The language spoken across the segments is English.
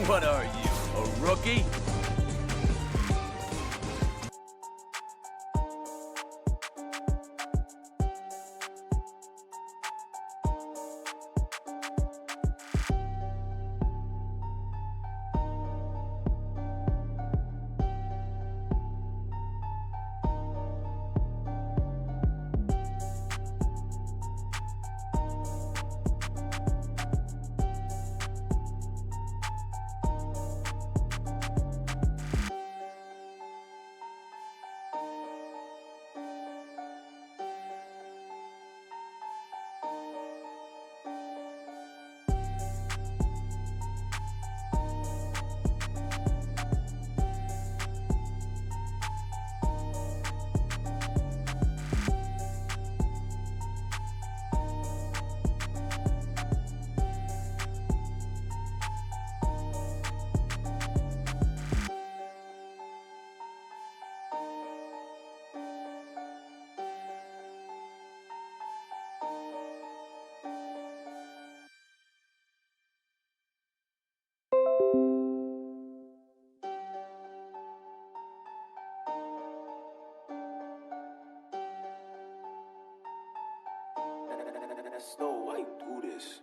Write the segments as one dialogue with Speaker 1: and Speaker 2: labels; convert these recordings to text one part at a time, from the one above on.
Speaker 1: What are you, a rookie?
Speaker 2: So why you do this?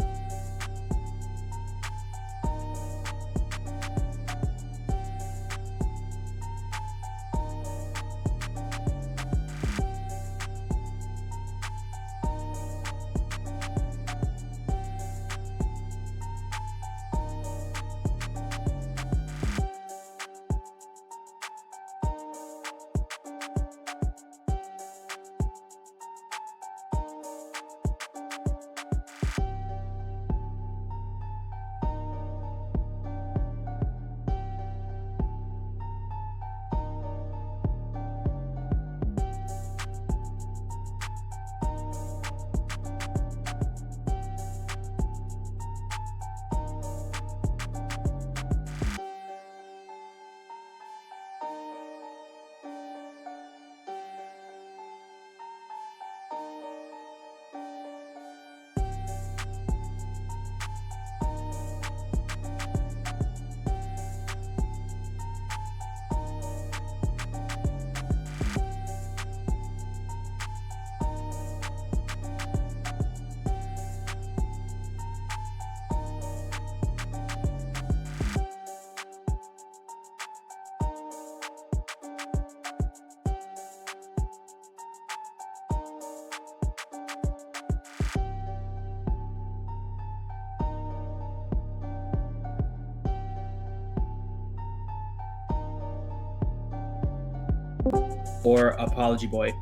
Speaker 3: Or Apology Boy.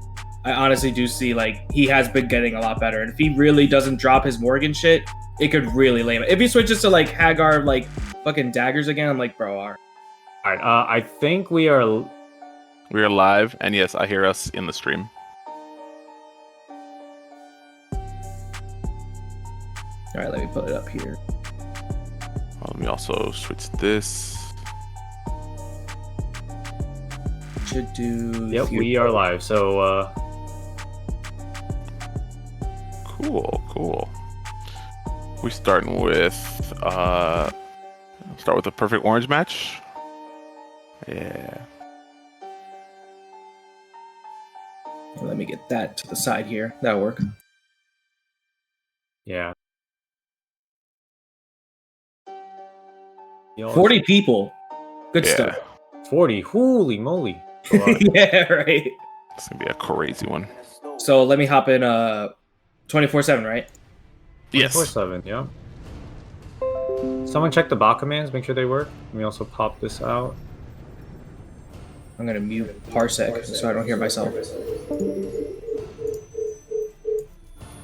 Speaker 3: I honestly do see, like, he has been getting a lot better. And if he really doesn't drop his Morgan shit, it could really lame it. If he switches to, like, Hagar, like, fucking daggers again, I'm like, bro, all
Speaker 4: right, I think we are
Speaker 5: live, and yes, I hear us in the stream.
Speaker 3: All right, let me put it up here.
Speaker 5: Let me also switch this.
Speaker 3: Should do.
Speaker 4: Yep, we are live. So,
Speaker 5: cool. We starting with start with a perfect orange match. Yeah.
Speaker 3: Let me get that to the side here. That'll work.
Speaker 4: Yeah.
Speaker 3: 40 people. Good stuff.
Speaker 4: 40. Holy moly.
Speaker 3: Yeah, right.
Speaker 5: It's gonna be a crazy one.
Speaker 3: So let me hop in 24/7, right?
Speaker 5: Yes.
Speaker 4: 24/7, yeah. Someone check the bot commands, make sure they work. Let me also pop this out.
Speaker 3: I'm gonna mute Parsec so I don't hear myself.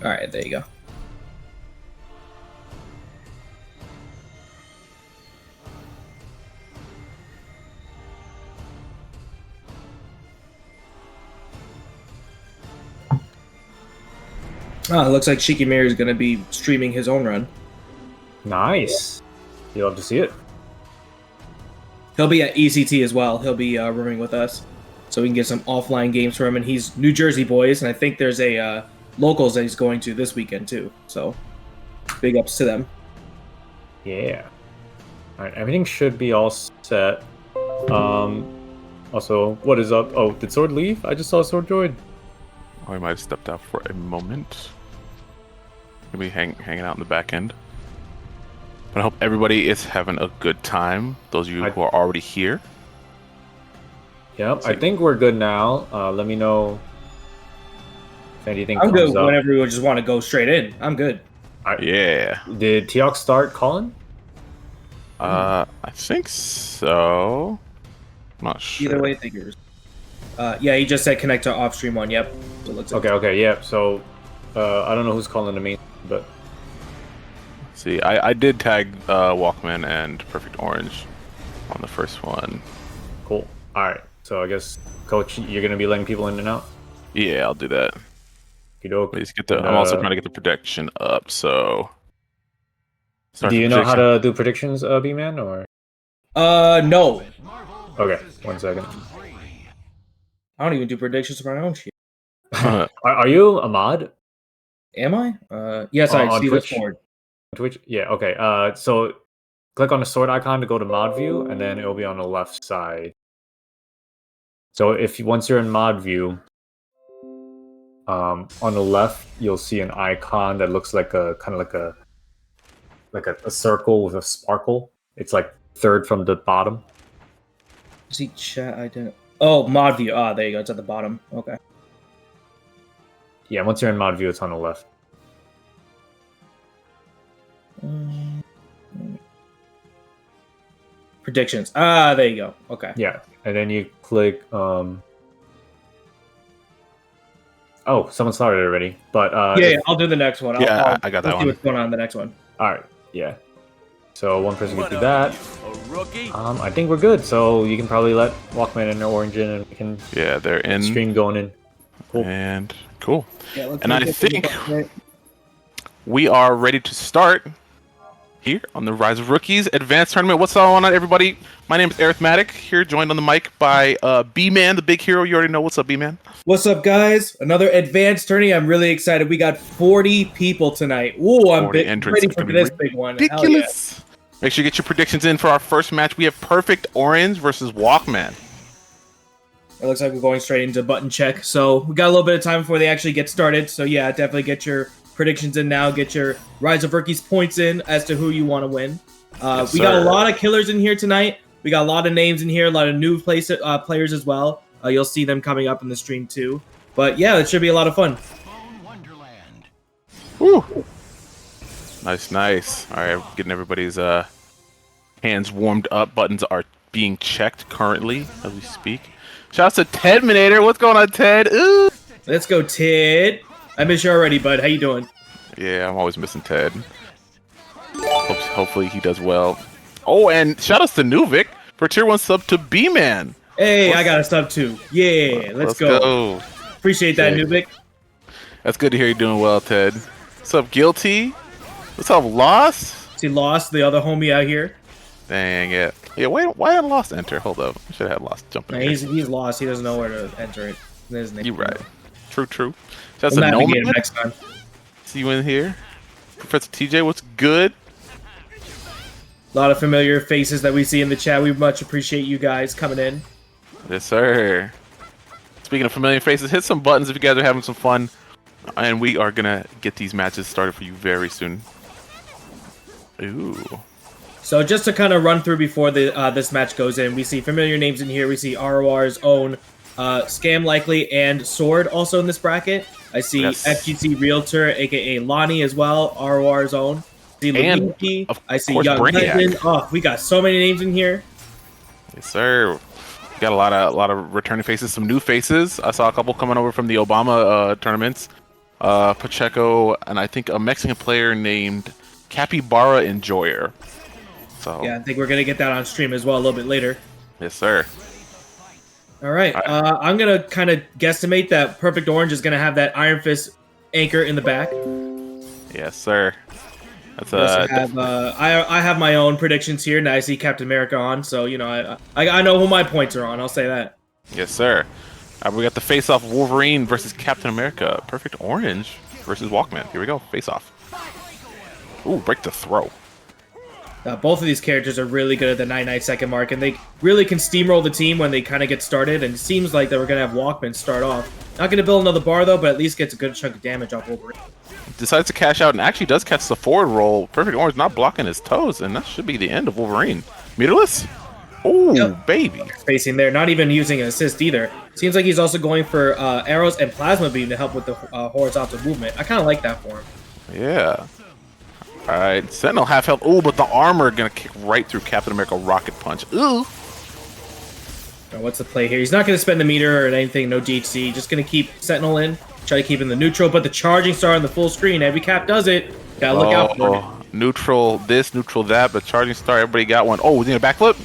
Speaker 3: Alright, there you go. Oh, it looks like Shikimir is going to be streaming his own run.
Speaker 4: Nice. You love to see it.
Speaker 3: He'll be at ECT as well. He'll be rooming with us, so we can get some offline games for him. And he's New Jersey boys, and I think there's a locals that he's going to this weekend too. So big ups to them.
Speaker 4: Yeah. Alright, everything should be all set. Also, what is up? Oh, did Sword leave? I just saw Sword join.
Speaker 5: Oh, I might have stepped out for a moment. Maybe hanging out in the back end. But I hope everybody is having a good time. Those of you who are already here.
Speaker 4: Yep, I think we're good now. Let me know if anything
Speaker 3: I'm
Speaker 4: comes
Speaker 3: good
Speaker 4: up.
Speaker 3: whenever we just want to go straight in. I'm good.
Speaker 5: Yeah.
Speaker 4: Did Teox start calling?
Speaker 5: I think so. I'm not sure.
Speaker 3: Either way, figures. Yeah, he just said connect to off stream one. Yep. So it looks like
Speaker 4: Okay, yeah. So, I don't know who's calling the main, but
Speaker 5: See, I did tag Walkman and Perfect Orange on the first one.
Speaker 4: cool. All right. So I guess, Coach, you're gonna be letting people in and out.
Speaker 5: Yeah, I'll do that.
Speaker 4: Okey-doke.
Speaker 5: I'm also trying to get the prediction up. So, start
Speaker 4: Do
Speaker 5: the
Speaker 4: you know how
Speaker 5: prediction.
Speaker 4: to do predictions, B-Man, or?
Speaker 3: no.
Speaker 4: Okay, 1 second.
Speaker 3: I don't even do predictions for my own shit.
Speaker 4: Are you a mod
Speaker 3: Am I? Yes, I
Speaker 4: on
Speaker 3: see
Speaker 4: Twitch?
Speaker 3: this board.
Speaker 4: Twitch? Yeah. Okay. So click on the sword icon to go to mod view, and then it'll be on the left side. So once you're in mod view, on the left you'll see an icon that looks like a kind of like a circle with a sparkle. It's like third from the bottom.
Speaker 3: See chat. I didn't. Oh, mod view. Ah, there you go. It's at the bottom. Okay.
Speaker 4: Yeah. Once you're in mod view, it's on the left.
Speaker 3: Predictions. Ah, there you go. Okay.
Speaker 4: Yeah, and then you click. Oh, someone started already, but
Speaker 3: Yeah, I'll do the next one.
Speaker 5: I got that
Speaker 3: I'll see
Speaker 5: one.
Speaker 3: what's going on in the next one.
Speaker 4: all right, yeah. So one person can
Speaker 1: What
Speaker 4: do
Speaker 1: are
Speaker 4: that.
Speaker 1: you, a rookie?
Speaker 4: I think we're good. So you can probably let Walkman and Orange in, and we can
Speaker 5: Yeah, they're in.
Speaker 4: stream going in. Cool.
Speaker 5: And cool.
Speaker 3: Yeah, let's
Speaker 5: And I
Speaker 3: make this
Speaker 5: think
Speaker 3: right.
Speaker 5: we are ready to start here on the Rise of Rookies Advanced Tournament. What's going on, everybody? My name is Arithmetic, here joined on the mic by B-Man, the big hero. You already know. What's up, B-Man?
Speaker 3: What's up, guys? Another advanced tourney. I'm really excited. We got 40 people tonight. Ooh, I'm
Speaker 5: 40 entrants.
Speaker 3: ready
Speaker 5: It's
Speaker 3: for
Speaker 5: gonna be
Speaker 3: this big one. Hell yeah.
Speaker 5: Ridiculous. Make sure you get your predictions in for our first match. We have Perfect Orange versus Walkman.
Speaker 3: It looks like we're going straight into button check. So we got a little bit of time before they actually get started. So yeah, definitely get your predictions in now. Get your Rise of Rookies points in as to who you want to win.
Speaker 5: Yes,
Speaker 3: we got a
Speaker 5: sir.
Speaker 3: lot of killers in here tonight. We got a lot of names in here, a lot of new players as well. You'll see them coming up in the stream too. But yeah, it should be a lot of fun.
Speaker 5: Woo. Nice. All right, getting everybody's hands warmed up. Buttons are being checked currently as we speak. Shouts to Ted Minator. What's going on, Ted? Ooh.
Speaker 3: Let's go, Tid. I miss you already, bud. How you doing?
Speaker 5: Yeah, I'm always missing Ted. Hopefully he does well. Oh, and shout outs to Nuvik for tier 1 sub to B-Man.
Speaker 3: Hey, I got a sub too. Yeah, let's go. Appreciate that,
Speaker 5: Sick.
Speaker 3: Nubik.
Speaker 5: That's good to hear you doing well, Ted. What's up, Guilty? What's up, Lost?
Speaker 3: He lost the other homie out here.
Speaker 5: Dang it. Yeah, wait, why did Lost enter? Hold up. I should have had Lost jump in
Speaker 3: Nah,
Speaker 5: here.
Speaker 3: he's lost. He doesn't know where to enter it. His name.
Speaker 5: You're right. True. Shouts
Speaker 3: We'll
Speaker 5: to
Speaker 3: navigate him
Speaker 5: Nomad.
Speaker 3: next time.
Speaker 5: See you in here. Professor TJ, what's good?
Speaker 3: A lot of familiar faces that we see in the chat. We much appreciate you guys coming in.
Speaker 5: Yes, sir. Speaking of familiar faces, hit some buttons if you guys are having some fun. And we are going to get these matches started for you very soon. Ooh.
Speaker 3: So just to kind of run through before this match goes in, we see familiar names in here. We see ROR's own Scam Likely and Sword also in this bracket. I see
Speaker 5: Yes.
Speaker 3: FGC Realtor, aka Lonnie as well, ROR's own. I see
Speaker 5: And,
Speaker 3: Luigi.
Speaker 5: of
Speaker 3: I see
Speaker 5: course,
Speaker 3: Young
Speaker 5: Brainiac.
Speaker 3: Legend. Oh, we got so many names in here.
Speaker 5: Yes, sir. We got a lot of returning faces, some new faces. I saw a couple coming over from the Obama tournaments. Pacheco, and I think a Mexican player named Capybara Enjoyer. So,
Speaker 3: Yeah, I think we're gonna get that on stream as well a little bit later.
Speaker 5: yes, sir.
Speaker 3: All right, I'm gonna kind of guesstimate that Perfect Orange is gonna have that Iron Fist anchor in the back.
Speaker 5: Yes, sir. That's
Speaker 3: We also have, I have my own predictions here, and I see Captain America on, so you know I know who my points are on. I'll say that.
Speaker 5: yes, sir. We got the face-off Wolverine versus Captain America. Perfect Orange versus Walkman. Here we go. Face-off. Ooh, break the throw.
Speaker 3: Both of these characters are really good at the 99-second mark, and they really can steamroll the team when they kind of get started, and it seems like that we're going to have Walkman start off. Not going to build another bar, though, but at least gets a good chunk of damage off Wolverine.
Speaker 5: Decides to cash out and actually does catch the forward roll. Perfect Orange not blocking his toes, and that should be the end of Wolverine. Meterless? Oh, yep. Baby.
Speaker 3: Spacing there, not even using an assist either. Seems like he's also going for arrows and plasma beam to help with the horizontal movement. I kind of like that for him.
Speaker 5: Yeah. All right, Sentinel half health. Oh, but the armor gonna kick right through Captain America Rocket Punch. Ooh.
Speaker 3: What's the play here? He's not gonna spend the meter or anything. No DHC. Just gonna keep Sentinel in. Try to keep in the neutral, but the charging star on the full screen. Every cap does it. Gotta look out for it.
Speaker 5: Neutral this, neutral that, but charging star. Everybody got one. Oh, is he gonna backflip?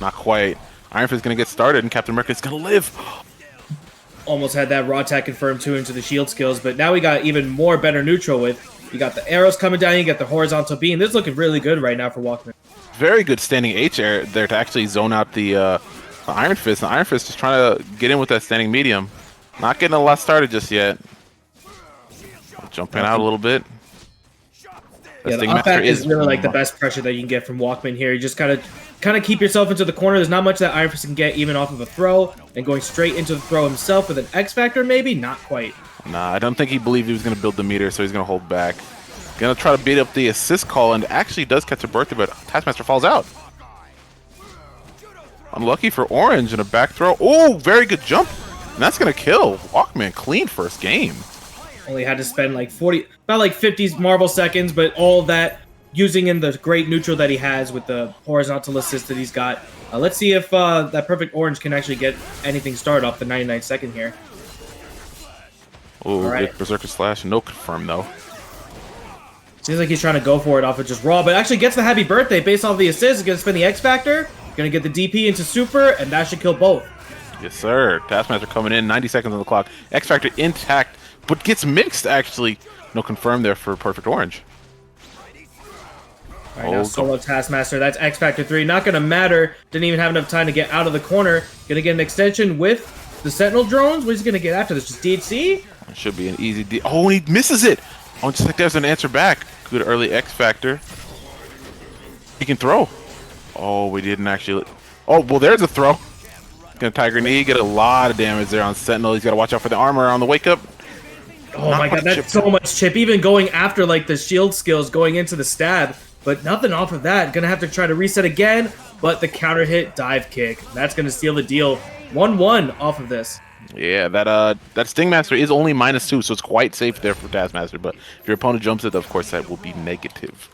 Speaker 5: Not quite. Iron Fist gonna get started, and Captain America is gonna live.
Speaker 3: Almost had that raw attack confirmed too into the shield skills, but now we got even more better neutral with. You got the arrows coming down, you got the horizontal beam. This is looking really good right now for Walkman.
Speaker 5: Very good standing H air there to actually zone out the Iron Fist. And Iron Fist just trying to get in with that standing medium. Not getting a lot started just yet. Jumping out a little bit.
Speaker 3: Yeah, the up back is really like the best pressure that you can get from Walkman here. You just kind of keep yourself into the corner. There's not much that Iron Fist can get even off of a throw. And going straight into the throw himself with an X Factor maybe? Not quite.
Speaker 5: Nah, I don't think he believed he was going to build the meter, so he's going to hold back. Going to try to beat up the assist call, and actually does catch a birthday, but Taskmaster falls out. Unlucky for Orange and a back throw. Oh, very good jump. And that's going to kill Walkman. Clean first game.
Speaker 3: Only had to spend like 40, about like 50 Marvel seconds, but all that using in the great neutral that he has with the horizontal assist that he's got. Let's see if that perfect Orange can actually get anything started off the 99-second here.
Speaker 5: Oh, right. Good Berserker Slash. No confirm, though.
Speaker 3: Seems like he's trying to go for it off of just raw, but actually gets the happy birthday based off the assist. He's going to spin the X Factor. Going to get the DP into super, and that should kill both.
Speaker 5: Yes, sir. Taskmaster coming in. 90 seconds on the clock. X Factor intact, but gets mixed, actually. No confirm there for Perfect Orange.
Speaker 3: All right, now solo Taskmaster. That's X Factor 3. Not going to matter. Didn't even have enough time to get out of the corner. Going to get an extension with the Sentinel drones. What is he going to get after this? Just DHC?
Speaker 5: It should be an easy D. Oh, and he misses it. Oh, just like there's an answer back. Good early X Factor. He can throw. Oh, we didn't actually. Oh, well, there's a throw. Gonna Tiger Knee. Get a lot of damage there on Sentinel. He's got to watch out for the armor on the wake up.
Speaker 3: Oh my god, that's so much chip. Even going after like the shield skills, going into the stab, but nothing off of that. Gonna have to try to reset again, but the counter hit dive kick. That's gonna seal the deal. 1-1 off of this.
Speaker 5: Yeah, that Sting Master is only -2, so it's quite safe there for Taskmaster. But if your opponent jumps it, of course that will be negative.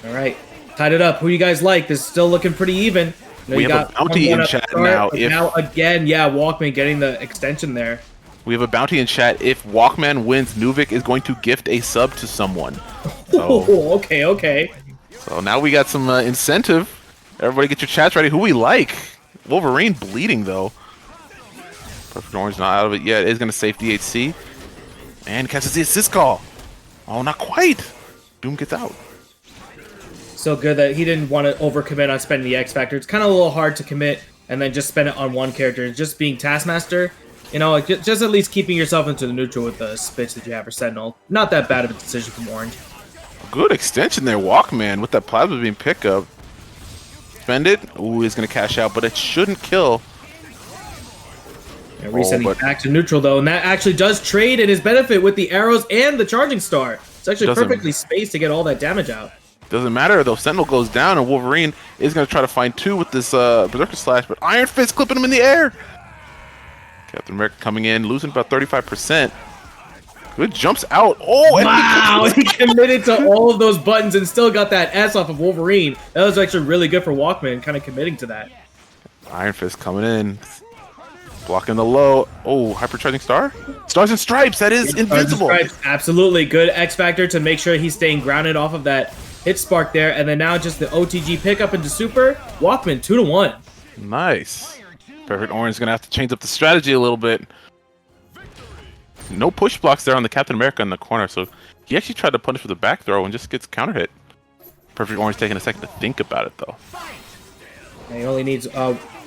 Speaker 3: All right, tied it up. Who you guys like? This is still looking pretty even.
Speaker 5: We have a bounty in chat now.
Speaker 3: Now again, yeah, Walkman getting the extension there.
Speaker 5: We have a bounty in chat. If Walkman wins, Nuvik is going to gift a sub to someone. So,
Speaker 3: oh, okay.
Speaker 5: So now we got some incentive. Everybody get your chats ready. Who we like? Wolverine bleeding, though. Perfect Orange not out of it yet. Is going to save DHC. And catches the assist call. Oh, not quite. Doom gets out.
Speaker 3: So good that he didn't want to overcommit on spending the X Factor. It's kind of a little hard to commit and then just spend it on one character. Just being Taskmaster, you know, like just at least keeping yourself into the neutral with the spits that you have for Sentinel. Not that bad of a decision from Orange.
Speaker 5: Good extension there, Walkman, with that plasma beam pickup. Spend it. Ooh, he's going to cash out, but it shouldn't kill.
Speaker 3: Yeah, resetting back to neutral, though, and that actually does trade in his benefit with the arrows and the charging star. It's actually perfectly spaced to get all that damage out.
Speaker 5: Doesn't matter, though. Sentinel goes down, and Wolverine is going to try to find two with this Berserker Slash, but Iron Fist clipping him in the air. Captain America coming in, losing about 35%. Good jumps out. Oh,
Speaker 3: wow! He committed to all of those buttons and still got that S off of Wolverine. That was actually really good for Walkman, kind of committing to that.
Speaker 5: Iron Fist coming in. Blocking the low. Oh, hypercharging star? Stars and Stripes, that is invincible.
Speaker 3: Stripes, absolutely. Good X Factor to make sure he's staying grounded off of that hit spark there. And then now just the OTG pickup into super. Walkman 2-1.
Speaker 5: Nice. Perfect Orange is going to have to change up the strategy a little bit. No push blocks there on the Captain America in the corner, so he actually tried to punish with a back throw and just gets counter hit. Perfect Orange taking a second to think about it, though.
Speaker 3: And he only needs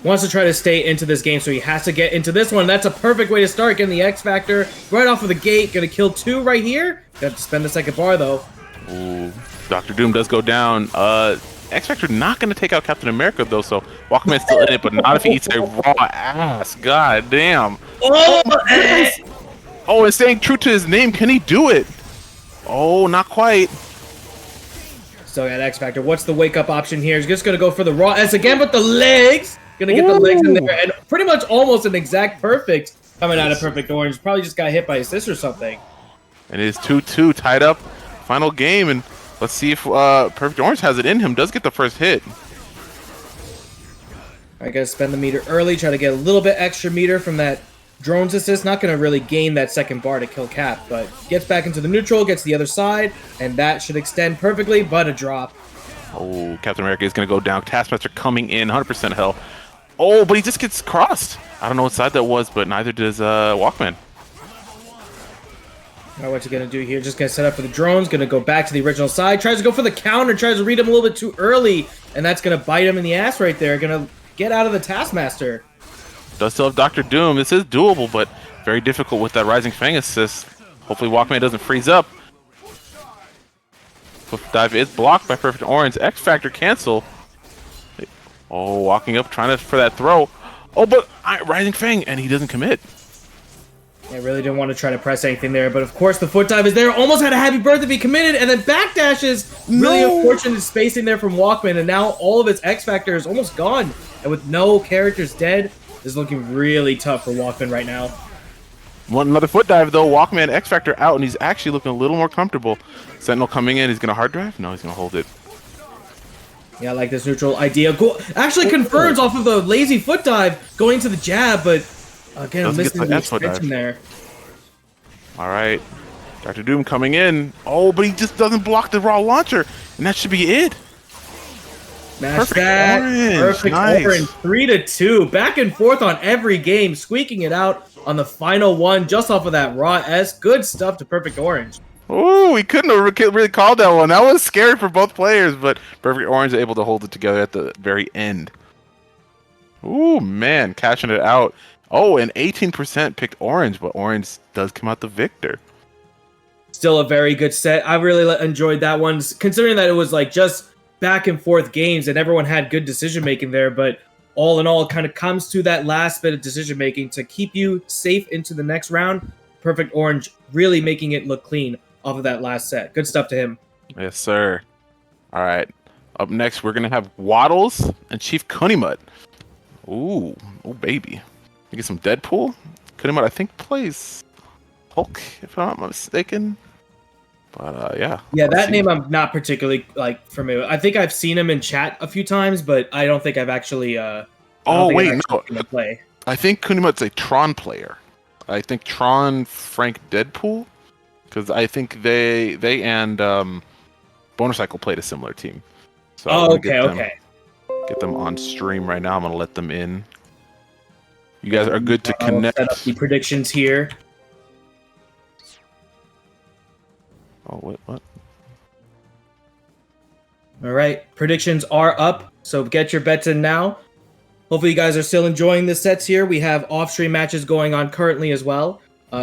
Speaker 3: wants to try to stay into this game, so he has to get into this one. That's a perfect way to start, getting the X Factor right off of the gate. Gonna kill two right here. Got to spend the second bar, though.
Speaker 5: Ooh. Dr. Doom does go down. X Factor not going to take out Captain America though, so Walkman's still in it, but not if he eats a raw ass. God damn.
Speaker 3: Oh,
Speaker 5: Oh, and staying true to his name, can he do it? Oh, not quite.
Speaker 3: So yeah, X Factor. What's the wake up option here? He's just gonna go for the raw S again, but the legs. Gonna get the legs in there, and pretty much almost an exact perfect coming out of Perfect Orange. Probably just got hit by his sister or something.
Speaker 5: And it is 2-2 tied up. Final game, and let's see if Perfect Orange has it in him. Does get the first hit.
Speaker 3: I gotta spend the meter early, try to get a little bit extra meter from that drone's assist. Not gonna really gain that second bar to kill Cap, but gets back into the neutral, gets the other side, and that should extend perfectly, but a drop.
Speaker 5: Oh, Captain America is gonna go down. Taskmaster coming in, 100% health. Oh, but he just gets crossed. I don't know what side that was, but neither does Walkman.
Speaker 3: Alright, what's he gonna do here? Just gonna set up for the drones, gonna go back to the original side, tries to go for the counter, tries to read him a little bit too early, and that's gonna bite him in the ass right there. Gonna get out of the Taskmaster.
Speaker 5: Does still have Dr. Doom. This is doable, but very difficult with that Rising Fang assist. Hopefully Walkman doesn't freeze up. Flip dive is blocked by Perfect Orange. X Factor cancel. Oh, walking up, trying for that throw. Oh, but Rising Fang, and he doesn't commit.
Speaker 3: I really didn't want to try to press anything there, but of course the foot dive is there. Almost had a happy birthday if he committed, and then backdashes. Really unfortunate spacing there from Walkman, and now all of its X Factor is almost gone. And with no characters dead, this is looking really tough for Walkman right now.
Speaker 5: Another foot dive, though. Walkman, X Factor out, and he's actually looking a little more comfortable. Sentinel coming in. He's going to hard drive? No, he's going to hold it.
Speaker 3: Yeah, I like this neutral idea. Actually confirms off of the lazy foot dive going to the jab, but again, I'm missing the extension there.
Speaker 5: All right. Dr. Doom coming in. Oh, but he just doesn't block the raw launcher, and that should be it.
Speaker 3: Smash that. Perfect Orange. 3-2. Back and forth on every game, squeaking it out on the final one just off of that raw S. Good stuff to Perfect Orange.
Speaker 5: Oh, we couldn't have really called that one. That was scary for both players, but Perfect Orange able to hold it together at the very end. Ooh, man, cashing it out. Oh, and 18% picked Orange, but Orange does come out the victor.
Speaker 3: Still a very good set. I really enjoyed that one, considering that it was like just back and forth games and everyone had good decision making there, but all in all, it kind of comes to that last bit of decision making to keep you safe into the next round. Perfect Orange really making it look clean off of that last set. Good stuff to him.
Speaker 5: Yes, sir. All right. Up next, we're going to have Waddles and Chief Kunimutt. Ooh. Oh, baby. You get some Deadpool. Kunimutt, I think, plays Hulk, if I'm not mistaken. But, yeah.
Speaker 3: Yeah, that name I'm not particularly, familiar with. I think I've seen him in chat a few times, but I don't think I've actually, play.
Speaker 5: I think Kunimutt's a Tron player. I think Tron, Frank, Deadpool. Because I think they and Bonus played a similar team. So
Speaker 3: okay.
Speaker 5: Get them on stream right now. I'm gonna let them in. You guys are good to connect.
Speaker 3: Set up the predictions here.
Speaker 5: Oh wait, what?
Speaker 3: All right, predictions are up. So get your bets in now. Hopefully you guys are still enjoying the sets here. We have off-stream matches going on currently as well.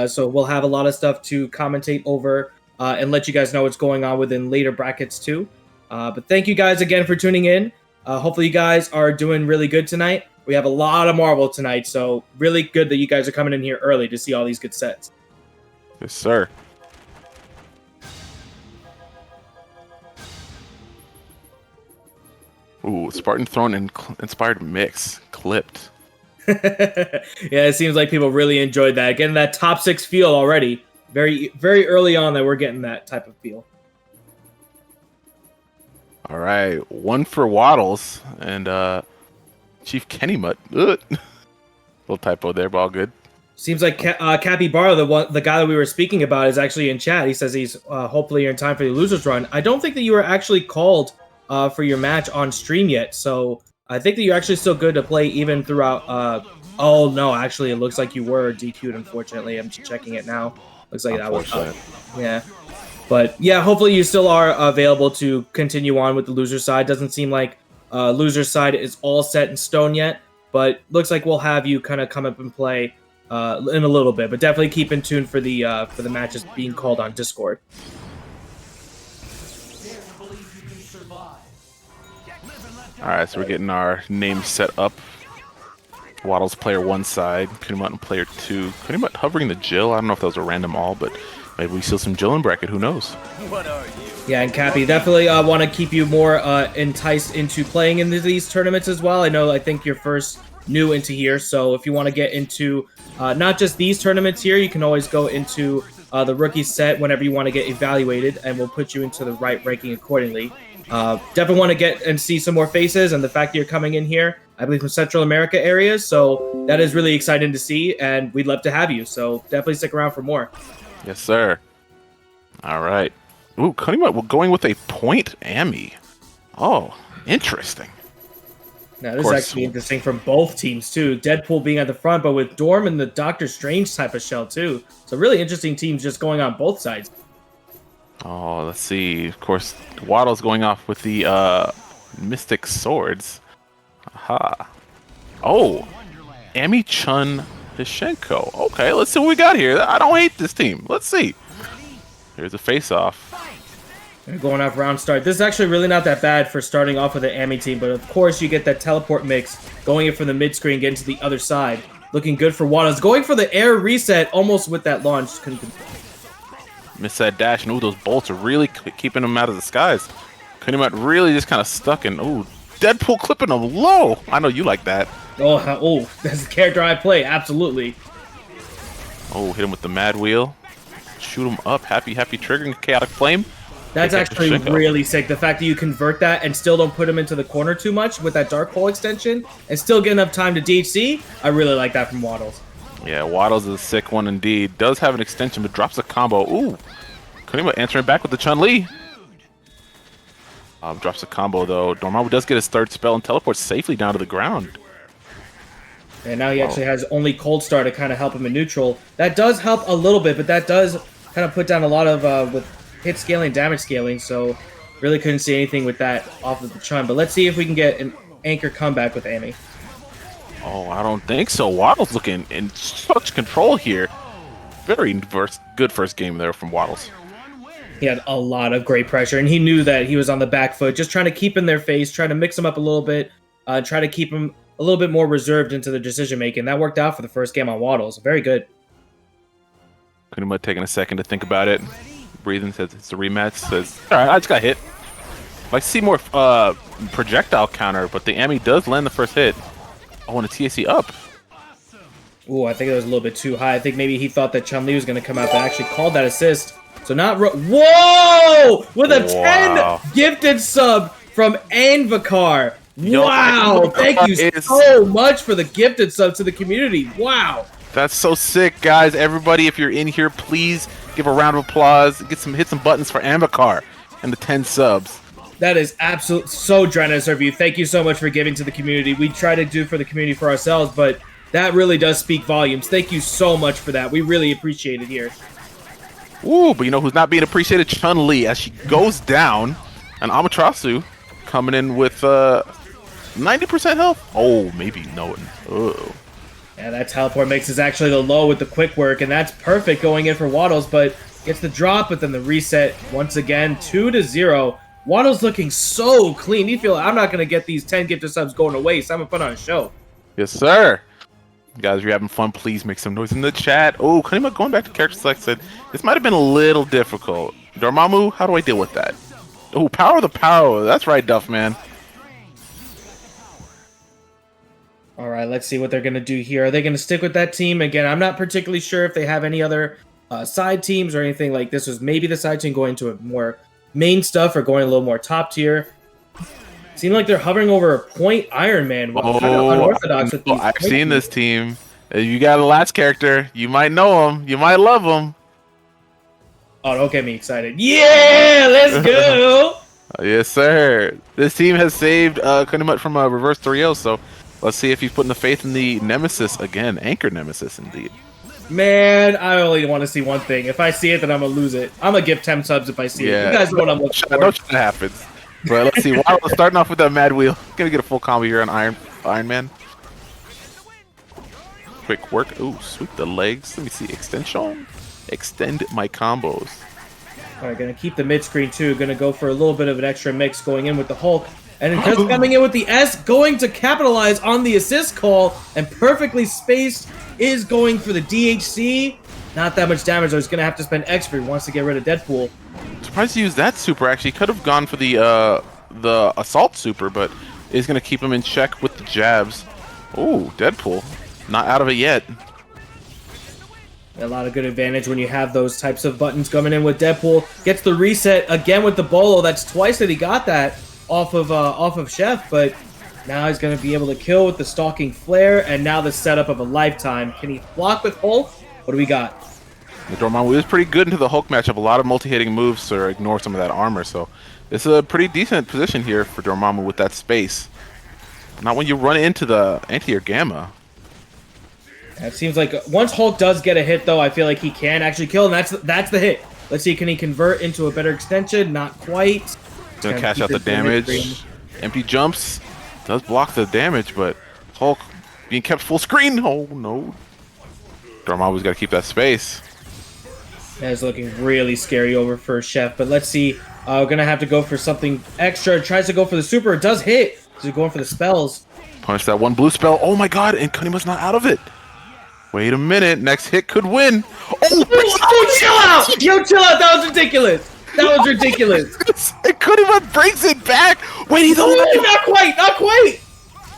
Speaker 3: So we'll have a lot of stuff to commentate over and let you guys know what's going on within later brackets too. But thank you guys again for tuning in. Hopefully you guys are doing really good tonight. We have a lot of Marvel tonight, so really good that you guys are coming in here early to see all these good sets.
Speaker 5: Yes, sir. Ooh, Spartan Throne and inspired mix clipped.
Speaker 3: Yeah, it seems like people really enjoyed that. Getting that top 6 feel already. Very, very early on that we're getting that type of feel.
Speaker 5: All right, one for Waddles and Chief Kunimutt. Little typo there, but all good.
Speaker 3: Seems like Capybara, the guy that we were speaking about, is actually in chat. He says he's hopefully in time for the losers run. I don't think that you were actually called for your match on stream yet, so I think that you're actually still good to play even throughout. Oh no, actually, it looks like you were DQ'd. Unfortunately, I'm just checking it now. Looks like that was yeah. But yeah, hopefully you still are available to continue on with the loser side. Doesn't seem like loser side is all set in stone yet, but looks like we'll have you kind of come up and play in a little bit. But definitely keep in tune for the matches being called on Discord.
Speaker 5: All right, so we're getting our names set up. Waddles player 1 side, Kunimutt on player 2. Kunimutt hovering the Jill. I don't know if that was a random all, but maybe we steal some Jill in bracket. Who knows?
Speaker 1: What are you?
Speaker 3: Yeah, and Cappy, definitely want to keep you more enticed into playing into these tournaments as well. I think you're first new into here, so if you want to get into not just these tournaments here, you can always go into the rookie set whenever you want to get evaluated, and we'll put you into the right ranking accordingly. Definitely want to get and see some more faces, and the fact that you're coming in here, I believe from Central America areas, so that is really exciting to see, and we'd love to have you, so definitely stick around for more.
Speaker 5: Yes, sir. All right. Ooh, Kunimutt, we're going with a point Ami. Oh, interesting.
Speaker 3: Now, this is actually interesting from both teams, too. Deadpool being at the front, but with Dorm and the Doctor Strange type of shell, too. So really interesting teams just going on both sides.
Speaker 5: Oh, let's see. Of course, Waddle's going off with the Mystic Swords. Aha. Oh, Ami Chun Hishenko. Okay, let's see what we got here. I don't hate this team. Let's see. Here's a face-off.
Speaker 3: They're going off round start. This is actually really not that bad for starting off with an Ami team, but of course you get that teleport mix, going in from the mid-screen, getting to the other side. Looking good for Waddles. Going for the air reset, almost with that launch.
Speaker 5: Missed that dash, and ooh, those bolts are really keeping him out of the skies. Kunimutt really just kind of stuck in. Ooh, Deadpool clipping him low. I know you like that.
Speaker 3: Oh, that's the character I play. Absolutely.
Speaker 5: Oh, hit him with the Mad Wheel. Shoot him up. Happy triggering Chaotic Flame.
Speaker 3: That's actually really sick. The fact that you convert that and still don't put him into the corner too much with that Dark Hole extension and still get enough time to DHC, I really like that from Waddles.
Speaker 5: Yeah, Waddles is a sick one indeed. Does have an extension, but drops a combo. Ooh. Kunimutt answering back with the Chun-Li. Drops a combo, though. Dormammu does get his third spell and teleports safely down to the ground.
Speaker 3: And now he actually has only Cold Star to kind of help him in neutral. That does help a little bit, but that does kind of put down a lot of with hit scaling, damage scaling, so really couldn't see anything with that off of the Chun. But let's see if we can get an anchor comeback with Ami.
Speaker 5: Oh, I don't think so. Waddles looking in such control here. Very good first game there from Waddles.
Speaker 3: He had a lot of great pressure, and he knew that he was on the back foot, just trying to keep in their face, trying to mix them up a little bit, try to keep them a little bit more reserved into the decision-making. That worked out for the first game on Waddles. Very good.
Speaker 5: Kunimutt taking a second to think about it. Breathing, says it's a rematch. Says, all right, I just got hit. I see more projectile counter, but the Ami does land the first hit. Oh, and a TAC up.
Speaker 3: Ooh, I think it was a little bit too high. I think maybe he thought that Chun-Li was going to come out, but actually called that assist. So not... Whoa! With a 10 gifted sub from Anvikar. Wow! Thank you so much for the gifted sub to the community. Wow!
Speaker 5: That's so sick, guys. Everybody, if you're in here, please give a round of applause. Hit some buttons for Anvikar and the 10 subs.
Speaker 3: That is absolutely so generous of you. Thank you so much for giving to the community. We try to do for the community for ourselves, but that really does speak volumes. Thank you so much for that. We really appreciate it here.
Speaker 5: Ooh, but you know who's not being appreciated? Chun-Li, as she goes down. And Amaterasu coming in with 90% health. Oh, maybe no. Oh.
Speaker 3: Yeah, that teleport mix is actually the low with the quick work, and that's perfect going in for Waddles, but gets the drop, but then the reset once again, 2-0. Waddles looking so clean. You feel I'm not going to get these 10 gifted subs going to waste. I'm going to put on a show.
Speaker 5: Yes, sir. Guys, if you're having fun, please make some noise in the chat. Oh, Kunimutt going back to character select said, this might have been a little difficult. Dormammu, how do I deal with that? Oh, power the power. That's right, Duff, man.
Speaker 3: All right, let's see what they're going to do here. Are they going to stick with that team? Again, I'm not particularly sure if they have any other side teams or anything like this. Was maybe the side team going to a more main stuff or going a little more top tier. Seemed like they're hovering over a point Iron Man. Kind of unorthodox with these.
Speaker 5: I've seen this team. You got a last character. You might know him. You might love him.
Speaker 3: Oh, don't get me excited. Yeah, let's go.
Speaker 5: Yes, sir. This team has saved Kunimutt from a reverse 3-0, so let's see if he's putting the faith in the Nemesis again. Anchor Nemesis, indeed.
Speaker 3: Man, I only want to see one thing. If I see it, then I'm going to lose it. I'm going to give 10 subs if I see it. You guys know what I'm looking for.
Speaker 5: I know what happens. But let's see. Waddles starting off with that Mad Wheel. Gonna get a full combo here on Iron Man. Quick work. Ooh, sweep the legs. Let me see. Extension. Extend my combos.
Speaker 3: All right, going to keep the mid-screen too. Going to go for a little bit of an extra mix going in with the Hulk. And just coming in with the S, going to capitalize on the assist call, and perfectly spaced is going for the DHC. Not that much damage, though. He's going to have to spend extra. He wants to get rid of Deadpool.
Speaker 5: Surprised to use that super, actually. Could have gone for the assault super, but is going to keep him in check with the jabs. Ooh, Deadpool. Not out of it yet.
Speaker 3: A lot of good advantage when you have those types of buttons coming in with Deadpool. Gets the reset again with the bolo. That's twice that he got that off of Chef, but now he's going to be able to kill with the stalking flare, and now the setup of a lifetime. Can he block with Hulk? What do we got?
Speaker 5: The Dormammu is pretty good into the Hulk matchup. A lot of multi-hitting moves to ignore some of that armor, so this is a pretty decent position here for Dormammu with that space. Not when you run into the anti-air gamma.
Speaker 3: It seems like once Hulk does get a hit, though, I feel like he can actually kill, and that's the hit. Let's see, can he convert into a better extension? Not quite.
Speaker 5: Gonna cash out the damage. Empty jumps. Does block the damage, but Hulk being kept full screen. Oh, no. Dormammu's got to keep that space.
Speaker 3: That is looking really scary over for Chef, but let's see. We're going to have to go for something extra. Tries to go for the super. It does hit. So he's going for the spells.
Speaker 5: Punish that one blue spell. Oh, my God. And Kunimutt's not out of it. Wait a minute. Next hit could win.
Speaker 3: Oh, chill out. Yo, chill out. That was ridiculous. That was ridiculous.
Speaker 5: And Kunimutt brings it back. Wait, he's alive.
Speaker 3: Not quite. Not quite.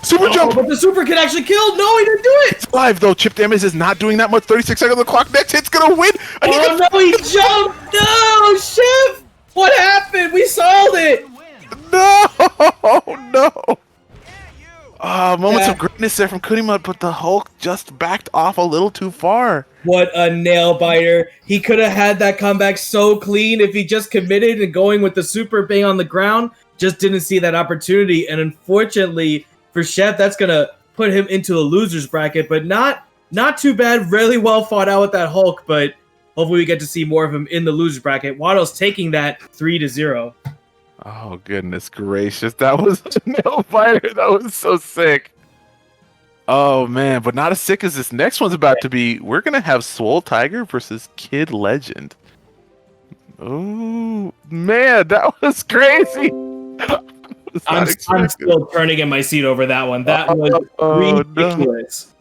Speaker 5: Super jump!
Speaker 3: But the super can actually kill. No, he didn't do it.
Speaker 5: It's alive though. Chip damage is not doing that much. 36 seconds on the clock. Next hit's gonna win.
Speaker 3: Oh no, he jumped. No, Chef. What happened? We solved it.
Speaker 5: No. Moments of greatness there from Kunimutt, but the Hulk just backed off a little too far.
Speaker 3: What a nail biter. He could have had that comeback so clean if he just committed and going with the super bang on the ground. Just didn't see that opportunity, and unfortunately for Chef, that's gonna put him into a loser's bracket, but not too bad. Really well fought out with that Hulk, but hopefully we get to see more of him in the loser's bracket. Waddles taking that 3-0.
Speaker 5: Oh goodness gracious, that was a nail biter. That was so sick. Oh man, but not as sick as this next one's about to be. We're gonna have Swole Tiger versus Kid Legend. Oh man, that was crazy.
Speaker 3: I'm still turning in my seat over that one. That was ridiculous. No.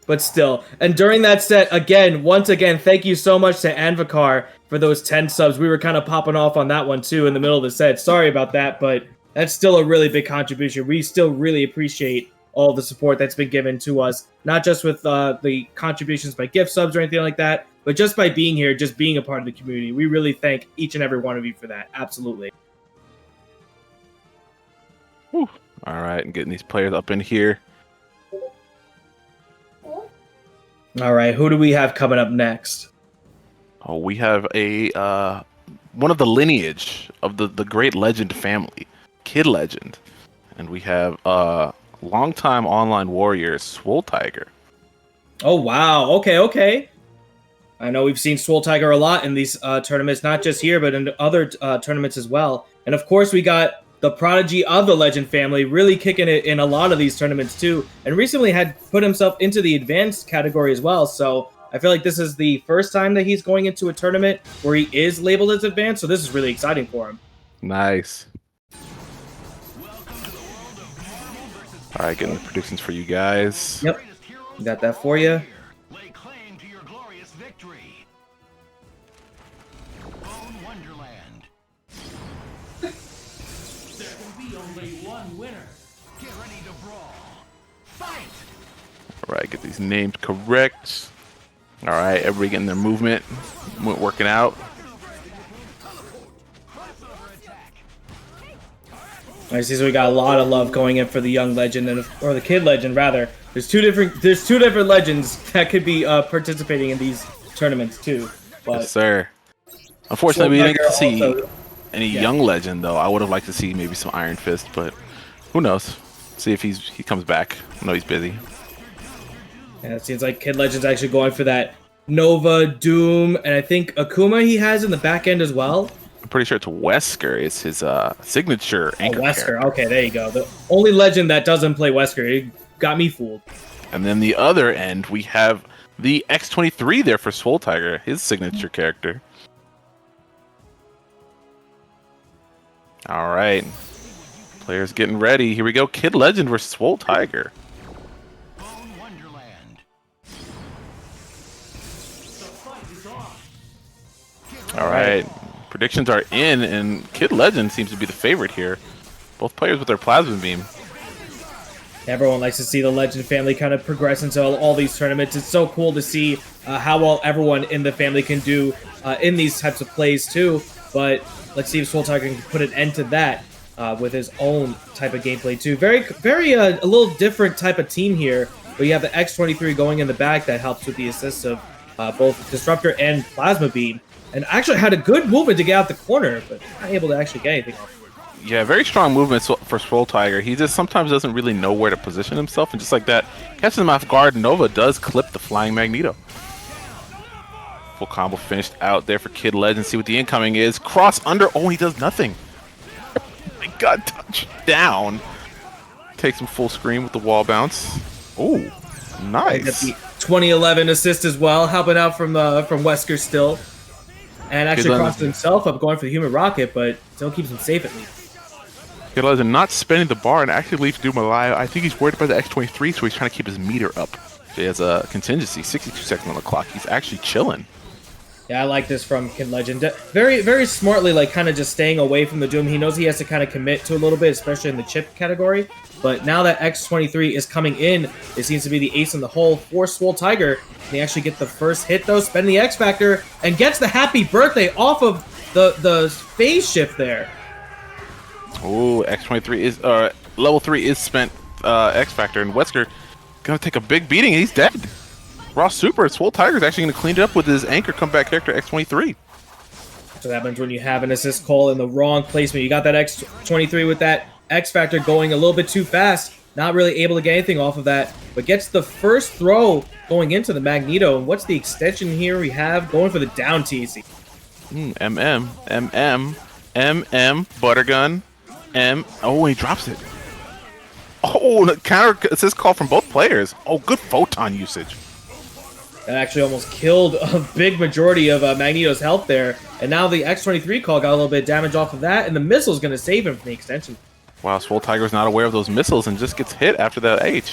Speaker 3: But still, and during that set, once again, thank you so much to Anvikar for those 10 subs. We were kind of popping off on that one too in the middle of the set. Sorry about that, but that's still a really big contribution. We still really appreciate all the support that's been given to us, not just with the contributions by gift subs or anything like that, but just by being here, just being a part of the community. We really thank each and every one of you for that. Absolutely.
Speaker 5: Whew. All right, and getting these players up in here.
Speaker 3: All right, who do we have coming up next?
Speaker 5: Oh, we have a one of the lineage of the great Legend family, Kid Legend, and we have longtime online warrior Swole Tiger.
Speaker 3: Oh wow! Okay. I know we've seen Swole Tiger a lot in these tournaments, not just here, but in other tournaments as well. And of course, we got the prodigy of the Legend family, really kicking it in a lot of these tournaments too, and recently had put himself into the advanced category as well. So I feel like this is the first time that he's going into a tournament where he is labeled as advanced, so this is really exciting for him.
Speaker 5: Nice. All right, getting the predictions for you guys.
Speaker 3: Yep, got that for you.
Speaker 1: Lay claim to your glorious victory. Own Wonderland. There can be only one winner. Get ready to brawl. Fight!
Speaker 5: All right, get these named correct. All right, everybody getting their movement, working out.
Speaker 3: I see, so we got a lot of love going in for the young legend, or the Kid Legend rather. There's two different legends that could be participating in these tournaments too. But
Speaker 5: yes, sir. Unfortunately, we didn't get to see any young legend though. I would have liked to see maybe some Iron Fist, but who knows? See if he comes back. I know he's busy.
Speaker 3: Yeah, it seems like Kid Legend's actually going for that Nova, Doom, and I think Akuma he has in the back end as well.
Speaker 5: I'm pretty sure it's Wesker. It's his signature anchor
Speaker 3: Wesker.
Speaker 5: character.
Speaker 3: Okay, there you go. The only legend that doesn't play Wesker. It got me fooled.
Speaker 5: And then the other end, we have the X23 there for Swole Tiger, his signature character. All right. Players getting ready. Here we go. Kid Legend versus Swole Tiger.
Speaker 1: Bone Wonderland. The fight is on.
Speaker 5: All right. Predictions are in, and Kid Legend seems to be the favorite here. Both players with their plasma beam.
Speaker 3: Everyone likes to see the Legend family kind of progress into all these tournaments. It's so cool to see how well everyone in the family can do in these types of plays too. But let's see if Swole Tiger can put an end to that with his own type of gameplay too. Very a little different type of team here. But you have the X23 going in the back that helps with the assists of both Disruptor and Plasma Beam. And actually had a good movement to get out the corner, but not able to actually get anything off.
Speaker 5: Yeah, very strong movement for Swole Tiger. He just sometimes doesn't really know where to position himself, and just like that, catches him off guard. Nova does clip the Flying Magneto. Full combo finished out there for Kid Legend. See what the incoming is. Cross under. Oh, he does nothing. Oh my God, touch down. Takes him full screen with the wall bounce. Oh, nice.
Speaker 3: Got the 2011 assist as well, helping out from Wesker still. And actually crosses himself up going for the human rocket, but still keeps him safe at least.
Speaker 5: Kid Legend not spending the bar and actually leaves Doom alive. I think he's worried about the X23, so he's trying to keep his meter up. He has a contingency, 62 seconds on the clock. He's actually chilling.
Speaker 3: Yeah, I like this from Kid Legend. Very, very smartly, like, kind of just staying away from the Doom. He knows he has to kind of commit to a little bit, especially in the chip category. But now that X23 is coming in, it seems to be the ace in the hole for Swole Tiger. They actually get the first hit, though, spend the X Factor, and gets the happy birthday off of the phase shift there.
Speaker 5: Oh, X23 is, level 3 is spent X Factor, and Wesker gonna take a big beating, and he's dead. Raw Super, Swole Tiger's actually gonna clean it up with his anchor comeback character X23.
Speaker 3: So that happens when you have an assist call in the wrong placement. You got that X23 with that X Factor going a little bit too fast, not really able to get anything off of that, but gets the first throw going into the Magneto. And what's the extension here we have? Going for the down TC.
Speaker 5: Buttergun, oh, he drops it. Oh, the counter assist call from both players. Oh, good photon usage.
Speaker 3: That actually almost killed a big majority of Magneto's health there. And now the X23 call got a little bit of damage off of that, and the missile's going to save him from the extension.
Speaker 5: Wow, Swole Tiger's not aware of those missiles and just gets hit after that H.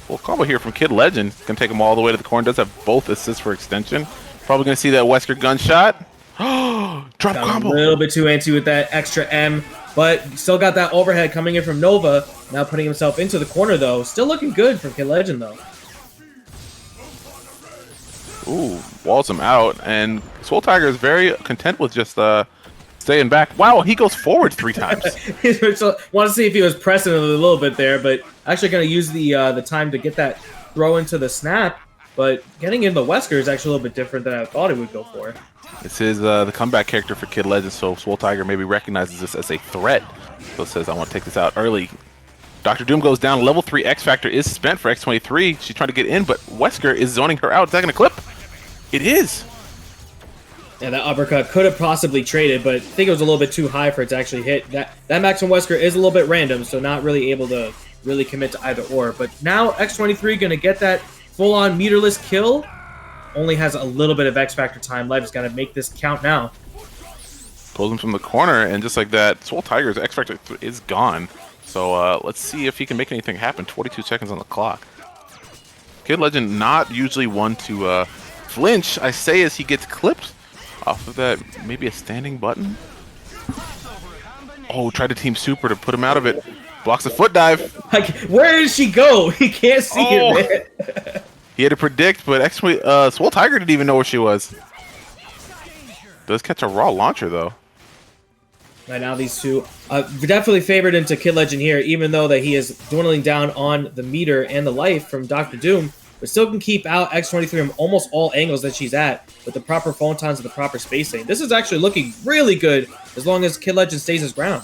Speaker 5: Full combo here from Kid Legend. Gonna take him all the way to the corner. Does have both assists for extension. Probably gonna see that Wesker gunshot. Drop combo.
Speaker 3: A little bit too antsy with that extra M, but still got that overhead coming in from Nova. Now putting himself into the corner, though. Still looking good from Kid Legend, though.
Speaker 5: Ooh, walls him out, and Swole Tiger is very content with just staying back. Wow, he goes forward 3 times.
Speaker 3: Want to see if he was pressing it a little bit there, but actually going to use the time to get that throw into the snap. But getting into Wesker is actually a little bit different than I thought it would go for.
Speaker 5: This is the comeback character for Kid Legend, so Swole Tiger maybe recognizes this as a threat. So it says, I want to take this out early. Dr. Doom goes down. Level 3 X Factor is spent for X23. She's trying to get in, but Wesker is zoning her out. Is that going to clip? It is.
Speaker 3: Yeah, that uppercut could have possibly traded, but I think it was a little bit too high for it to actually hit. That Maximum Wesker is a little bit random, so not really able to really commit to either or. But now X23 going to get that full-on meterless kill. Only has a little bit of X Factor time left. He's got to make this count now.
Speaker 5: Pulls him from the corner, and just like that, Swole Tiger's X Factor is gone. So let's see if he can make anything happen. 22 seconds on the clock. Kid Legend not usually one to flinch, I say, as he gets clipped off of that, maybe a standing button. Oh, tried to team super to put him out of it. Blocks a foot dive.
Speaker 3: Like, where did she go? He can't see it, man.
Speaker 5: He had to predict, but actually, Swole Tiger didn't even know where she was. Does catch a raw launcher, though.
Speaker 3: Right now, these two definitely favored into Kid Legend here, even though that he is dwindling down on the meter and the life from Dr. Doom, but still can keep out X23 from almost all angles that she's at with the proper photons and the proper spacing. This is actually looking really good as long as Kid Legend stays his ground.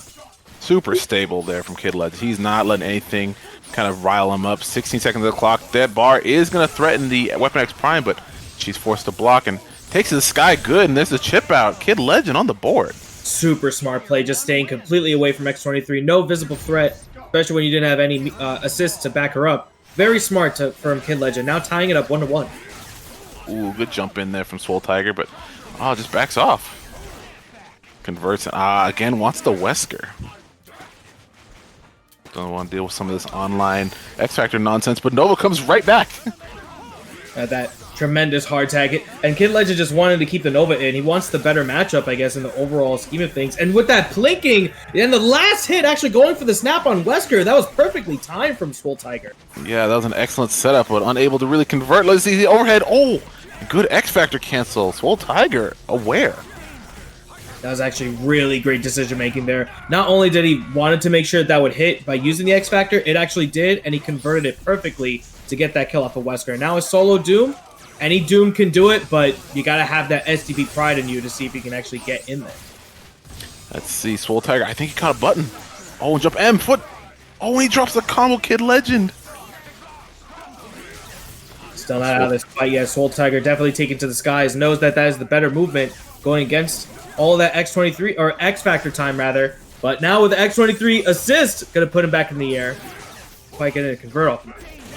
Speaker 5: Super stable there from Kid Legend. He's not letting anything kind of rile him up. 16 seconds of the clock. That bar is going to threaten the Weapon X Prime, but she's forced to block and takes to the sky good, and there's a chip out. Kid Legend on the board.
Speaker 3: Super smart play, just staying completely away from X23. No visible threat, especially when you didn't have any assists to back her up. Very smart from Kid Legend. Now tying it up 1-1.
Speaker 5: Ooh, good jump in there from Swole Tiger, but just backs off. Converts, again, wants the Wesker. Don't want to deal with some of this online X Factor nonsense, but Nova comes right back.
Speaker 3: That tremendous hard tag. And Kid Legend just wanted to keep the Nova in. He wants the better matchup, I guess, in the overall scheme of things. And with that plinking, and the last hit actually going for the snap on Wesker, that was perfectly timed from Swole Tiger.
Speaker 5: Yeah, that was an excellent setup, but unable to really convert. Let's see the overhead. Oh, good X Factor cancel. Swole Tiger aware.
Speaker 3: That was actually really great decision making there. Not only did he wanted to make sure that would hit by using the X Factor, it actually did, and he converted it perfectly to get that kill off of Wesker. Now a solo Doom, any Doom can do it, but you gotta have that SDP pride in you to see if you can actually get in there.
Speaker 5: Let's see, Swole Tiger. I think he caught a button. Oh, and jump M foot. Oh, and he drops the combo Kid Legend.
Speaker 3: Still not out of this fight yet. Swole Tiger definitely taken to the skies, knows that that is the better movement going against all of that X23, or X Factor time rather. But now with the X23 assist, gonna put him back in the air. Quite getting a convert off him.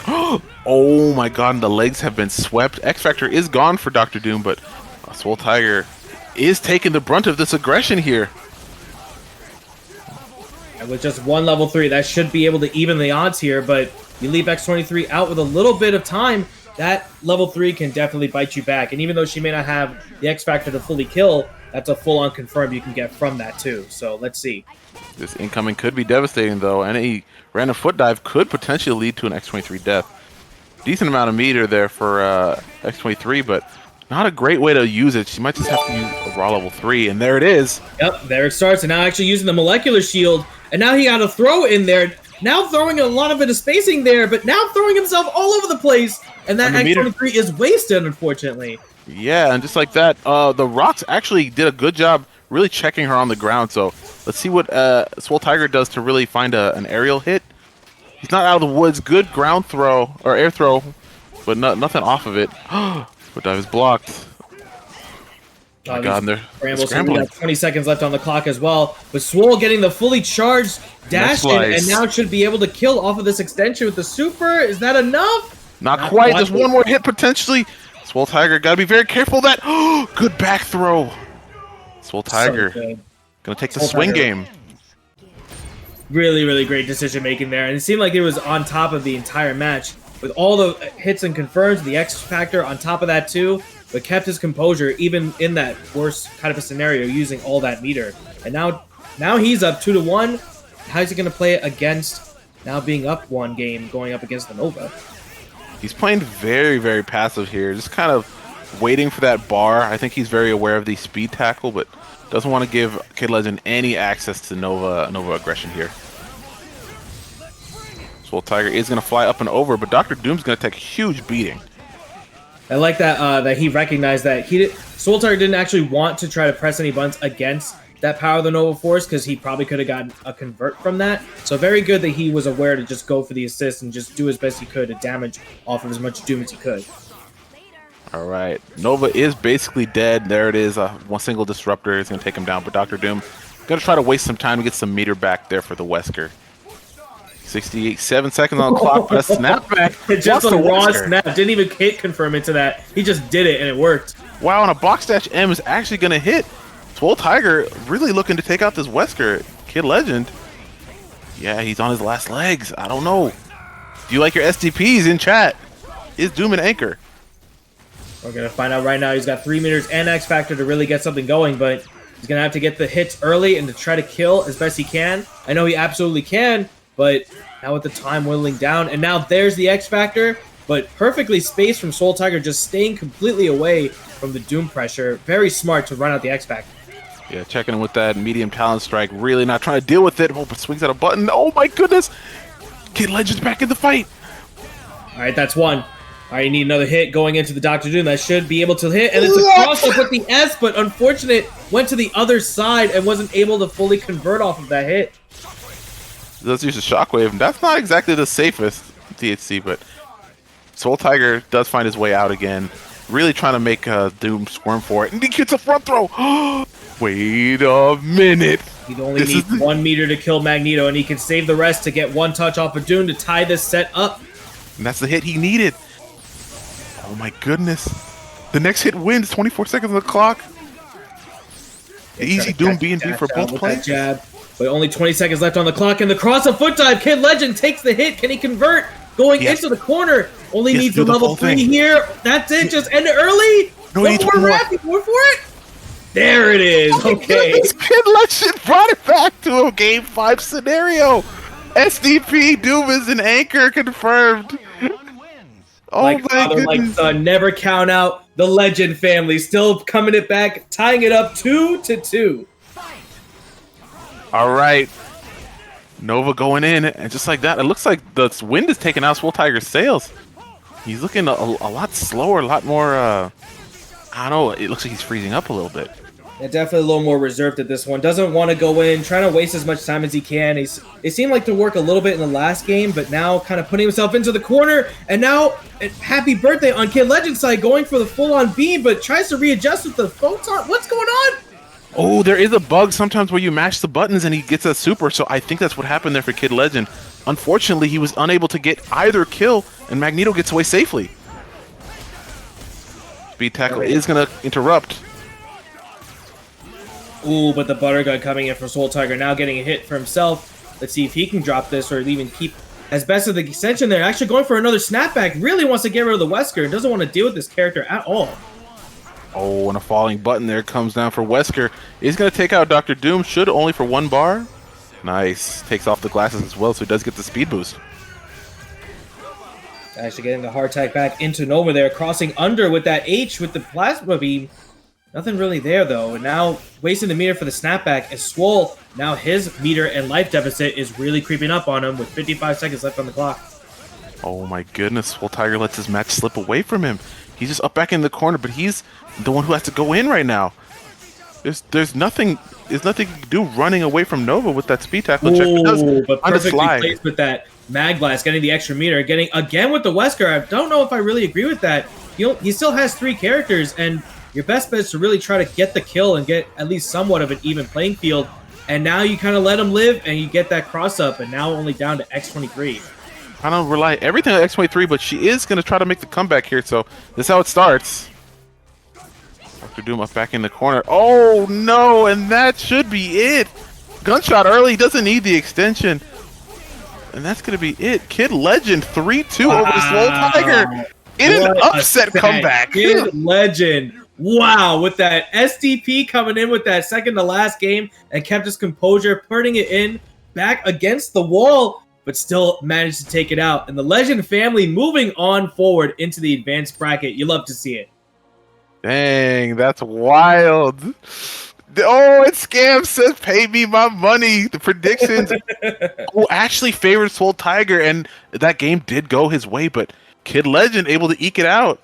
Speaker 5: Oh my god, the legs have been swept. X Factor is gone for Dr. Doom, but Swole Tiger is taking the brunt of this aggression here.
Speaker 3: And with just one level 3, that should be able to even the odds here, but you leave X23 out with a little bit of time, that level 3 can definitely bite you back. And even though she may not have the X Factor to fully kill, that's a full-on confirm you can get from that too. So let's see.
Speaker 5: This incoming could be devastating though, and a random foot dive could potentially lead to an X23 death. Decent amount of meter there for X23, but not a great way to use it. She might just have to use a raw level 3, and there it is.
Speaker 3: Yep, there it starts, and now actually using the molecular shield, and now he got a throw in there. Now throwing a lot of it of spacing there, but now throwing himself all over the place, and that X23 is wasted, unfortunately.
Speaker 5: Yeah, and just like that, the rocks actually did a good job really checking her on the ground. So let's see what Swole Tiger does to really find an aerial hit. He's not out of the woods. Good ground throw, or air throw, but nothing off of it. Foot dive is blocked. Oh my god, and they're scrambling.
Speaker 3: So we got 20 seconds left on the clock as well. But Swole getting the fully charged dash in, and now should be able to kill off of this extension with the super. Is that enough?
Speaker 5: Not quite. There's one more hit potentially. Swole Tiger, gotta be very careful of that. Good back throw. Swole Tiger, gonna take the swing game.
Speaker 3: Really, really great decision making there. And it seemed like it was on top of the entire match with all the hits and confirms, the X Factor on top of that too, but kept his composure even in that worst kind of a scenario using all that meter. And now he's up 2-1. How's he gonna play it against now being up one game going up against the Nova?
Speaker 5: He's playing very, very passive here, just kind of waiting for that bar. I think he's very aware of the speed tackle, but doesn't want to give Kid Legend any access to Nova aggression here. Swole Tiger is going to fly up and over, but Dr. Doom's going to take a huge beating.
Speaker 3: I like that that he recognized that Swole Tiger didn't actually want to try to press any buttons against that power of the Nova Force, because he probably could have gotten a convert from that. So very good that he was aware to just go for the assist and just do as best he could to damage off of as much Doom as he could.
Speaker 5: All right, Nova is basically dead. There it is. One single disruptor is going to take him down, but Dr. Doom going to try to waste some time to get some meter back there for the Wesker. 7 seconds on the clock, but a snapback.
Speaker 3: Just a raw snap. Didn't even hit confirm into that. He just did it, and it worked.
Speaker 5: Wow, and a box dash M is actually going to hit. Swole Tiger really looking to take out this Wesker. Kid Legend. Yeah, he's on his last legs. I don't know. Do you like your STPs in chat? Is Doom an anchor?
Speaker 3: We're going to find out right now. He's got 3 meters and X Factor to really get something going, but he's going to have to get the hits early and to try to kill as best he can. I know he absolutely can, but now with the time whittling down, and now there's the X Factor, but perfectly spaced from Swole Tiger, just staying completely away from the Doom pressure. Very smart to run out the X Factor.
Speaker 5: Yeah, checking in with that medium talent strike. Really not trying to deal with it. Oh, but swings at a button. Oh my goodness. Kid Legend's back in the fight.
Speaker 3: All right, that's one. All right, you need another hit going into the Dr. Doom. That should be able to hit. And it's a cross-up with the S, but unfortunate. Went to the other side and wasn't able to fully convert off of that hit.
Speaker 5: Let's use a shockwave. That's not exactly the safest THC, but Swole Tiger does find his way out again. Really trying to make Doom squirm for it. And he gets a front throw. Wait a minute.
Speaker 3: He'd only need 1 meter to kill Magneto, and he can save the rest to get one touch off of Doom to tie this set up.
Speaker 5: And that's the hit he needed. Oh my goodness. The next hit wins. 24 seconds on the clock. Easy Doom B&B for both players.
Speaker 3: Jab. But only 20 seconds left on the clock, and the cross and foot dive. Kid Legend takes the hit. Can he convert? Going into the corner. Only needs the level 3 here. That's it. Just end it early.
Speaker 5: No,
Speaker 3: One more wrap. Going for it. There it is. Okay.
Speaker 5: Kid Legend brought it back to a game 5 scenario. SDP Doom is an anchor confirmed. Oh
Speaker 3: like
Speaker 5: my
Speaker 3: father,
Speaker 5: goodness.
Speaker 3: like son, never count out the Legend family. Still coming it back, tying it up 2-2.
Speaker 5: All right. Nova going in, and just like that, it looks like the wind is taking out Swole Tiger's sails. He's looking a lot slower, a lot more, I don't know, it looks like he's freezing up a little bit.
Speaker 3: Yeah, definitely a little more reserved at this one. Doesn't want to go in, trying to waste as much time as he can. It seemed like to work a little bit in the last game, but now kind of putting himself into the corner. And now, happy birthday on Kid Legend's side, going for the full-on beam, but tries to readjust with the photon. What's going on?
Speaker 5: Oh, there is a bug sometimes where you mash the buttons and he gets a super, so I think that's what happened there for Kid Legend. Unfortunately, he was unable to get either kill, and Magneto gets away safely. Speed Tackle is going to interrupt.
Speaker 3: Ooh, but the butter gun coming in from Swole Tiger, now getting a hit for himself. Let's see if he can drop this or even keep as best of the extension there. Actually going for another snapback. Really wants to get rid of the Wesker. Doesn't want to deal with this character at all.
Speaker 5: Oh, and a falling button there comes down for Wesker. He's going to take out Dr. Doom, should only for 1 bar. Nice. Takes off the glasses as well, so he does get the speed boost.
Speaker 3: Actually getting the hard tag back into Nova there, crossing under with that H with the plasma beam. Nothing really there, though. And now wasting the meter for the snapback as Swole, now his meter and life deficit is really creeping up on him with 55 seconds left on the clock.
Speaker 5: Oh my goodness, Swole Tiger lets his match slip away from him. He's just up back in the corner, but he's the one who has to go in right now. There's nothing he can do running away from Nova with that speed tackle check.
Speaker 3: But perfectly placed with that mag blast, getting the extra meter, getting again with the Wesker. I don't know if I really agree with that. He still has 3 characters, and your best bet is to really try to get the kill and get at least somewhat of an even playing field. And now you kind of let him live, and you get that cross up, and now only down to X23.
Speaker 5: I don't rely everything on X23, but she is going to try to make the comeback here, so this is how it starts. Dr. Doom up back in the corner. Oh, no, and that should be it. Gunshot early, doesn't need the extension. And that's going to be it. Kid Legend 3-2 over the Swole Tiger in an upset comeback.
Speaker 3: Kid Legend. Wow, with that SDP coming in with that second to last game and kept his composure, putting it in back against the wall, but still managed to take it out. And the Legend family moving on forward into the advanced bracket. You love to see it.
Speaker 5: Dang, that's wild. Oh, and Scam says, pay me my money. The predictions actually favored Swole Tiger, and that game did go his way, but Kid Legend able to eke it out.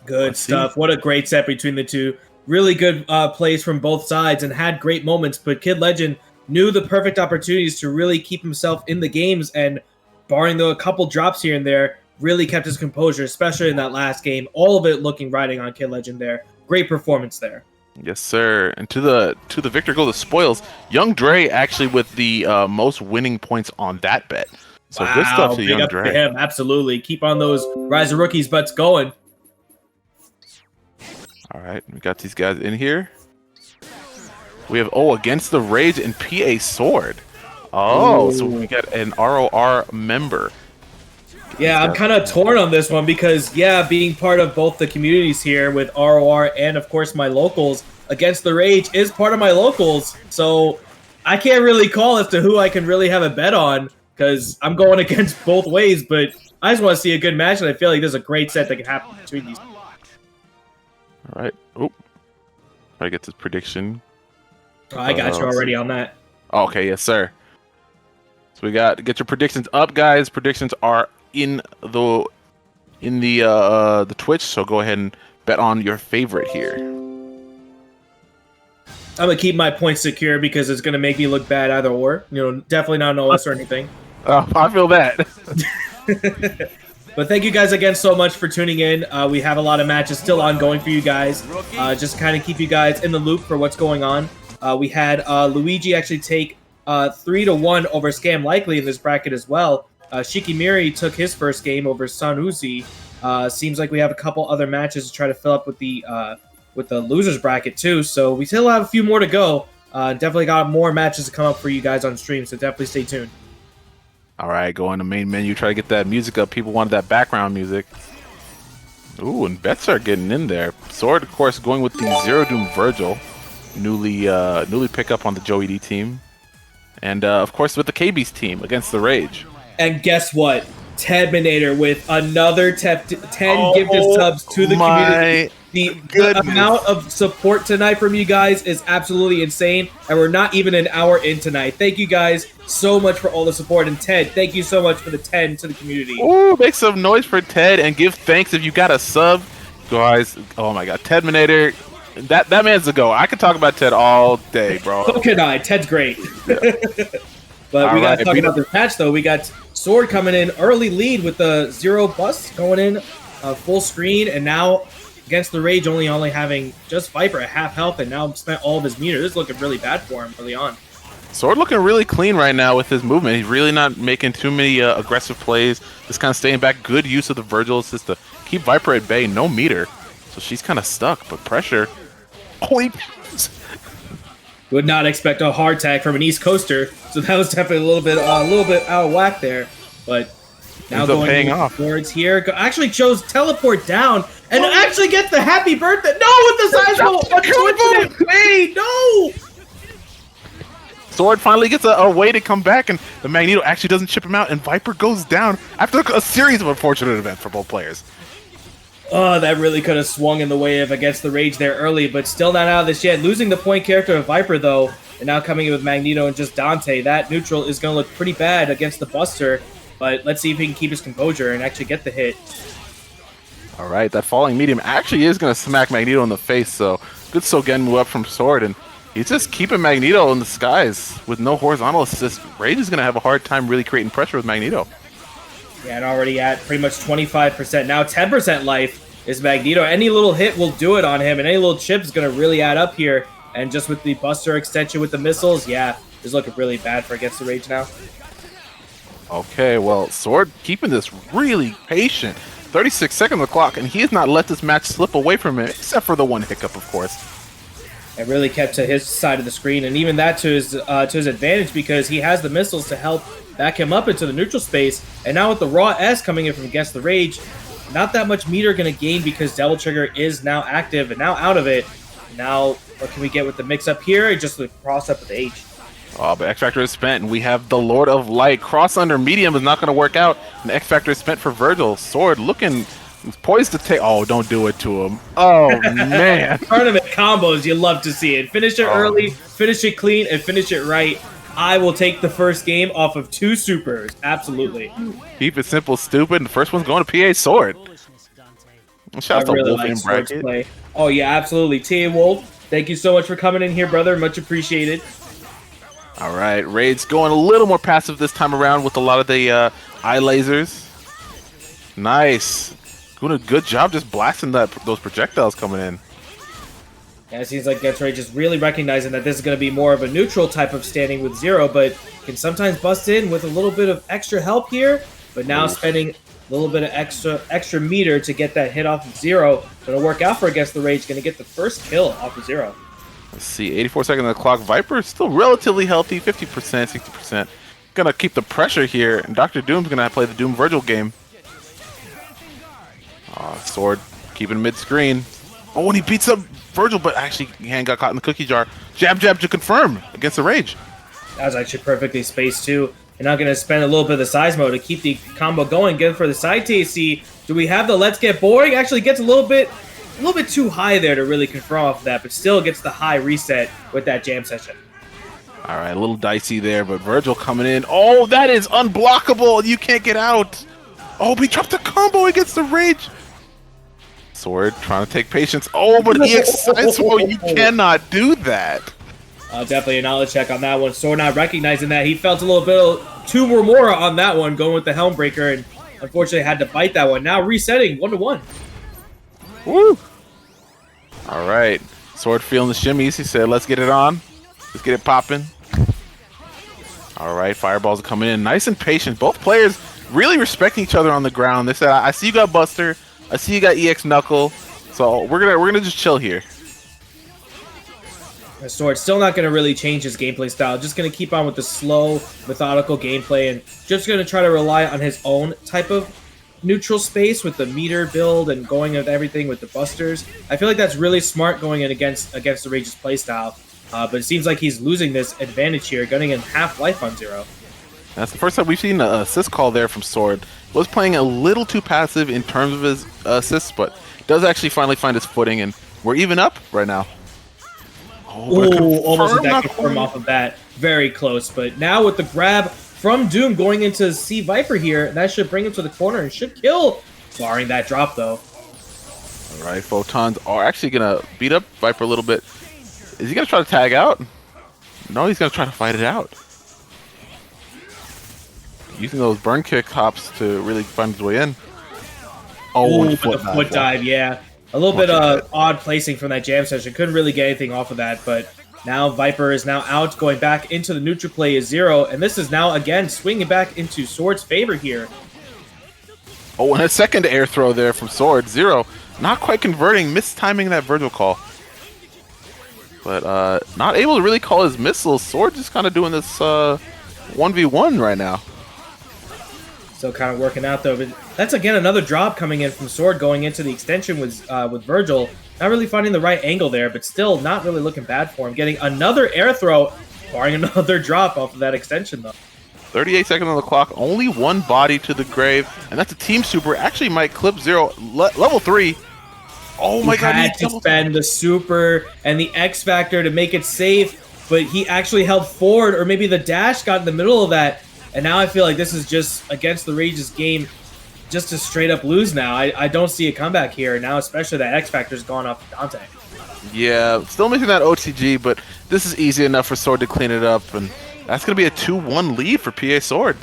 Speaker 3: Good stuff. What a great set between the two. Really good plays from both sides and had great moments, but Kid Legend knew the perfect opportunities to really keep himself in the games, and barring a couple drops here and there, really kept his composure, especially in that last game. All of it looking riding on Kid Legend there. Great performance there.
Speaker 5: Yes, sir. And to the victor go the spoils. Young Dre actually with the most winning points on that bet. So
Speaker 3: wow,
Speaker 5: good stuff to
Speaker 3: big
Speaker 5: Young
Speaker 3: up
Speaker 5: Dre.
Speaker 3: To him. Absolutely. Keep on those Rise of Rookies butts going.
Speaker 5: All right, we got these guys in here. We have Against the Rage and PA Sword. Oh, so we got an ROR member.
Speaker 3: Yeah, I'm kind of torn on this one because, yeah, being part of both the communities here with ROR and, of course, my locals, Against the Rage is part of my locals. So I can't really call as to who I can really have a bet on because I'm going against both ways. But I just want to see a good match, and I feel like there's a great set that can happen between these.
Speaker 5: All right. Oh, try to get this prediction.
Speaker 3: Oh, I got you already on that.
Speaker 5: Okay, yes, sir. So we got get your predictions up, guys. Predictions are in the Twitch, so go ahead and bet on your favorite here.
Speaker 3: I'm gonna keep my points secure because it's gonna make me look bad either or. Definitely not an OS or anything.
Speaker 5: I feel that.
Speaker 3: But thank you guys again so much for tuning in. We have a lot of matches still ongoing for you guys. Just kind of keep you guys in the loop for what's going on. We had Luigi actually take 3-1 over Scam Likely in this bracket as well. Shikimiri took his first game over Sun Uzi. Seems like we have a couple other matches to try to fill up with the losers bracket too. So we still have a few more to go. Definitely got more matches to come up for you guys on stream, so definitely stay tuned.
Speaker 5: All right, go on the main menu. Try to get that music up. People wanted that background music. Ooh, and bets are getting in there. Sword, of course, going with the Zero Doom Virgil, newly pick up on the Joey D team, and of course with the KB's team against the Rage.
Speaker 3: And guess what? Tedminator with another 10 gifted subs to the community. The amount of support tonight from you guys is absolutely insane, and we're not even an hour in tonight. Thank you guys so much for all the support, and Ted, thank you so much for the 10 to the community.
Speaker 5: Ooh, make some noise for Ted and give thanks if you got a sub, guys. Oh my God, Tedminator, that man's a go. I could talk about Ted all day, bro.
Speaker 3: So can I. Ted's great. But
Speaker 5: All
Speaker 3: we got
Speaker 5: right,
Speaker 3: to talk about this match, though. We got Sword coming in early lead with the 0 bust going in full screen, and now against the Rage only having just Viper at half health, and now spent all of his meter. This is looking really bad for him early on.
Speaker 5: Sword looking really clean right now with his movement. He's really not making too many aggressive plays. Just kind of staying back. Good use of the Virgil just to keep Viper at bay. No meter, so she's kind of stuck. But pressure. Holy.
Speaker 3: Would not expect a hard tag from an East Coaster, so that was definitely a little bit out of whack there. But now going towards here, actually chose teleport down and actually gets the happy birthday. No, with the Seismo, unfortunate way. No.
Speaker 5: Sword finally gets a way to come back, and the Magneto actually doesn't chip him out, and Viper goes down after a series of unfortunate events for both players.
Speaker 3: Oh, that really could have swung in the way of against the Rage there early, but still not out of this yet. Losing the point character of Viper, though, and now coming in with Magneto and just Dante. That neutral is going to look pretty bad against the Buster, but let's see if he can keep his composure and actually get the hit.
Speaker 5: All right, that falling medium actually is going to smack Magneto in the face, so good Sogen move up from Sword, and he's just keeping Magneto in the skies with no horizontal assist. Rage is going to have a hard time really creating pressure with Magneto.
Speaker 3: Yeah, and already at pretty much 25%. Now 10% life is Magneto. Any little hit will do it on him, and any little chip is going to really add up here. And just with the Buster extension with the missiles, yeah, it's looking really bad for against the Rage now.
Speaker 5: Okay, well, Sword keeping this really patient. 36 seconds on the clock, and he has not let this match slip away from him, except for the one hiccup, of course.
Speaker 3: It really kept to his side of the screen, and even that to his advantage because he has the missiles to help back him up into the neutral space. And now with the Raw S coming in from against the Rage, not that much meter going to gain because Devil Trigger is now active and now out of it. Now, what can we get with the mix-up here? Just the cross-up with the H.
Speaker 5: Oh, but X-Factor is spent, and we have the Lord of Light. Cross under medium is not going to work out, and X-Factor is spent for Virgil. Sword looking poised to take... Oh, don't do it to him. Oh, man.
Speaker 3: Tournament combos, you love to see it. Finish it early, finish it clean, and finish it right. I will take the first game off of 2 supers. Absolutely.
Speaker 5: Keep it simple, stupid. The first one's going to PA Sword. Shout out to
Speaker 3: really
Speaker 5: Wolf
Speaker 3: like
Speaker 5: in
Speaker 3: Sword's
Speaker 5: bracket.
Speaker 3: play. Oh, yeah, absolutely. Tia Wolf, thank you so much for coming in here, brother. Much appreciated.
Speaker 5: All right, Raid's going a little more passive this time around with a lot of the eye lasers. Nice. Doing a good job just blasting those projectiles coming in.
Speaker 3: Yeah, it seems like Gets Rage is really recognizing that this is going to be more of a neutral type of standing with Zero, but can sometimes bust in with a little bit of extra help here. But now spending a little bit of extra meter to get that hit off of Zero. Going to work out for Against the Rage. Going to get the first kill off of Zero.
Speaker 5: Let's see, 84 seconds on the clock. Viper is still relatively healthy, 50%, 60%. Gonna keep the pressure here, and Dr. Doom's gonna play the Doom Virgil game. Sword keeping mid-screen. Oh, and he beats up Virgil, but actually hand got caught in the cookie jar. Jab, jab to confirm against the Rage.
Speaker 3: That was actually perfectly spaced too. And now going to spend a little bit of the Seismo to keep the combo going. Get for the side TC. Do we have the Let's Get Boring? Actually gets a little bit too high there to really confirm off of that, but still gets the high reset with that jam session.
Speaker 5: All right, a little dicey there, but Virgil coming in. Oh, that is unblockable. You can't get out. Oh, but he dropped the combo against the Rage. Sword trying to take patience. Oh, but EX Sideswell, you cannot do that.
Speaker 3: Definitely a knowledge check on that one. Sword not recognizing that. He felt a little bit too Remora on that one, going with the Helm Breaker, and unfortunately had to bite that one. Now resetting 1-1.
Speaker 5: Woo! All right. Sword feeling the shimmies. He said, let's get it on. Let's get it popping. All right. Fireballs are coming in. Nice and patient. Both players really respecting each other on the ground. They said, I see you got Buster. I see you got EX Knuckle. So we're gonna just chill here.
Speaker 3: The Sword still not going to really change his gameplay style. Just going to keep on with the slow, methodical gameplay and just going to try to rely on his own type of neutral space with the meter build and going with everything with the busters. I feel like that's really smart going in against the Rage's playstyle. But it seems like he's losing this advantage here, gunning in half life on Zero.
Speaker 5: That's the first time we've seen an assist call there from Sword. Was playing a little too passive in terms of his assists, but does actually finally find his footing, and we're even up right now.
Speaker 3: Oh, almost a that confirm off of that. Very close, but now with the grab from Doom going into C Viper here, that should bring him to the corner and should kill, barring that drop though.
Speaker 5: All right, Photons are actually going to beat up Viper a little bit. Is he going to try to tag out? No, he's going to try to fight it out. Using those burn kick hops to really find his way in. Oh,
Speaker 3: ooh, foot dive, yeah. A little bit odd placing from that jam session. Couldn't really get anything off of that, but now Viper is now out, going back into the neutral play is Zero, and this is now, again, swinging back into Sword's favor here.
Speaker 5: Oh, and a second air throw there from Sword. Zero, not quite converting, mistiming that Virgil call. But not able to really call his missiles. Sword just kind of doing this 1v1 right now.
Speaker 3: Still kind of working out though, but that's again another drop coming in from Sword going into the extension with Virgil. Not really finding the right angle there, but still not really looking bad for him. Getting another air throw, barring another drop off of that extension though.
Speaker 5: 38 seconds on the clock, only one body to the grave, and that's a team super. Actually might clip Zero, level 3. Oh my god,
Speaker 3: he had to spend the super and the X Factor to make it safe, but he actually held forward, or maybe the dash got in the middle of that. And now I feel like this is just against the Rage's game, just to straight up lose now. I don't see a comeback here now, especially that X Factor's gone off Dante.
Speaker 5: Yeah, still missing that OTG, but this is easy enough for Sword to clean it up, and that's going to be a 2-1 lead for PA Sword.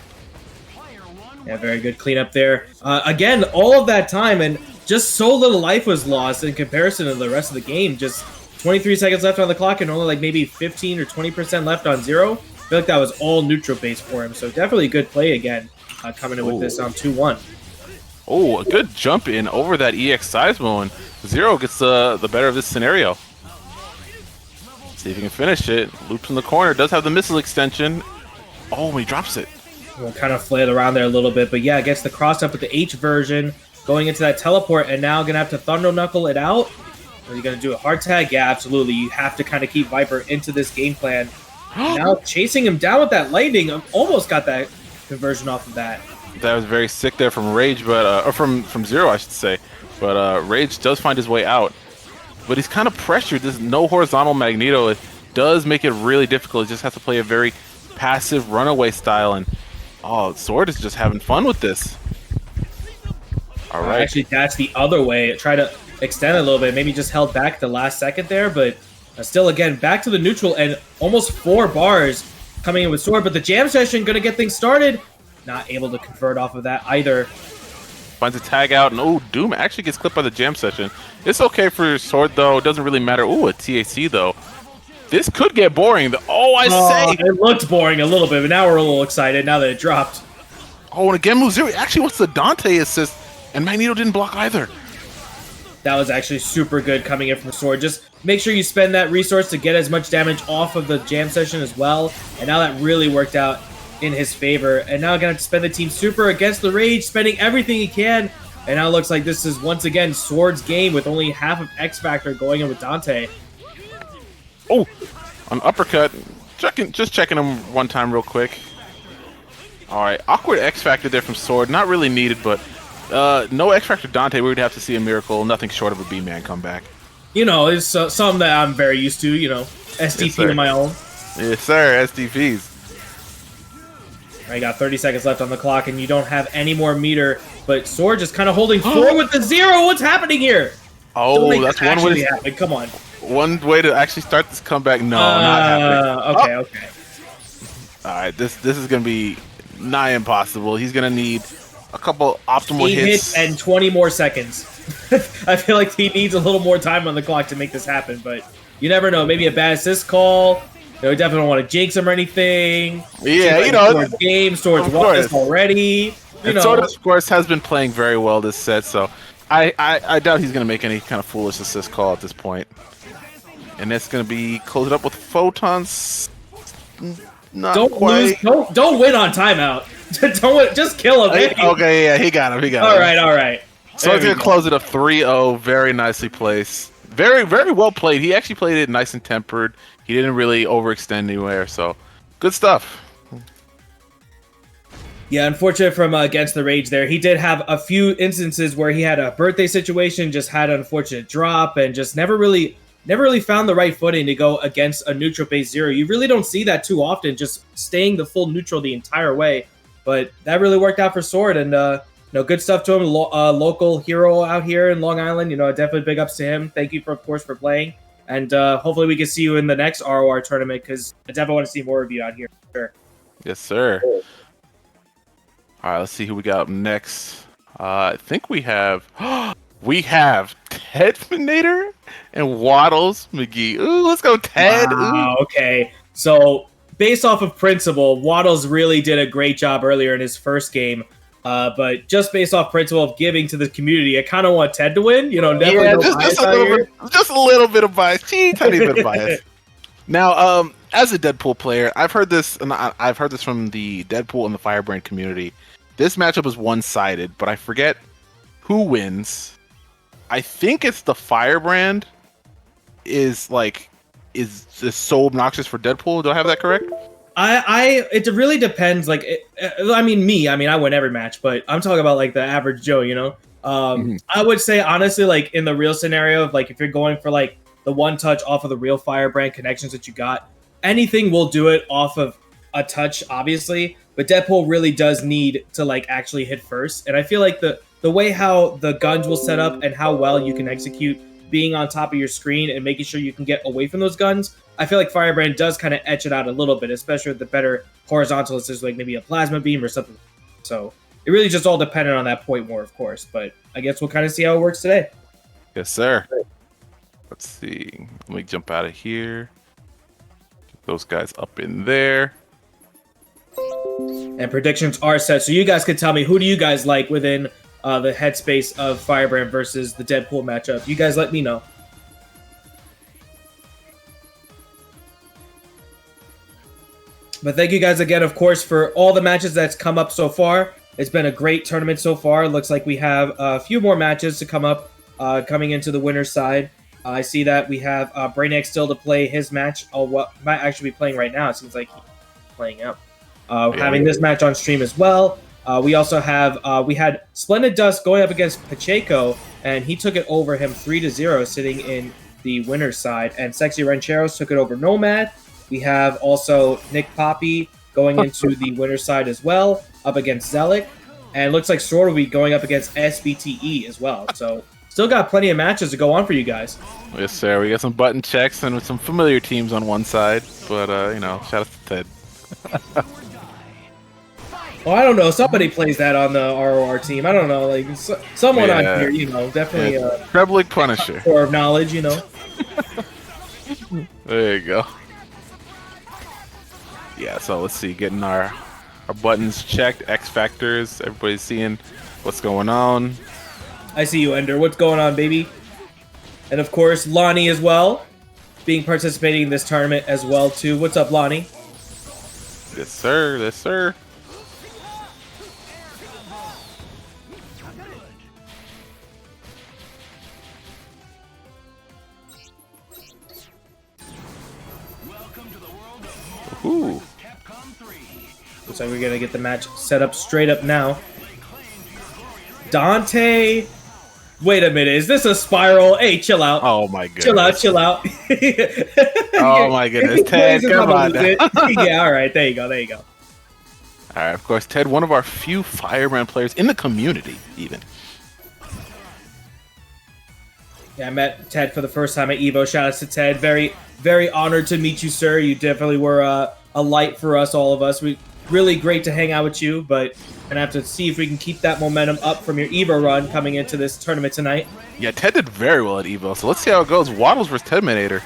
Speaker 3: Yeah, very good cleanup there. Again, all of that time, and just so little life was lost in comparison to the rest of the game. Just 23 seconds left on the clock and only like maybe 15 or 20% left on Zero. I feel like that was all neutral base for him, so definitely a good play again coming in with this on 2-1.
Speaker 5: Oh, a good jump in over that EX Seismo, and Zero gets the better of this scenario. See if he can finish it. Loops in the corner, does have the missile extension. Oh, he drops it.
Speaker 3: We'll kind of flail around there a little bit, but yeah, gets the cross up with the H version, going into that teleport, and now gonna have to Thunder Knuckle it out. Are you gonna do a hard tag? Yeah, absolutely. You have to kind of keep Viper into this game plan. Now chasing him down with that lightning, almost got that conversion off of that.
Speaker 5: That was very sick there from Rage, but or from Zero, I should say. But Rage does find his way out, but he's kind of pressured. This no horizontal Magneto. It does make it really difficult. He just has to play a very passive runaway style, and Sword is just having fun with this. All right.
Speaker 3: Actually, that's the other way. Try to extend it a little bit. Maybe just held back the last second there, but still, again, back to the neutral and almost 4 bars coming in with Sword. But the jam session going to get things started. Not able to convert off of that either.
Speaker 5: Finds a tag out, and Doom actually gets clipped by the jam session. It's okay for Sword, though. It doesn't really matter. A TAC, though. This could get boring.
Speaker 3: It looked boring a little bit, but now we're a little excited now that it dropped.
Speaker 5: Oh, and again, Move Zero actually wants the Dante assist, and Magneto didn't block either.
Speaker 3: That was actually super good coming in from Sword. Just make sure you spend that resource to get as much damage off of the jam session as well. And now that really worked out in his favor. And now gonna have to spend the team super against the Rage, spending everything he can. And now it looks like this is once again Sword's game with only half of X Factor going in with Dante.
Speaker 5: Oh, an uppercut. Just checking him one time real quick. All right, awkward X Factor there from Sword. Not really needed, but no X Factor Dante. We would have to see a miracle. Nothing short of a B-Man comeback.
Speaker 3: You know, it's something that I'm very used to. You know, SDP on my own.
Speaker 5: Yes, sir. SDPs.
Speaker 3: I got 30 seconds left on the clock, and you don't have any more meter. But Sword just kind of holding forward with the Zero. What's happening here?
Speaker 5: Oh, that's one way to
Speaker 3: happen. Come on.
Speaker 5: One way to actually start this comeback. No, not happening.
Speaker 3: Okay.
Speaker 5: All right, this is gonna be nigh impossible. He's gonna need a couple optimal
Speaker 3: 8 hits and 20 more seconds. I feel like he needs a little more time on the clock to make this happen, but you never know. Maybe a bad assist call. You definitely don't want to jinx him or anything.
Speaker 5: Yeah,
Speaker 3: Sword's won this already.
Speaker 5: Sword, of course, has been playing very well this set, so I doubt he's going to make any kind of foolish assist call at this point. And it's gonna be closed up with photons. Not
Speaker 3: Don't
Speaker 5: quite.
Speaker 3: lose. Don't win on timeout. Don't win, just kill him. Baby.
Speaker 5: Okay, yeah, he got him. He got him.
Speaker 3: All right.
Speaker 5: So it's gonna close it up 3-0. Very nicely placed. Very, very well played. He actually played it nice and tempered. He didn't really overextend anywhere. So good stuff.
Speaker 3: Yeah, unfortunate from Against the Rage there. He did have a few instances where he had a birthday situation, just had an unfortunate drop, and just never really found the right footing to go against a neutral base zero. You really don't see that too often, just staying the full neutral the entire way. But that really worked out for Sword, and good stuff to him. Local hero out here in Long Island. Definitely big ups to him. Thank you of course for playing, and hopefully we can see you in the next ROR tournament because I definitely want to see more of you out here. Sure.
Speaker 5: Yes, sir. All right, let's see who we got up next. I think we have Ted Minator and Waddles McGee. Ooh, let's go, Ted.
Speaker 3: Wow, okay. So based off of principle, Waddles really did a great job earlier in his first game. But just based off principle of giving to the community, I kind of want Ted to win. Definitely
Speaker 5: just a little bit of bias. Tiny bit of bias. Now, as a Deadpool player, I've heard this, and I've heard this from the Deadpool and the Firebrand community. This matchup is one-sided, but I forget who wins. I think it's the Firebrand is so obnoxious for Deadpool. Do I have that correct?
Speaker 3: It really depends. I win every match, but I'm talking about like the average Joe. I would say honestly, like in the real scenario of like if you're going for like the one touch off of the real Firebrand connections that you got, anything will do it off of a touch, obviously. But Deadpool really does need to like actually hit first, and I feel like the way how the guns will set up and how well you can execute being on top of your screen and making sure you can get away from those guns, I feel like Firebrand does kind of etch it out a little bit, especially with the better horizontal assist, like maybe a plasma beam or something. So it really just all dependent on that point more, of course. But I guess we'll kind of see how it works today.
Speaker 5: Yes, sir. Let's see. Let me jump out of here. Get those guys up in there.
Speaker 3: And predictions are set. So you guys can tell me, who do you guys like within the headspace of Firebrand versus the Deadpool matchup? You guys let me know. But thank you guys again, of course, for all the matches that's come up so far. It's been a great tournament so far. It looks like we have a few more matches to come up coming into the winner's side. I see that we have Brainiac still to play his match. What might actually be playing right now. It seems like he's playing out. Having this match on stream as well. We also have we had Splendid Dust going up against Pacheco, and he took it over him 3-0, sitting in the winner's side. And Sexy Rancheros took it over Nomad. We have also Nick Papi going into the winner's side as well, up against Zealot. And it looks like Sword will be going up against SBTE as well. So still got plenty of matches to go on for you guys.
Speaker 5: Yes, sir. We got some button checks and some familiar teams on one side, but shout out to Ted.
Speaker 3: Well, I don't know. Somebody plays that on the ROR team. I don't know. Like someone on here, definitely
Speaker 5: Trebling Punisher.
Speaker 3: Core of knowledge,
Speaker 5: There you go. Yeah, so let's see, getting our buttons checked, X factors, everybody's seeing what's going on.
Speaker 3: I see you, Ender. What's going on, baby? And of course, Lonnie as well, participating in this tournament as well too. What's up, Lonnie?
Speaker 5: Yes, sir. Yes, sir. Ooh.
Speaker 3: Looks like we're gonna get the match set up straight up now. Dante, wait a minute, is this a spiral? Hey, chill out.
Speaker 5: Oh my goodness.
Speaker 3: Chill out.
Speaker 5: Oh my goodness, Ted, come on.
Speaker 3: Yeah, all right, there you go.
Speaker 5: All right, of course, Ted, one of our few Firebrand players in the community, even.
Speaker 3: Yeah, I met Ted for the first time at Evo. Shout out to Ted. Very, very honored to meet you, sir. You definitely were a light for us, all of us. Really great to hang out with you, but gonna have to see if we can keep that momentum up from your Evo run coming into this tournament tonight.
Speaker 5: Yeah, Ted did very well at Evo, so let's see how it goes. Waddles versus Ted Minator.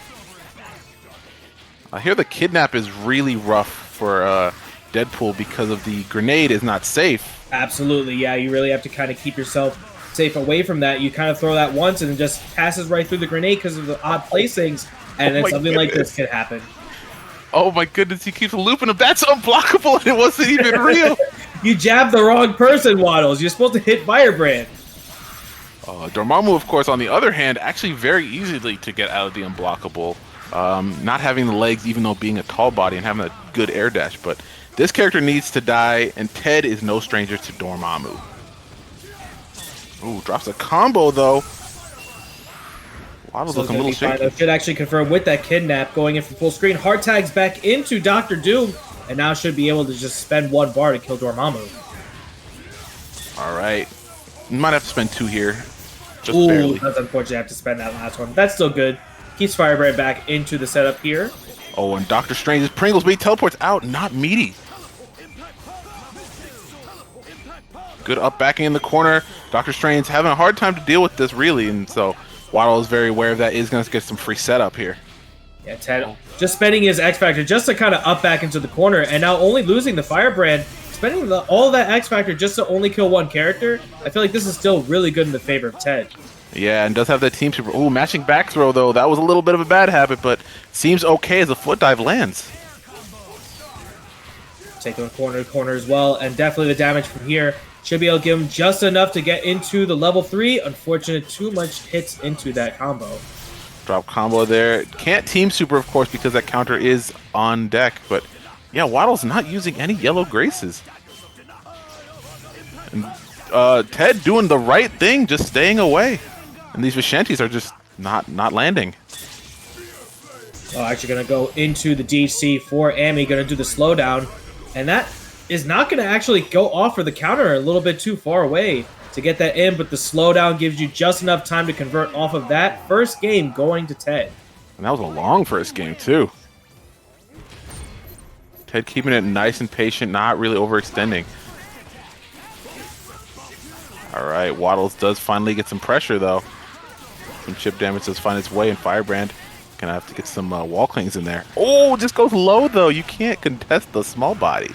Speaker 5: I hear the kidnap is really rough for Deadpool because of the grenade is not safe.
Speaker 3: Absolutely, yeah. You really have to kind of keep yourself safe away from that. You kind of throw that once and it just passes right through the grenade because of the odd placings. And then
Speaker 5: my
Speaker 3: something like this
Speaker 5: goodness.
Speaker 3: could happen.
Speaker 5: Oh my goodness, he keeps looping him. That's unblockable and it wasn't even real.
Speaker 3: You jabbed the wrong person, Waddles. You're supposed to hit Firebrand.
Speaker 5: Dormammu, of course, on the other hand, actually very easily to get out of the unblockable. Not having the legs, even though being a tall body and having a good air dash. But this character needs to die, and Ted is no stranger to Dormammu. Ooh, drops a combo, though. Waddles looking a little shaky.
Speaker 3: Should actually confirm with that kidnap going in for full screen. Hard tags back into Dr. Doom, and now should be able to just spend 1 bar to kill Dormammu.
Speaker 5: All right. You might have to spend 2 here. Just
Speaker 3: Ooh,
Speaker 5: barely.
Speaker 3: that's unfortunate. I have to spend that last one. That's still good. Keeps Firebrand back into the setup here.
Speaker 5: Oh, and Doctor Strange's Pringles bait teleports out, not meaty. Good up backing in the corner. Doctor Strange having a hard time to deal with this, really, and so Waddle is very aware of that. Is going to get some free setup here.
Speaker 3: Yeah, Ted just spending his X Factor just to kind of up back into the corner, and now only losing the Firebrand, spending all that X Factor just to only kill 1 character. I feel like this is still really good in the favor of Ted.
Speaker 5: Yeah, and does have that team super. Ooh, matching back throw, though. That was a little bit of a bad habit, but seems okay as a foot dive lands.
Speaker 3: Taking corner to corner as well, and definitely the damage from here should be able to give him just enough to get into the level 3. Unfortunate, too much hits into that combo.
Speaker 5: Drop combo there. Can't team super, of course, because that counter is on deck, but yeah, Waddle's not using any yellow graces. And Ted doing the right thing, just staying away. And these Vishantis are just not landing.
Speaker 3: Oh, actually going to go into the DC for Amy, going to do the slowdown. And that is not going to actually go off for the counter, a little bit too far away to get that in, but the slowdown gives you just enough time to convert off of that. First game going to Ted.
Speaker 5: And that was a long first game, too. Ted keeping it nice and patient, not really overextending. All right, Waddles does finally get some pressure, though. Some chip damage does find its way, and Firebrand gonna have to get some wall clings in there. Oh, just goes low, though. You can't contest the small body.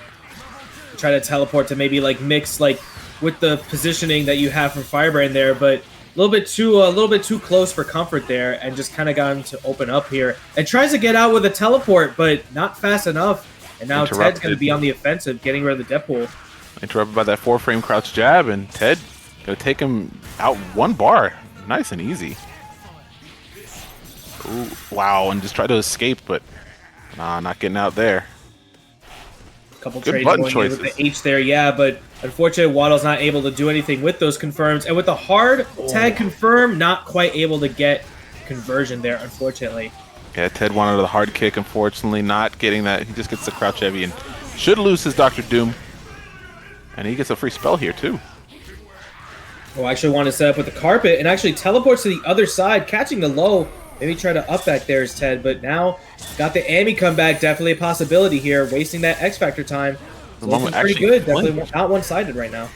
Speaker 3: Try to teleport to maybe like mix like with the positioning that you have from Firebrand there, but a little bit too close for comfort there, and just kind of got him to open up here. And tries to get out with a teleport, but not fast enough. And now Ted's going to be on the offensive, getting rid of the Deadpool.
Speaker 5: Interrupted by that 4-frame crouch jab, and Ted gonna take him out 1 bar. Nice and easy. Ooh, wow, and just try to escape, but nah, not getting out there.
Speaker 3: Couple
Speaker 5: Good
Speaker 3: trades
Speaker 5: button
Speaker 3: going
Speaker 5: choices.
Speaker 3: with the H there, yeah, but unfortunately Waddle's not able to do anything with those confirms, and with the hard tag confirm, not quite able to get conversion there, unfortunately.
Speaker 5: Yeah, Ted wanted the hard kick, unfortunately not getting that. He just gets the crouch heavy and should lose his Dr. Doom. And he gets a free spell here, too.
Speaker 3: Oh, I actually want to set up with the carpet and actually teleports to the other side, catching the low. Maybe try to up back there is Ted, but now got the Amy comeback. Definitely a possibility here, wasting that X Factor time. Looking pretty good. Definitely not one-sided right now.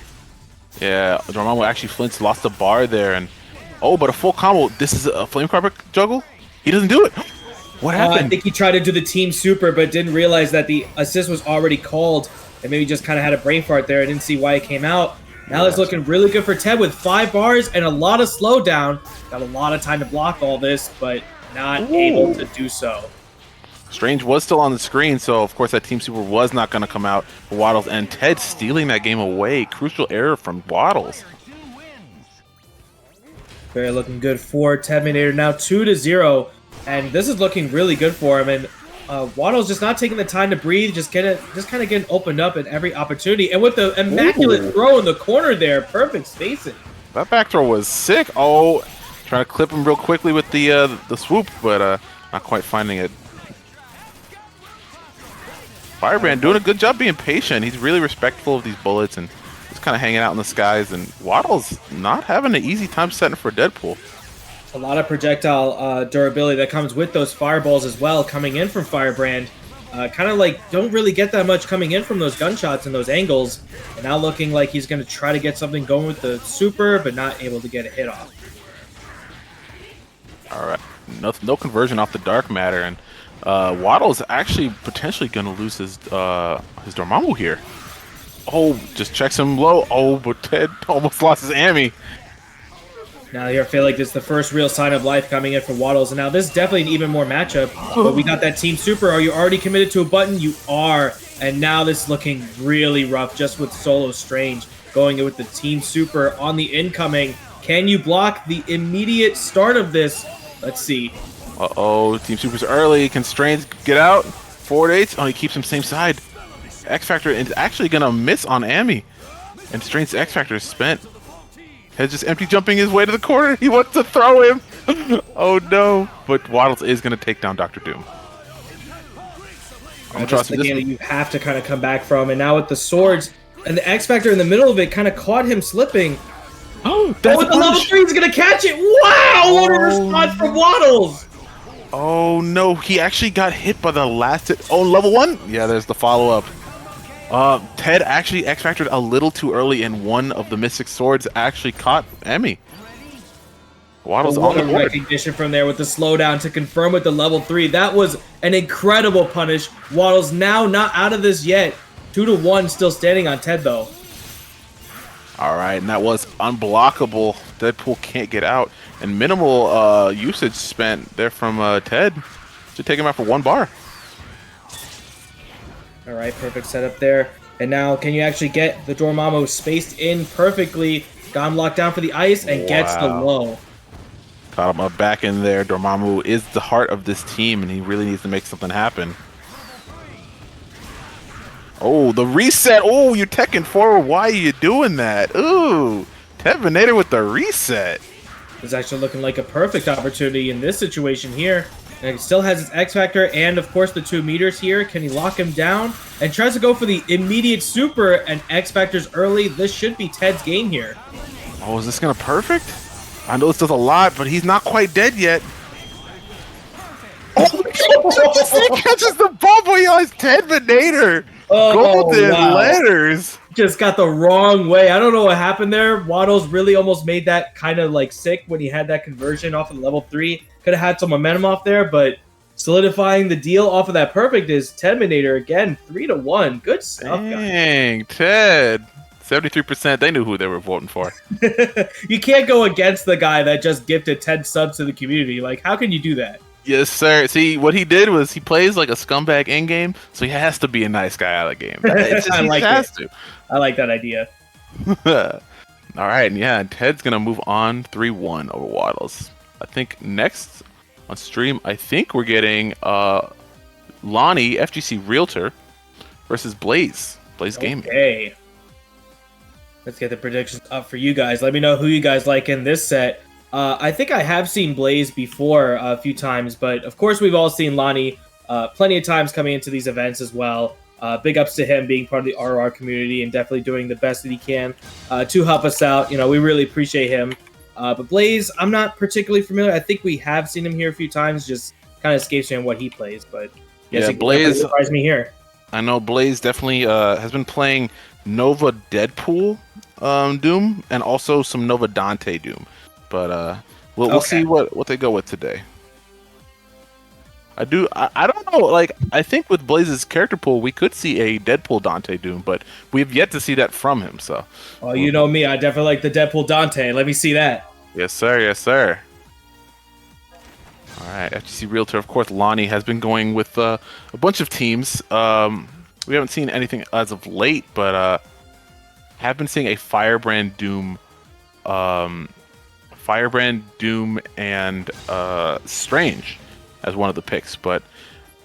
Speaker 5: Yeah, Dormammu actually flints, lost the bar there, and oh, but a full combo. This is a flame carpet juggle. He doesn't do it. What happened?
Speaker 3: I think he tried to do the team super, but didn't realize that the assist was already called, and maybe just kind of had a brain fart there. I didn't see why it came out. Now it's looking really good for Ted with 5 bars and a lot of slowdown. Got a lot of time to block all this, but not able to do so.
Speaker 5: Strange was still on the screen, so of course that team super was not going to come out for Waddles, and Ted stealing that game away. Crucial error from Waddles.
Speaker 3: Very looking good for Tedminator now 2-0, and this is looking really good for him. And Waddle's just not taking the time to breathe, just kind of getting opened up at every opportunity. And with the immaculate throw in the corner there, perfect spacing.
Speaker 5: That back throw was sick. Oh, trying to clip him real quickly with the swoop, but not quite finding it. Firebrand doing a good job being patient. He's really respectful of these bullets and just kind of hanging out in the skies. And Waddle's not having an easy time setting for Deadpool.
Speaker 3: A lot of projectile durability that comes with those fireballs as well, coming in from Firebrand. Kind of like don't really get that much coming in from those gunshots and those angles. And now looking like he's going to try to get something going with the super, but not able to get a hit off.
Speaker 5: All right, no conversion off the dark matter, and Waddle's actually potentially going to lose his Dormammu here. Oh, just checks him low. Oh, but Ted almost lost his Amy.
Speaker 3: Now here, I feel like this is the first real sign of life coming in for Waddles. And now this is definitely an even more matchup. But we got that Team Super. Are you already committed to a button? You are. And now this is looking really rough just with Solo Strange going in with the Team Super on the incoming. Can you block the immediate start of this? Let's see.
Speaker 5: Uh-oh, Team Super's early. Can Strange get out? Forward 8. Oh, he keeps him same side. X-Factor is actually going to miss on Amy. And Strange's X-Factor is spent. He's just empty jumping his way to the corner. He wants to throw him. Oh no! But Waddles is going to take down Dr. Doom. I'm trusting this.
Speaker 3: You have to kind of come back from, and now with the swords and the X Factor in the middle of it, kind of caught him slipping.
Speaker 5: Oh, that's
Speaker 3: the level 3 is going to catch it. Wow! What a response from Waddles!
Speaker 5: Oh no! He actually got hit by the last hit. Oh, level 1. Yeah, there's the follow up. Ted actually X-Factored a little too early, and one of the Mystic Swords actually caught Emmy. Waddles on the board.
Speaker 3: Recognition from there with the slowdown to confirm with the level 3. That was an incredible punish. Waddles now not out of this yet. 2-1 still standing on Ted, though.
Speaker 5: All right, and that was unblockable. Deadpool can't get out. And minimal usage spent there from Ted to take him out for 1 bar.
Speaker 3: All right, perfect setup there. And now, can you actually get the Dormammu spaced in perfectly? Got him locked down for the ice and gets the low.
Speaker 5: Caught him up back in there. Dormammu is the heart of this team, and he really needs to make something happen. Oh, the reset. Oh, you're teching forward. Why are you doing that? Ooh, Tevinator with the reset.
Speaker 3: It's actually looking like a perfect opportunity in this situation here. And he still has his X Factor and, of course, the 2 meters here. Can he lock him down? And tries to go for the immediate super, and X Factor's early. This should be Ted's game here.
Speaker 5: Oh, is this going to perfect? I know this does a lot, but he's not quite dead yet. Oh, he catches the ball, boy. He has Tedminator. Golden letters.
Speaker 3: Just got the wrong way. I don't know what happened there. Waddles really almost made that kind of like sick when he had that conversion off of level 3. Could have had some momentum off there, but solidifying the deal off of that perfect is Tedminator again, 3-1. Good stuff,
Speaker 5: Dang, guys. Ted. 73%. They knew who they were voting for.
Speaker 3: You can't go against the guy that just gifted 10 subs to the community. Like, how can you do that?
Speaker 5: Yes, sir. See, what he did was he plays like a scumbag in game, so he has to be a nice guy out of the game.
Speaker 3: I like it. I like that idea.
Speaker 5: All right, yeah, Ted's gonna move on 3-1 over Waddles. I think next on stream, I think we're getting Lonnie, FGC Realtor, versus Blaze Gaming.
Speaker 3: Okay. Let's get the predictions up for you guys. Let me know who you guys like in this set. I think I have seen Blaze before a few times, but of course we've all seen Lonnie plenty of times coming into these events as well. Big ups to him being part of the ROR community and definitely doing the best that he can to help us out. You know, we really appreciate him. But Blaze, I'm not particularly familiar. I think we have seen him here a few times. Just kind of escapes me on what he plays. But
Speaker 5: yes, yeah, Blaze
Speaker 3: surprised me here.
Speaker 5: I know Blaze definitely has been playing Nova Deadpool Doom and also some Nova Dante Doom. But we'll see what they go with today. I don't know. Like, I think with Blaze's character pool, we could see a Deadpool Dante Doom, but we've yet to see that from him. So,
Speaker 3: well, you know me, I definitely like the Deadpool Dante. Let me see that.
Speaker 5: Yes, sir. Yes, sir. All right, FGC Realtor. Of course, Lonnie has been going with a bunch of teams. We haven't seen anything as of late, but have been seeing a Firebrand Doom, and Strange as one of the picks. But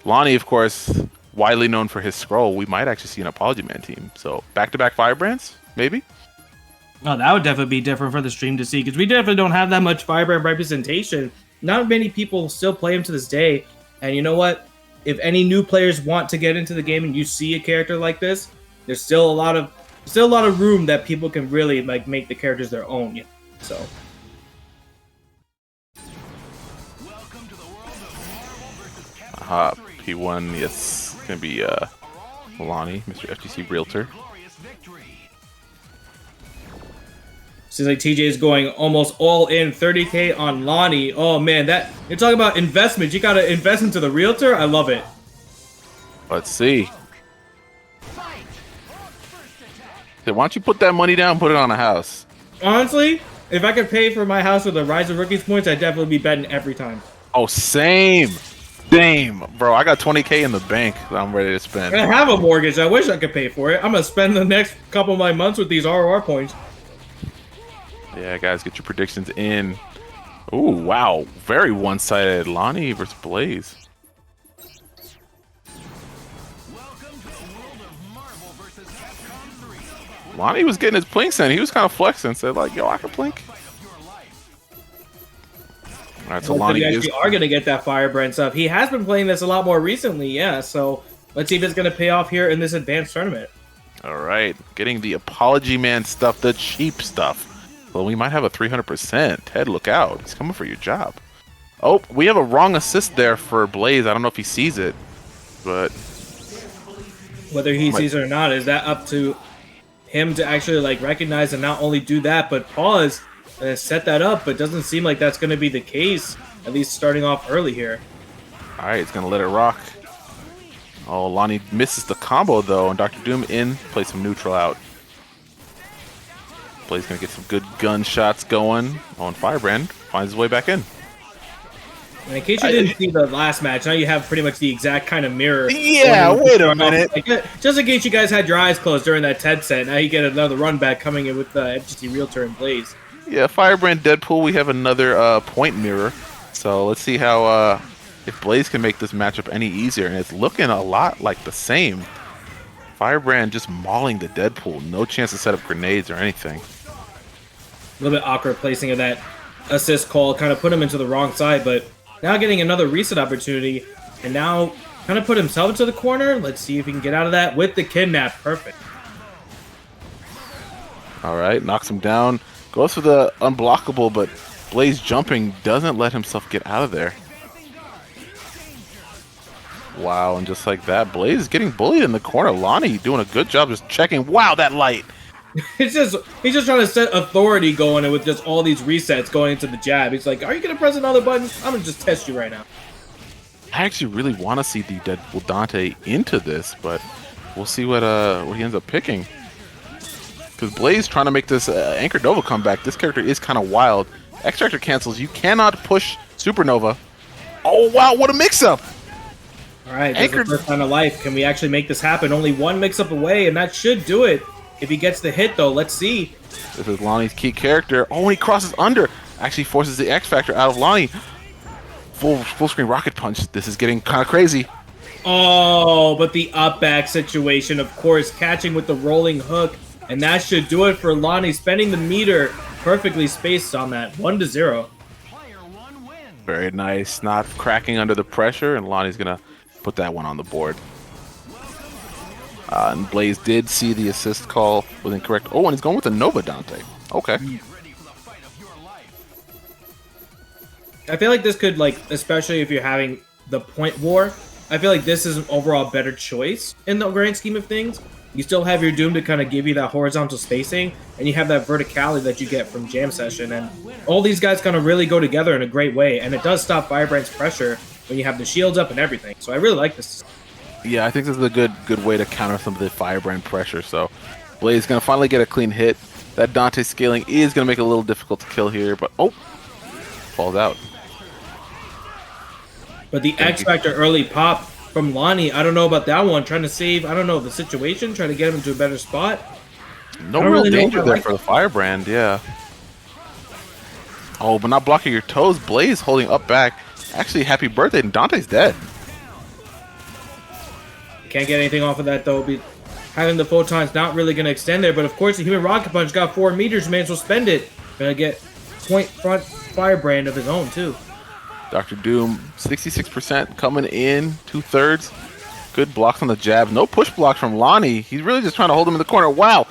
Speaker 5: Lonnie, of course, widely known for his scroll. We might actually see an Apology Man team. So back-to-back Firebrands, maybe?
Speaker 3: Oh, that would definitely be different for the stream to see, because we definitely don't have that much Firebrand representation. Not many people still play him to this day. And you know what? If any new players want to get into the game and you see a character like this, there's still a lot of room that people can really like make the characters their own. So.
Speaker 5: P1, yes, it's gonna be Lonnie, Mr. FGC Realtor.
Speaker 3: Seems like TJ is going almost all in, 30K on Lonnie. Oh man, that you're talking about investment. You gotta invest into the Realtor. I love it.
Speaker 5: Let's see. Hey, why don't you put that money down and put it on a house?
Speaker 3: Honestly, If I could pay for my house with the Rise of Rookies points, I'd definitely be betting every time.
Speaker 5: Oh, same. Bro, I got 20K in the bank that I'm ready to spend.
Speaker 3: I have a mortgage. I wish I could pay for it. I'm gonna spend the next couple of my months with these ROR points.
Speaker 5: Yeah, guys, get your predictions in. Ooh, wow. Very one-sided. Lonnie versus Blaze. Lonnie was getting his plinks in. He was kind of flexing. Said, like, yo, I can plink. All right, so Lonnie
Speaker 3: actually are going to get that Firebrand stuff. He has been playing this a lot more recently, yeah. So let's see if it's going to pay off here in this advanced tournament.
Speaker 5: All right, getting the Apology Man stuff, the cheap stuff. Well, we might have a 300%. Ted, look out. He's coming for your job. Oh, we have a wrong assist there for Blaze. I don't know if he sees it, but...
Speaker 3: Whether he sees it or not, is that up to him to actually like recognize and not only do that, but pause and set that up, but doesn't seem like that's going to be the case, at least starting off early here.
Speaker 5: All right, he's going to let it rock. Oh, Lonnie misses the combo, though, and Dr. Doom in, plays some neutral out. Blaze going to get some good gunshots going. Oh, and Firebrand finds his way back in.
Speaker 3: And in case you didn't see the last match, now you have pretty much the exact kind of mirror.
Speaker 5: Yeah, wait a minute.
Speaker 3: Like, just in case you guys had your eyes closed during that TED set, now you get another run back coming in with the FGC Realtor and Blaze.
Speaker 5: Yeah, Firebrand Deadpool, we have another point mirror. So let's see how if Blaze can make this matchup any easier. And it's looking a lot like the same. Firebrand just mauling the Deadpool. No chance to set up grenades or anything.
Speaker 3: A little bit awkward placing of that assist call. Kind of put him into the wrong side, but now getting another reset opportunity. And now kind of put himself into the corner. Let's see if he can get out of that with the kidnap. Perfect.
Speaker 5: All right, knocks him down. Goes for the unblockable, but Blaze jumping doesn't let himself get out of there. Wow, and just like that, Blaze is getting bullied in the corner. Lonnie doing a good job just checking. Wow, that light.
Speaker 3: He's just trying to set authority going with just all these resets going into the jab. He's like, are you going to press another button? I'm going to just test you right now.
Speaker 5: I actually really want to see the Deadpool Dante into this, but we'll see what he ends up picking. Because Blaze trying to make this Anchor Nova comeback. This character is kind of wild. Extractor cancels. You cannot push Supernova. Oh, wow, what a mix-up.
Speaker 3: All right, this is the first time of life. Can we actually make this happen? Only one mix-up away, and that should do it. If he gets the hit, though, let's see.
Speaker 5: This is Lonnie's key character. Oh, and he crosses under. Actually forces the X Factor out of Lonnie. Full screen rocket punch. This is getting kind of crazy.
Speaker 3: Oh, but the up back situation, of course, catching with the rolling hook. And that should do it for Lonnie, spending the meter perfectly spaced on that. 1-0.
Speaker 5: Very nice. Not cracking under the pressure, and Lonnie's going to put that one on the board. And Blaze did see the assist call was incorrect. Oh, and he's going with a Nova Dante. Okay.
Speaker 3: I feel like this could, like, especially if you're having the point war, I feel like this is an overall better choice in the grand scheme of things. You still have your Doom to kind of give you that horizontal spacing, and you have that verticality that you get from Jam Session, and all these guys kind of really go together in a great way, and it does stop Firebrand's pressure when you have the shields up and everything. So I really like this.
Speaker 5: Yeah, I think this is a good way to counter some of the Firebrand pressure. So Blaze is going to finally get a clean hit. That Dante scaling is going to make it a little difficult to kill here, but oh, falls out.
Speaker 3: But the X Factor early pop from Lonnie, I don't know about that one. Trying to save, I don't know, the situation, trying to get him into a better spot.
Speaker 5: No real danger there for the Firebrand, yeah. Oh, but not blocking your toes. Blaze holding up back. Actually, happy birthday, and Dante's dead.
Speaker 3: Can't get anything off of that, though. Having the photon's not really going to extend there, but of course, the Human Rocket Punch got 4 meters. May as well spend it. Gonna get point front Firebrand of his own, too.
Speaker 5: Dr. Doom, 66% coming in, 2/3. Good blocks on the jab. No push block from Lonnie. He's really just trying to hold him in the corner. Wow.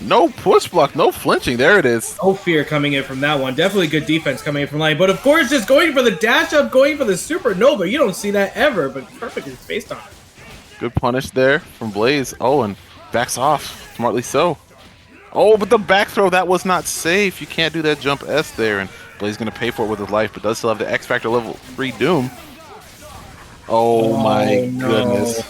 Speaker 5: No push block, no flinching. There it is.
Speaker 3: No fear coming in from that one. Definitely good defense coming in from Lonnie. But of course, just going for the dash up, going for the supernova. You don't see that ever, but perfectly spaced on it.
Speaker 5: Good punish there from Blaze. Oh, and backs off. Smartly so. Oh, but the back throw, that was not safe. You can't do that jump S there. And Blaze is going to pay for it with his life, but does still have the X Factor level 3 Doom. Oh my goodness.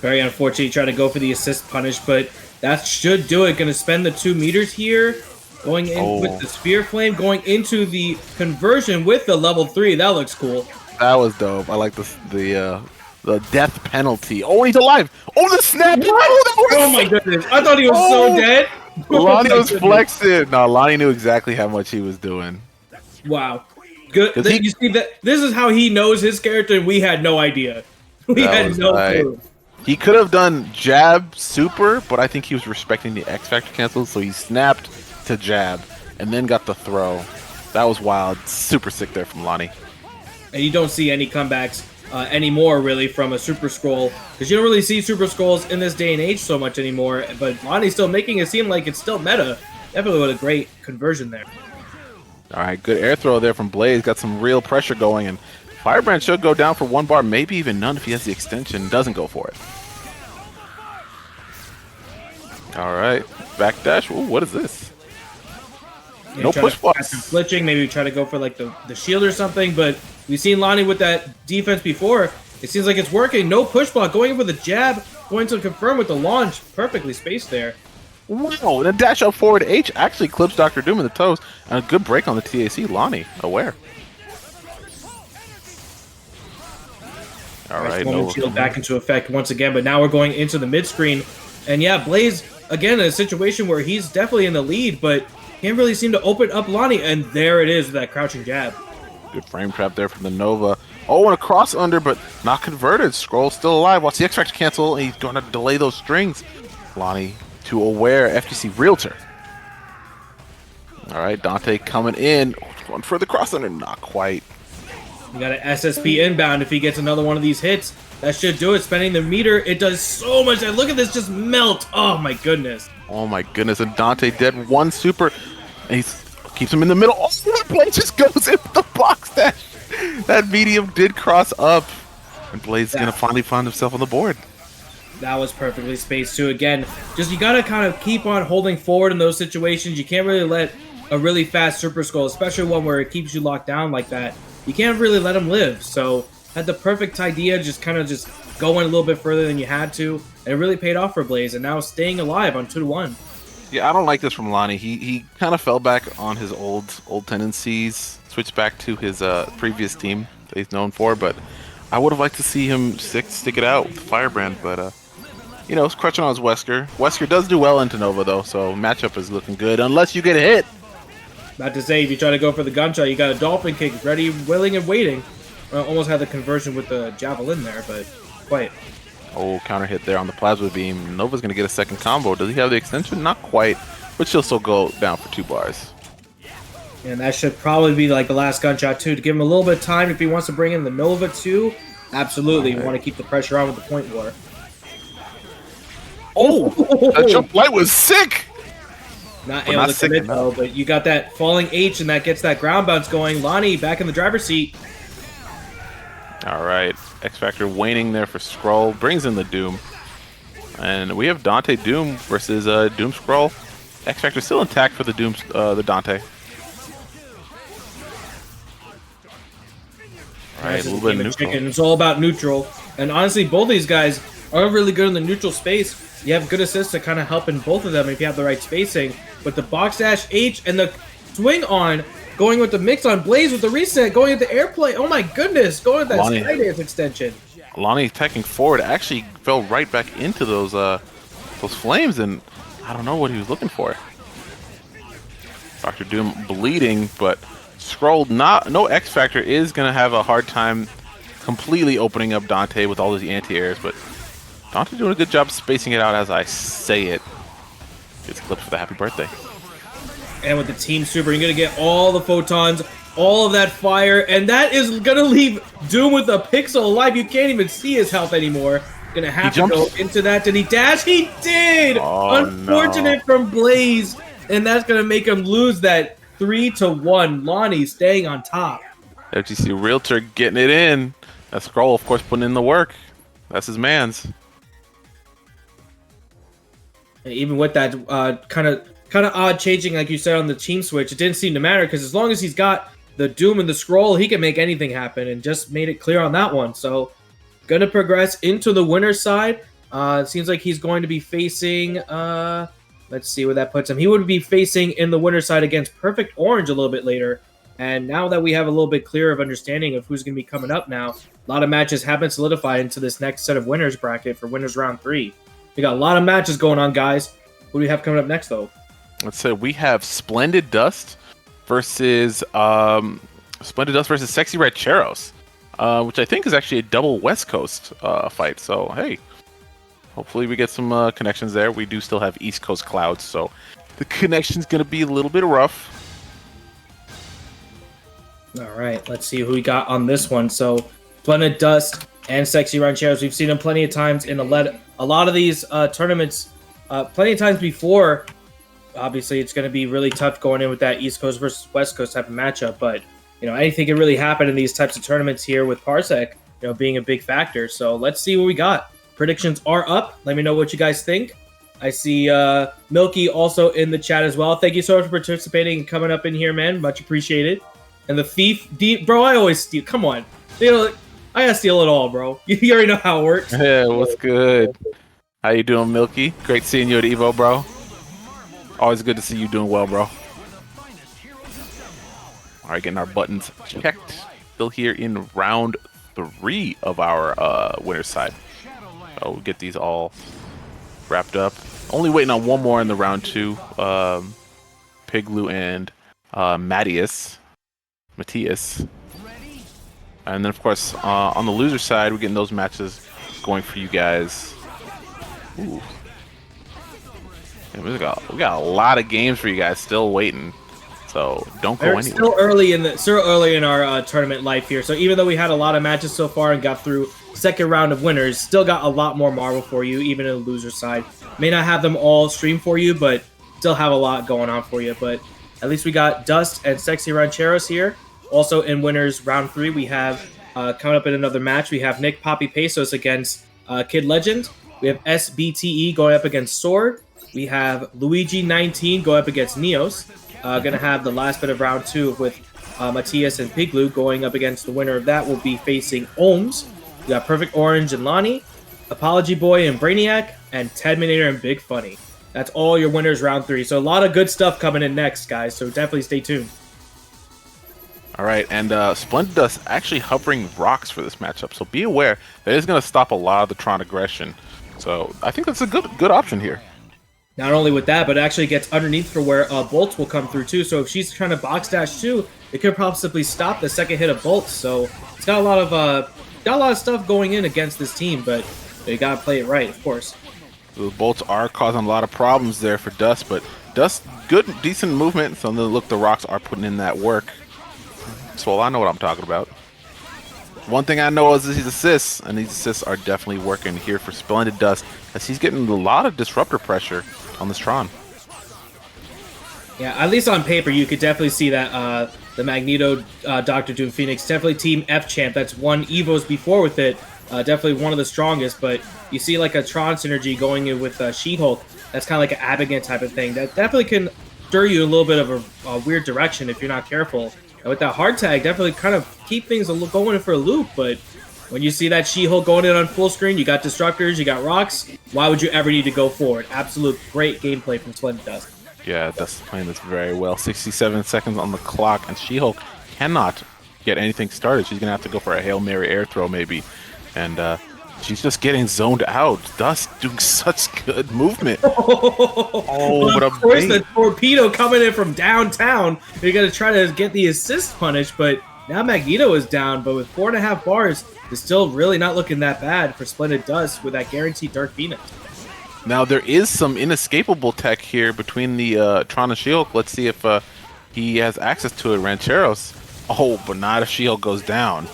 Speaker 3: Very unfortunate. Trying to go for the assist punish, but that should do it. Going to spend the 2 meters here. Going in with the Spear Flame, going into the conversion with the level 3. That looks cool.
Speaker 5: That was dope. I like the death penalty. Oh, he's alive. Oh, the snap.
Speaker 3: Oh my goodness. I thought he was so dead.
Speaker 5: Lonnie was flexing. No, Lonnie knew exactly how much he was doing.
Speaker 3: Wow. Good. You see that this is how he knows his character, and we had no idea. We had no clue.
Speaker 5: He could have done jab super, but I think he was respecting the X Factor cancel, so he snapped to jab and then got the throw. That was wild. Super sick there from Lonnie.
Speaker 3: And you don't see any comebacks anymore, really, from a Super Scroll, because you don't really see Super Scrolls in this day and age so much anymore. But Lonnie's still making it seem like it's still meta. Definitely with a great conversion there.
Speaker 5: All right, good air throw there from Blaze. Got some real pressure going, and Firebrand should go down for 1 bar, maybe even none if he has the extension. Doesn't go for it. All right, backdash. Ooh, what is this?
Speaker 3: Yeah,
Speaker 5: no push blocks.
Speaker 3: Some glitching, maybe try to go for like the shield or something, but we've seen Lonnie with that defense before. It seems like it's working. No push block, going in for the jab, going to confirm with the launch. Perfectly spaced there.
Speaker 5: Wow, and a dash up forward H actually clips Dr. Doom in the toes. And a good break on the TAC. Lonnie, aware. All right,
Speaker 3: no shield back into effect once again, but now we're going into the mid screen. And yeah, Blaze, again, in a situation where he's definitely in the lead, but can't really seem to open up Lonnie. And there it is with that crouching jab.
Speaker 5: Good frame trap there from the Nova. Oh, and a cross under, but not converted. Scroll still alive. Watch the X Factor cancel, and he's going to delay those strings. Lonnie to aware FGC Realtor. All right, Dante coming in. Going for the cross under. Not quite.
Speaker 3: You got an SSP inbound if he gets another one of these hits. That should do it. Spending the meter, it does so much. And look at this just melt. Oh my goodness.
Speaker 5: Oh my goodness. And Dante dead 1 super. And he keeps him in the middle. Oh, that Blaze just goes in with the box dash. That medium did cross up. And Blaze is going to finally find himself on the board.
Speaker 3: That was perfectly spaced too. Again, just you got to kind of keep on holding forward in those situations. You can't really let a really fast Super Skull, especially one where it keeps you locked down like that, you can't really let him live. So had the perfect idea, just kind of just going a little bit further than you had to, and it really paid off for Blaze, and now staying alive on 2-1.
Speaker 5: Yeah, I don't like this from Lonnie. He kind of fell back on his old tendencies, switched back to his previous team that he's known for, but I would have liked to see him stick it out with Firebrand, but you know, it's crutching on his Wesker. Wesker does do well into Nova though, so matchup is looking good unless you get hit.
Speaker 3: Not to say, if you try to go for the gunshot, you got a dolphin kick ready, willing, and waiting. Almost had the conversion with the javelin there, but quite.
Speaker 5: Oh, counter hit there on the plasma beam. Nova's going to get a second combo. Does he have the extension? Not quite, but she'll still go down for 2 bars.
Speaker 3: And that should probably be like the last gunshot too, to give him a little bit of time if he wants to bring in the Nova too. Absolutely, you want to keep the pressure on with the point war.
Speaker 5: Oh, that jump light was sick!
Speaker 3: Not able to commit though, but you got that falling H, and that gets that ground bounce going. Lonnie back in the driver's seat.
Speaker 5: All right, X Factor waning there for Skrull, brings in the Doom, and we have Dante Doom versus Doom Skrull. X Factor still intact for the the Dante. All right, a little bit of neutral.
Speaker 3: It's all about neutral, and honestly, both these guys are really good in the neutral space. You have good assists to kind of help in both of them if you have the right spacing. But the box dash H and the swing on, going with the mix on Blaze with the reset, going at the airplay. Oh my goodness, going with that Skydance extension.
Speaker 5: Lonnie attacking forward actually fell right back into those flames, and I don't know what he was looking for. Dr. Doom bleeding, but Skrull no X Factor is gonna have a hard time completely opening up Dante with all these anti-airs, but Dante doing a good job spacing it out as I say it. It's clipped for the happy birthday.
Speaker 3: And with the team super, you're going to get all the photons, all of that fire, and that is going to leave Doom with a pixel alive. You can't even see his health anymore. Going to have to go into that. Did he dash? He did!
Speaker 5: Oh,
Speaker 3: Unfortunate from Blaze, and that's going to make him lose that 3-1. Lonnie staying on top.
Speaker 5: FGC Realtor getting it in. That Skrull, of course, putting in the work. That's his man's.
Speaker 3: Even with that kind of odd changing, like you said, on the team switch, it didn't seem to matter because as long as he's got the Doom and the Scroll, he can make anything happen, and just made it clear on that one. So, going to progress into the winner's side. It seems like he's going to be facing Let's see where that puts him. He would be facing in the winner's side against Perfect Orange a little bit later. And now that we have a little bit clearer of understanding of who's going to be coming up now, a lot of matches have been solidified into this next set of winners bracket for winners round 3. We got a lot of matches going on, guys. Who do we have coming up next, though?
Speaker 5: Let's say we have Splendid Dust versus Sexy Rancheros, which I think is actually a double West Coast fight. So hey, hopefully we get some connections there. We do still have East Coast clouds, so the connection's gonna be a little bit rough.
Speaker 3: All right, let's see who we got on this one. So Splendid Dust and Sexy Rancheros, we've seen them plenty of times in a lot of these tournaments, plenty of times before. Obviously, it's going to be really tough going in with that East Coast versus West Coast type of matchup. But, anything can really happen in these types of tournaments here with Parsec, being a big factor. So let's see what we got. Predictions are up. Let me know what you guys think. I see Milky also in the chat as well. Thank you so much for participating and coming up in here, man. Much appreciated. And the Thief, bro, I always steal. Come on. I gotta steal it all, bro. You already know how it works.
Speaker 5: Yeah, what's good? How you doing, Milky? Great seeing you at Evo, bro. Always good to see you doing well, bro. All right, getting our buttons checked. Still here in round 3 of our winner's side. So we'll get these all wrapped up. Only waiting on one more in the round 2. Piglu and Matthias. And then, of course, on the loser side, we're getting those matches going for you guys. Ooh. We got a lot of games for you guys still waiting, so don't go anywhere.
Speaker 3: Still early in our tournament life here. So even though we had a lot of matches so far and got through second round of winners, still got a lot more Marvel for you, even in the loser side. May not have them all streamed for you, but still have a lot going on for you. But at least we got Dust and Sexy Rancheros here. Also in winners round 3, we have coming up in another match. We have Nick Papi Pesos against Kid Legend. We have SBTE going up against Sword. We have Luigi 19 going up against Neos. Gonna have the last bit of round 2 with Matthias and Piglu going up against the winner of that will be facing Ohms. We got Perfect Orange and Lonnie, Apology Boy and Brainiac, and Tedminator and Big Funny. That's all your winners round 3. So a lot of good stuff coming in next, guys. So definitely stay tuned.
Speaker 5: All right, and Splendid Dust actually hovering rocks for this matchup. So be aware that is going to stop a lot of the Tron aggression. So I think that's a good option here.
Speaker 3: Not only with that, but it actually gets underneath for where bolts will come through too. So if she's trying to box dash too, it could possibly stop the second hit of bolts. So it's got a lot of stuff going in against this team, but you gotta play it right, of course.
Speaker 5: The bolts are causing a lot of problems there for Dust, but Dust decent movement. So look, the rocks are putting in that work. Swole, I know what I'm talking about. One thing I know is these assists, and these assists are definitely working here for Splendid Dust, as he's getting a lot of disruptor pressure on this Tron.
Speaker 3: Yeah, at least on paper, you could definitely see that the Magneto Dr. Doom Phoenix, definitely Team F champ. That's won Evos before with it. Definitely one of the strongest, but you see like a Tron synergy going in with She-Hulk. That's kind of like an Abigail type of thing. That definitely can stir you a little bit of a weird direction if you're not careful. And with that hard tag, definitely kind of keep things going for a loop, but when you see that She-Hulk going in on full screen, you got Disruptors, you got Rocks, why would you ever need to go forward? Absolute great gameplay from Splendid Dust.
Speaker 5: Yeah, Dust playing this very well. 67 seconds on the clock, and She-Hulk cannot get anything started. She's going to have to go for a Hail Mary air throw maybe, and she's just getting zoned out. Dust doing such good movement. Oh, what a
Speaker 3: Of course,
Speaker 5: bait.
Speaker 3: the torpedo coming in from downtown. You're going to try to get the assist punish, but now Magneto is down, but with 4.5 bars, it's still really not looking that bad for Splendid Dust with that guaranteed Dark Phoenix.
Speaker 5: Now, there is some inescapable tech here between the Tron and She-Hulk. Let's see if he has access to it. Rancheros. Oh, but not if She-Hulk goes down.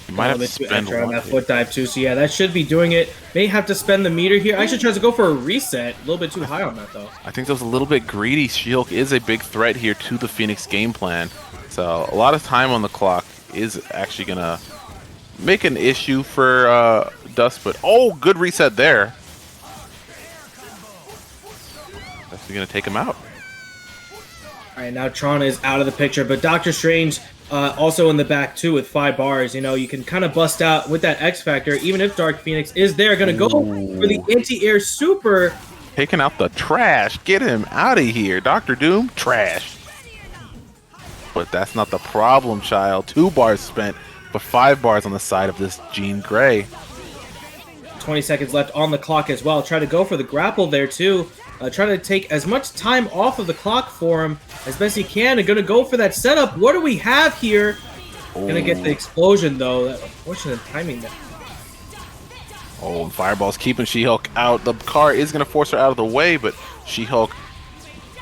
Speaker 5: You might have to spend
Speaker 3: on that foot dive too, so yeah, that should be doing it. May have to spend the meter here. Actually tries to go for a reset. A little bit too high on that, though.
Speaker 5: I think that was a little bit greedy. She-Hulk is a big threat here to the Phoenix game plan. So a lot of time on the clock is actually going to make an issue for Dust, but oh, good reset there. That's going to take him out.
Speaker 3: All right, now Tron is out of the picture, but Doctor Strange also in the back too with 5 bars. You know, you can kind of bust out with that X Factor, even if Dark Phoenix is there. Going to go for the anti-air super,
Speaker 5: Taking out the trash. Get him out of here. Dr. Doom, trash. But that's not the problem, child. 2 bars spent, but 5 bars on the side of this Jean Grey.
Speaker 3: 20 seconds left on the clock as well. Try to go for the grapple there too. Try to take as much time off of the clock for him as best he can. And gonna go for that setup. What do we have here? Gonna get the explosion though. That unfortunate timing there.
Speaker 5: Oh, and Fireball's keeping She-Hulk out. The car is going to force her out of the way, but She-Hulk,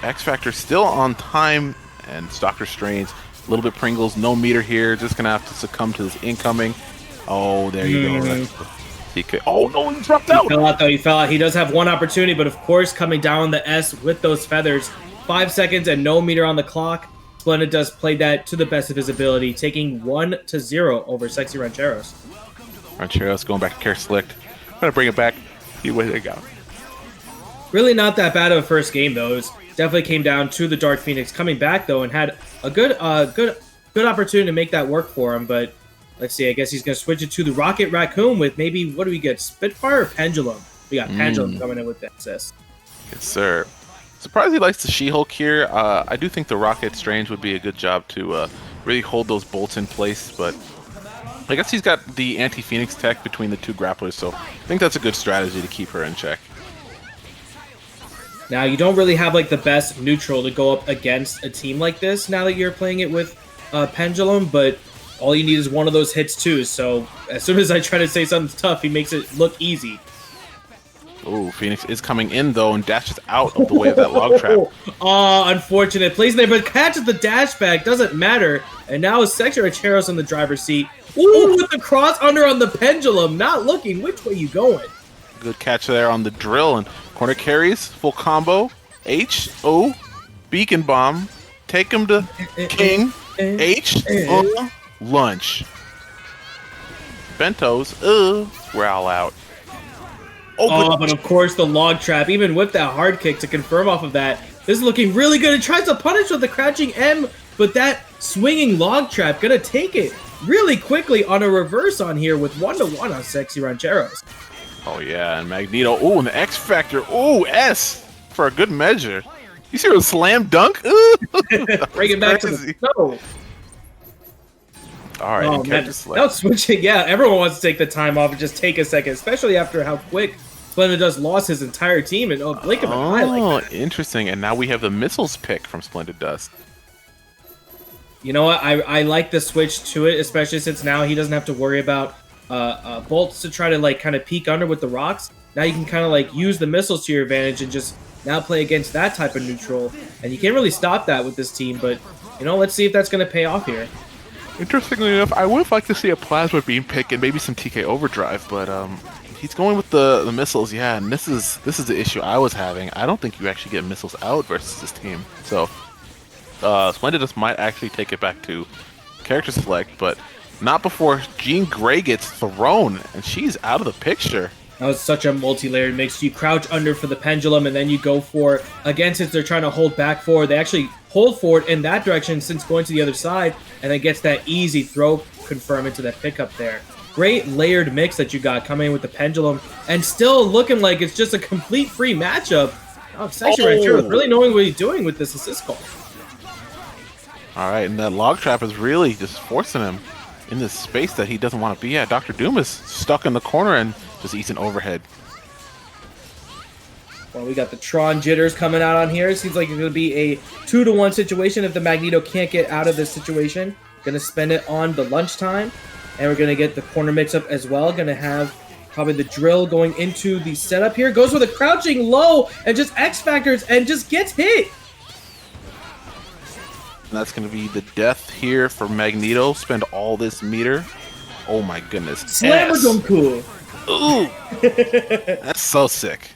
Speaker 5: X-Factor still on time, and Doctor Strange, a little bit Pringles, no meter here, just going to have to succumb to this incoming. Oh, there you go. He could, oh, no, he dropped out.
Speaker 3: He fell out, though. He fell out. He does have one opportunity, but of course, coming down the S with those feathers. 5 seconds and no meter on the clock. Splendid does play that to the best of his ability, taking 1-0 over Sexy Rancheros.
Speaker 5: Rancheros going back to Care Slick. I'm going to bring it back. See where they go.
Speaker 3: Really not that bad of a first game, though. It definitely came down to the Dark Phoenix coming back, though, and had a good opportunity to make that work for him. But let's see. I guess he's going to switch it to the Rocket Raccoon with maybe, what do we get? Spitfire or Pendulum? We got Pendulum coming in with the assist.
Speaker 5: Yes, sir. Surprised he likes the She-Hulk here. I do think the Rocket Strange would be a good job to really hold those bolts in place, but I guess he's got the anti-Phoenix tech between the 2 grapplers, so I think that's a good strategy to keep her in check.
Speaker 3: Now, you don't really have like the best neutral to go up against a team like this now that you're playing it with Pendulum, but all you need is one of those hits too, so as soon as I try to say something tough, he makes it look easy.
Speaker 5: Oh, Phoenix is coming in, though, and dashes out of the way of that log trap.
Speaker 3: Oh, unfortunate. Plays there, but catches the dash back. Doesn't matter. And now Sexy Rancheros in the driver's seat. Ooh, with the cross under on the Pendulum. Not looking. Which way you going?
Speaker 5: Good catch there on the drill. And corner carries. Full combo. H, O, Beacon Bomb. Take him to King. H, lunch. Bentos, growl out.
Speaker 3: Oh, but of course the log trap, even with that hard kick to confirm off of that, this is looking really good. It tries to punish with the crouching M, but that swinging log trap gonna take it really quickly on a reverse on here with 1-1 on Sexy Rancheros.
Speaker 5: Oh yeah, and Magneto, ooh, and the X Factor, ooh, S for a good measure. You see a slam dunk?
Speaker 3: Bring it back to the snow.
Speaker 5: All right,
Speaker 3: oh, man. Now switching, yeah, everyone wants to take the time off and just take a second, especially after how quick Splendid just lost his entire team in a blink of an eye. Like
Speaker 5: interesting, and now we have the missiles pick from Splendid Dust.
Speaker 3: You know what, I like the switch to it, especially since now he doesn't have to worry about bolts to try to like kind of peek under with the rocks. Now you can kind of like use the missiles to your advantage and just now play against that type of neutral, and you can't really stop that with this team, but you know, let's see if that's going to pay off here.
Speaker 5: Interestingly enough, I would like to see a Plasma Beam pick and maybe some TK Overdrive, but he's going with the missiles, yeah, and this is the issue I was having. I don't think you actually get missiles out versus this team. So Splendid just might actually take it back to character select, but not before Jean Grey gets thrown, and she's out of the picture.
Speaker 3: That was such a multi-layered mix. You crouch under for the Pendulum, and then you go for, again, since they're trying to hold back forward, they actually hold forward in that direction since going to the other side, and then gets that easy throw confirm into that pickup there. Great layered mix that you got coming in with the Pendulum, and still looking like it's just a complete free matchup. Oh, Sexy Rancheros really knowing what he's doing with this assist call.
Speaker 5: All right, and that log trap is really just forcing him in this space that he doesn't want to be at. Dr. Doom is stuck in the corner and just eats an overhead.
Speaker 3: Well, we got the Tron jitters coming out on here. It seems like it's going to be a 2-to-1 situation if the Magneto can't get out of this situation. Going to spend it on the lunchtime. And we're going to get the corner mix-up as well. Going to have probably the drill going into the setup here. Goes with a crouching low and just X-Factors and just gets hit.
Speaker 5: And that's going to be the death here for Magneto. Spend all this meter. Oh my goodness.
Speaker 3: Slammer-Dunku.
Speaker 5: Ooh. That's so sick.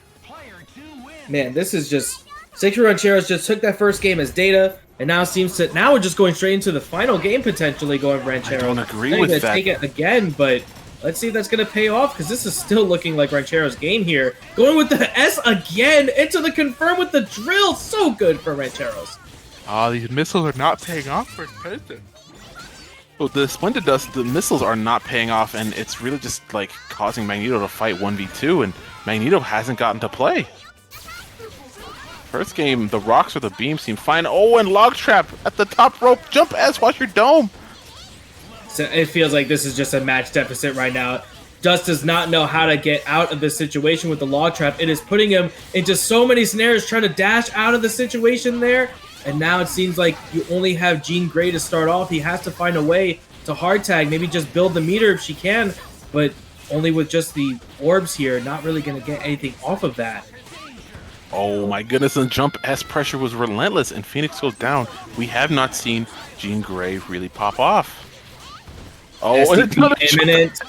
Speaker 3: Man, this is just... Sexy Rancheros just took that first game as data, and now seems to... Now we're just going straight into the final game, potentially, going Rancheros.
Speaker 5: I don't agree with that.
Speaker 3: Take it again, but let's see if that's going to pay off, because this is still looking like Rancheros' game here. Going with the S again, into the confirm with the drill. So good for Rancheros.
Speaker 5: These missiles are not paying off for Splendid. Well, the Splendid Dust, the missiles are not paying off, and it's really just like causing Magneto to fight 1v2, and Magneto hasn't gotten to play. First game, the rocks or the beams seem fine. Oh, and log trap at the top rope. Jump S, watch your dome.
Speaker 3: So it feels like this is just a match deficit right now. Dust does not know how to get out of this situation with the log trap. It is putting him into so many scenarios, trying to dash out of the situation there. And now it seems like you only have Jean Grey to start off. He has to find a way to hard tag, maybe just build the meter if she can, but only with just the orbs here, not really going to get anything off of that.
Speaker 5: Oh my goodness, and jump S pressure was relentless, and Phoenix goes down. We have not seen Jean Grey really pop off. Oh, and another
Speaker 3: imminent.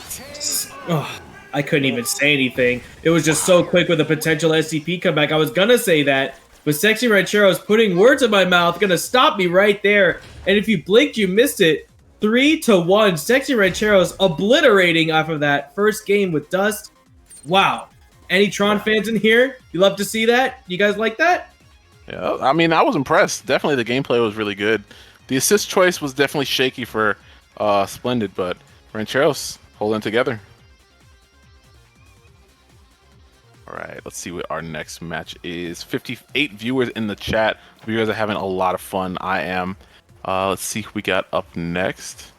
Speaker 3: Oh, I couldn't even say anything. It was just so quick with a potential SCP comeback. I was going to say that, but Sexy Rancheros putting words in my mouth, going to stop me right there. And if you blinked, you missed it. 3-1. Sexy Rancheros obliterating off of that first game with Dust. Wow. Any Tron fans in here? You love to see that? You guys like that?
Speaker 5: Yeah, I mean, I was impressed. Definitely the gameplay was really good. The assist choice was definitely shaky for Splendid, but Rancheros holding together. All right, let's see what our next match is. 58 viewers in the chat. You guys are having a lot of fun. I am. Let's see who we got up next.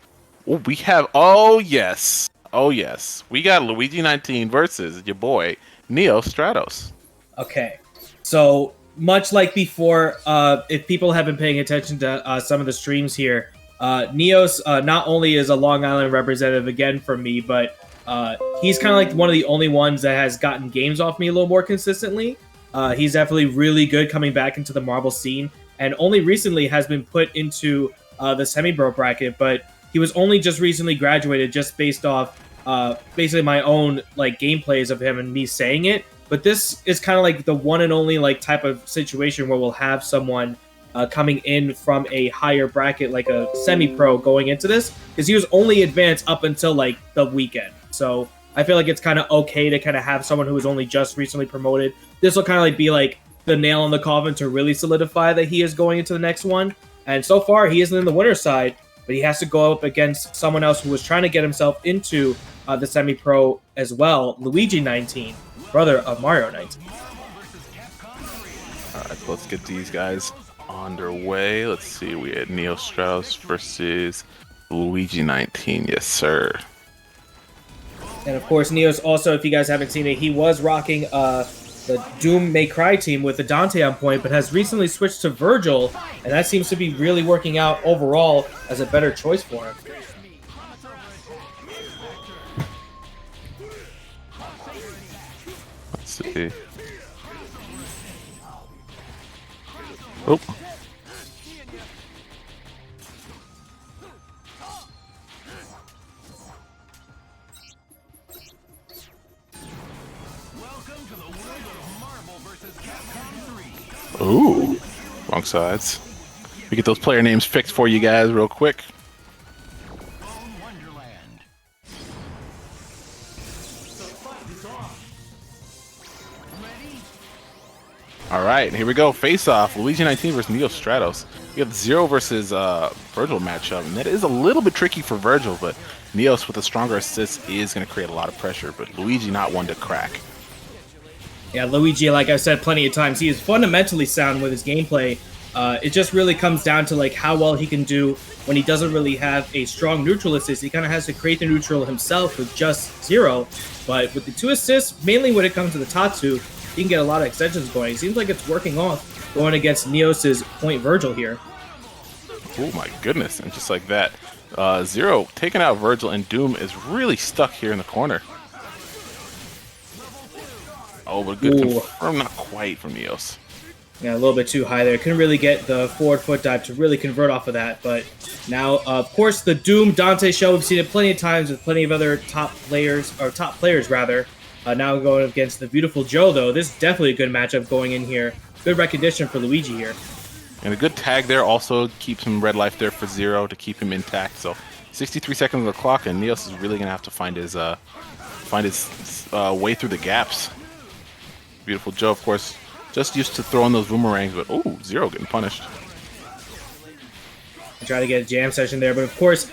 Speaker 5: Oh, we have, oh yes, we got Luigi 19 versus your boy Neostratos.
Speaker 3: Okay, so much like before, if people have been paying attention to some of the streams here, Neos not only is a Long Island representative again for me, but he's kind of like one of the only ones that has gotten games off me a little more consistently. He's definitely really good coming back into the marble scene, and only recently has been put into the semi-pro bracket, but he was only just recently graduated just based off basically my own like gameplays of him and me saying it. But this is kind of like the one and only like type of situation where we'll have someone coming in from a higher bracket, like a semi-pro going into this, because he was only advanced up until like the weekend. So I feel like it's kind of okay to kind of have someone who was only just recently promoted. This will kind of like be like the nail in the coffin to really solidify that he is going into the next one. And so far, he isn't in the winner's side, but he has to go up against someone else who was trying to get himself into the semi-pro as well, Luigi 19, brother of Mario 19.
Speaker 5: All right, so let's get these guys underway. Let's see, we had Neostratos versus Luigi 19. Yes, sir.
Speaker 3: And of course, Neos also, if you guys haven't seen it, he was rocking the Doom May Cry team with the Dante on point, but has recently switched to Virgil, and that seems to be really working out overall as a better choice for him.
Speaker 5: Let's see. Oh. Ooh, wrong sides. We get those player names fixed for you guys real quick. All right, here we go. Face off. Luigi 19 versus Neostratos. We have Zero versus Virgil matchup, and that is a little bit tricky for Virgil, but Neos with a stronger assist is going to create a lot of pressure, but Luigi not one to crack.
Speaker 3: Yeah, Luigi, like I've said plenty of times, he is fundamentally sound with his gameplay. It just really comes down to like how well he can do when he doesn't really have a strong neutral assist. He kind of has to create the neutral himself with just Zero. But with the 2 assists, mainly when it comes to the Tatsu, he can get a lot of extensions going. It seems like it's working off going against Neos' point Virgil here.
Speaker 5: Oh my goodness, and just like that, Zero taking out Virgil, and Doom is really stuck here in the corner. Oh, but good confirm, not quite from Neos.
Speaker 3: Yeah, a little bit too high there. Couldn't really get the forward foot dive to really convert off of that. But now, of course, the Doom Dante show, we've seen it plenty of times with plenty of other top players rather. Now going against the beautiful Joe, though. This is definitely a good matchup going in here. Good recognition for Luigi here.
Speaker 5: And a good tag there also keeps him red life there for Zero to keep him intact. So 63 seconds on the clock, and Neos is really going to have to find his way through the gaps. Beautiful Joe, of course, just used to throwing those boomerangs, but oh, Zero getting punished.
Speaker 3: Try to get a jam session there, but of course,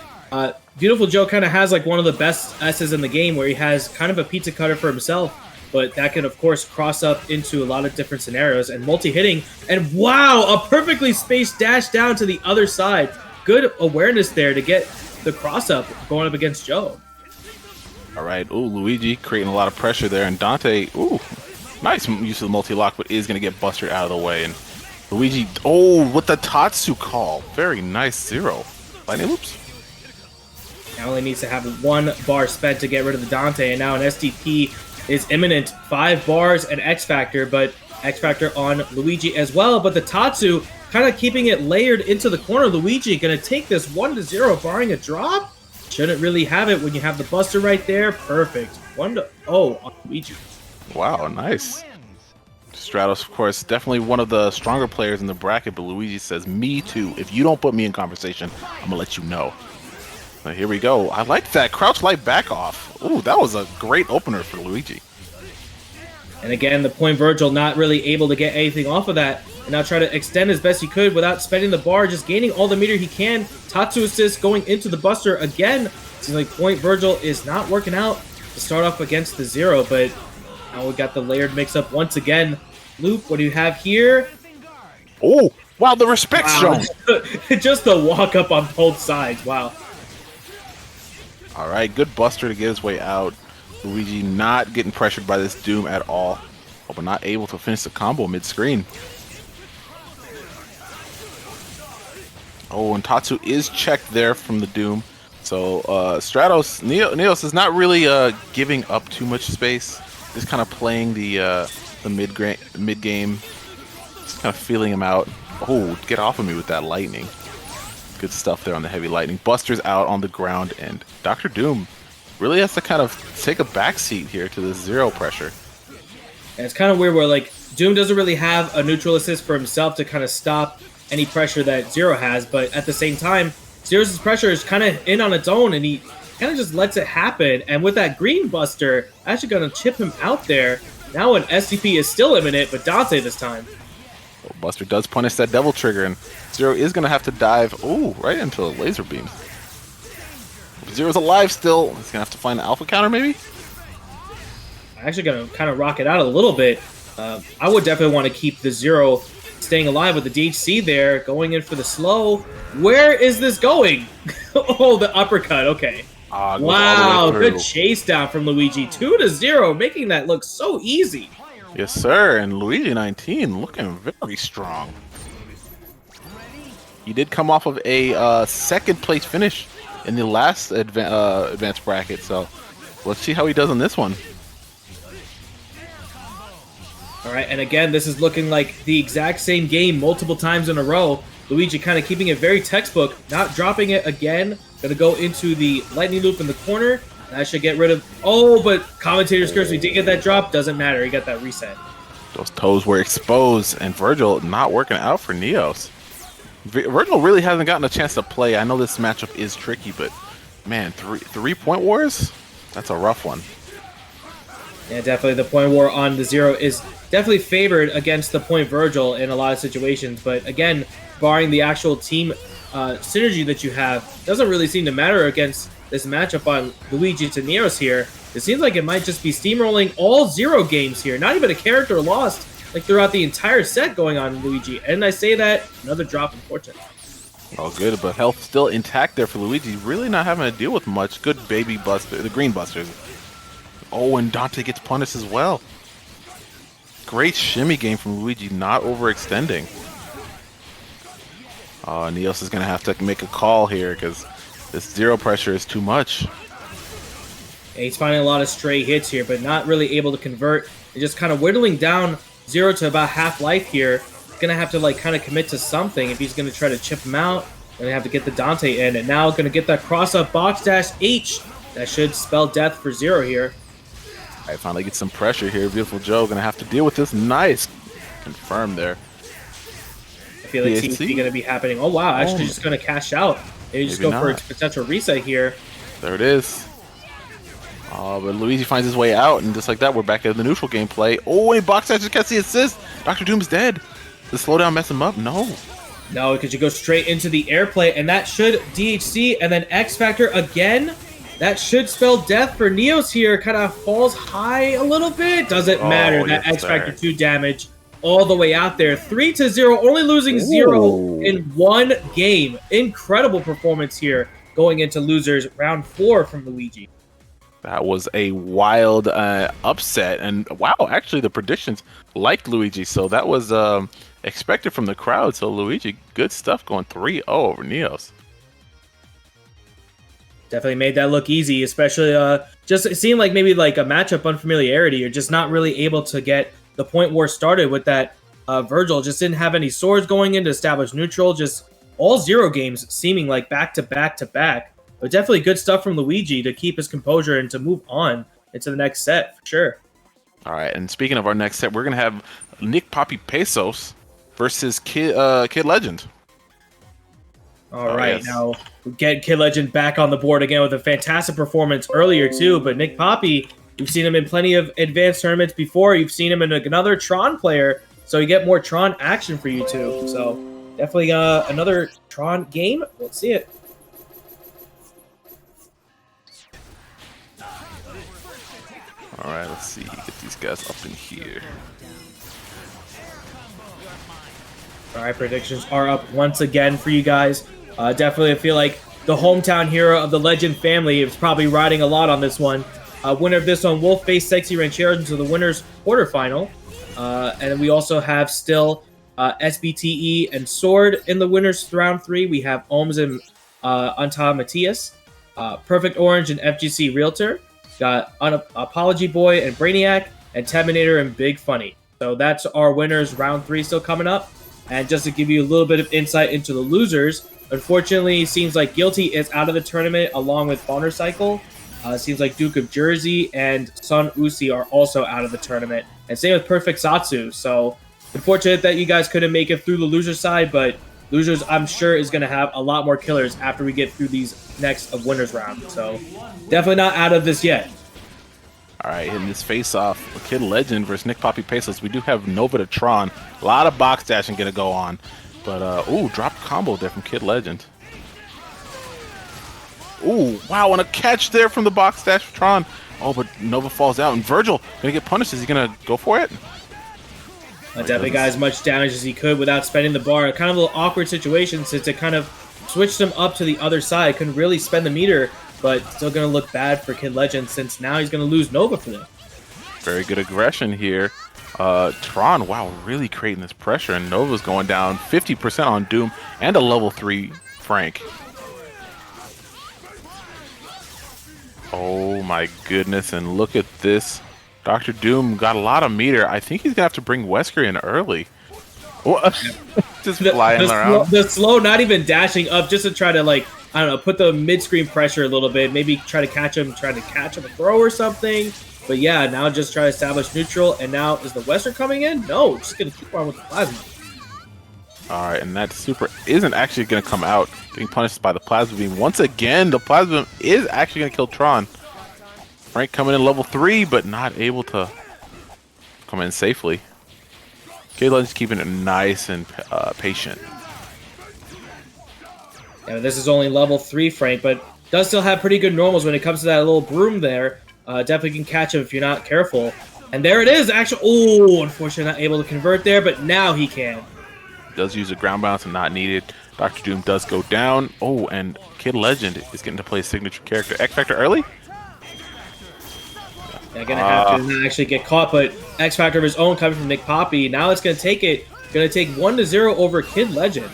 Speaker 3: Beautiful Joe kind of has like one of the best S's in the game where he has kind of a pizza cutter for himself. but that can, of course, cross up into a lot of different scenarios and multi-hitting. And wow, a perfectly spaced dash down to the other side. Good awareness there to get the cross-up going up against Joe.
Speaker 5: All right, ooh, Luigi creating a lot of pressure there, and Dante, ooh, nice use of the multi-lock, but is going to get busted out of the way. And Luigi, oh, with the Tatsu call. Very nice zero. Lightning loops.
Speaker 3: Now only needs to have 1 bar spent to get rid of the Dante, and now an SDP is imminent. 5 bars and X Factor, but X Factor on Luigi as well. But the Tatsu kind of keeping it layered into the corner. Luigi going to take this 1-0, barring a drop. Shouldn't really have it when you have the Buster right there. Perfect. 1-0 on Luigi.
Speaker 5: Wow, nice. Stratos, of course, definitely one of the stronger players in the bracket, but Luigi says, me too. If you don't put me in conversation, I'm going to let you know. So here we go. I like that. Crouch light back off. Ooh, that was a great opener for Luigi.
Speaker 3: And again, the point Virgil not really able to get anything off of that. And now try to extend as best he could without spending the bar, just gaining all the meter he can. Tatsu assist going into the Buster again. Seems like point Virgil is not working out to start off against the 0, but now we got the layered mix-up once again. Luke, what do you have here?
Speaker 5: Oh, wow, the respect shown.
Speaker 3: Just the walk up on both sides. Wow.
Speaker 5: All right, good Buster to get his way out. Luigi not getting pressured by this Doom at all, but not able to finish the combo mid-screen. Oh, and Tatsu is checked there from the Doom. So Stratos, Neos is not really giving up too much space. Just kind of playing the mid-game. Just kind of feeling him out. Oh, get off of me with that lightning. Good stuff there on the heavy lightning. Buster's out on the ground, and Dr. Doom really has to kind of take a backseat here to this 0 pressure.
Speaker 3: And it's kind of weird where, like, Doom doesn't really have a neutral assist for himself to kind of stop any pressure that 0 has, but at the same time, 0's pressure is kind of in on its own, and he kind of just lets it happen. And with that green Buster, actually going to chip him out there. Now an SDP is still imminent, but Dante this time.
Speaker 5: Well, Buster does punish that devil trigger, and 0 is going to have to dive, ooh, right into the laser beams. 0's alive still. He's going to have to find the alpha counter, maybe?
Speaker 3: I'm actually going to kind of rock it out a little bit. I would definitely want to keep the 0 staying alive with the DHC there, going in for the slow. Where is this going? Oh, the uppercut. Okay. Wow, good chase down from Luigi. 2-0, making that look so easy.
Speaker 5: Yes, sir. And Luigi 19 looking very strong. He did come off of a second place finish in the last advanced bracket, so let's see how he does on this one.
Speaker 3: All right, and again, this is looking like the exact same game multiple times in a row. Luigi kind of keeping it very textbook, not dropping it again. Going to go into the lightning loop in the corner. That should get rid of... Oh, but commentator's curse, we did get that drop. Doesn't matter. He got that reset.
Speaker 5: Those toes were exposed, and Virgil not working out for Neos. Virgil really hasn't gotten a chance to play. I know this matchup is tricky, but man, three point wars? That's a rough one.
Speaker 3: Yeah, definitely the point war on the 0 is definitely favored against the point Virgil in a lot of situations. But again, barring the actual team synergy that you have, doesn't really seem to matter against this matchup on Luigi to Neos here. It seems like it might just be steamrolling all 0 games here. Not even a character lost like throughout the entire set going on Luigi. And I say that, another drop, unfortunately.
Speaker 5: Oh, good, but health still intact there for Luigi. Really not having to deal with much. Good baby Buster, the green Busters. Oh, and Dante gets punished as well. Great shimmy game from Luigi, not overextending. Neos is going to have to make a call here because this 0 pressure is too much.
Speaker 3: Yeah, he's finding a lot of stray hits here, but not really able to convert. And just kind of whittling down 0 to about half life here. Going to have to like kind of commit to something if he's going to try to chip him out. Going to have to get the Dante in. And now going to get that cross-up box dash H. That should spell death for 0 here.
Speaker 5: I finally get some pressure here. Beautiful Joe going to have to deal with this. Nice. Confirmed there.
Speaker 3: I feel like TC going to be happening. Oh, wow. Actually just going to cash out. Maybe just go for a potential reset here.
Speaker 5: There it is. But Luigi finds his way out, and just like that, we're back at the neutral gameplay. Oh, and box dash just gets the assist. Dr. Doom's dead. The slowdown mess him up? No.
Speaker 3: No, because you go straight into the airplay, and that should DHC, and then X Factor again. That should spell death for Neos here. Kind of falls high a little bit. Doesn't matter. That
Speaker 5: yes,
Speaker 3: X Factor 2 damage all the way out there. 3-0, only losing 0 in one game. Incredible performance here going into losers round 4 from Luigi.
Speaker 5: That was a wild upset, and wow, actually the predictions liked Luigi, so that was expected from the crowd. So Luigi, good stuff, going 3-0 over Neos.
Speaker 3: Definitely made that look easy, especially just it seemed like maybe like a matchup unfamiliarity or just not really able to get the point war started with that Virgil. Just didn't have any swords going in to establish neutral, just all 0 games seeming like back to back to back. But definitely good stuff from Luigi to keep his composure and to move on into the next set, for sure.
Speaker 5: All right, and speaking of our next set, we're going to have Nick Papi Pesos versus Kid Legend.
Speaker 3: All right, yes. Now we get Kid Legend back on the board again with a fantastic performance earlier too. But Nick Papi, you've seen him in plenty of advanced tournaments before. You've seen him in another Tron player, so you get more Tron action for you too. So definitely another Tron game. Let's see it.
Speaker 5: All right, let's see. Get these guys up in here.
Speaker 3: All right, predictions are up once again for you guys. Definitely, I feel like the hometown hero of the Legend family is probably riding a lot on this one. Winner of this one will face Sexy Rancheros into the winner's quarterfinal. And then we also have still SBTE and Sword in the winner's round 3. We have Ohms and Matthias, Perfect Orange and FGC Realtor. Got Apology Boy and Brainiac, and Terminator and Big Funny. So that's our winners round 3 still coming up. And just to give you a little bit of insight into the losers, unfortunately, it seems like Guilty is out of the tournament along with Boner Cycle. Seems like Duke of Jersey and Sun Uzi are also out of the tournament. And same with Perfect Satsu. So unfortunate that you guys couldn't make it through the loser side, but losers, I'm sure, is going to have a lot more killers after we get through these next of winners round. So definitely not out of this yet.
Speaker 5: All right, in this face-off, Kid Legend versus Nick Papi Pesos, we do have Nova to Tron. A lot of box dashing going to go on. But, ooh, drop combo there from Kid Legend. Ooh, wow, and a catch there from the box dash for Tron. Oh, but Nova falls out, and Virgil going to get punished. Is he going to go for it?
Speaker 3: Definitely got as much damage as he could without spending the bar. Kind of a little awkward situation since it kind of switched him up to the other side. Couldn't really spend the meter, but still going to look bad for Kid Legend since now he's going to lose Nova for them.
Speaker 5: Very good aggression here. Tron, wow, really creating this pressure, and Nova's going down 50% on Doom and a level 3 Frank. Oh my goodness, and look at this. Dr. Doom got a lot of meter. I think he's going to have to bring Wesker in early. Just flying around.
Speaker 3: The slow, not even dashing up, just to try to, like, I don't know, put the mid-screen pressure a little bit. Maybe try to catch him a throw or something. But yeah, now just try to establish neutral. And now, is the Wesker coming in? No, just going to keep on with the plasma.
Speaker 5: All right, and that super isn't actually going to come out. Getting punished by the plasma beam. Once again, the plasma beam is actually going to kill Tron. Frank coming in level 3, but not able to come in safely. Kid Legend's keeping it nice and patient.
Speaker 3: Yeah, this is only level 3 Frank, but does still have pretty good normals when it comes to that little broom there. Definitely can catch him if you're not careful. And there it is, actually. Oh, unfortunately not able to convert there, but now he can.
Speaker 5: Does use a ground bounce and not needed. Dr. Doom does go down. Oh, and Kid Legend is getting to play his signature character. X Factor early?
Speaker 3: Yeah, gonna have to not actually get caught, but X Factor of his own coming from Nick Papi. Now it's gonna take 1-0 over Kid Legend.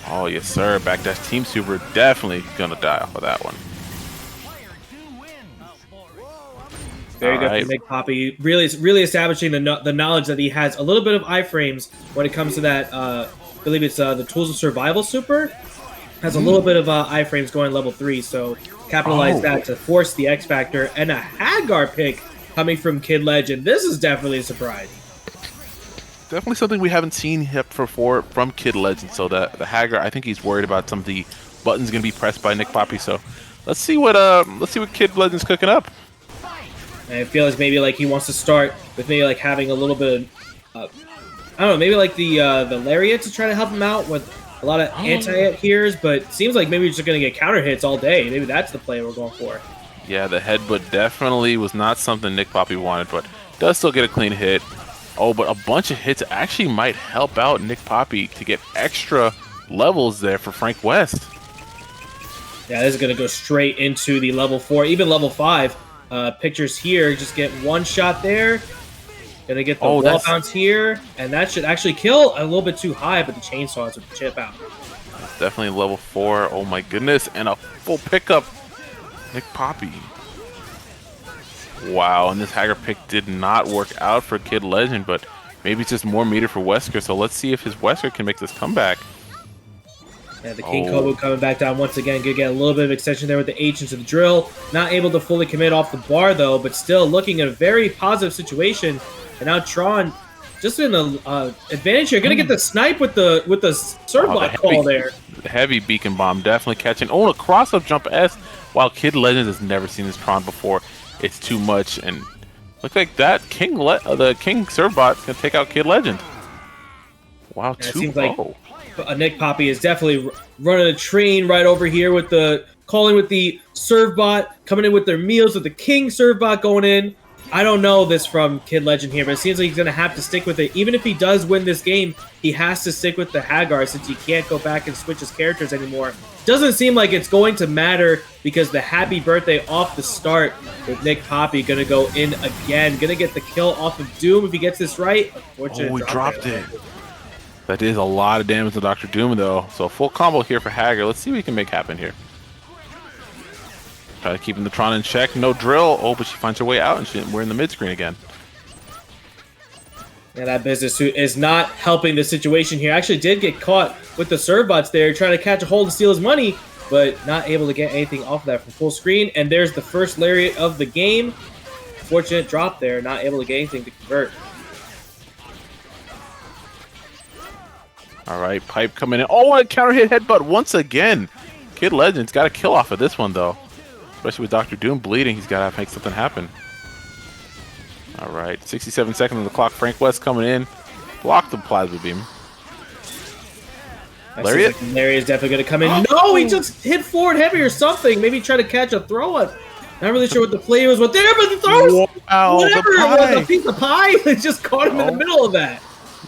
Speaker 5: Oh yes, sir. Backdash Team Super definitely gonna die off of that one.
Speaker 3: Very good for Nick Papi. Really establishing the knowledge that he has a little bit of iframes when it comes to that. I believe it's the Tools of Survival Super. Has a little bit of iframes going level 3, so capitalize that to force the X Factor, and a Hagar pick coming from Kid Legend. This is definitely a surprise.
Speaker 5: Definitely something we haven't seen before from Kid Legend. So the Hagar, I think he's worried about some of the buttons going to be pressed by Nick Papi. So let's see what Kid Legend's cooking up.
Speaker 3: And I feel like maybe like he wants to start with maybe like having a little bit of I don't know, maybe like the Lariat to try to help him out with a lot of anti-hit here's, but seems like maybe he's just going to get counter hits all day. Maybe that's the play we're going for.
Speaker 5: Yeah, the headbutt definitely was not something Nick Papi wanted, but does still get a clean hit. Oh, but a bunch of hits actually might help out Nick Papi to get extra levels there for Frank West.
Speaker 3: Yeah, this is going to go straight into the level 4, even level 5. Pictures here, just get one shot there. Gonna get the wall bounce here, and that should actually kill. A little bit too high, but the chainsaws would chip out.
Speaker 5: That's definitely level 4. Oh my goodness, and a full pickup. Nick Papi. Wow, and this Hagar pick did not work out for Kid Legend, but maybe it's just more meter for Wesker. So let's see if his Wesker can make this comeback.
Speaker 3: Yeah, the King Kobu coming back down once again. Gonna get a little bit of extension there with the H into the drill. Not able to fully commit off the bar though, but still looking at a very positive situation. And now Tron just in the advantage here. Gonna get the snipe with the surf block call there.
Speaker 5: The heavy beacon bomb definitely catching. Oh, and a cross-up jump S. Wow, Kid Legend has never seen this Tron before. It's too much, and look like that the King Servbot's gonna take out Kid Legend. Wow,
Speaker 3: yeah,
Speaker 5: 2-0.
Speaker 3: Like Nick Papi is definitely running a train right over here with the calling with the Servbot, coming in with their meals with the King Servbot going in. I don't know this from Kid Legend here, but it seems like he's going to have to stick with it. Even if he does win this game, he has to stick with the Hagar since he can't go back and switch his characters anymore. Doesn't seem like it's going to matter because the happy birthday off the start with Nick Papi going to go in again. Going to get the kill off of Doom if he gets this right.
Speaker 5: Unfortunately, he dropped it. That is a lot of damage to Dr. Doom, though. So full combo here for Hagar. Let's see what we can make happen here. Try to keep the Tron in check. No drill. Oh, but she finds her way out, and we're in the mid screen again.
Speaker 3: Yeah, that business suit is not helping the situation here. Actually did get caught with the Servbots there, trying to catch a hold and steal his money, but not able to get anything off of that from full screen. And there's the first lariat of the game. Fortunate drop there, not able to get anything to convert.
Speaker 5: All right, Pipe coming in. Oh, and a counter hit headbutt once again. Kid Legend's got a kill off of this one, though. Especially with Dr. Doom bleeding, he's got to make something happen. All right, 67 seconds on the clock. Frank West coming in. Block the plasma beam. Lariat?
Speaker 3: Like Larry is definitely going to come in. No, he just hit forward heavy or something. Maybe try to catch a throw up. Not really sure what the play was with there, but the throws, whatever it was, a piece of pie, it just caught him in the middle of that.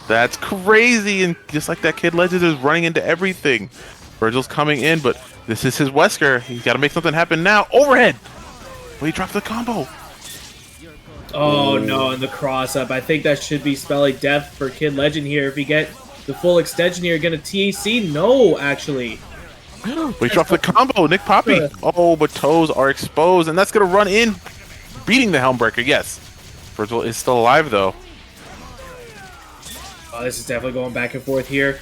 Speaker 5: That's crazy, and just like that, Kid Legend is running into everything. Virgil's coming in, but this is his Wesker. He's got to make something happen now. Overhead! Well, he dropped the combo.
Speaker 3: Oh no, and the cross up. I think that should be spelling death for Kid Legend here. If he get the full extension here, gonna TAC? No, actually.
Speaker 5: But he dropped the combo, Nick Papi. Oh, but toes are exposed, and that's gonna run in, beating the Helmbreaker. Yes. Virgil is still alive, though.
Speaker 3: Oh, this is definitely going back and forth here.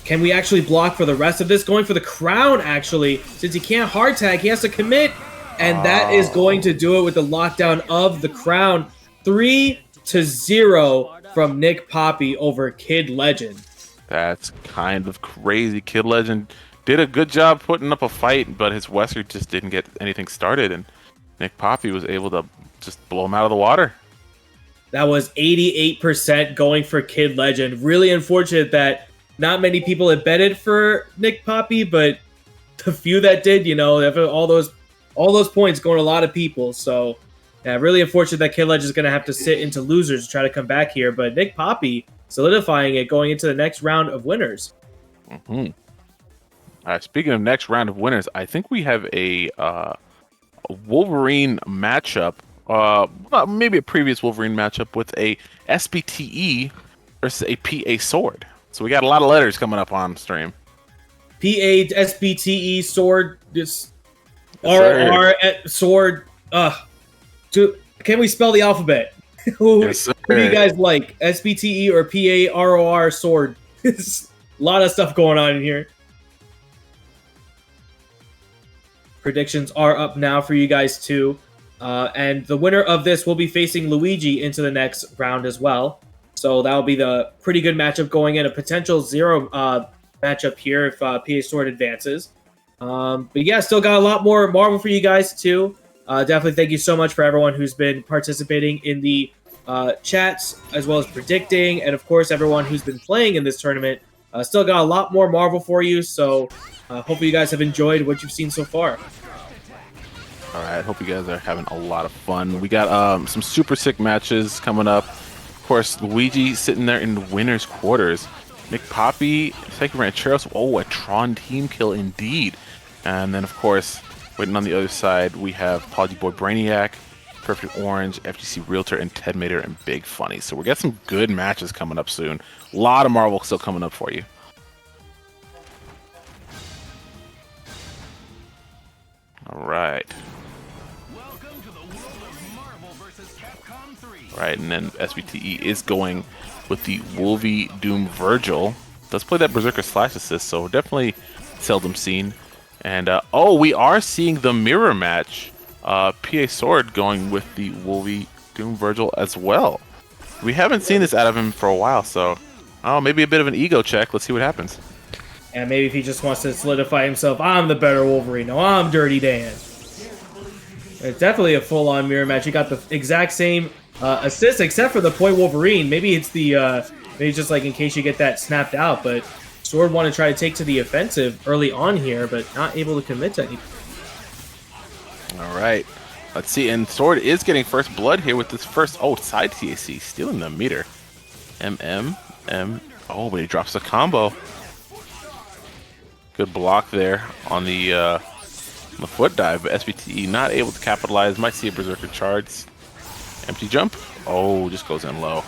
Speaker 3: Can we actually block for the rest of this? Going for the crown, actually. Since he can't hard tag, he has to commit. And that is going to do it with the lockdown of the crown. 3-0 from Nick Papi over Kid Legend.
Speaker 5: That's kind of crazy. Kid Legend did a good job putting up a fight, but his Wesker just didn't get anything started. And Nick Papi was able to just blow him out of the water.
Speaker 3: That was 88% going for Kid Legend. Really unfortunate that not many people had betted for Nick Papi, but the few that did, you know, all those points going to a lot of people. So, yeah, really unfortunate that Kid Legend is going to have to sit into losers to try to come back here. But Nick Papi solidifying it going into the next round of winners.
Speaker 5: Mm-hmm. Speaking of next round of winners, I think we have a Wolverine matchup. Maybe a previous Wolverine matchup with a SBTE versus a PA Sword. So we got a lot of letters coming up on stream.
Speaker 3: PA, SBTE, Sword, this ROR, Sword. Can we spell the alphabet? Who do you guys like? SBTE or PA, ROR, Sword? A lot of stuff going on in here. Predictions are up now for you guys too. And the winner of this will be facing Luigi into the next round as well. So that'll be the pretty good matchup going in. A potential 0 matchup here if PA Sword advances. But yeah, still got a lot more Marvel for you guys too. Definitely thank you so much for everyone who's been participating in the chats as well as predicting. And of course, everyone who's been playing in this tournament. Still got a lot more Marvel for you. So hopefully you guys have enjoyed what you've seen so far.
Speaker 5: All right, hope you guys are having a lot of fun. We got some super sick matches coming up. Of course, Luigi sitting there in the winner's quarters. Nick Papi taking Rancheros. Oh, a Tron team kill indeed. And then, of course, waiting on the other side, we have Apology Boy Brainiac, Perfect Orange, FGC Realtor, and Ted Mater and Big Funny. So we got some good matches coming up soon. A lot of Marvel still coming up for you. All right.
Speaker 1: Welcome to the world of Marvel vs. Capcom 3.
Speaker 5: Right, and then SBTE is going with the Wolvie Doom Virgil. Does play that Berserker slash assist, so definitely seldom seen. And oh, we are seeing the mirror match. PA Sword going with the Wolvie Doom Virgil as well. We haven't seen this out of him for a while, so maybe a bit of an ego check. Let's see what happens.
Speaker 3: And maybe if he just wants to solidify himself, I'm the better Wolverine. No, I'm Dirty Dan. It's definitely a full-on mirror match. You got the exact same assist, except for the point Wolverine. Maybe it's the maybe just like in case you get that snapped out. But Sword want to try to take to the offensive early on here, but not able to commit to anything.
Speaker 5: All right, let's see. And Sword is getting first blood here with this first side TAC, stealing the meter. Oh, but he drops a combo. Good block there on the foot dive, but SBTE not able to capitalize. Might see a Berserker charge. Empty jump. Oh, just goes in low.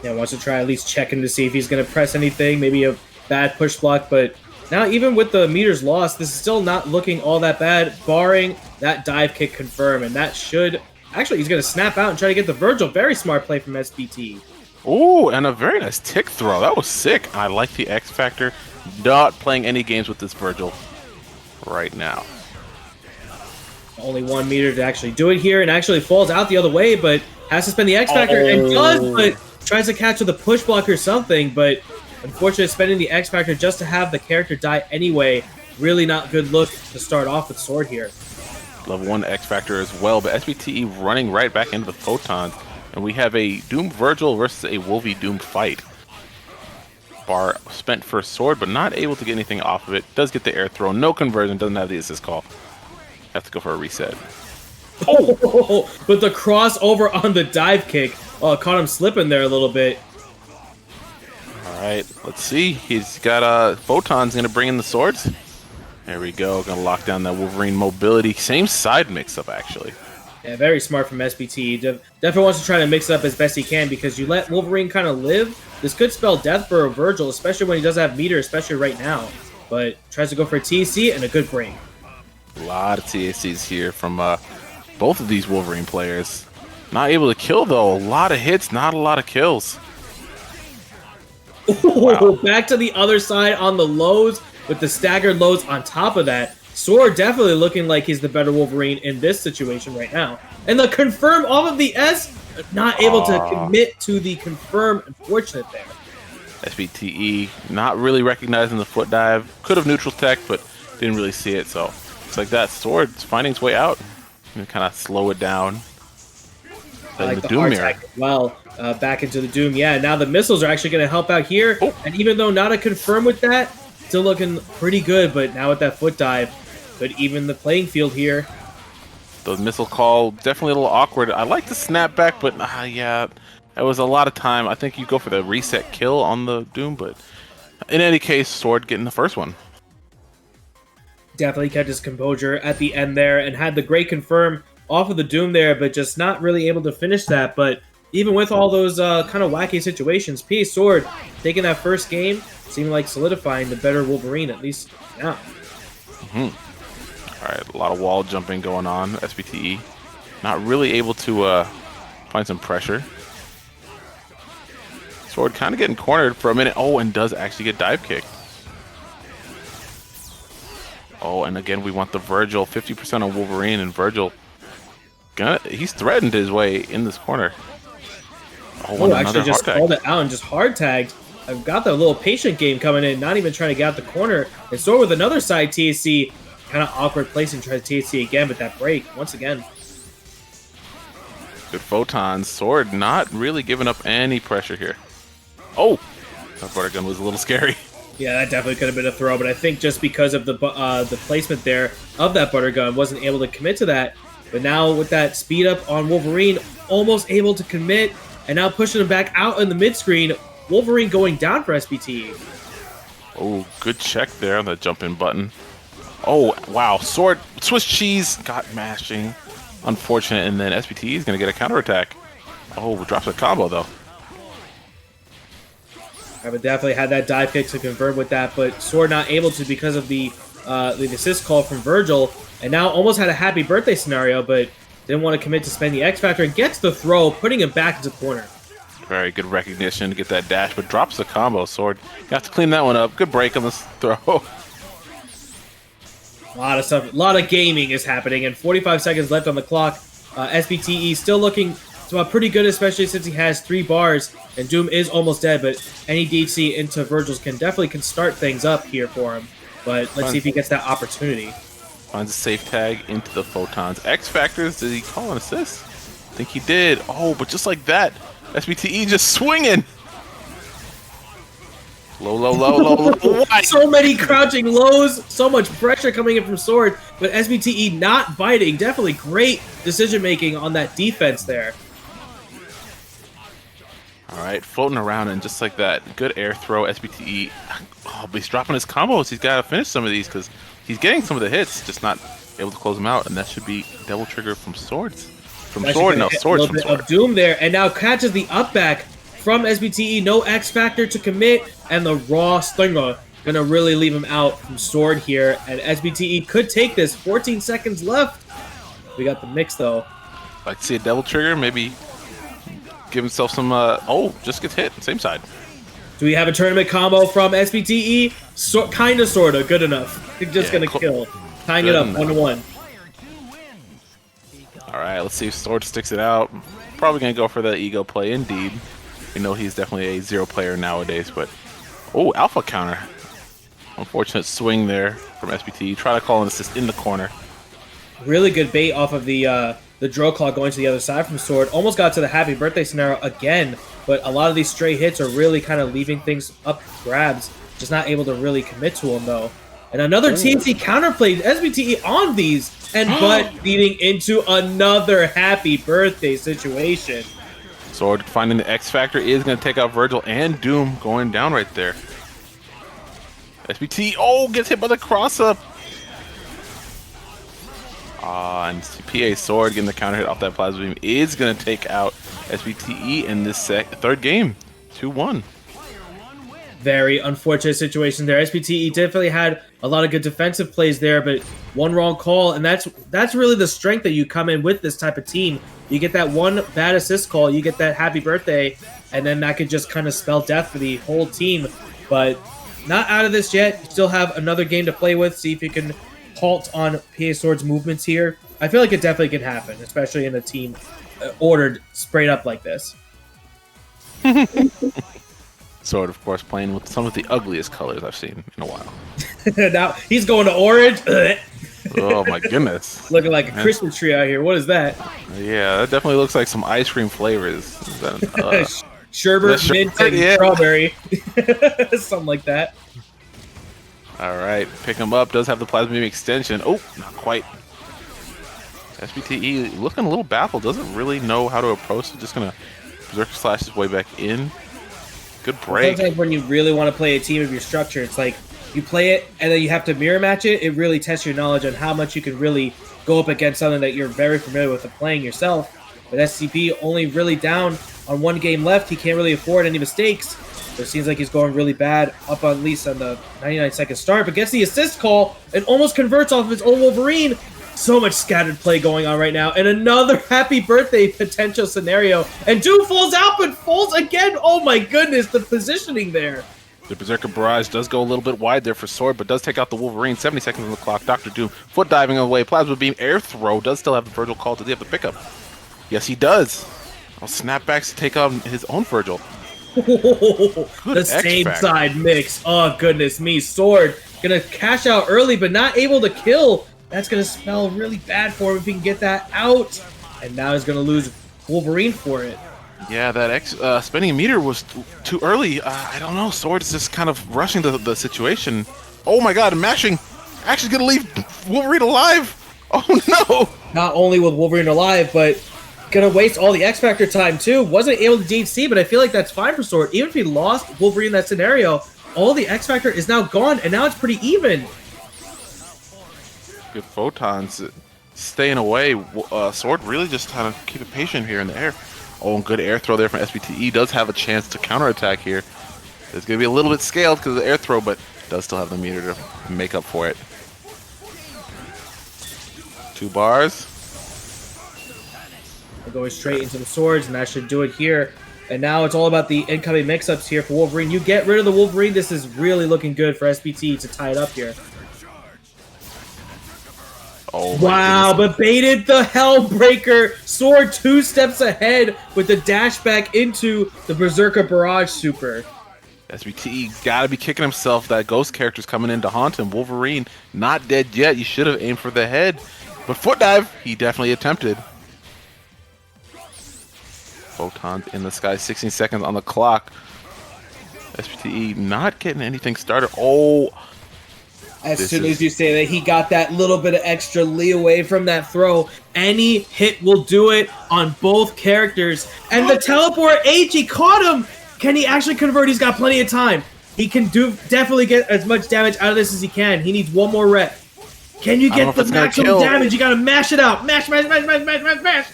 Speaker 3: Yeah, wants to try at least checking to see if he's going to press anything. Maybe a bad push block, but now even with the meters lost, this is still not looking all that bad, barring that dive kick confirm, and that should... Actually, he's going to snap out and try to get the Virgil. Very smart play from SBTE.
Speaker 5: Oh, and a very nice tick throw. That was sick. I like the X Factor. Not playing any games with this Virgil right now.
Speaker 3: Only 1 meter to actually do it here, and actually falls out the other way, but has to spend the X Factor, and does, but tries to catch with a push block or something, but unfortunately spending the X Factor just to have the character die anyway. Really not good look to start off with Sword here.
Speaker 5: Level 1 X Factor as well, but SBTE running right back into the Photons, and we have a Doom Virgil versus a Wolvie Doom fight. Bar spent for Sword, but not able to get anything off of it. Does get the air throw, no conversion, doesn't have the assist call. Have to go for a reset.
Speaker 3: Oh, but the crossover on the dive kick caught him slipping there a little bit.
Speaker 5: All right, let's see. He's got Photon's going to bring in the swords. There we go. Going to lock down that Wolverine mobility. Same side mix-up, actually.
Speaker 3: Yeah, very smart from SBT. Definitely wants to try to mix it up as best he can, because you let Wolverine kind of live. This could spell death for a Virgil, especially when he doesn't have meter, especially right now. But tries to go for a TC and a good break.
Speaker 5: A lot of TACs here from both of these Wolverine players. Not able to kill, though. A lot of hits, not a lot of kills.
Speaker 3: Wow. Back to the other side on the lows, with the staggered lows on top of that. Sword definitely looking like he's the better Wolverine in this situation right now. And the confirm off of the S, not able to commit to the confirm. Unfortunate there.
Speaker 5: SBTE not really recognizing the foot dive. Could have neutral tech, but didn't really see it. So it's like that Sword's finding its way out. And kind of slow it down.
Speaker 3: I like the
Speaker 5: Doom
Speaker 3: hard
Speaker 5: mirror.
Speaker 3: tag as well. Back into the Doom. Yeah, now the missiles are actually going to help out here.
Speaker 5: Oh.
Speaker 3: And even though not a confirm with that, still looking pretty good. But now with that foot dive, could even the playing field here.
Speaker 5: The missile call, definitely a little awkward. I like the snap back, but yeah, it was a lot of time. I think you go for the reset kill on the Doom, but in any case, Sword getting the first one.
Speaker 3: Definitely kept his composure at the end there and had the great confirm off of the Doom there, but just not really able to finish that. But even with all those kind of wacky situations, P Sword taking that first game, seeming like solidifying the better Wolverine, at least now.
Speaker 5: All right, a lot of wall jumping going on. SBTE not really able to find some pressure. Sword kind of getting cornered for a minute. Oh, and does actually get dive kicked. Oh, and again, we want the Virgil. 50% on Wolverine, and Virgil, he's threatened his way in this corner.
Speaker 3: Oh, actually just called it out and just hard tagged. I've got the little patient game coming in, not even trying to get out the corner. And Sword with another side TAC. Kind of awkward place and try to TAC again, but that break, once again.
Speaker 5: Good photons. Sword not really giving up any pressure here. Oh! That butter gun was a little scary.
Speaker 3: Yeah, that definitely could have been a throw, but I think just because of the placement there of that butter gun, wasn't able to commit to that. But now with that speed up on Wolverine, almost able to commit, and now pushing him back out in the mid screen. Wolverine going down for SBTE.
Speaker 5: Oh, good check there on the jump-in button. Oh, wow. Sword, Swiss cheese got mashing. Unfortunate, and then SBTE is going to get a counterattack. Oh, drops a combo, though.
Speaker 3: I would definitely had that dive kick to confirm with that, but Sword not able to because of the assist call from Virgil, and now almost had a happy birthday scenario, but didn't want to commit to spend the X Factor and gets the throw, putting him back into the corner.
Speaker 5: Very good recognition to get that dash, but drops the combo. Sword, you have to clean that one up. Good break on this throw.
Speaker 3: A lot of stuff, a lot of gaming is happening, and 45 seconds left on the clock. SBTE still looking pretty good, especially since he has 3 bars, and Doom is almost dead, but any DC into Virgil's can start things up here for him. But let's see if he gets that opportunity.
Speaker 5: Finds a safe tag into the photons. X Factors, did he call an assist? I think he did. Oh, but just like that, SBTE just swinging. Low, low, low, low, low.
Speaker 3: So many crouching lows, so much pressure coming in from Sword, but SBTE not biting. Definitely great decision making on that defense there.
Speaker 5: All right, floating around, and just like that, good air throw. SBTE, oh, but he's dropping his combos. He's got to finish some of these because he's getting some of the hits, just not able to close them out. And that should be double trigger from Swords. From Sword, no, Swords from Sword.
Speaker 3: Of Doom there, and now catches the up back from SBTE. No X Factor to commit, and the raw stinger gonna really leave him out from Sword here. And SBTE could take this. 14 seconds left. We got the mix though.
Speaker 5: Like to see a double trigger, maybe give himself some. Oh, just gets hit. Same side.
Speaker 3: Do we have a tournament combo from SBTE? Kinda, sorta, good enough. They're just gonna kill. Tying it up 1-1.
Speaker 5: All right, let's see if Sword sticks it out. Probably gonna go for the ego play. Indeed, we know he's definitely a 0 player nowadays. But oh, alpha counter. Unfortunate swing there from SBTE. Try to call an assist in the corner.
Speaker 3: Really good bait off of the drill claw going to the other side from Sword. Almost got to the happy birthday scenario again, but a lot of these stray hits are really kind of leaving things up for grabs. Just not able to really commit to them though. And another TNT counterplay, SBTE on these, and but leading into another happy birthday situation.
Speaker 5: Sword finding the X Factor is going to take out Virgil, and Doom going down right there. SBTE, oh, gets hit by the cross-up. And PA Sword getting the counter hit off that plasma beam is going to take out SBTE in this third game. 2-1.
Speaker 3: Very unfortunate situation there. SBTE definitely had a lot of good defensive plays there, but one wrong call, and that's really the strength that you come in with this type of team. You get that one bad assist call, you get that happy birthday, and then that could just kind of spell death for the whole team. But not out of this yet. You still have another game to play with. See if you can halt on PA Sword's movements here. I feel like it definitely can happen, especially in a team ordered straight up like this.
Speaker 5: Sword, of course, playing with some of the ugliest colors I've seen in a while.
Speaker 3: Now he's going to orange.
Speaker 5: Oh my goodness.
Speaker 3: Looking like a Christmas tree out here. What is that?
Speaker 5: Yeah, that definitely looks like some ice cream flavors.
Speaker 3: Sherbet, mint, and strawberry. Something like that.
Speaker 5: All right, pick him up. Does have the plasma beam extension. Oh, not quite. SBTE looking a little baffled. Doesn't really know how to approach. Just gonna berserker slash his way back in. Good break.
Speaker 3: Sometimes when you really want to play a team of your structure, it's like you play it and then you have to mirror match it. It really tests your knowledge on how much you can really go up against something that you're very familiar with playing yourself. But SCP only really down on one game left. He can't really afford any mistakes. So it seems like he's going really bad up at least on the 99-second start, but gets the assist call and almost converts off of his own Wolverine. So much scattered play going on right now. And another happy birthday potential scenario. And Doom falls out, but falls again. Oh my goodness, the positioning there.
Speaker 5: The Berserker Barrage does go a little bit wide there for Sword, but does take out the Wolverine. 70 seconds on the clock. Dr. Doom foot diving away. Plasma Beam air throw. Does still have the Virgil call. Does he have the pickup? Yes, he does. Snapbacks to take on his own Virgil.
Speaker 3: The same side mix. Oh, goodness me. Sword gonna cash out early, but not able to kill. That's going to spell really bad for him if he can get that out. And now he's going to lose Wolverine for it.
Speaker 5: Yeah, that spending meter was too early. I don't know. Sword's just kind of rushing the situation. Oh my god, mashing! Actually gonna leave Wolverine alive! Oh no!
Speaker 3: Not only with Wolverine alive, but gonna waste all the X Factor time too. Wasn't able to DHC, but I feel like that's fine for Sword. Even if he lost Wolverine in that scenario, all the X Factor is now gone, and now it's pretty even.
Speaker 5: Good photons staying away. Sword really just trying to keep it patient here in the air. Oh, and good air throw there from SBTE. Does have a chance to counterattack here. It's going to be a little bit scaled because of the air throw, but does still have the meter to make up for it. 2 bars.
Speaker 3: We're going straight into the swords, and that should do it here. And now it's all about the incoming mix-ups here for Wolverine. You get rid of the Wolverine, this is really looking good for SBT to tie it up here.
Speaker 5: Oh,
Speaker 3: wow, but baited the Hellbreaker. Sword 2 steps ahead with the dash back into the Berserker Barrage Super.
Speaker 5: SBTE gotta be kicking himself. That ghost character's coming in to haunt him. Wolverine not dead yet. You should have aimed for the head. But foot dive, he definitely attempted. Photons in the sky, 16 seconds on the clock. SBTE not getting anything started. Oh,
Speaker 3: as soon as you say that, he got that little bit of extra leeway from that throw. Any hit will do it on both characters. And the teleport H, he caught him. Can he actually convert? He's got plenty of time. He can definitely get as much damage out of this as he can. He needs one more rep. Can you get the maximum damage? You gotta mash it out. Mash, mash, mash, mash, mash, mash, mash.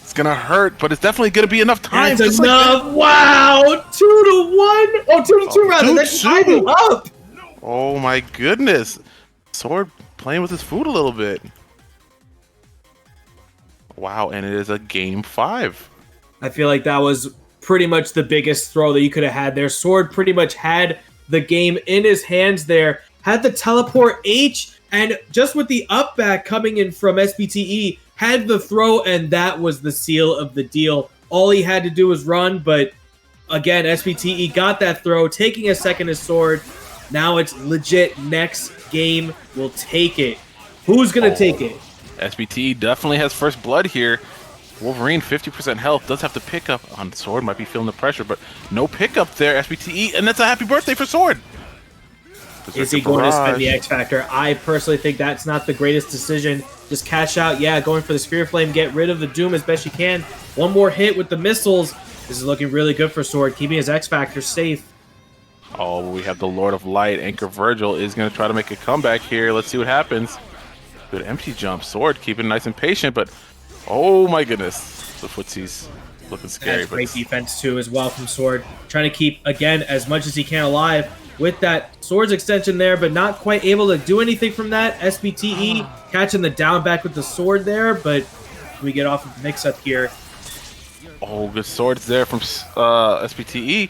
Speaker 5: It's gonna hurt, but it's definitely gonna be enough time.
Speaker 3: That's enough. Like wow, 2-1. Oh, 2-2 rather. That's 5 up.
Speaker 5: Oh my goodness. Sword playing with his food a little bit. Wow, and it is a game 5.
Speaker 3: I feel like that was pretty much the biggest throw that you could have had there. Sword pretty much had the game in his hands there. Had the teleport H, and just with the up back coming in from SBTE, had the throw, and that was the seal of the deal. All he had to do was run, but again, SBTE got that throw, taking a second as Sword. Now it's legit. Next game will take it. Who's going to take it?
Speaker 5: SBT definitely has first blood here. Wolverine, 50% health, does have to pick up on Sword. Might be feeling the pressure, but no pickup there, SBTE. And that's a happy birthday for Sword.
Speaker 3: Is he going to spend the X Factor? I personally think that's not the greatest decision. Just cash out. Yeah, going for the Spear Flame. Get rid of the Doom as best you can. One more hit with the missiles. This is looking really good for Sword, keeping his X Factor safe.
Speaker 5: Oh, we have the Lord of Light. Anchor Virgil is going to try to make a comeback here. Let's see what happens. Good empty jump. Sword keeping nice and patient, but oh my goodness. The footsie's looking scary.
Speaker 3: That's great defense too as well from Sword. Trying to keep, again, as much as he can alive with that Sword's extension there, but not quite able to do anything from that. SBTE catching the down back with the Sword there, but we get off of the mix-up here.
Speaker 5: Oh, good Swords there from SBTE.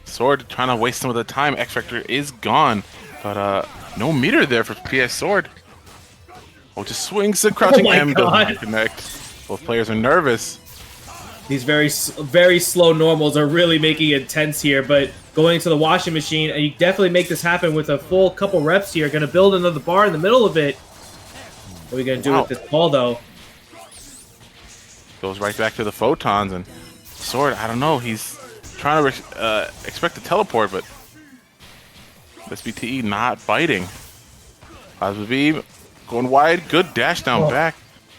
Speaker 5: Sword trying to waste some of the time. X Factor is gone, but no meter there for PS Sword. Oh, just swings the crouching M, doesn't connect. Both players are nervous.
Speaker 3: These very slow normals are really making it tense here, but going to the washing machine, and you definitely make this happen with a full couple reps here. Going to build another bar in the middle of it. What are we going to do with this ball, though?
Speaker 5: Goes right back to the photons, and Sword, I don't know, he's trying to expect to teleport, but SBTE not biting. Plasma Beam going wide. Good dash down back.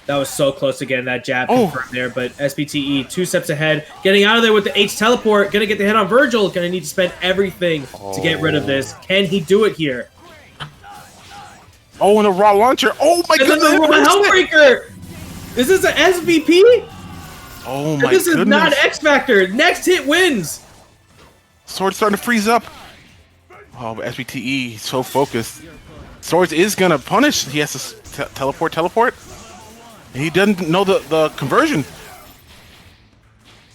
Speaker 3: That was so close to getting that jab confirmed there, but SBTE 2 steps ahead. Getting out of there with the H teleport. Going to get the hit on Virgil. Going to need to spend everything to get rid of this. Can he do it here?
Speaker 5: Oh, and a raw launcher. Oh my goodness.
Speaker 3: Hellbreaker. Is this an SVP?
Speaker 5: Oh my
Speaker 3: goodness. This is not
Speaker 5: goodness.
Speaker 3: X Factor. Next hit wins.
Speaker 5: Sword's starting to freeze up. Oh, but SBTE, so focused. Swords is going to punish. He has to teleport. He doesn't know the conversion.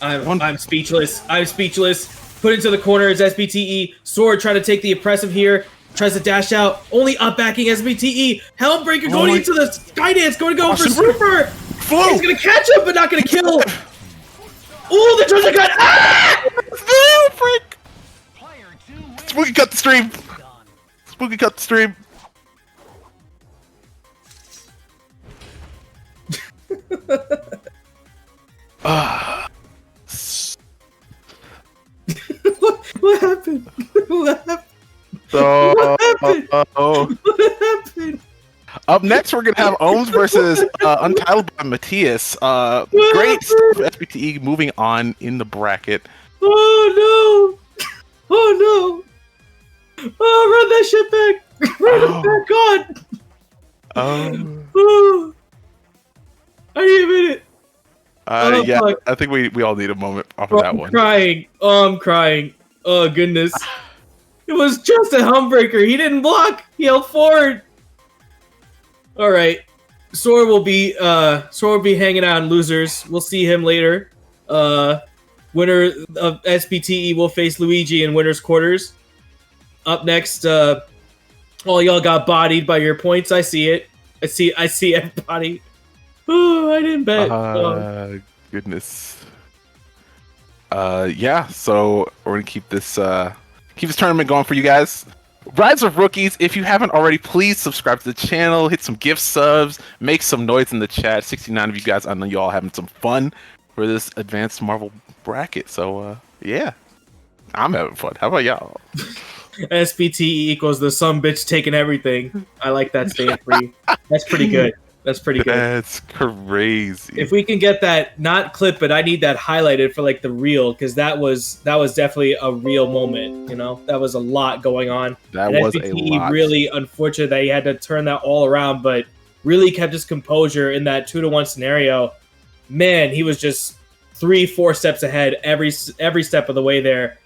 Speaker 3: I'm speechless. I'm speechless. Put into the corner is SBTE. Sword trying to take the oppressive here. Tries to dash out. Only up backing SBTE. Hellbreaker going into the Skydance. Going to go for super.
Speaker 5: Flow.
Speaker 3: He's going to catch him, but not going to kill. Ooh, the treasure gun. Ah!
Speaker 5: Oh, freak. Spooky cut the stream. Spooky cut the stream. Up next, we're gonna have Ohms versus Untitled by Matthias. Great stuff, SBTE moving on in the bracket.
Speaker 3: Oh no! Oh no! Oh, run that shit back! Run it back on! Oh. I need a minute.
Speaker 5: Yeah,
Speaker 3: fuck.
Speaker 5: I think we all need a moment off of that one.
Speaker 3: Crying. Oh, I'm crying. Oh goodness. It was just a hummbreaker. He didn't block. He held forward. All right. Sword will be hanging out in losers. We'll see him later. Winner of SBTE will face Luigi in winners quarters. Up next, all y'all got bodied by your points. I see it. I see everybody. Oh, I didn't bet.
Speaker 5: Goodness. Yeah. So we're gonna keep this tournament going for you guys. Rise of Rookies. If you haven't already, please subscribe to the channel. Hit some gift subs. Make some noise in the chat. 69 of you guys. I know you all having some fun for this advanced Marvel bracket. So yeah, I'm having fun. How about y'all?
Speaker 3: SBTE equals the some bitch taking everything. I like that stand for you. That's pretty good. That's pretty good.
Speaker 5: That's crazy.
Speaker 3: If we can get that, not clip, but I need that highlighted for like the reel, because that was definitely a real moment. You know, that was a lot going on.
Speaker 5: That
Speaker 3: and
Speaker 5: was
Speaker 3: SBTE
Speaker 5: a lot.
Speaker 3: Really unfortunate that he had to turn that all around, but really kept his composure in that 2-to-1 scenario. Man, he was just 3-4 steps ahead every step of the way there.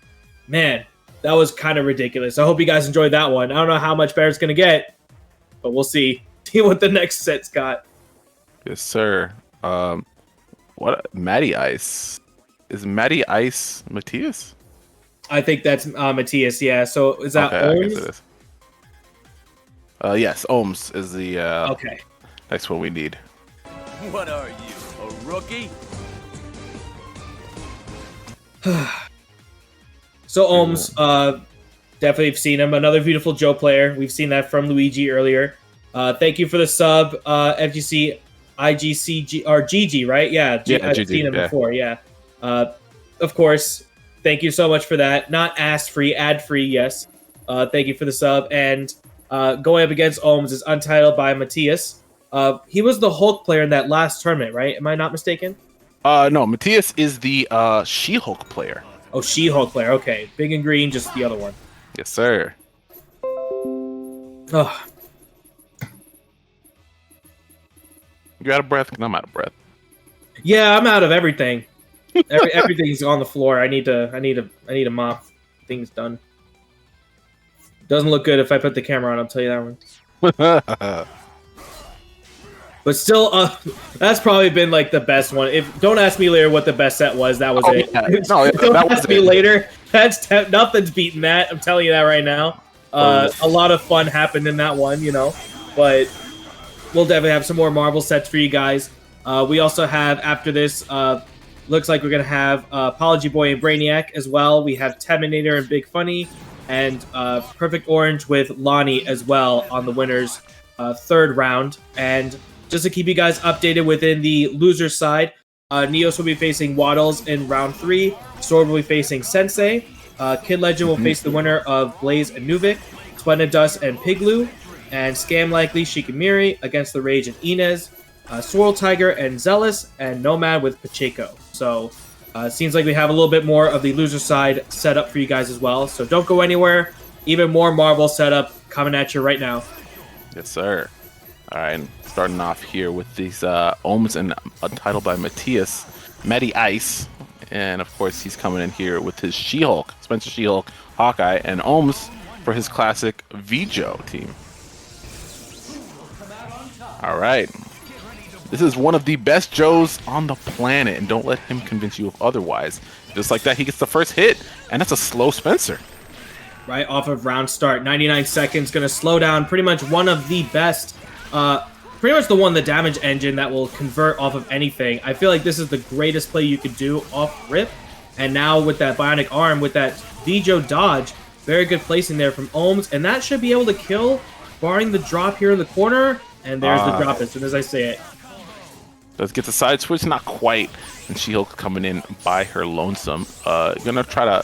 Speaker 3: Man, that was kind of ridiculous. I hope you guys enjoyed that one. I don't know how much better it's gonna get, but we'll see. See what the next set's got.
Speaker 5: Yes, sir. What Matty Ice? Is Matty Ice Matthias?
Speaker 3: I think that's Matthias, yeah. So is that
Speaker 5: Okay, I guess
Speaker 3: Ohms?
Speaker 5: it is. Yes, Ohms is the
Speaker 3: Okay.
Speaker 5: next one we need.
Speaker 1: What are you, a rookie?
Speaker 3: So Ohms, definitely have seen him. Another beautiful Joe player. We've seen that from Luigi earlier. Thank you for the sub, FGC, IGCG, or GG, right? Yeah, I've
Speaker 5: GG,
Speaker 3: seen him before, yeah. Of course, thank you so much for that. Not ass-free, ad-free, yes. Thank you for the sub. And going up against Ohms is Untitled by Matthias. He was the Hulk player in that last tournament, right? Am I not mistaken?
Speaker 5: No, Matthias is the She-Hulk player.
Speaker 3: Oh, She-Hulk player, okay. Big and green, just the other one.
Speaker 5: Yes, sir.
Speaker 3: Oh.
Speaker 5: You out of breath? 'Cause I'm out of breath.
Speaker 3: Yeah, I'm out of everything. Everything's on the floor. I need to mop things done. Doesn't look good if I put the camera on. I'll tell you that one. But still, that's probably been like the best one. Don't ask me later what the best set was. That was it.
Speaker 5: Yeah. No,
Speaker 3: Don't
Speaker 5: that was
Speaker 3: ask me
Speaker 5: it.
Speaker 3: later. Nothing's beating that. I'm telling you that right now. A lot of fun happened in that one, you know. But we'll definitely have some more Marvel sets for you guys. We also have, after this, looks like we're going to have Apology Boy and Brainiac as well. We have Terminator and Big Funny, and Perfect Orange with Lonnie as well on the winners' third round. And just to keep you guys updated within the loser side, Neos will be facing Waddles in round 3. Sword will be facing Sensei. Kid Legend will face the winner of Blaze and Nuvik, Splendid Dust and Piglu, and Scam Likely Shikamiri against the Rage and Inez, Swirl Tiger and Zealous, and Nomad with Pacheco. So it seems like we have a little bit more of the loser side set up for you guys as well. So don't go anywhere. Even more Marvel setup coming at you right now.
Speaker 5: Yes, sir. All right, starting off here with these Ohms and Untitled by Matthias, Matty Ice, and of course he's coming in here with his She-Hulk, Spencer She-Hulk, Hawkeye, and Ohms for his classic Vijo team. All right, this is one of the best Joes on the planet, and don't let him convince you of otherwise. Just like that, he gets the first hit, and that's a slow Spencer.
Speaker 3: Right off of round start, 99 seconds, going to slow down pretty much one of the best. Pretty much the one, the damage engine that will convert off of anything. I feel like this is the greatest play you could do off rip. And now with that bionic arm, with that Vijo dodge, very good placing there from Ohms. And that should be able to kill, barring the drop here in the corner. And there's the drop as soon as I say it.
Speaker 5: Does get the side switch, not quite. And She-Hulk coming in by her lonesome. Gonna try to,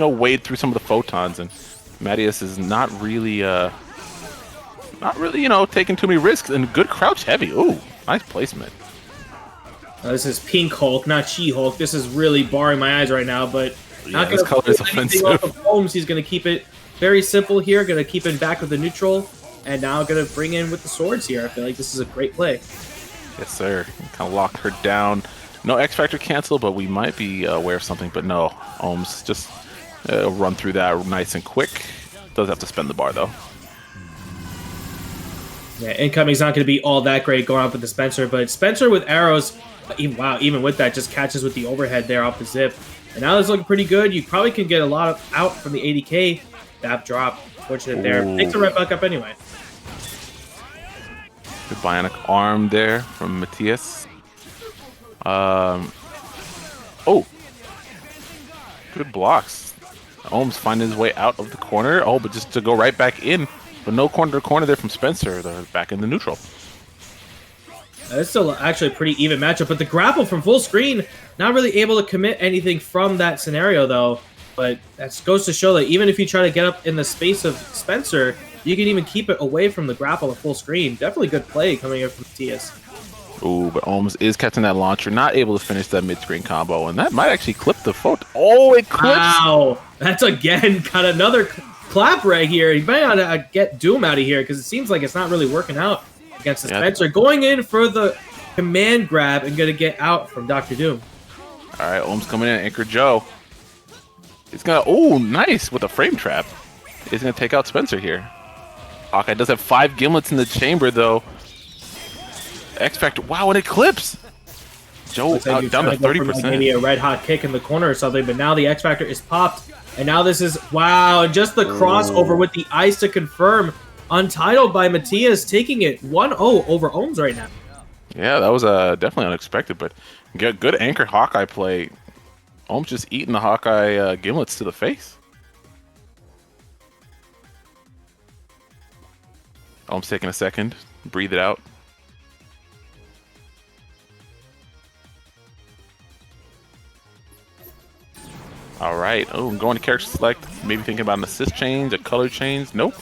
Speaker 5: wade through some of the photons. And Matthias is not really not really, you know, taking too many risks, and good crouch heavy. Ooh, nice placement.
Speaker 3: This is Pink Hulk, not She-Hulk. This is really barring my eyes right now, but not
Speaker 5: this
Speaker 3: going
Speaker 5: color is
Speaker 3: to anything
Speaker 5: offensive.
Speaker 3: off of Ohms. He's going to keep it very simple here. Going to keep it back with the neutral, and now going to bring in with the swords here. I feel like this is a great play.
Speaker 5: Yes, sir. Kind of locked her down. No X Factor cancel, but we might be aware of something. But no, Ohms just run through that nice and quick. Does have to spend the bar, though.
Speaker 3: Yeah, incoming's not going to be all that great going off with the Spencer, but Spencer with arrows, even with that, just catches with the overhead there off the zip. And now it's looking pretty good. You probably can get a lot out from the 80k. That drop, fortunate there. Takes it right back up anyway.
Speaker 5: Good bionic arm there from Matthias. Oh, good blocks. Ohms finding his way out of the corner. Oh, but just to go right back in. But no corner to corner there from Spencer. They're back in the neutral.
Speaker 3: It's still actually a pretty even matchup, but the grapple from full screen, not really able to commit anything from that scenario, though. But that goes to show that even if you try to get up in the space of Spencer, you can even keep it away from the grapple at full screen. Definitely good play coming in from Matthias.
Speaker 5: Ooh, but Ohms is catching that launcher, not able to finish that mid-screen combo, and that might actually clip the photo. Oh, it clips!
Speaker 3: Wow! That's again got another clap right here. He might not get Doom out of here because it seems like it's not really working out against the Spencer. Going in for the command grab and going to get out from Dr. Doom.
Speaker 5: All right, Ohms coming in, Anchor Joe. He's going to, oh, nice with a frame trap. He's going to take out Spencer here. Hawkeye does have 5 gimlets in the chamber, though. X Factor, wow, and it clips. Joe down to 30%.
Speaker 3: Maybe a red hot kick in the corner or something, but now the X Factor is popped. And now this is, wow, just the crossover with the ice to confirm. Untitled by Matthias, taking it 1-0 over Ohms right now.
Speaker 5: Yeah, that was definitely unexpected, but good Anchor Hawkeye play. Ohms just eating the Hawkeye gimlets to the face. Ohms taking a second, breathe it out. All right. Oh, I'm going to character select. Maybe thinking about an assist change, a color change. Nope.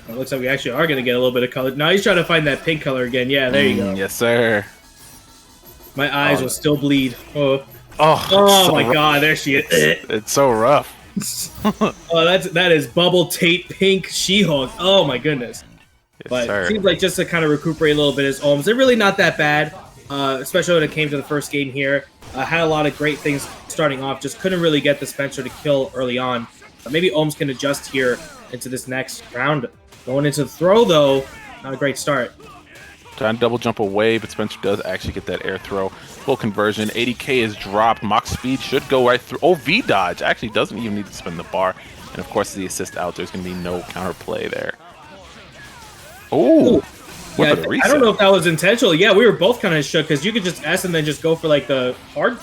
Speaker 3: It looks like we actually are going to get a little bit of color. Now he's trying to find that pink color again. Yeah, there you go.
Speaker 5: Yes, sir.
Speaker 3: My eyes will still bleed. Oh
Speaker 5: so
Speaker 3: my
Speaker 5: rough.
Speaker 3: God, there she is.
Speaker 5: It's so rough.
Speaker 3: Oh, that is bubble tape pink She-Hulk. Oh my goodness.
Speaker 5: Yes,
Speaker 3: But
Speaker 5: sir.
Speaker 3: it seems like just to kind of recuperate a little bit as Ohms. They're really not that bad, especially when it came to the first game here. Had a lot of great things starting off, just couldn't really get the Spencer to kill early on. Maybe Ohms can adjust here into this next round. Going into the throw, though, not a great start.
Speaker 5: Trying to double jump away, but Spencer does actually get that air throw. Full conversion. 80k is dropped. Mach speed should go right through. Oh, V dodge. Actually doesn't even need to spin the bar. And of course, the assist out. There's going to be no counterplay there. Oh,
Speaker 3: yeah, I don't know if that was intentional. Yeah, we were both kind of shook because you could just S and then just go for like the hard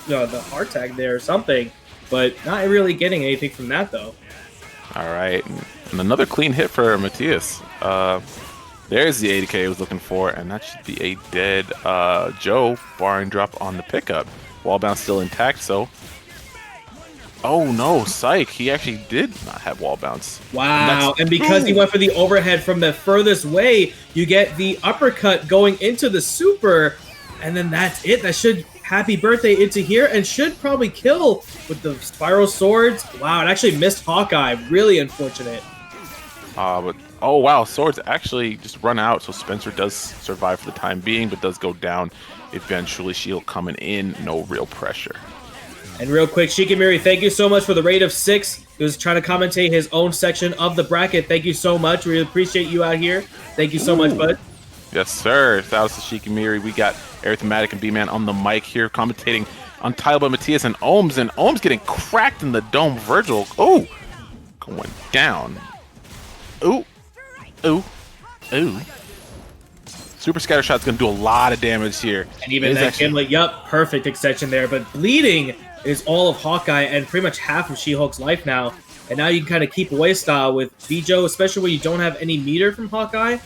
Speaker 3: tag there or something, but not really getting anything from that though.
Speaker 5: All right, and another clean hit for Matthias. There's the 80k I was looking for, and that should be a dead Joe barring drop on the pickup. Wall bounce still intact, so. Oh no, psych! He actually did not have wall bounce.
Speaker 3: Wow, and because he went for the overhead from the furthest way, you get the uppercut going into the super, and then that's it. That should happy birthday into here and should probably kill with the spiral swords. Wow, it actually missed Hawkeye. Really unfortunate.
Speaker 5: But oh wow, swords actually just run out, so Spencer does survive for the time being, but does go down eventually. Shield coming in, no real pressure.
Speaker 3: And real quick, Shikimori, thank you so much for the raid of 6. He was trying to commentate his own section of the bracket. Thank you so much. We really appreciate you out here. Thank you so much, bud.
Speaker 5: Yes, sir. That was the Shikimori. We got Arithmetic and B-Man on the mic here, commentating Untitled by Matthias and Ohms getting cracked in the dome. Virgil, oh, going down. Ooh, ooh, ooh. Super Scatter Shot's going to do a lot of damage here.
Speaker 3: And even that gimlet, yup, perfect extension there. But bleeding is all of Hawkeye and pretty much half of She-Hulk's life now. And now you can kind of keep away style with Vijo, especially when you don't have any meter from Hawkeye.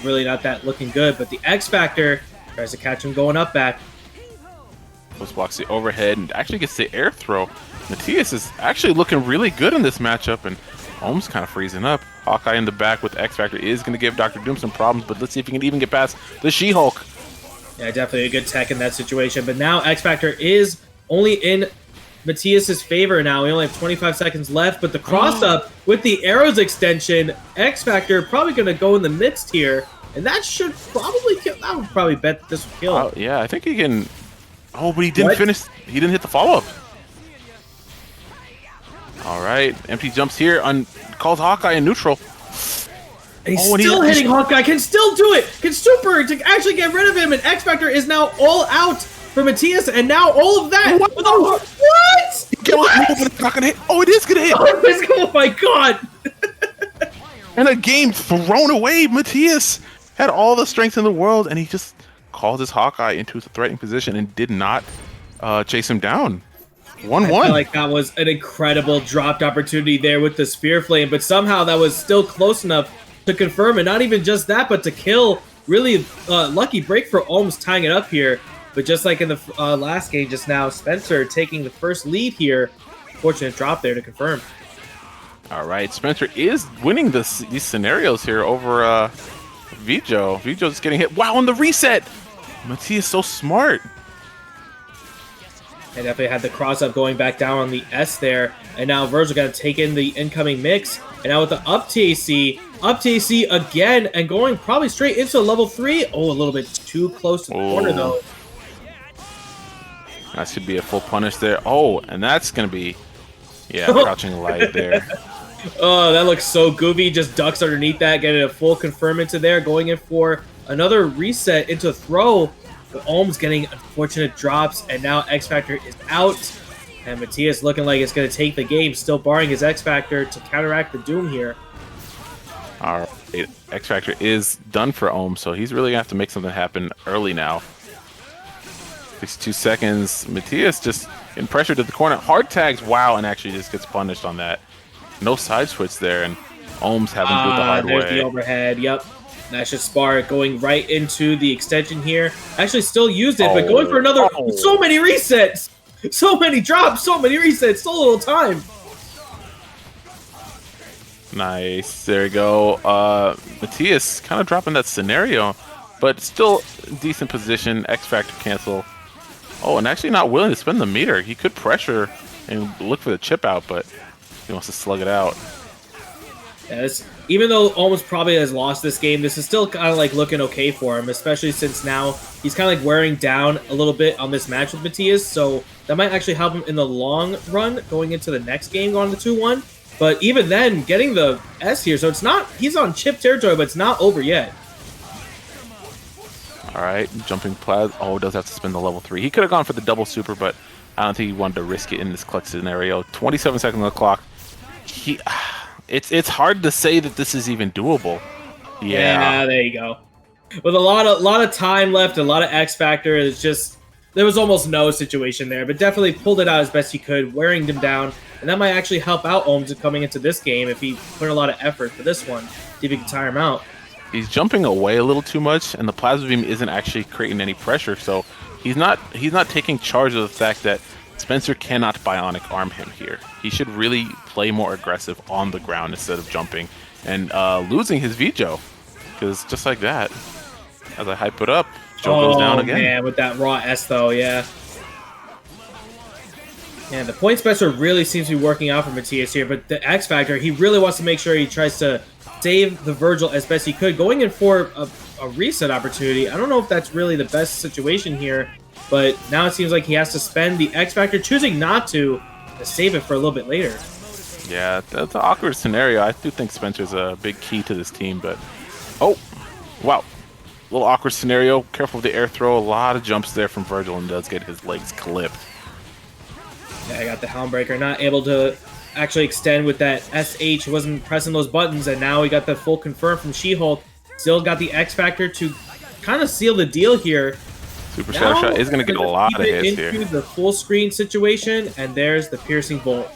Speaker 3: Really not that looking good. But the X Factor tries to catch him going up back.
Speaker 5: Post blocks the overhead and actually gets the air throw. Matthias is actually looking really good in this matchup. And Ohms kind of freezing up. Hawkeye in the back with X Factor is going to give Dr. Doom some problems, but let's see if he can even get past the She-Hulk.
Speaker 3: Yeah, definitely a good tech in that situation. But now X Factor is only in Matthias's favor now. We only have 25 seconds left, but the cross-up with the arrows extension, X Factor probably going to go in the midst here, and that should probably kill. I would probably bet that this will kill.
Speaker 5: Yeah, I think he can. Oh, but he didn't finish. He didn't hit the follow-up. All right, empty jumps here on calls Hawkeye in neutral.
Speaker 3: And he's still hitting Hawkeye. Can still do it. Can super to actually get rid of him. And X Factor is now all out for Matthias. And now all of that. What?
Speaker 5: It's not gonna hit. Oh, it is gonna hit.
Speaker 3: Oh my god.
Speaker 5: And a game thrown away. Matthias had all the strength in the world, and he just called his Hawkeye into a threatening position and did not chase him down. 1-1.
Speaker 3: I feel like that was an incredible dropped opportunity there with the Spear Flame, but somehow that was still close enough to confirm, and not even just that, but to kill. Really lucky break for Ohms tying it up here. But just like in the last game just now, Spencer taking the first lead here. Fortunate drop there to confirm.
Speaker 5: All right, Spencer is winning these scenarios here over Vijo. Vijo's getting hit. Wow, on the reset! Matthias so smart.
Speaker 3: And definitely had the cross-up going back down on the S there. And now Virgil got to take in the incoming mix. And now with the up TAC again, and going probably straight into level 3. Oh, a little bit too close to the corner, though.
Speaker 5: That should be a full punish there. Oh, and that's going to be, crouching light there.
Speaker 3: Oh, that looks so goofy. Just ducks underneath that, getting a full confirm into there, going in for another reset into throw. But Ohms getting unfortunate drops, and now X Factor is out. And Matthias looking like it's going to take the game, still barring his X Factor to counteract the Doom here.
Speaker 5: All right, X Factor is done for Ohms, so he's really going to have to make something happen early now. 62 seconds. Matthias just in pressure to the corner. Hard tags, wow, and actually just gets punished on that. No side switch there, and Ohms having to do the hard way.
Speaker 3: There's the overhead, yep. That should spar going right into the extension here. Actually still used it, but going for another. So many resets. So many drops, so many resets, so little time.
Speaker 5: Nice. There we go. Matthias kind of dropping that scenario, but still decent position. X Factor cancel. Oh, and actually not willing to spend the meter. He could pressure and look for the chip out, but he wants to slug it out.
Speaker 3: Yes. Even though Ohms probably has lost this game, this is still kind of like looking okay for him, especially since now he's kind of like wearing down a little bit on this match with Matthias, so that might actually help him in the long run going into the next game going to 2-1. But even then, getting the S here, so it's not, he's on chip territory, but it's not over yet.
Speaker 5: All right, jumping plasma. Oh, does have to spend the level 3. He could have gone for the double super, but I don't think he wanted to risk it in this clutch scenario. 27 seconds on the clock. It's hard to say that this is even doable.
Speaker 3: Yeah, there you go. With a lot of time left, a lot of X Factor, it's just there was almost no situation there, but definitely pulled it out as best he could, wearing them down, and that might actually help out Ohms coming into this game if he put a lot of effort for this one. See if he can tire him out.
Speaker 5: He's jumping away a little too much, and the plasma beam isn't actually creating any pressure, so he's not taking charge of the fact that Spencer cannot bionic arm him here. He should really play more aggressive on the ground instead of jumping and losing his Vijo. Because just like that, as I hype it up, Joe goes down again.
Speaker 3: Oh man, with that raw S though, yeah. Yeah, the point Spencer really seems to be working out for Matthias here, but the X Factor, he really wants to make sure he tries to save the Virgil as best he could. Going in for a reset opportunity, I don't know if that's really the best situation here, but now it seems like he has to spend the X Factor, choosing not to save it for a little bit later.
Speaker 5: Yeah, that's an awkward scenario. I do think Spencer's a big key to this team, but... Oh, wow. A little awkward scenario. Careful with the air throw. A lot of jumps there from Virgil, and does get his legs clipped.
Speaker 3: Yeah, I got the Helmbreaker. Not able to actually extend with that SH. Wasn't pressing those buttons, and now we got the full confirm from She-Hulk. Still got the X Factor to kind of seal the deal here.
Speaker 5: Super Shadow Shot is going to get a lot of hits here.
Speaker 3: Into the full screen situation, and there's the Piercing Bolt.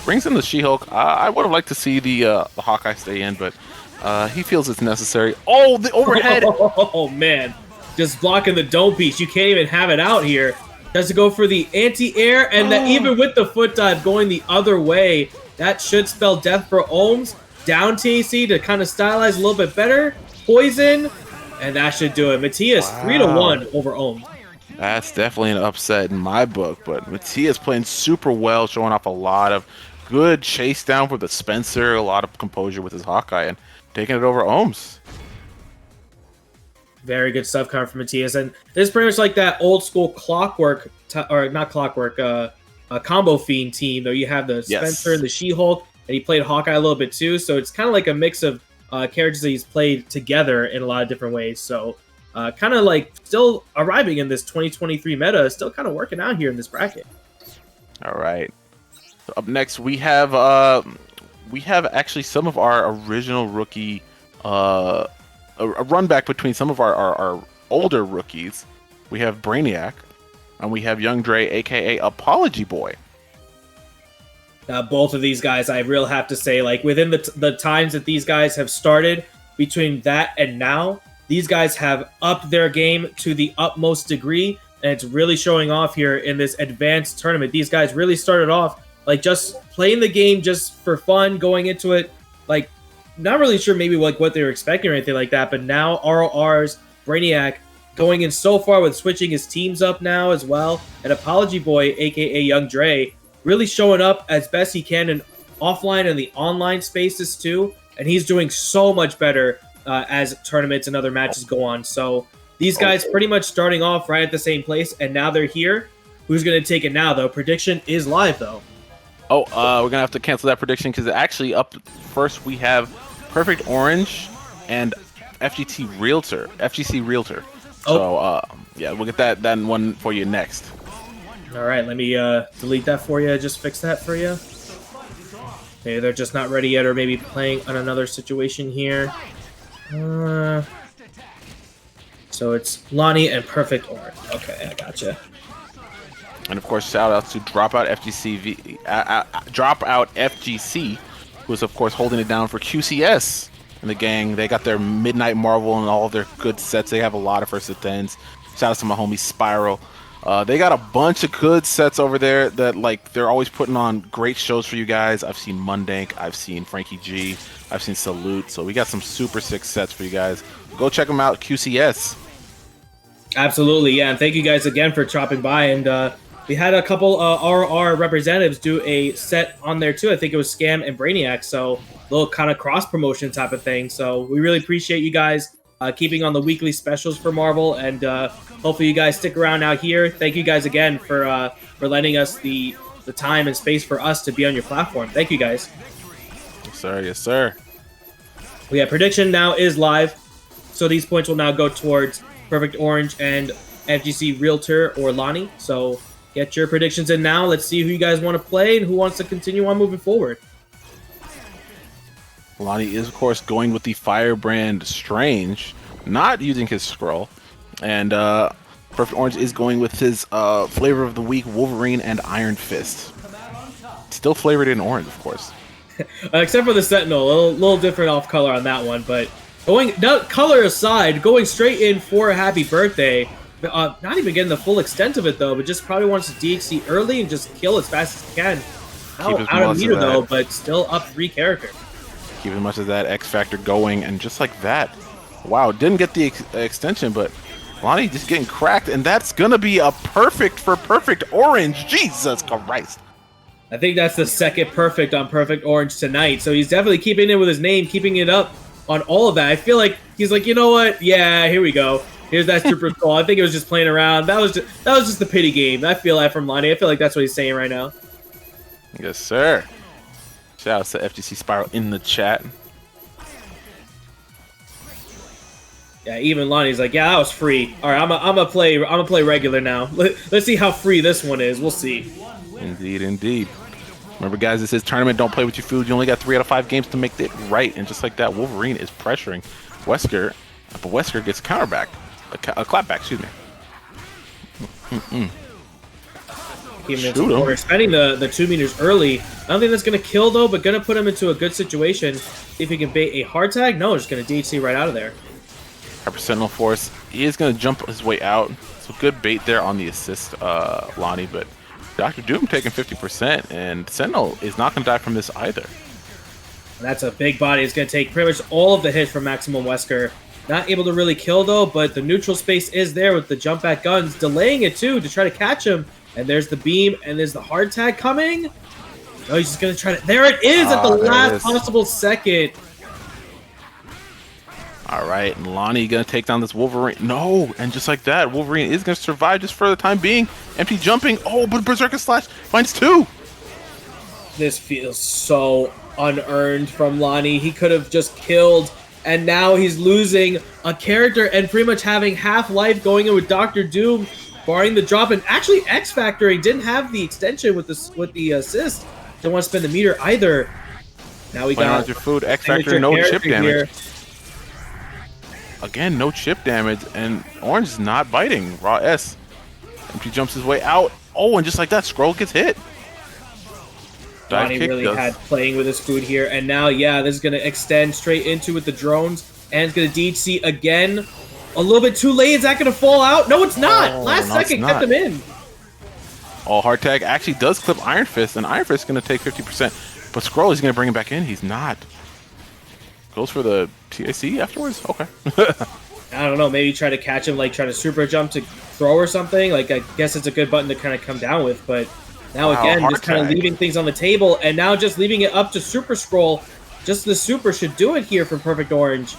Speaker 5: Brings in the She-Hulk. I would have liked to see the Hawkeye stay in, but he feels it's necessary. Oh, the overhead!
Speaker 3: Oh, man. Just blocking the dome piece. You can't even have it out here. Has to go for the anti-air, and even with the foot dive going the other way, That should spell death for Ohms. Down TAC to kind of stylize a little bit better. Poison, and that should do it. Matthias, 3-1 over Ohms.
Speaker 5: That's definitely an upset in my book, but Matthias playing super well, showing off a lot of good chase down for the Spencer, a lot of composure with his Hawkeye, and taking it over Ohms.
Speaker 3: Very good stuff coming from Matthias, and this is pretty much like that old school Clockwork, or not Clockwork, Combo Fiend team. Though you have the Spencer and the She-Hulk, and he played Hawkeye a little bit too. So it's kind of like a mix of characters that he's played together in a lot of different ways. So kind of like still arriving in this 2023 meta, still kind of working out here in this bracket.
Speaker 5: All right. So up next, we have actually some of our original rookie, a run back between some of our older rookies. We have Brainiac, and we have Young Dre, aka Apology Boy.
Speaker 3: Both of these guys, I really have to say, like within the times that these guys have started, between that and now, these guys have upped their game to the utmost degree, and it's really showing off here in this advanced tournament. These guys really started off like just playing the game just for fun, going into it like not really sure maybe like what they were expecting or anything like that, but now ROR's Brainiac going in so far with switching his teams up now as well, and Apology Boy, aka Young Dre, really showing up as best he can in offline and the online spaces too, and he's doing so much better as tournaments and other matches go on. So these guys pretty much starting off right at the same place, and now they're here. Who's going to take it now, though? Prediction is live, though.
Speaker 5: Oh, we're going to have to cancel that prediction because actually up first we have Perfect Orange and FGC Realtor. So, yeah, we'll get that one for you next.
Speaker 3: All right, let me delete that for you. Just fix that for you. Maybe they're just not ready yet, or maybe playing on another situation here. So it's Lonnie and Perfect Orange. Okay, I gotcha.
Speaker 5: And of course, shout out to Dropout FGC, who is of course holding it down for QCS and the gang. They got their Midnight Marvel and all of their good sets. They have a lot of first to 10s. Shout out to my homie Spiral. They got a bunch of good sets over there that like they're always putting on great shows for you guys. I've seen Mundank, I've seen Frankie G, I've seen Salute. So we got some super sick sets for you guys. Go check them out, QCS.
Speaker 3: Absolutely, yeah. And thank you guys again for dropping by. And we had a couple RR representatives do a set on there too. I think it was Scam and Brainiac. So a little kind of cross promotion type of thing. So we really appreciate you guys keeping on the weekly specials for Marvel, and hopefully you guys stick around out here. Thank you guys again for lending us the time and space for us to be on your platform. Thank you guys.
Speaker 5: Yes, sir. Yes, sir.
Speaker 3: Yeah, prediction now is live. So these points will now go towards Perfect Orange and FGC Realtor or Lonnie. So get your predictions in now. Let's see who you guys want to play and who wants to continue on moving forward.
Speaker 5: Lonnie is, of course, going with the Firebrand Strange, not using his scroll. And Perfect Orange is going with his flavor of the week, Wolverine and Iron Fist. Still flavored in orange, of course.
Speaker 3: Except for the Sentinel, a little different off color on that one. But color aside, going straight in for a happy birthday. Not even getting the full extent of it, though, but just probably wants to DXC early and just kill as fast as he can. Out of meter, though, but still up 3 characters.
Speaker 5: Keep as much of that X Factor going, and just like that. Wow, didn't get the extension, but Lonnie just getting cracked, and that's going to be a perfect for Perfect Orange. Jesus Christ.
Speaker 3: I think that's the second perfect on Perfect Orange tonight, so he's definitely keeping it with his name, keeping it up on all of that. I feel like he's like, you know what? Yeah, here we go. Here's that super skull. I think it was just playing around. That was just the pity game. I feel that from Lonnie. I feel like that's what he's saying right now.
Speaker 5: Yes, sir. Shout out to FGC Spiral in the chat.
Speaker 3: Yeah, even Lonnie's like, yeah, that was free. All right, I'm gonna play regular now. Let's see how free this one is. We'll see.
Speaker 5: Indeed, indeed. Remember, guys, this is tournament. Don't play with your food. You only got 3 out of 5 games to make it right. And just like that, Wolverine is pressuring Wesker, but Wesker gets a counterback, a clapback. Excuse me.
Speaker 3: We're spending the 2 meters early. I don't think that's going to kill, though, but going to put him into a good situation. See if he can bait a hard tag. No, just going to DHC right out of there.
Speaker 5: Hyper Sentinel Force. He is going to jump his way out. So good bait there on the assist, Lonnie, but Dr. Doom taking 50%, and Sentinel is not going to die from this either.
Speaker 3: That's a big body. It's going to take pretty much all of the hits from Maximum Wesker. Not able to really kill, though, but the neutral space is there with the jump back guns, delaying it, too, to try to catch him. And there's the beam, and there's the hard tag coming. Oh, he's just going to try to... There it is at the last possible second.
Speaker 5: All right, and Lonnie going to take down this Wolverine. No, and just like that, Wolverine is going to survive just for the time being. Empty jumping. Oh, but Berserker Slash finds 2.
Speaker 3: This feels so unearned from Lonnie. He could have just killed, and now he's losing a character and pretty much having half life going in with Dr. Doom, barring the drop. And actually, X Factory didn't have the extension with the assist. Don't want to spend the meter either. Now we got
Speaker 5: your food. X Factor, no chip damage. Here. Again, no chip damage, and Orange is not biting. Raw S. Empty jumps his way out. Oh, and just like that, Scroll gets hit.
Speaker 3: Lonnie really had playing with his food here, and now, yeah, this is going to extend straight into with the drones, and it's going to DHC again. A little bit too late. Is that going to fall out? No, it's not. Last second kept him in.
Speaker 5: Oh, hard tag actually does clip Iron Fist, and Iron Fist is going to take 50%. But Scroll is going to bring him back in. He's not. Goes for the TAC afterwards? Okay.
Speaker 3: I don't know. Maybe try to catch him, like try to super jump to throw or something. Like, I guess it's a good button to kind of come down with, but now again, just kind of leaving things on the table, and now just leaving it up to Super Scroll. Just the super should do it here for Perfect Orange.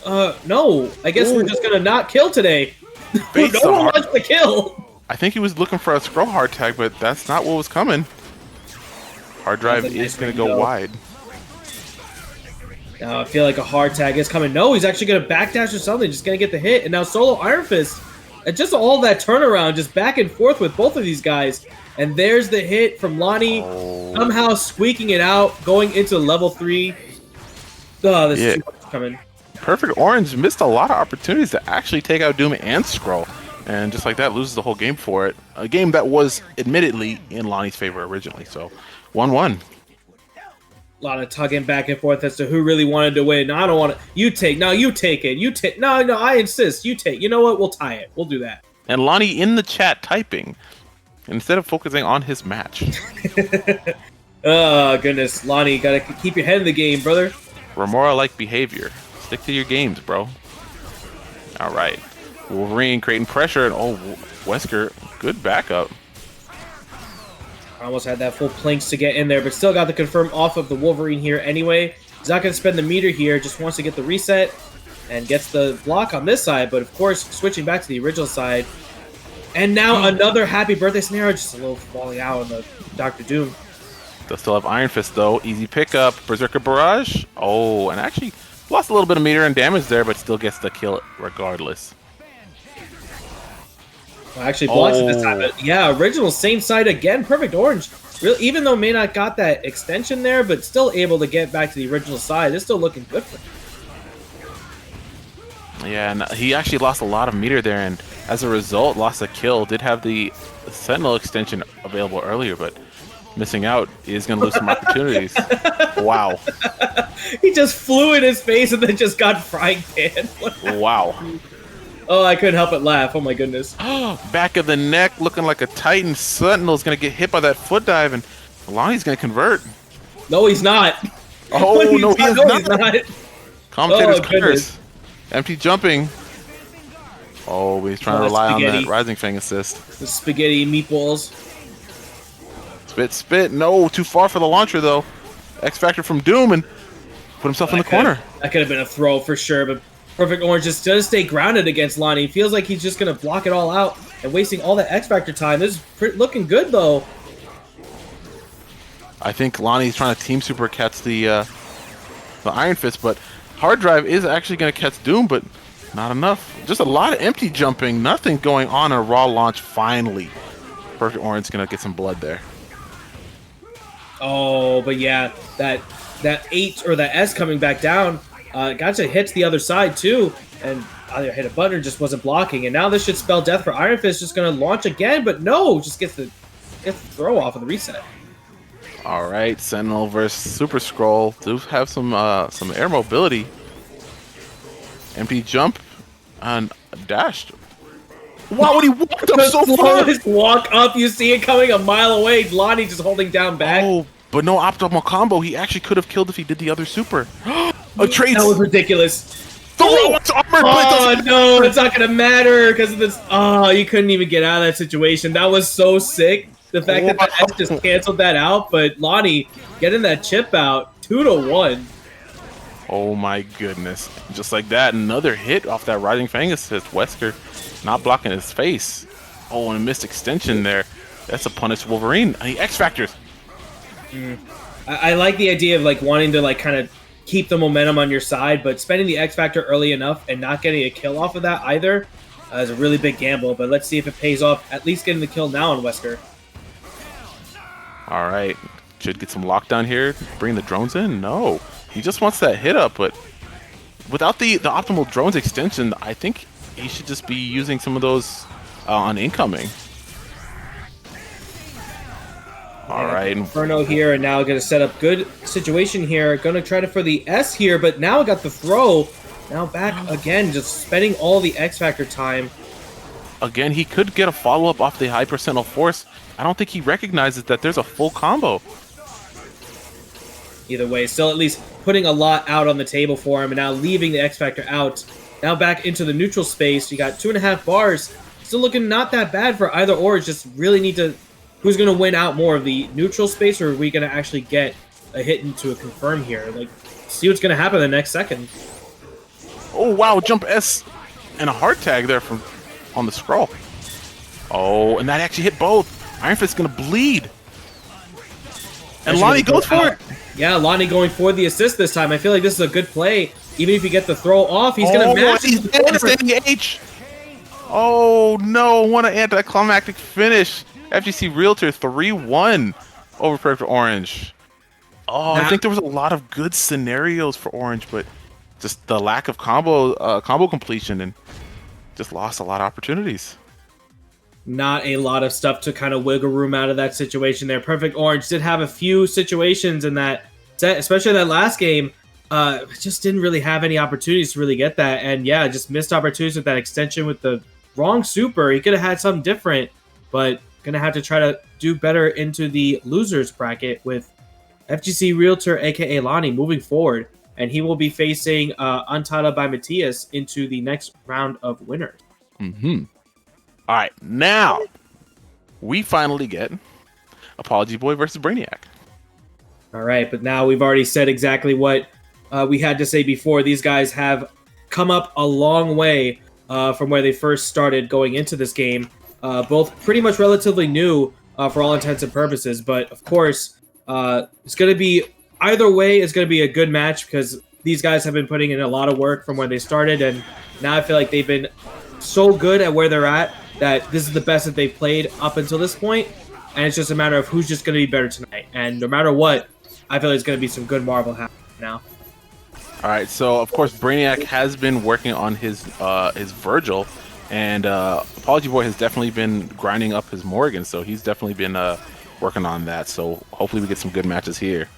Speaker 3: No. I guess we're just going to not kill today. No one wants to kill.
Speaker 5: I think he was looking for a Scroll hard tag, but that's not what was coming. Hard drive is going to go wide.
Speaker 3: Now I feel like a hard tag is coming. No, he's actually going to backdash or something. Just going to get the hit. And now solo Iron Fist. And just all that turnaround, just back and forth with both of these guys. And there's the hit from Lonnie. Somehow squeaking it out, going into level 3. Oh, this is too much coming.
Speaker 5: Perfect Orange missed a lot of opportunities to actually take out Doom and Scroll. And just like that, loses the whole game for it. A game that was admittedly in Lonnie's favor originally. So 1-1.
Speaker 3: A lot of tugging back and forth as to who really wanted to win. No, I don't want to. You take. No, you take it. You take. No, I insist. You take. You know what? We'll tie it. We'll do that.
Speaker 5: And Lonnie in the chat typing instead of focusing on his match.
Speaker 3: Oh, goodness. Lonnie, got to keep your head in the game, brother.
Speaker 5: Remora-like behavior. Stick to your games, bro. All right. Wolverine creating pressure. And Wesker, good backup.
Speaker 3: Almost had that full planks to get in there, but still got the confirm off of the Wolverine here anyway. He's not going to spend the meter here, just wants to get the reset and gets the block on this side, but of course, switching back to the original side. And now another happy birthday scenario, just a little falling out on the Dr. Doom.
Speaker 5: They'll still have Iron Fist, though. Easy pickup. Berserker Barrage. Oh, and actually lost a little bit of meter and damage there, but still gets the kill regardless.
Speaker 3: Well, actually blocks it this time, but yeah, original same side again. Perfect Orange. Really, even though may not got that extension there, but still able to get back to the original side. It's still looking good for him.
Speaker 5: Yeah, and he actually lost a lot of meter there, and as a result, lost a kill. Did have the Sentinel extension available earlier, but missing out is going to lose some opportunities. Wow.
Speaker 3: He just flew in his face and then just got frying pan.
Speaker 5: Wow.
Speaker 3: Oh, I couldn't help but laugh. Oh, my goodness.
Speaker 5: Back of the neck, looking like a Titan. Sentinel's going to get hit by that foot dive, and Lonnie's going to convert.
Speaker 3: No, he's not.
Speaker 5: Oh, no, he is not. Commentator's curse.
Speaker 3: Goodness.
Speaker 5: Empty jumping. Oh, he's trying to rely on that Rising Fang assist.
Speaker 3: The spaghetti meatballs.
Speaker 5: Spit. No, too far for the launcher, though. X Factor from Doom and put himself in the corner.
Speaker 3: That could have been a throw for sure, but Perfect Orange just does stay grounded against Lonnie. Feels like he's just going to block it all out and wasting all that X Factor time. This is looking good, though.
Speaker 5: I think Lonnie's trying to team super catch the Iron Fist, but Hard Drive is actually going to catch Doom, but not enough. Just a lot of empty jumping. Nothing going on a raw launch finally. Perfect Orange is going to get some blood there.
Speaker 3: Oh, but yeah, that 8 or that S coming back down. Gotcha hits the other side too, and either hit a button or just wasn't blocking. And now this should spell death for Iron Fist. Just going to launch again, but no, just gets the throw off of the reset.
Speaker 5: All right, Sentinel versus Super Scroll do have some air mobility. Empty jump and dashed. Wow, when he walked up so
Speaker 3: The
Speaker 5: far!
Speaker 3: slowest walk up, you see it coming a mile away. Lonnie just holding down back.
Speaker 5: Oh, but no optimal combo. He actually could have killed if he did the other super. A trace!
Speaker 3: That was ridiculous.
Speaker 5: Oh, it's armored, but it
Speaker 3: Oh
Speaker 5: doesn't
Speaker 3: no, it's not gonna matter because of this. Oh, you couldn't even get out of that situation. That was so sick. The fact that the S just canceled that out, but Lonnie getting that chip out 2-1.
Speaker 5: Oh my goodness. Just like that, another hit off that Rising Fang assist. Wesker not blocking his face. Oh, and a missed extension there. That's a punished Wolverine. And the X Factors.
Speaker 3: I like the idea of like wanting to like kind of keep the momentum on your side, but spending the X Factor early enough and not getting a kill off of that either is a really big gamble. But let's see if it pays off. At least getting the kill now on Wesker.
Speaker 5: All right. Should get some lockdown here. Bring the drones in? No. He just wants that hit up, but without the optimal drones extension, I think he should just be using some of those on incoming. All right.
Speaker 3: Inferno here, and now going to set up good situation here. Going to try to for the S here, but now got the throw. Now back again, just spending all the X Factor time.
Speaker 5: Again, he could get a follow-up off the Hyper Sentinel Force. I don't think he recognizes that there's a full combo.
Speaker 3: Either way, still at least putting a lot out on the table for him, and now leaving the X Factor out. Now back into the neutral space. You got 2.5 bars. Still looking not that bad for either or. It's just really need to... Who's going to win out more of the neutral space, or are we going to actually get a hit into a confirm here? Like, see what's going to happen the next second.
Speaker 5: Oh, wow. Jump S and a hard tag there from on the scroll. Oh, and that actually hit both. Iron Fist's going to bleed. And Lonnie goes for it.
Speaker 3: Yeah, Lonnie going for the assist this time. I feel like this is a good play. Even if you get the throw off, he's going to match.
Speaker 5: He's standing H. Oh, no. What an anticlimactic finish. FGC Realtor 3-1 over Perfect Orange. Oh, I think there was a lot of good scenarios for Orange, but just the lack of combo completion and just lost a lot of opportunities.
Speaker 3: Not a lot of stuff to kind of wiggle room out of that situation there. Perfect Orange did have a few situations in that set, especially that last game. Just didn't really have any opportunities to really get that. And yeah, just missed opportunities with that extension with the wrong super. He could have had something different, but gonna have to try to do better into the losers bracket with FGC Realtor, aka Lonnie, moving forward. And he will be facing Untada by Matthias into the next round of winners.
Speaker 5: All right, now we finally get Apology Boy versus Brainiac.
Speaker 3: All right, but now we've already said exactly what we had to say before. These guys have come up a long way from where they first started going into this game. Both pretty much relatively new for all intents and purposes. But of course, it's going to be either way. It's going to be a good match because these guys have been putting in a lot of work from where they started, and now I feel like they've been so good at where they're at that this is the best that they've played up until this point, and it's just a matter of who's just going to be better tonight. And no matter what, I feel like it's going to be some good Marvel happening now.
Speaker 5: All right, so of course Brainiac has been working on his Virgil, and Apology Boy has definitely been grinding up his Morgan, so he's definitely been working on that. So hopefully we get some good matches here.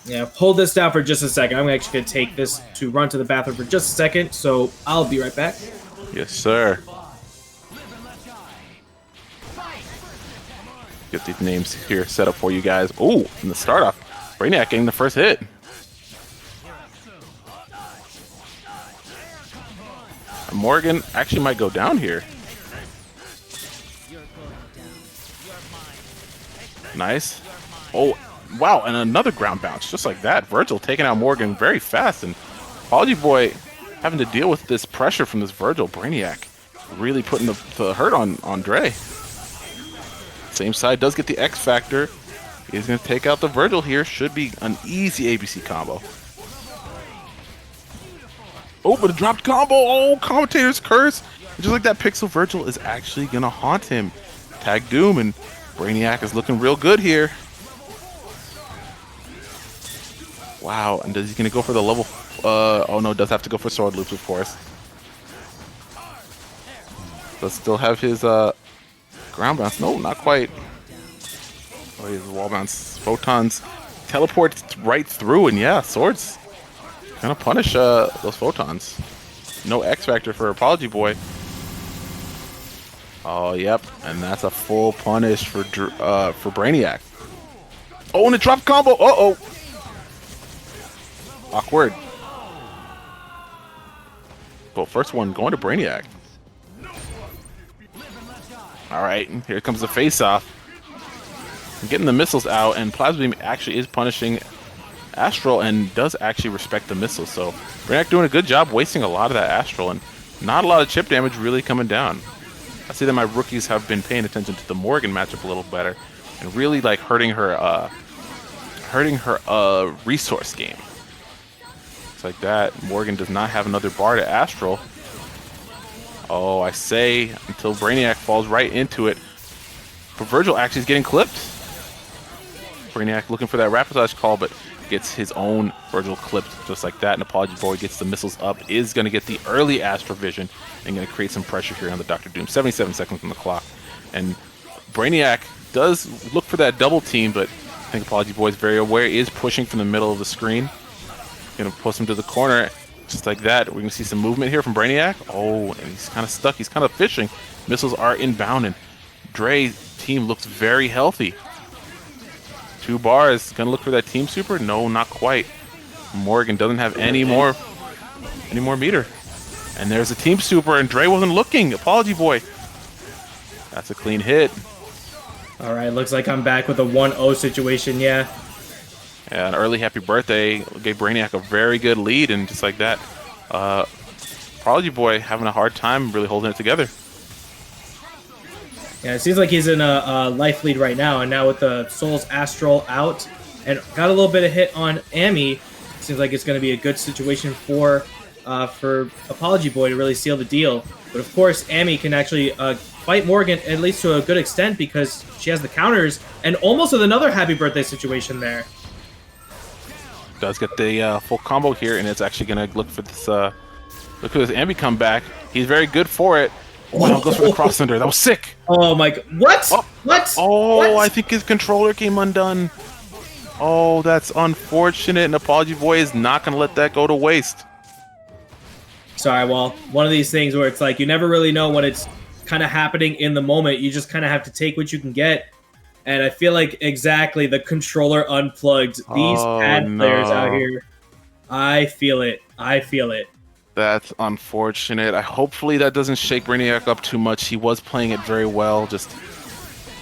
Speaker 3: Yeah, hold this down for just a second. I'm actually going to take this to run to the bathroom for just a second, so I'll be right back.
Speaker 5: Yes, sir. Get these names here set up for you guys. Oh, in the start off, Brainiac getting the first hit. Morgan actually might go down here. Nice. Oh, wow, and another ground bounce, just like that. Virgil taking out Morgan very fast, and Apology Boy having to deal with this pressure from this Virgil. Brainiac really putting the hurt on Dre. Same side does get the X Factor. He's going to take out the Virgil here. Should be an easy ABC combo. Oh, but a dropped combo. Oh, Commentator's Curse. Just like that, Pixel Virgil is actually going to haunt him. Tag Doom, and Brainiac is looking real good here. Wow, and is he going to go for the level... oh no, does have to go for sword loops, of course. Does still have his ground bounce. No, not quite. Oh, his wall bounce. Photons teleport right through, and yeah, swords gonna punish those photons. No X Factor for Apology Boy. Oh, yep, and that's a full punish for Brainiac. Oh, and a drop combo. Uh-oh. Awkward. Well, first one going to Brainiac. All right, here comes the face-off. Getting the missiles out, and Plasma Beam actually is punishing Astral and does actually respect the missiles. So Brainiac doing a good job wasting a lot of that Astral, and not a lot of chip damage really coming down. I see that my rookies have been paying attention to the Morgan matchup a little better, and really like hurting her resource game. It's like that. Morgan does not have another bar to Astral. Oh, I say until Brainiac falls right into it. But Virgil actually is getting clipped. Brainiac looking for that Rapidash call, but gets his own Virgil clipped just like that. And Apology Boy gets the missiles up, is going to get the early Astral Vision, and going to create some pressure here on the Dr. Doom. 77 seconds on the clock. And Brainiac does look for that double team, but I think Apology Boy is very aware, is pushing from the middle of the screen. Going to push him to the corner. Just like that, we're going to see some movement here from Brainiac. Oh, and he's kind of stuck. He's kind of fishing. Missiles are inbound, and Dre's team looks very healthy. 2 bars. Going to look for that team super? No, not quite. Morgan doesn't have any more meter. And there's a team super, and Dre wasn't looking. Apology Boy. That's a clean hit.
Speaker 3: All right, looks like I'm back with a 1-0 situation, yeah.
Speaker 5: Yeah, an early happy birthday gave Brainiac a very good lead, and just like that, Prodigy Boy having a hard time really holding it together.
Speaker 3: Yeah, it seems like he's in a life lead right now, and now with the Soul's Astral out, and got a little bit of hit on Amy, seems like it's going to be a good situation for Apology Boy to really seal the deal. But of course, Amy can actually fight Morgan, at least to a good extent, because she has the counters, and almost with another happy birthday situation there.
Speaker 5: Does get the full combo here, and it's actually going to look for this Ambi comeback. He's very good for it. Oh, now goes for the cross under. That was sick.
Speaker 3: Oh my god. What?
Speaker 5: Oh.
Speaker 3: What?
Speaker 5: Oh,
Speaker 3: what?
Speaker 5: I think his controller came undone. Oh, that's unfortunate, and Apology Boy is not going to let that go to waste.
Speaker 3: Sorry, well, one of these things where it's like you never really know when it's kind of happening in the moment. You just kind of have to take what you can get. And I feel like exactly the controller unplugged. These pad players out here, I feel it. I feel it.
Speaker 5: That's unfortunate. Hopefully that doesn't shake Brainiac up too much. He was playing it very well. Just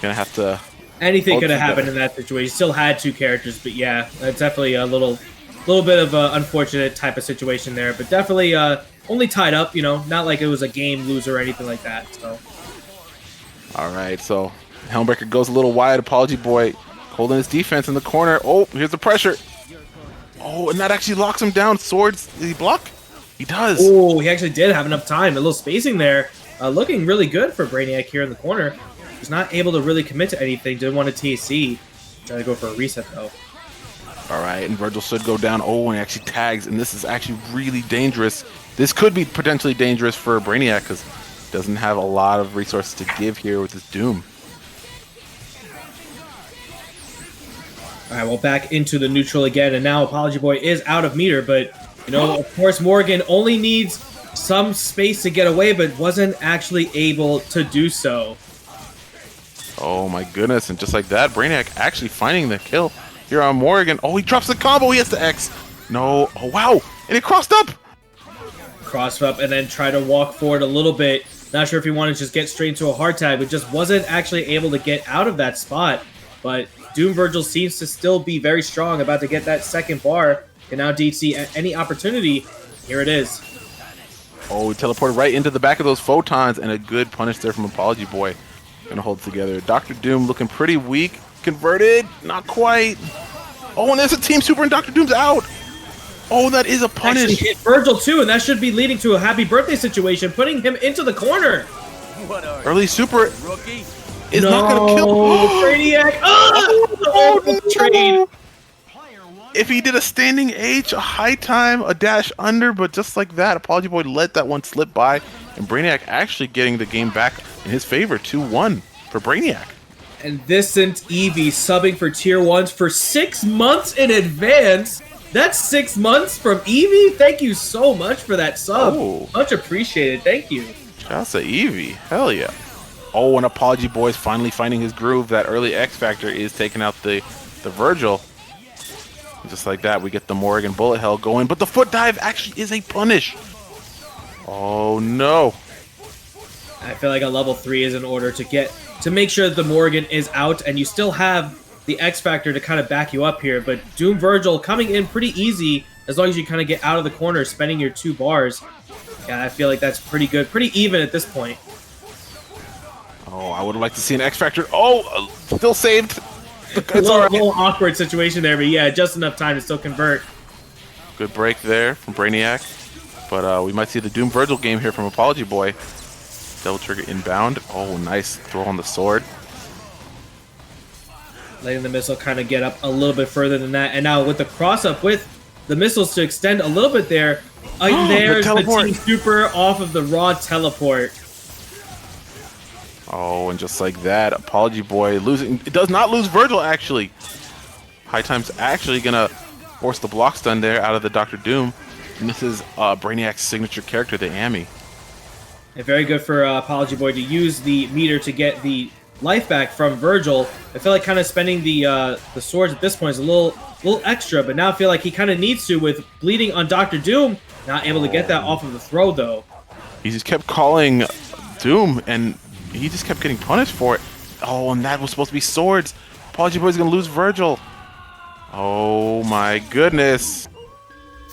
Speaker 5: gonna have to.
Speaker 3: Anything could have happened in that situation. Still had 2 characters, but yeah, that's definitely a little bit of an unfortunate type of situation there. But definitely only tied up. You know, not like it was a game loser or anything like that. So.
Speaker 5: All right, so. Helmbreaker goes a little wide. Apology Boy holding his defense in the corner. Oh, here's the pressure. Oh, and that actually locks him down. Swords, did he block? He does.
Speaker 3: Oh, he actually did have enough time. A little spacing there. Looking really good for Brainiac here in the corner. He's not able to really commit to anything. Didn't want a TAC. Trying to go for a reset, though.
Speaker 5: All right, and Virgil should go down. Oh, and he actually tags, and this is actually really dangerous. This could be potentially dangerous for Brainiac because he doesn't have a lot of resources to give here with his Doom.
Speaker 3: All right, well, back into the neutral again, and now Apology Boy is out of meter, but, you know, of course, Morgan only needs some space to get away, but wasn't actually able to do so.
Speaker 5: Oh, my goodness, and just like that, Brainiac actually finding the kill here on Morgan. Oh, he drops the combo, he has the X. No, oh, wow, and it crossed up.
Speaker 3: Crossed up and then try to walk forward a little bit. Not sure if he wanted to just get straight into a hard tag, but just wasn't actually able to get out of that spot. But Doom Virgil seems to still be very strong, about to get that second bar. Can now DC at any opportunity. Here it is.
Speaker 5: Oh, he teleported right into the back of those photons, and a good punish there from Apology Boy. Gonna hold it together. Dr. Doom looking pretty weak. Converted, not quite. Oh, and there's a team super, and Dr. Doom's out. Oh, that is a punish.
Speaker 3: Actually hit Virgil too, and that should be leading to a happy birthday situation, putting him into the corner.
Speaker 5: Early super
Speaker 1: Rookie.
Speaker 5: is not gonna kill.
Speaker 3: Brainiac!
Speaker 5: Oh,
Speaker 3: trade.
Speaker 5: If he did a standing H, a high time, a dash under, but just like that, Apology Boy let that one slip by, and Brainiac actually getting the game back in his favor, 2-1 for Brainiac.
Speaker 3: And this sent Eevee subbing for tier 1s for 6 months in advance. That's 6 months from Eevee. Thank you so much for that sub.
Speaker 5: Oh.
Speaker 3: Much appreciated. Thank you.
Speaker 5: Shouts to Eevee. Hell yeah. Oh, and Apology Boy's finally finding his groove. That early X Factor is taking out the Virgil. Just like that, we get the Morgan bullet hell going, but the foot dive actually is a punish. Oh no.
Speaker 3: I feel like a level 3 is in order to make sure that the Morgan is out, and you still have the X Factor to kind of back you up here. But Doom Virgil coming in pretty easy as long as you kind of get out of the corner, spending your 2 bars. Yeah, I feel like that's pretty good, pretty even at this point.
Speaker 5: Oh, I would have liked to see an X Factor. Oh, still saved.
Speaker 3: A little awkward situation there, but yeah, just enough time to still convert.
Speaker 5: Good break there from Brainiac. But we might see the Doom Virgil game here from Apology Boy. Double trigger inbound. Oh, nice throw on the sword.
Speaker 3: Letting the missile kind of get up a little bit further than that. And now with the cross-up with the missiles to extend a little bit there, there's the team super off of the raw teleport.
Speaker 5: Oh, and just like that, Apology Boy losing. It does not lose Virgil, actually. High Time's actually going to force the block stun there out of the Dr. Doom. And this is Brainiac's signature character, the Ami.
Speaker 3: And very good for Apology Boy to use the meter to get the life back from Virgil. I feel like kind of spending the swords at this point is a little extra, but now I feel like he kind of needs to with bleeding on Dr. Doom. Not able to get that off of the throw, though.
Speaker 5: He just kept calling Doom, and he just kept getting punished for it. Oh, and that was supposed to be swords. Apology Boy's going to lose Virgil. Oh, my goodness.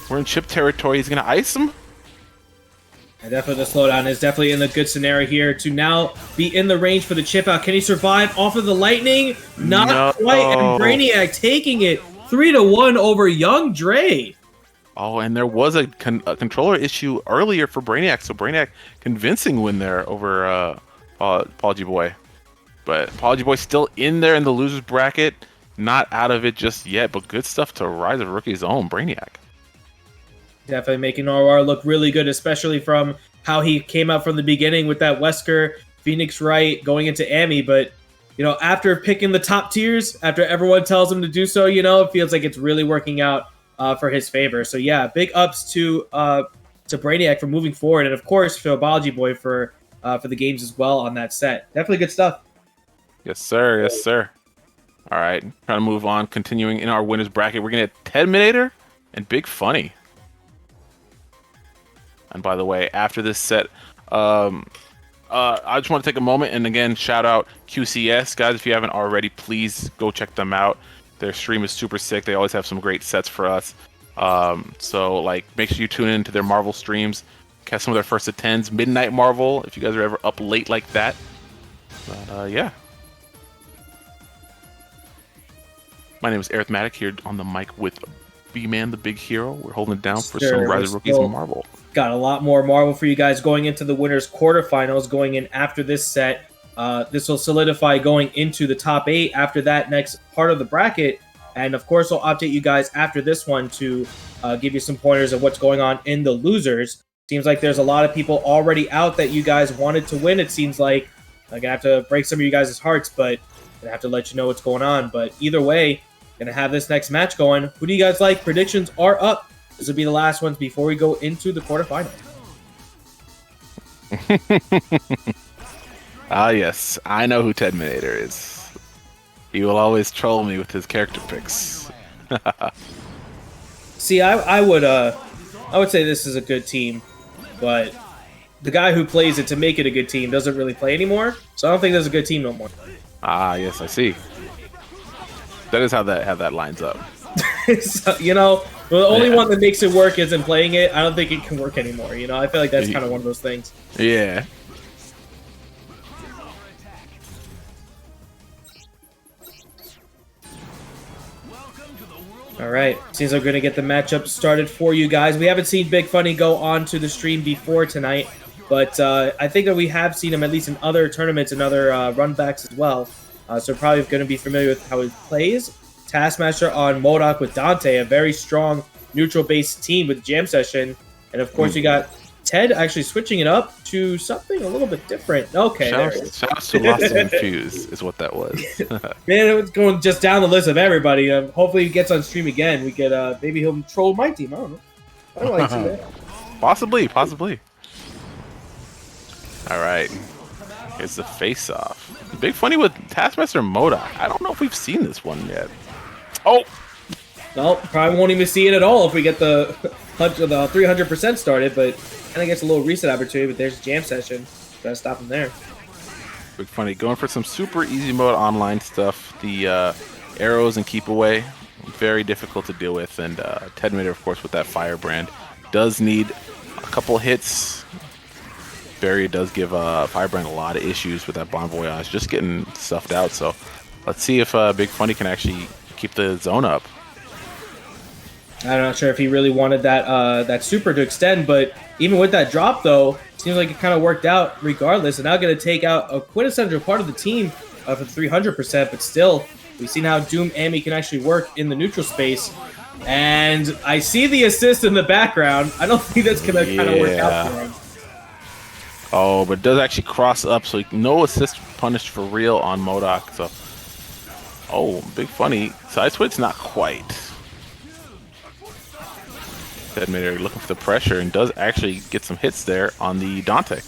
Speaker 5: We're in chip territory. He's going to ice him?
Speaker 3: And definitely the slowdown is definitely in the good scenario here to now be in the range for the chip out. Can he survive off of the lightning? Not quite. And Brainiac taking it 3-1 over Young Dre.
Speaker 5: Oh, and there was a controller issue earlier for Brainiac. So Brainiac convincing win there over Apology Boy. But Apology Boy still in there in the loser's bracket. Not out of it just yet, but good stuff to Rise of Rookie's own Brainiac.
Speaker 3: Definitely making ROR look really good, especially from how he came out from the beginning with that Wesker, Phoenix Wright going into Ami. But, you know, after picking the top tiers, after everyone tells him to do so, you know, it feels like it's really working out for his favor. So, yeah, big ups to Brainiac for moving forward. And, of course, for Apology Boy for the games as well on that set. Definitely good stuff.
Speaker 5: Yes, sir. Yes, sir. All right. Trying to move on. Continuing in our winners bracket, we're going to get Terminator and Big Funny. And by the way, after this set, I just want to take a moment and again shout out QCS guys. If you haven't already, please go check them out. Their stream is super sick. They always have some great sets for us. So like, make sure you tune into their Marvel streams. Catch some of their first attends, Midnight Marvel. If you guys are ever up late like that, but yeah. My name is Arithmetic here on the mic with B-Man, the Big Hero. We're holding it down for some Rise of Rookies and Marvel.
Speaker 3: Got a lot more Marvel for you guys going into the winners quarterfinals, going in after this set. This will solidify going into the top 8 after that next part of the bracket. And of course, I'll update you guys after this one to give you some pointers of what's going on in the losers. Seems like there's a lot of people already out that you guys wanted to win. It seems like I'm going to have to break some of you guys' hearts, but I'm going to have to let you know what's going on. But either way, going to have this next match going. Who do you guys like? Predictions are up. This will be the last ones before we go into the quarterfinals.
Speaker 5: Ah, yes. I know who Terminator is. He will always troll me with his character picks.
Speaker 3: See, I would say this is a good team, but the guy who plays it to make it a good team doesn't really play anymore, so I don't think there's a good team no more.
Speaker 5: Ah, yes, I see. That is how that lines up.
Speaker 3: So, you know, the only one that makes it work isn't playing it. I don't think it can work anymore. You know, I feel like that's kind of one of those things.
Speaker 5: Yeah.
Speaker 3: All right, seems like we're going to get the matchup started for you guys. We haven't seen Big Funny go on to the stream before tonight, but I think that we have seen him at least in other tournaments and other runbacks as well. So probably going to be familiar with how he plays. Taskmaster on MODOK with Dante, a very strong neutral-based team with Jam Session. And of course, you got Ted actually switching it up to something a little bit different. Okay,
Speaker 5: shout out to Lost and Infused is what that was.
Speaker 3: Man, it was going just down the list of everybody. Hopefully he gets on stream again. We could maybe he'll troll my team. I don't know. I don't like to see that.
Speaker 5: Possibly. All right. It's the face-off. Big funny with Taskmaster Modoc. I don't know if we've seen this one yet. Oh!
Speaker 3: Well, probably won't even see it at all if we get the 300% started, but kind of gets a little reset opportunity, but there's jam session. Gotta stop him there.
Speaker 5: Big funny. Going for some super easy mode online stuff. The arrows and keep away. Very difficult to deal with. And Terminator, of course, with that Firebrand. Does need a couple hits. Barrier does give Firebrand a lot of issues with that Bon Voyage. Just getting stuffed out. So let's see if Big Funny can actually keep the zone up.
Speaker 3: I'm not sure if he really wanted that super to extend, but even with that drop, though, seems like it kind of worked out regardless. And now going to take out a quintessential part of the team for 300%, but still, we've seen how Doom Amy can actually work in the neutral space. And I see the assist in the background. I don't think that's going to kind of work out for him.
Speaker 5: Oh, but it does actually cross up, so no assist punished for real on Modoc. So, oh, Big Funny. Side switch, not quite. Terminator looking for the pressure and does actually get some hits there on the Dante.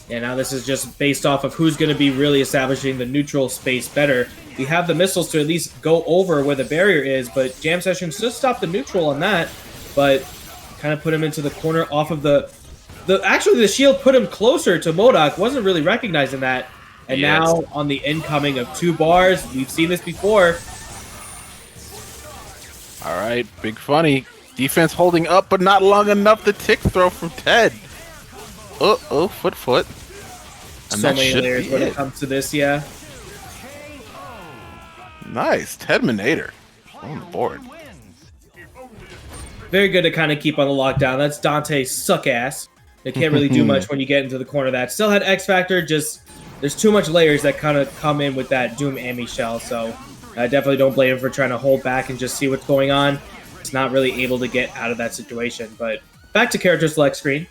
Speaker 3: Yeah, now this is just based off of who's going to be really establishing the neutral space better. We have the missiles to at least go over where the barrier is, but Jam Sessions just stopped the neutral on that, but kind of put him into the corner off of actually the shield put him closer to Modoc, wasn't really recognizing that. And now on the incoming of 2 bars, we've seen this before.
Speaker 5: All right, Big Funny. Defense holding up, but not long enough. The tick throw from Ted. Oh, foot. And
Speaker 3: So many layers when it comes to this, yeah.
Speaker 5: Nice. Terminator on the board.
Speaker 3: Very good to kind of keep on the lockdown. That's Dante's suck ass. They can't really do much when you get into the corner of that. Still had X Factor, just there's too much layers that kind of come in with that Doom Amy shell, so I definitely don't blame him for trying to hold back and just see what's going on. He's not really able to get out of that situation. But back to character select screen.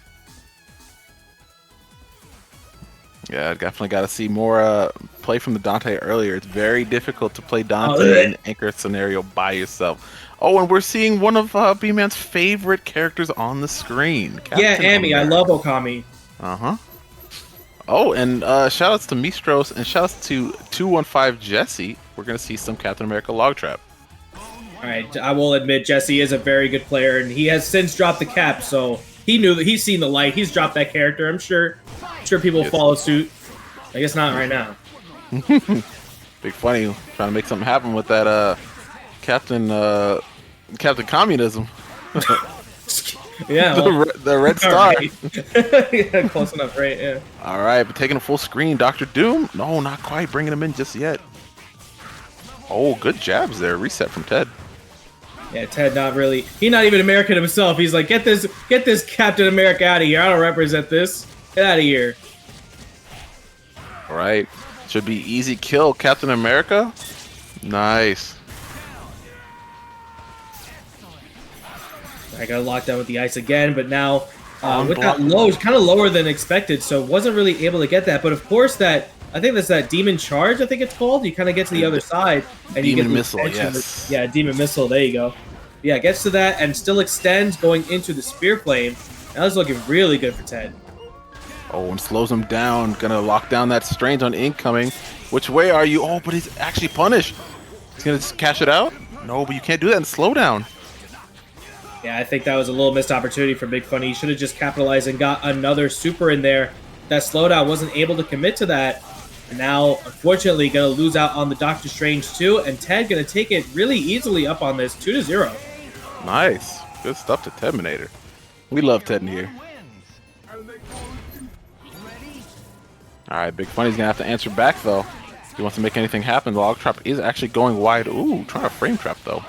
Speaker 5: Yeah, definitely got to see more play from the Dante earlier. It's very difficult to play Dante in an anchor scenario by yourself. Oh, and we're seeing one of B-Man's favorite characters on the screen.
Speaker 3: Captain Amy. I love Okami.
Speaker 5: Uh-huh. Oh, and shout-outs to Mistros and shout-outs to 215 Jesse. We're going to see some Captain America log trap.
Speaker 3: All right, I will admit Jesse is a very good player, and he has since dropped the cap, so he knew that he's seen the light. He's dropped that character. I'm sure people will follow suit. I guess not right now.
Speaker 5: Big Funny trying to make something happen with that Captain Communism.
Speaker 3: Yeah, well,
Speaker 5: the red star.
Speaker 3: Right. Yeah, close enough, right? Yeah.
Speaker 5: All right, but taking a full screen, Dr. Doom. No, not quite bringing him in just yet. Oh, good jabs there. Reset from Ted.
Speaker 3: Yeah, Ted not really. He's not even American himself. He's like, get this Captain America out of here. I don't represent this. Get out of here.
Speaker 5: All right, should be easy kill, Captain America. Nice.
Speaker 3: I got locked down with the ice again, but now with that low, it's kind of lower than expected, so wasn't really able to get that. But of course, I think that's that Demon Charge, I think it's called. You kind of get to the other side, and you get the
Speaker 5: Missile,
Speaker 3: yes. Yeah, Demon Missile, there you go. Yeah, gets to that, and still extends going into the Spear Flame. That was looking really good for Ted.
Speaker 5: Oh, and slows him down. Gonna lock down that Strange on incoming. Which way are you? Oh, but he's actually punished. He's gonna just cash it out? No, but you can't do that in slowdown.
Speaker 3: Yeah, I think that was a little missed opportunity for Big Funny. He should have just capitalized and got another super in there. That slowdown wasn't able to commit to that. And now, unfortunately, going to lose out on the Doctor Strange too. And Ted going to take it really easily up on this, 2-0.
Speaker 5: Nice. Good stuff to Terminator. We love Ted in here. All right, Big Funny's going to have to answer back, though. If he wants to make anything happen, the log trap is actually going wide. Ooh, trying to frame trap, though.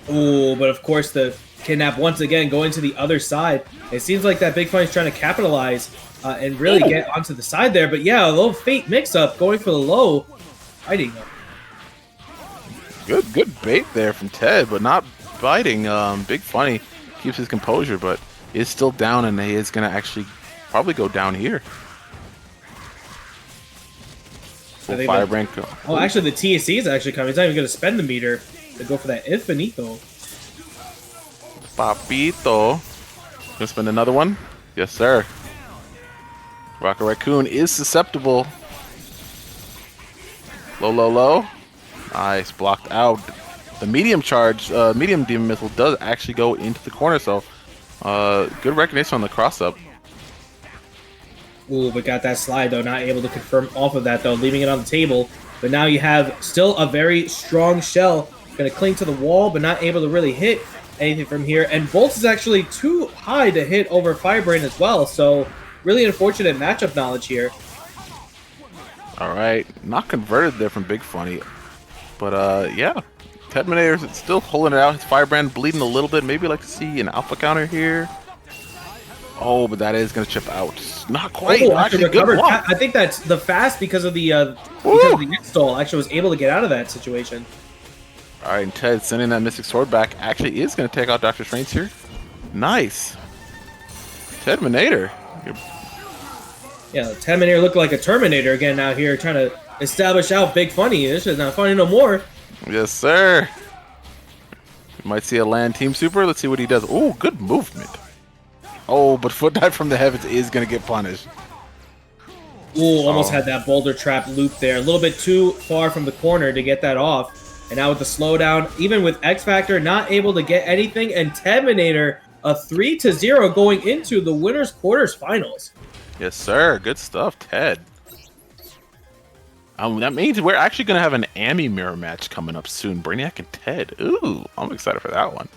Speaker 3: Ooh, but of course the kidnap once again going to the other side. It seems like that Big Funny's trying to capitalize and really get onto the side there. But yeah, a little fate mix-up going for the low. Fighting though.
Speaker 5: Good bait there from Ted, but not biting. Big Funny keeps his composure, but is still down, and he is going to actually probably go down here. Full Firebrand.
Speaker 3: Oh, actually the TSC is actually coming. He's not even going to spend the meter to go for that Infinito.
Speaker 5: Papito. Gonna spend another one? Yes, sir. Rocket Raccoon is susceptible. Low, low, low. Nice, blocked out. The medium charge, medium demon missile does actually go into the corner, so good recognition on the cross-up.
Speaker 3: Ooh, but got that slide, though. Not able to confirm off of that, though, leaving it on the table. But now you have still a very strong shell. Going to cling to the wall, but not able to really hit anything from here. And Bolts is actually too high to hit over Firebrain as well, so really unfortunate matchup knowledge here.
Speaker 5: All right, not converted there from Big Funny. But, yeah, Terminator's still holding it out. His Firebrand bleeding a little bit. Maybe like to see an alpha counter here. Oh, but that is going to chip out. Not quite.
Speaker 3: Oh,
Speaker 5: actually,
Speaker 3: recovered.
Speaker 5: good block.
Speaker 3: I think that's the fast because of the install. Actually was able to get out of that situation.
Speaker 5: All right, and Ted sending that Mystic Sword back actually is going to take out Dr. Strange here. Nice. Terminator.
Speaker 3: Yeah, Terminator looked like a Terminator again out here, trying to establish out Big Funny. This is not funny no more.
Speaker 5: Yes, sir. You might see a land Team Super. Let's see what he does. Oh, good movement. Oh, but Foot Dive from the Heavens is going to get punished.
Speaker 3: Ooh, almost had that boulder trap loop there. A little bit too far from the corner to get that off. And now with the slowdown, even with X Factor, not able to get anything. And Terminator, a 3-0 going into the winner's quarters finals.
Speaker 5: Yes, sir. Good stuff, Ted. That means we're actually going to have an Ami mirror match coming up soon. Brainiac and Ted. Ooh, I'm excited for that one.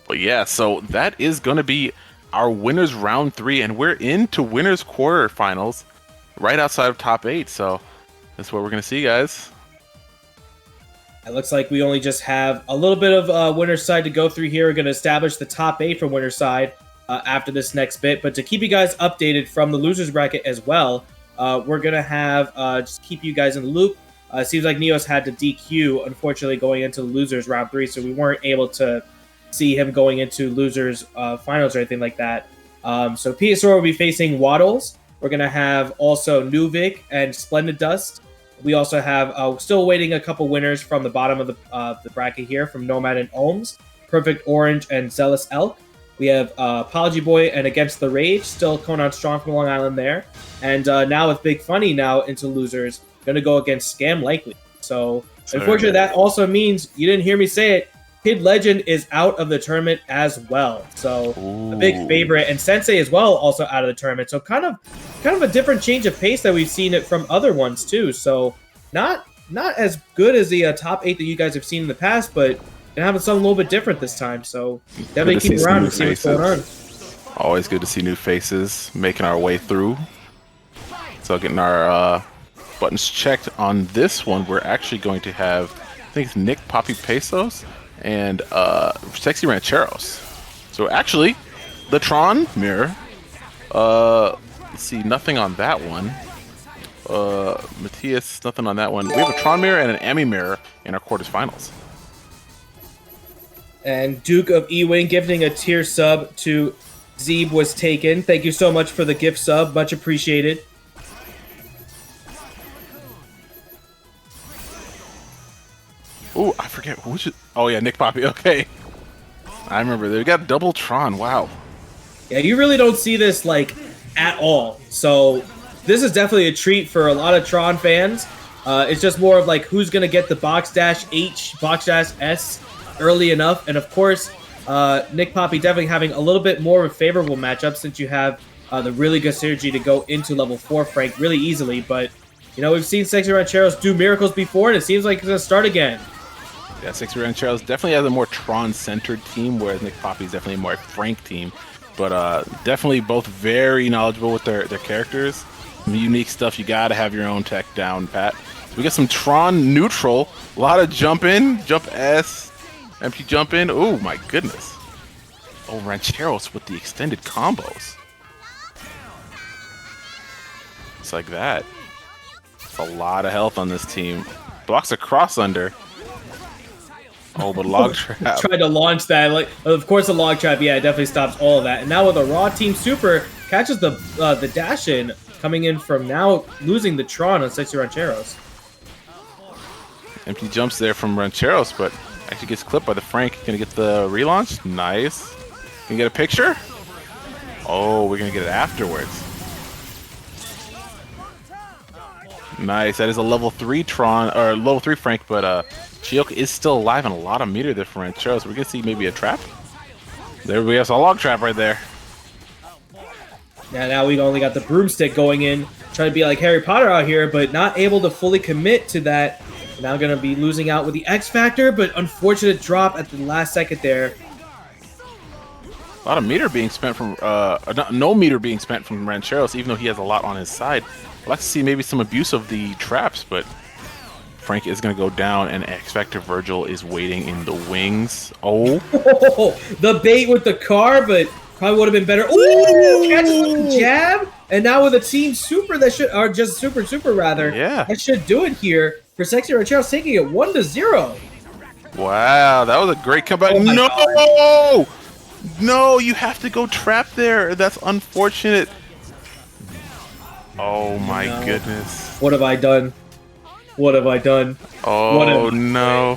Speaker 5: But yeah, so that is going to be our winners round 3, and we're into winners quarterfinals right outside of top 8. So that's what we're going to see, guys.
Speaker 3: It looks like we only just have a little bit of winner's side to go through here. We're going to establish the top 8 for winner's side after this next bit. But to keep you guys updated from the losers bracket as well, we're going to have just keep you guys in the loop. It seems like Neos had to DQ, unfortunately, going into the losers round 3, so we weren't able to see him going into losers finals or anything like that. So PSR will be facing Waddles. We're going to have also Nuvik and Splendid Dust. We also have still waiting a couple winners from the bottom of the bracket here from Nomad and Ohms, Perfect Orange and Zealous Elk. We have Apology Boy and Against the Rage still coming on strong from Long Island there. And now with Big Funny now into losers, going to go against Scam Likely. So unfortunately, that also means, you didn't hear me say it, Kid Legend is out of the tournament as well. So a big favorite, and Sensei as well also out of the tournament. So kind of a different change of pace that we've seen it from other ones too. So not as good as the top 8 that you guys have seen in the past, but having something a little bit different this time. So definitely keep around and see what's going on.
Speaker 5: Always good to see new faces making our way through. So getting our buttons checked on this one, we're actually going to have, I think it's Nick Papi Pesos and Sexy Rancheros. So actually, the Tron mirror. Let's see, nothing on that one. Matthias, nothing on that one. We have a Tron mirror and an Ami mirror in our quarters finals.
Speaker 3: And Duke of E-Wing gifting a tier sub to Zeeb was taken. Thank you so much for the gift sub. Much appreciated.
Speaker 5: Ooh, I forget which. Oh yeah, Nick Poppy. Okay, I remember they got double Tron. Wow.
Speaker 3: Yeah, you really don't see this like at all. So this is definitely a treat for a lot of Tron fans. It's just more of like who's gonna get the Box Dash H, Box Dash S early enough, and of course, Nick Poppy definitely having a little bit more of a favorable matchup since you have the really good synergy to go into level 4 Frank really easily. But you know, we've seen Sexy Rancheros do miracles before, and it seems like it's gonna start again.
Speaker 5: Yeah, Sexy Rancheros definitely has a more Tron-centered team, whereas Nick Poppy is definitely a more Frank team. But definitely both very knowledgeable with their characters. Some unique stuff. You gotta have your own tech down, Pat. So we got some Tron neutral. A lot of jump in, jump S, empty jump in. Oh my goodness. Oh, Rancheros with the extended combos. It's like that. It's a lot of health on this team. Blocks a cross under. Oh, but log trap.
Speaker 3: Tried to launch that. Like, of course, the log trap. Yeah, it definitely stops all of that. And now with a raw team super, catches the dash in, coming in from now losing the Tron on Sexy Rancheros.
Speaker 5: Empty jumps there from Rancheros, but actually gets clipped by the Frank. Gonna get the relaunch. Nice. Can you get a picture? Oh, we're gonna get it afterwards. Nice. That is a level 3 Tron or level 3 Frank, but She-Hulk is still alive and a lot of meter there for Rancheros. We're gonna see maybe a trap. There we have a log trap right there.
Speaker 3: Yeah, now we've only got the broomstick going in, trying to be like Harry Potter out here, but not able to fully commit to that. Now gonna be losing out with the X Factor, but unfortunate drop at the last second there.
Speaker 5: A lot of meter being spent from no meter being spent from Rancheros, even though he has a lot on his side. I'd like to see maybe some abuse of the traps, but Frank is going to go down, and X Factor Virgil is waiting in the wings. Oh.
Speaker 3: The bait with the car, but probably would have been better. Ooh, catches with the jab, and now with a team super that should, or just super rather.
Speaker 5: Yeah.
Speaker 3: That should do it here for Sexy Rancheros, taking it 1-0.
Speaker 5: Wow, that was a great comeback.
Speaker 3: Oh
Speaker 5: No!
Speaker 3: God.
Speaker 5: No, you have to go trap there. That's unfortunate. Oh my goodness.
Speaker 3: What have I done? What have I done?
Speaker 5: Oh no.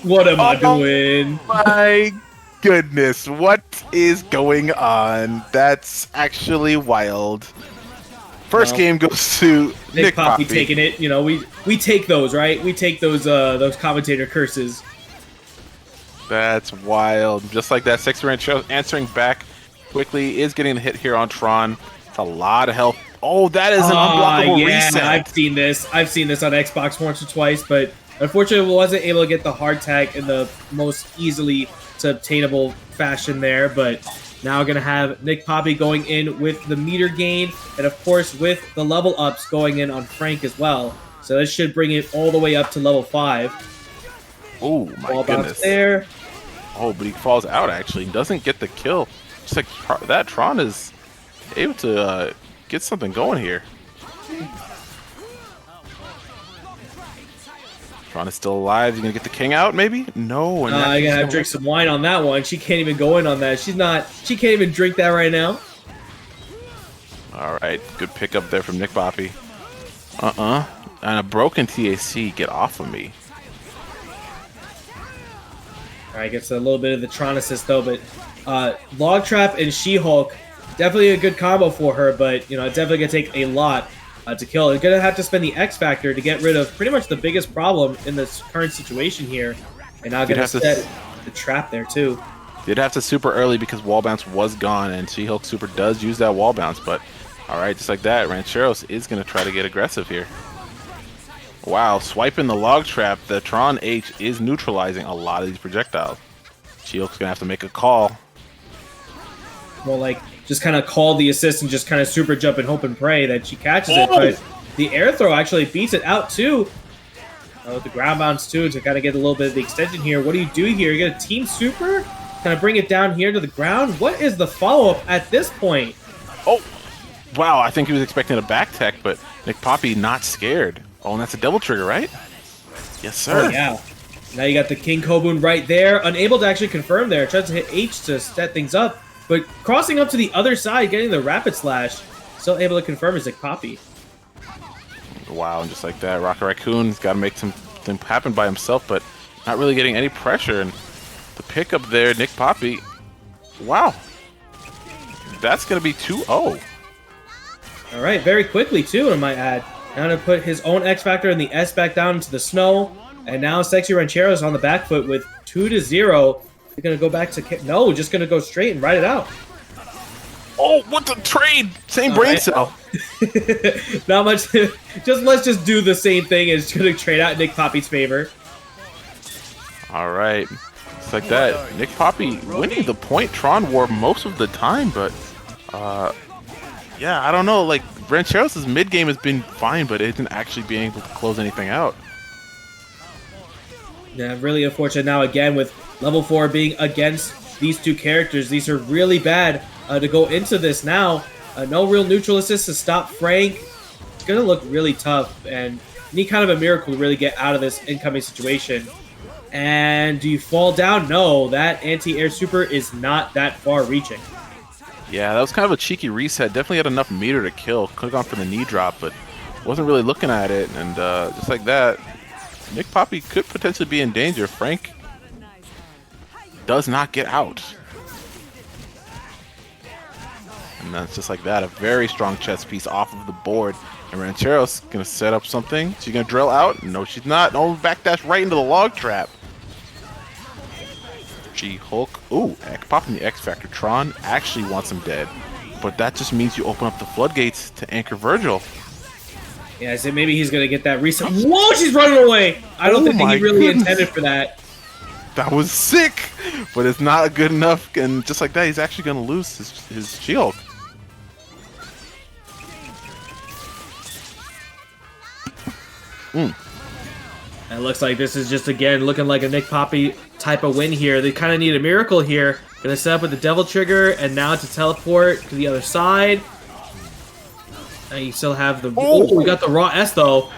Speaker 3: What am I doing?
Speaker 5: My goodness, what is going on? That's actually wild. First game goes to Nick Papi.
Speaker 3: Taking it. You know, we take those, right? We take those commentator curses.
Speaker 5: That's wild. Just like that, Sexy Ranchero answering back quickly, is getting the hit here on Tron. It's a lot of health. Oh, that is an unblockable reset.
Speaker 3: I've seen this. I've seen this on Xbox once or twice, but unfortunately wasn't able to get the hard tag in the most easily to obtainable fashion there. But now going to have Nick Papi going in with the meter gain, and of course with the level ups going in on Frank as well. So this should bring it all the way up to level 5.
Speaker 5: Oh my goodness.
Speaker 3: There.
Speaker 5: Oh, but he falls out actually. He doesn't get the kill. Just like that, Tron is able to get something going here. Tron is still alive. You gonna get the king out, maybe? No. And
Speaker 3: I gotta have drink some wine on that one. She can't even go in on that. She can't even drink that right now.
Speaker 5: All right, good pickup there from Nick Papi. And a broken TAC. Get off of me.
Speaker 3: All right, gets a little bit of the Tron assist though, but Log Trap and She-Hulk, definitely a good combo for her, but you know, it's definitely gonna take a lot to kill. You're gonna have to spend the X Factor to get rid of pretty much the biggest problem in this current situation here, and now gonna set the trap there too.
Speaker 5: Did have to super early because wall bounce was gone, and She-Hulk super does use that wall bounce, but all right, just like that, Rancheros is gonna try to get aggressive here. Wow, swiping the log trap, the Tron H is neutralizing a lot of these projectiles. She-Hulk's gonna have to make a call.
Speaker 3: Well, like, just kind of call the assist and just kind of super jump and hope and pray that she catches it, but the air throw actually beats it out too. With the ground bounce too, to kind of get a little bit of the extension here. What do you do here? You get a team super? Kind of bring it down here to the ground? What is the follow-up at this point?
Speaker 5: Oh, wow, I think he was expecting a back tech, but Nick Papi not scared. Oh, and that's a double trigger, right? Yes, sir.
Speaker 3: Oh, yeah. Now you got the King Kobun right there. Unable to actually confirm there. Tries to hit H to set things up. But crossing up to the other side, getting the rapid slash. Still able to confirm is Nick Papi.
Speaker 5: Wow, and just like that, Rocket Raccoon's got to make something happen by himself, but not really getting any pressure. And the pickup there, Nick Papi. Wow. That's going to be 2-0.
Speaker 3: All right, very quickly, too, I might add. Now to put his own X Factor and the S back down into the snow. And now Sexy Rancheros on the back foot with 2-0. They're going to go back to... No, just going to go straight and ride it out.
Speaker 5: Oh, what the trade? Same brain cell.
Speaker 3: Not much. Let's just do the same thing as going to trade out Nick Papi's favor.
Speaker 5: All right. It's like that. Nick Papi winning the point Tron War most of the time, but... yeah, I don't know. Like, Rancheros' mid game has been fine, but it isn't actually being able to close anything out.
Speaker 3: Yeah, really unfortunate now again with level 4 being against these two characters. These are really bad to go into this now. No real neutral assist to stop Frank. It's going to look really tough and need kind of a miracle to really get out of this incoming situation. And do you fall down? No, that anti-air super is not that far reaching.
Speaker 5: Yeah, that was kind of a cheeky reset. Definitely had enough meter to kill. Could have gone for the knee drop, but wasn't really looking at it. And just like that, Nick Papi could potentially be in danger. Frank does not get out. And that's just like that. A very strong chess piece off of the board. And Rancheros gonna set up something. She's gonna drill out. No, she's not. No, backdash right into the log trap. She-Hulk. Ooh, popping the X Factor. Tron actually wants him dead. But that just means you open up the floodgates to anchor Virgil.
Speaker 3: Yeah, I said maybe he's gonna get that reset. Whoa, she's running away! I don't think he really intended for that.
Speaker 5: That was sick, but it's not good enough. And just like that, he's actually gonna lose his She-Hulk.
Speaker 3: It looks like this is just, again, looking like a Nick Papi type of win here. They kind of need a miracle here. Gonna set up with the Devil Trigger, and now to teleport to the other side. And you still have the... Oh, we got the Raw S, though.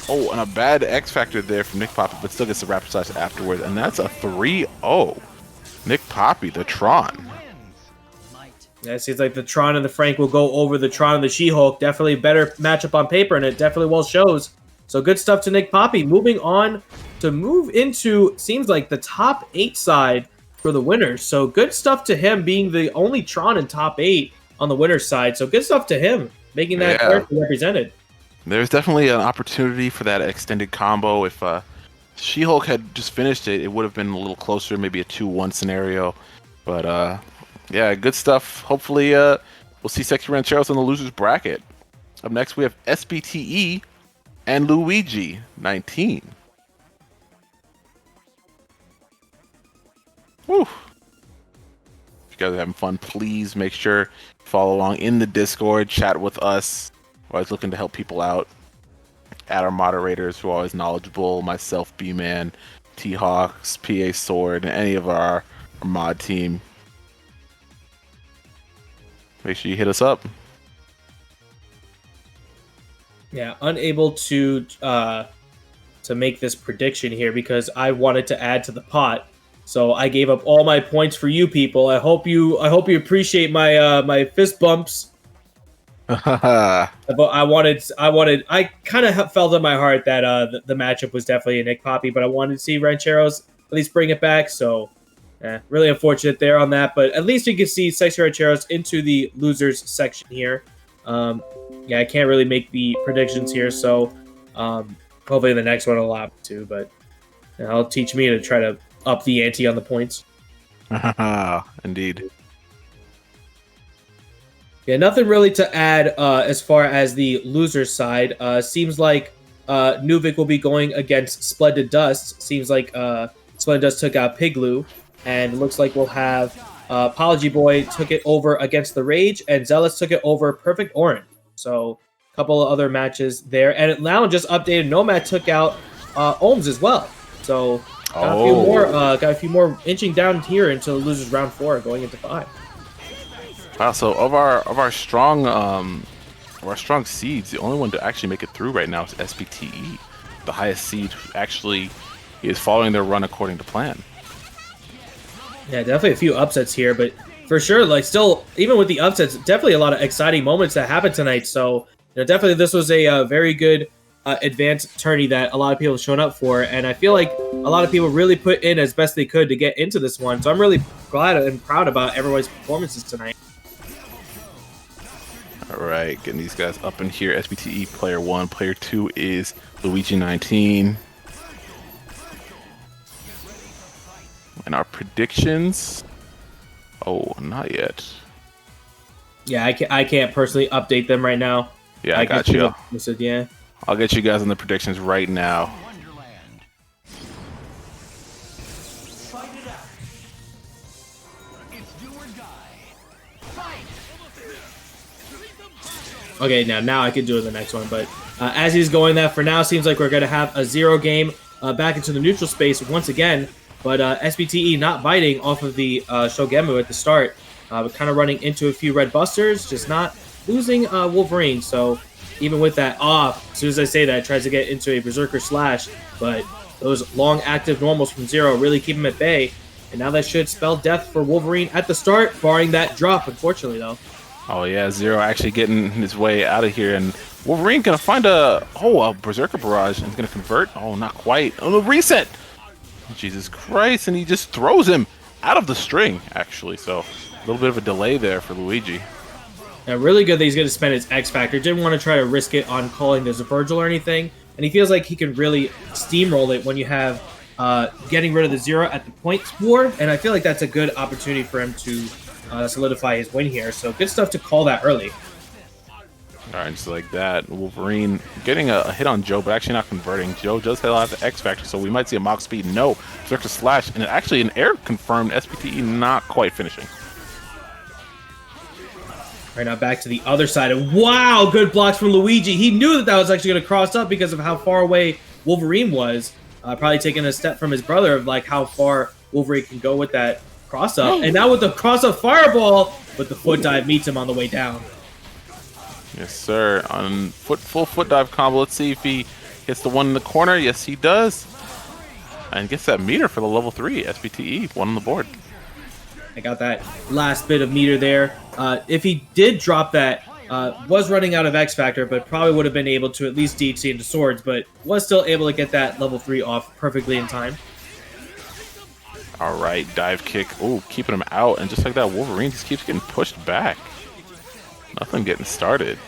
Speaker 5: Oh, and a bad X Factor there from Nick Papi, but still gets the Rapid Slash afterwards. And that's a 3-0. Nick Papi, the Tron.
Speaker 3: Yeah, it seems like the Tron and the Frank will go over the Tron and the She-Hulk. Definitely a better matchup on paper, and it definitely well shows. So good stuff to Nick Papi. Moving on to move into, seems like, the top 8 side for the winners. So good stuff to him being the only Tron in top 8 on the winner's side. So good stuff to him making that character represented. There's
Speaker 5: definitely an opportunity for that extended combo. If She-Hulk had just finished it, it would have been a little closer, maybe a 2-1 scenario. But yeah, good stuff. Hopefully we'll see Sexy Rancheros in the losers bracket. Up next, we have SBTE and Luigi 19. Woo. If you guys are having fun, please make sure follow along in the Discord, chat with us. We're always looking to help people out. Add our moderators who are always knowledgeable, myself, B-Man, T-Hawks, PA Sword, and any of our mod team. Make sure you hit us up.
Speaker 3: Yeah, unable to make this prediction here because I wanted to add to the pot. So I gave up all my points for you people. I hope you appreciate my my fist bumps. But I kind of felt in my heart that the matchup was definitely a Nick Papi, but I wanted to see Rancheros at least bring it back. So really unfortunate there on that, but at least you can see Sexy Rancheros into the losers section here. Yeah, I can't really make the predictions here, so hopefully the next one will allow me to, but it'll teach me to try to up the ante on the points.
Speaker 5: Indeed.
Speaker 3: Yeah, nothing really to add as far as the loser side. Seems like Nuvik will be going against Splendid Dust. Seems like Splendid Dust took out Pigloo, and it looks like we'll have Apology Boy took it over against the Rage, and Zealous took it over Perfect Orange. So a couple of other matches there, and now just updated. Nomad took out Ohms as well. So got a few more inching down here into losers round 4, going into 5.
Speaker 5: Wow, so of our strong seeds, the only one to actually make it through right now is SBTE, the highest seed who actually is following their run according to plan.
Speaker 3: Yeah, definitely a few upsets here, but for sure, like still, even with the upsets, definitely a lot of exciting moments that happened tonight. So definitely this was a very good advanced tourney that a lot of people have shown up for, and I feel like a lot of people really put in as best they could to get into this one. So I'm really glad and proud about everyone's performances tonight.
Speaker 5: All right, getting these guys up in here. SBTE player 1, player 2 is Luigi 19. And our predictions. Oh, not yet.
Speaker 3: Yeah, I can't personally update them right now.
Speaker 5: Yeah, I got you.
Speaker 3: Yeah.
Speaker 5: I'll get you guys on the predictions right now.
Speaker 3: Okay, now I can do the next one, but as he's going that for now, seems like we're going to have a 0 game back into the neutral space once again, but SBTE not biting off of the Shogemu at the start, but kind of running into a few red busters, just not losing Wolverine, so even with that off, as soon as I say that, it tries to get into a Berserker Slash, but those long active normals from 0 really keep him at bay, and now that should spell death for Wolverine at the start, barring that drop, unfortunately, though.
Speaker 5: Oh yeah, 0 actually getting his way out of here, and Wolverine gonna find a Berserker Barrage, and he's gonna convert. Oh, not quite. Oh, the reset! Jesus Christ, and he just throws him out of the string, actually, so a little bit of a delay there for Luigi.
Speaker 3: Now, really good that he's going to spend his X Factor. Didn't want to try to risk it on calling the Virgil or anything. And he feels like he can really steamroll it when you have getting rid of the 0 at the points war. And I feel like that's a good opportunity for him to solidify his win here. So good stuff to call that early.
Speaker 5: All right, just like that, Wolverine getting a hit on Joe, but actually not converting. Joe does have the X Factor, so we might see a Mach Speed. No, Berserker Slash, and actually an air confirmed SBTE not quite finishing.
Speaker 3: Right now back to the other side, and wow, good blocks from Luigi. He knew that was actually going to cross up because of how far away Wolverine was. Probably taking a step from his brother of like how far Wolverine can go with that cross up. And now with the cross up fireball, but the foot dive meets him on the way down.
Speaker 5: Yes, sir. On full foot dive combo. Let's see if he gets the one in the corner. Yes, he does. And gets that meter for the level 3 SBTE. One on the board.
Speaker 3: I got that last bit of meter there. If he did drop that, was running out of X Factor, but probably would have been able to at least DC into swords, but was still able to get that level 3 off perfectly in time.
Speaker 5: All right, dive kick. Oh, keeping him out. And just like that, Wolverine just keeps getting pushed back. Nothing getting started.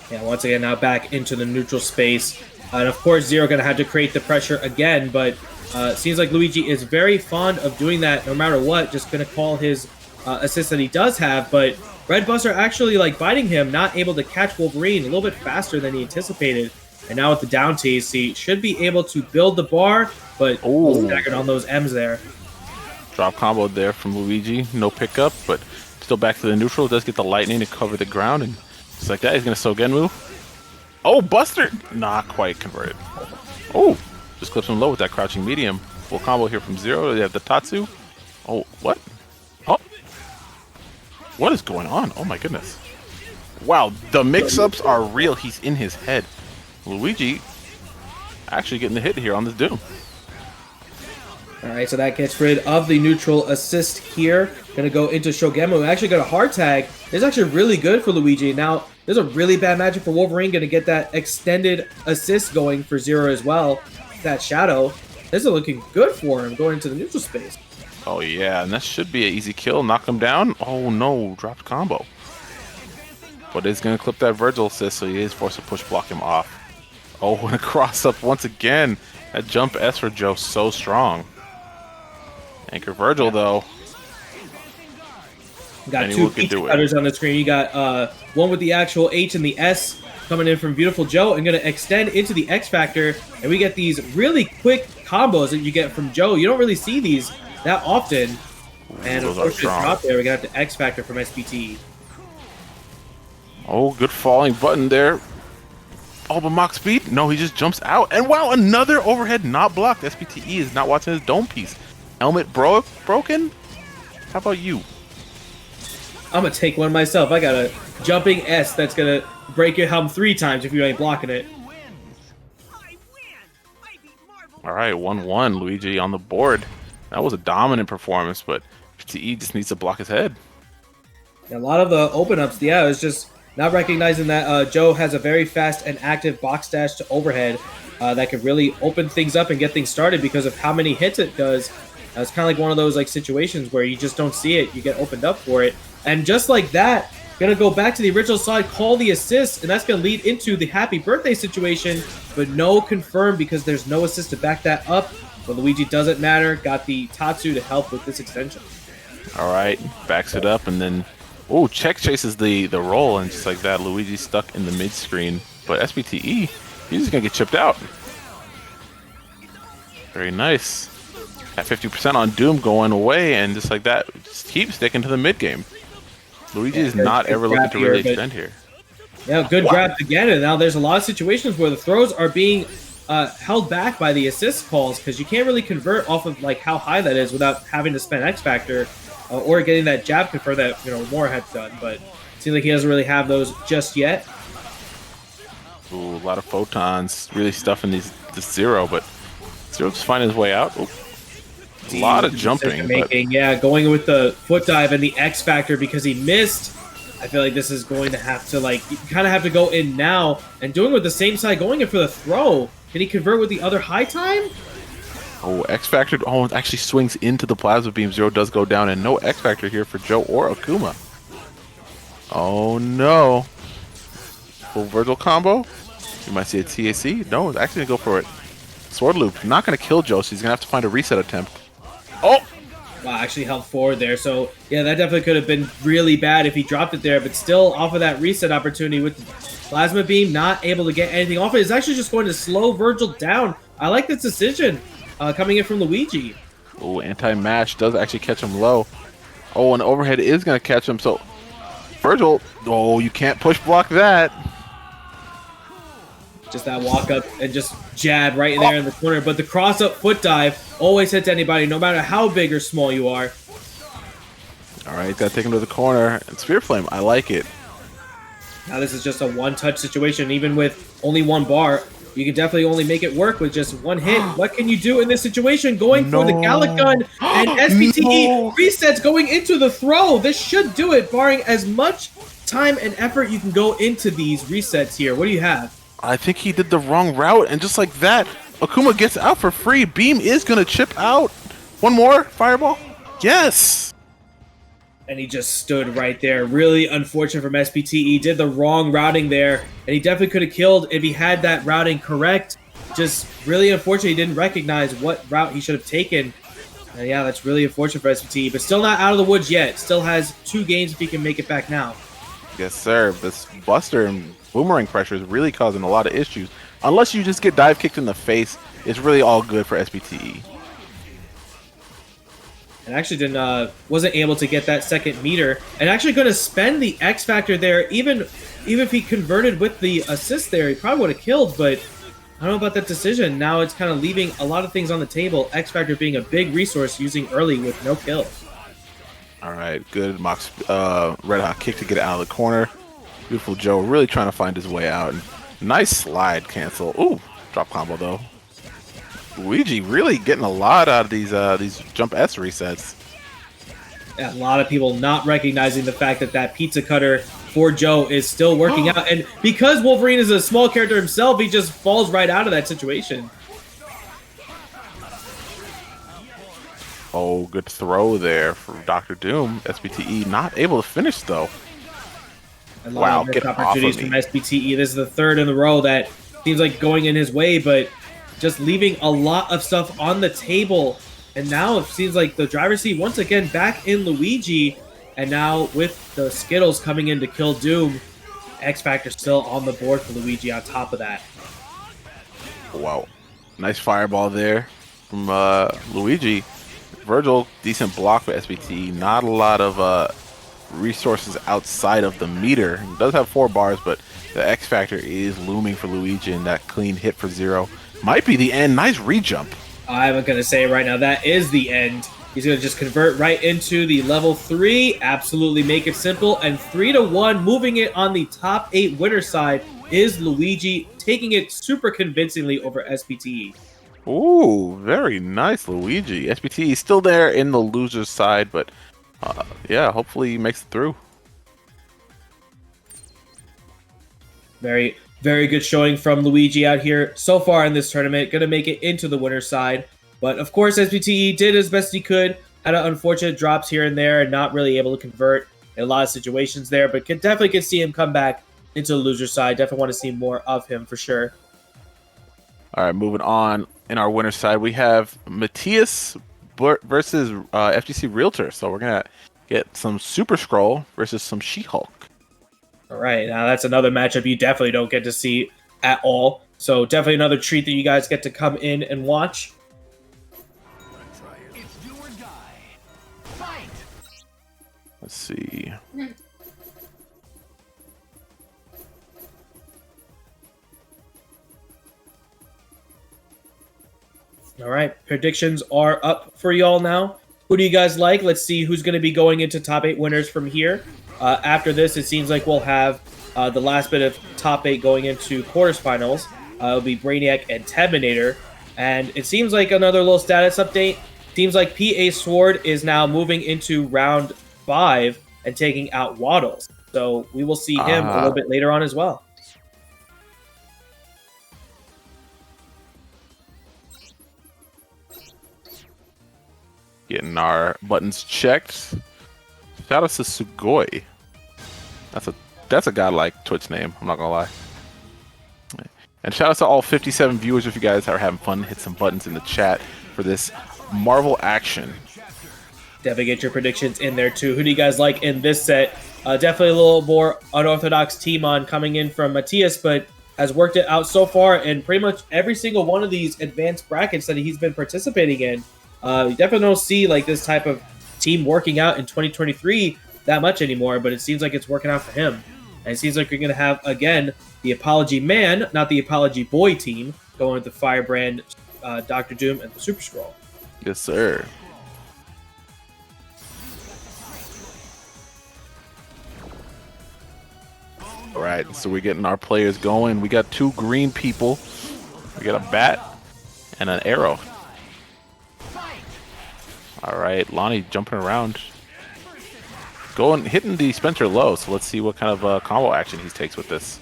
Speaker 3: Yeah, once again, now back into the neutral space. And of course, Zero going to have to create the pressure again, but seems like Luigi is very fond of doing that no matter what. Just going to call his assist that he does have, but Red Buster actually like biting him, not able to catch Wolverine a little bit faster than he anticipated. And now with the down tease, he should be able to build the bar, but staggered on those M's there.
Speaker 5: Drop combo there from Luigi. No pickup, but still back to the neutral. Does get the lightning to cover the ground, and just like that, he's going to Sogenmu. Oh, Buster! Not quite converted. Oh, just clips him low with that crouching medium. Full combo here from Zero. They have the Tatsu. Oh, what? Oh. What is going on? Oh my goodness. Wow, the mix-ups are real. He's in his head. Luigi actually getting the hit here on this Doom.
Speaker 3: All right, so that gets rid of the neutral assist here. Gonna go into Shogemu. Actually got a hard tag. It's actually really good for Luigi. Now, there's a really bad matchup for Wolverine. Gonna get that extended assist going for Zero as well. That shadow. This is looking good for him going into the neutral space.
Speaker 5: Oh yeah, and that should be an easy kill. Knock him down. Oh no, dropped combo. But it's gonna clip that Virgil assist, so he is forced to push block him off. Oh, and a cross up once again. That jump S for Joe so strong. Anchor Virgil though.
Speaker 3: You got two cutters on the screen. You got one with the actual H and the S coming in from Beautiful Joe and going to extend into the X Factor. And we get these really quick combos that you get from Joe. You don't really see these that often. And of course, drop there. We got the X Factor from SBTE.
Speaker 5: Oh, good falling button there. Oh, but Mach Speed? No, he just jumps out. And wow, another overhead not blocked. SBTE is not watching his dome piece. Helmet broken? How about you?
Speaker 3: I'm going to take one myself. I got a jumping S that's going to break your helm 3 times if you ain't blocking it.
Speaker 5: All right, 1-1. Luigi on the board. That was a dominant performance, but SBTE just needs to block his head.
Speaker 3: A lot of the open-ups, yeah, it's just not recognizing that Joe has a very fast and active box dash to overhead that could really open things up and get things started because of how many hits it does. It's kind of like one of those like situations where you just don't see it, you get opened up for it. And just like that, gonna go back to the original side, call the assist, and that's gonna lead into the happy birthday situation, but no confirm because there's no assist to back that up. But Luigi doesn't matter, got the Tatsu to help with this extension.
Speaker 5: All right, backs it up and then, oh, check chases the roll, and just like that, Luigi's stuck in the mid screen. But SBTE, he's just gonna get chipped out. Very nice. At 50% on Doom going away, and just like that, just keep sticking to the mid game. Luigi is not ever looking to really extend here.
Speaker 3: Yeah, good grab again, and now there's a lot of situations where the throws are being held back by the assist calls because you can't really convert off of like how high that is without having to spend X Factor or getting that jab convert that Moore had done. But it seems like he doesn't really have those just yet.
Speaker 5: Ooh, a lot of photons really stuffing this Zero, but Zero's finding his way out. Ooh. A lot of jumping.
Speaker 3: Yeah, going with the foot dive and the X Factor because he missed. I feel like this is going to have to, like, you kind of have to go in now. And doing it with the same side, going in for the throw. Can he convert with the other high time?
Speaker 5: Oh, X Factor. Oh, it actually swings into the plasma beam. Zero does go down, and no X Factor here for Joe or Akuma. Oh no. Full Virgil combo. You might see a TAC. No, it's actually gonna go for it. Sword loop. Not gonna kill Joe, so he's gonna have to find a reset attempt. Oh!
Speaker 3: Wow, actually helped forward there. So, yeah, that definitely could have been really bad if he dropped it there. But still, off of that reset opportunity with the Plasma Beam, not able to get anything off it. It's actually just going to slow Virgil down. I like this decision coming in from Luigi.
Speaker 5: Oh, anti-mash does actually catch him low. Oh, and overhead is going to catch him. So, Virgil, oh, you can't push block that.
Speaker 3: Just that walk up and just jab right in there in the corner. But the cross up foot dive always hits anybody, no matter how big or small you are.
Speaker 5: All right, got to take him to the corner. And Spear Flame, I like it.
Speaker 3: Now this is just a one-touch situation. Even with only one bar, you can definitely only make it work with just one hit. What can you do in this situation? Going for the Gallic Gun and SBTE resets going into the throw. This should do it, barring as much time and effort you can go into these resets here. What do you have?
Speaker 5: I think he did the wrong route, and just like that, Akuma gets out for free. Beam is going to chip out. One more Fireball. Yes!
Speaker 3: And he just stood right there. Really unfortunate from SBTE. Did the wrong routing there, and he definitely could have killed if he had that routing correct. Just really unfortunate he didn't recognize what route he should have taken. And yeah, that's really unfortunate for SBTE, but still not out of the woods yet. Still has 2 games if he can make it back now.
Speaker 5: Yes, sir. This Buster and Boomerang pressure is really causing a lot of issues. Unless you just get dive kicked in the face, it's really all good for SBTE.
Speaker 3: And actually wasn't able to get that second meter, and actually going to spend the X Factor there. Even if he converted with the assist there, he probably would have killed, but I don't know about that decision. Now it's kind of leaving a lot of things on the table. X Factor being a big resource using early with no kill.
Speaker 5: All right, good Mox red hot kick to get it out of the corner. Beautiful Joe really trying to find his way out. And nice slide cancel. Ooh, drop combo though. Luigi really getting a lot out of these jump S resets.
Speaker 3: Yeah, a lot of people not recognizing the fact that that pizza cutter for Joe is still working out. And because Wolverine is a small character himself, he just falls right out of that situation.
Speaker 5: Oh, good throw there for Dr. Doom. SBTE not able to finish though.
Speaker 3: A lot of opportunities from SBTE. This is the third in a row that seems like going in his way, but just leaving a lot of stuff on the table. And now it seems like the driver's seat once again back in Luigi. And now with the Skittles coming in to kill Doom, X Factor still on the board for Luigi on top of that.
Speaker 5: Wow. Nice fireball there from Luigi. Virgil, decent block for SBT. Not a lot of resources outside of the meter. He does have 4 bars, but the X Factor is looming for Luigi, and that clean hit for 0 might be the end. Nice re-jump.
Speaker 3: I'm going to say right now, that is the end. He's going to just convert right into the level 3, absolutely make it simple, and 3-1, moving it on the top 8 winner side is Luigi, taking it super convincingly over SBTE.
Speaker 5: Ooh, very nice, Luigi. SBTE is still there in the loser's side, but yeah, hopefully he makes it through.
Speaker 3: Very, very good showing from Luigi out here so far in this tournament. Going to make it into the winner's side. But of course, SBTE did as best he could. Had unfortunate drops here and there and not really able to convert in a lot of situations there. But definitely can see him come back into the loser's side. Definitely want to see more of him for sure.
Speaker 5: All right, moving on. In our winner's side, we have Matthias versus FGC Realtor. So we're going to get some Super Scroll versus some She-Hulk.
Speaker 3: All right, now that's another matchup you definitely don't get to see at all. So definitely another treat that you guys get to come in and watch.
Speaker 1: It's do or die. Fight!
Speaker 5: Let's see.
Speaker 3: All right, predictions are up for y'all now. Who do you guys like? Let's see who's going to be going into top 8 winners from here. After this, it seems like we'll have the last bit of top 8 going into quarterfinals. It'll be Brainiac and Terminator. And it seems like another little status update. Seems like PA Sword is now moving into round 5 and taking out Waddles. So we will see him a little bit later on as well. Getting
Speaker 5: our buttons checked. Shout out to Sugoi. That's a godlike Twitch name. I'm not gonna lie. And shout out to all 57 viewers. If you guys are having fun, hit some buttons in the chat for this Marvel action.
Speaker 3: Definitely get your predictions in there too. Who do you guys like in this set? Definitely a little more unorthodox team on coming in from Matthias, but has worked it out so far in pretty much every single one of these advanced brackets that he's been participating in. You definitely don't see like this type of team working out in 2023 that much anymore, but it seems like it's working out for him. And it seems like you're going to have, again, the Apology Man, not the Apology Boy team, going with the Firebrand, Dr. Doom, and the Super Scroll.
Speaker 5: Yes, sir. All right, so we're getting our players going. We got 2 green people. We got a bat and an arrow. All right, Lonnie jumping around. Hitting the Spencer low, so let's see what kind of combo action he takes with this.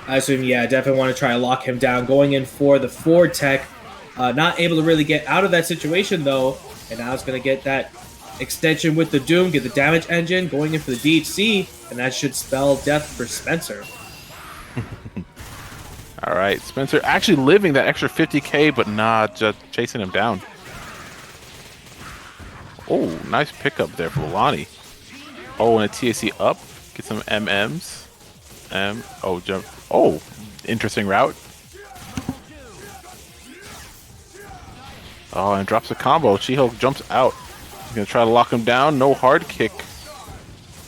Speaker 3: I assume, yeah, definitely want to try to lock him down. Going in for the Ford Tech. Not able to really get out of that situation, though. And now it's going to get that extension with the Doom, get the damage engine, going in for the DHC, and that should spell death for Spencer.
Speaker 5: All right, Spencer actually living that extra 50k, but not just chasing him down. Oh, nice pickup there for Lonnie. Oh, and a TAC up. Get some MMs. Oh, jump. Oh, interesting route. Oh, and drops a combo. She-Hulk jumps out. He's going to try to lock him down. No hard kick.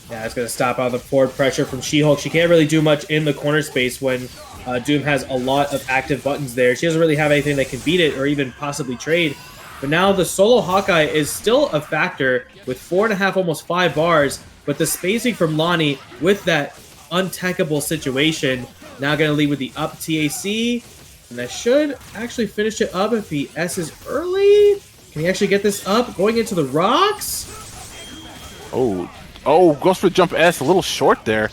Speaker 3: Yeah, it's going to stop out the forward pressure from She-Hulk. She can't really do much in the corner space when Doom has a lot of active buttons there. She doesn't really have anything that can beat it or even possibly trade. But now the solo Hawkeye is still a factor with 4.5, almost 5 bars. But the spacing from Lonnie with that untackable situation now going to lead with the up TAC. And that should actually finish it up if he S's early. Can he actually get this up? Going into the rocks?
Speaker 5: Oh, goes for jump S. A little short there.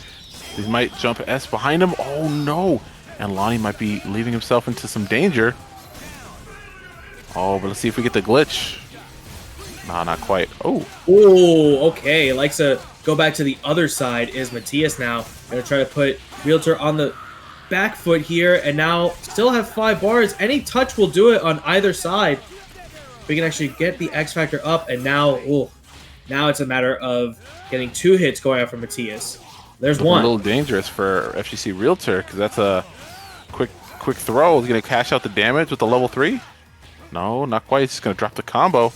Speaker 5: He might jump S behind him. Oh, no. And Lonnie might be leaving himself into some danger. Oh, but let's see if we get the glitch. Nah, not quite. Oh.
Speaker 3: Oh, okay. Likes to go back to the other side is Matthias now. Gonna try to put Realtor on the back foot here, and now still have 5 bars. Any touch will do it on either side. We can actually get the X Factor up, and now, now it's a matter of getting 2 hits going out from Matthias. There's one.
Speaker 5: A little dangerous for FGC Realtor, because that's a quick throw. He's gonna cash out the damage with the level 3. No, not quite. He's just going to drop the combo.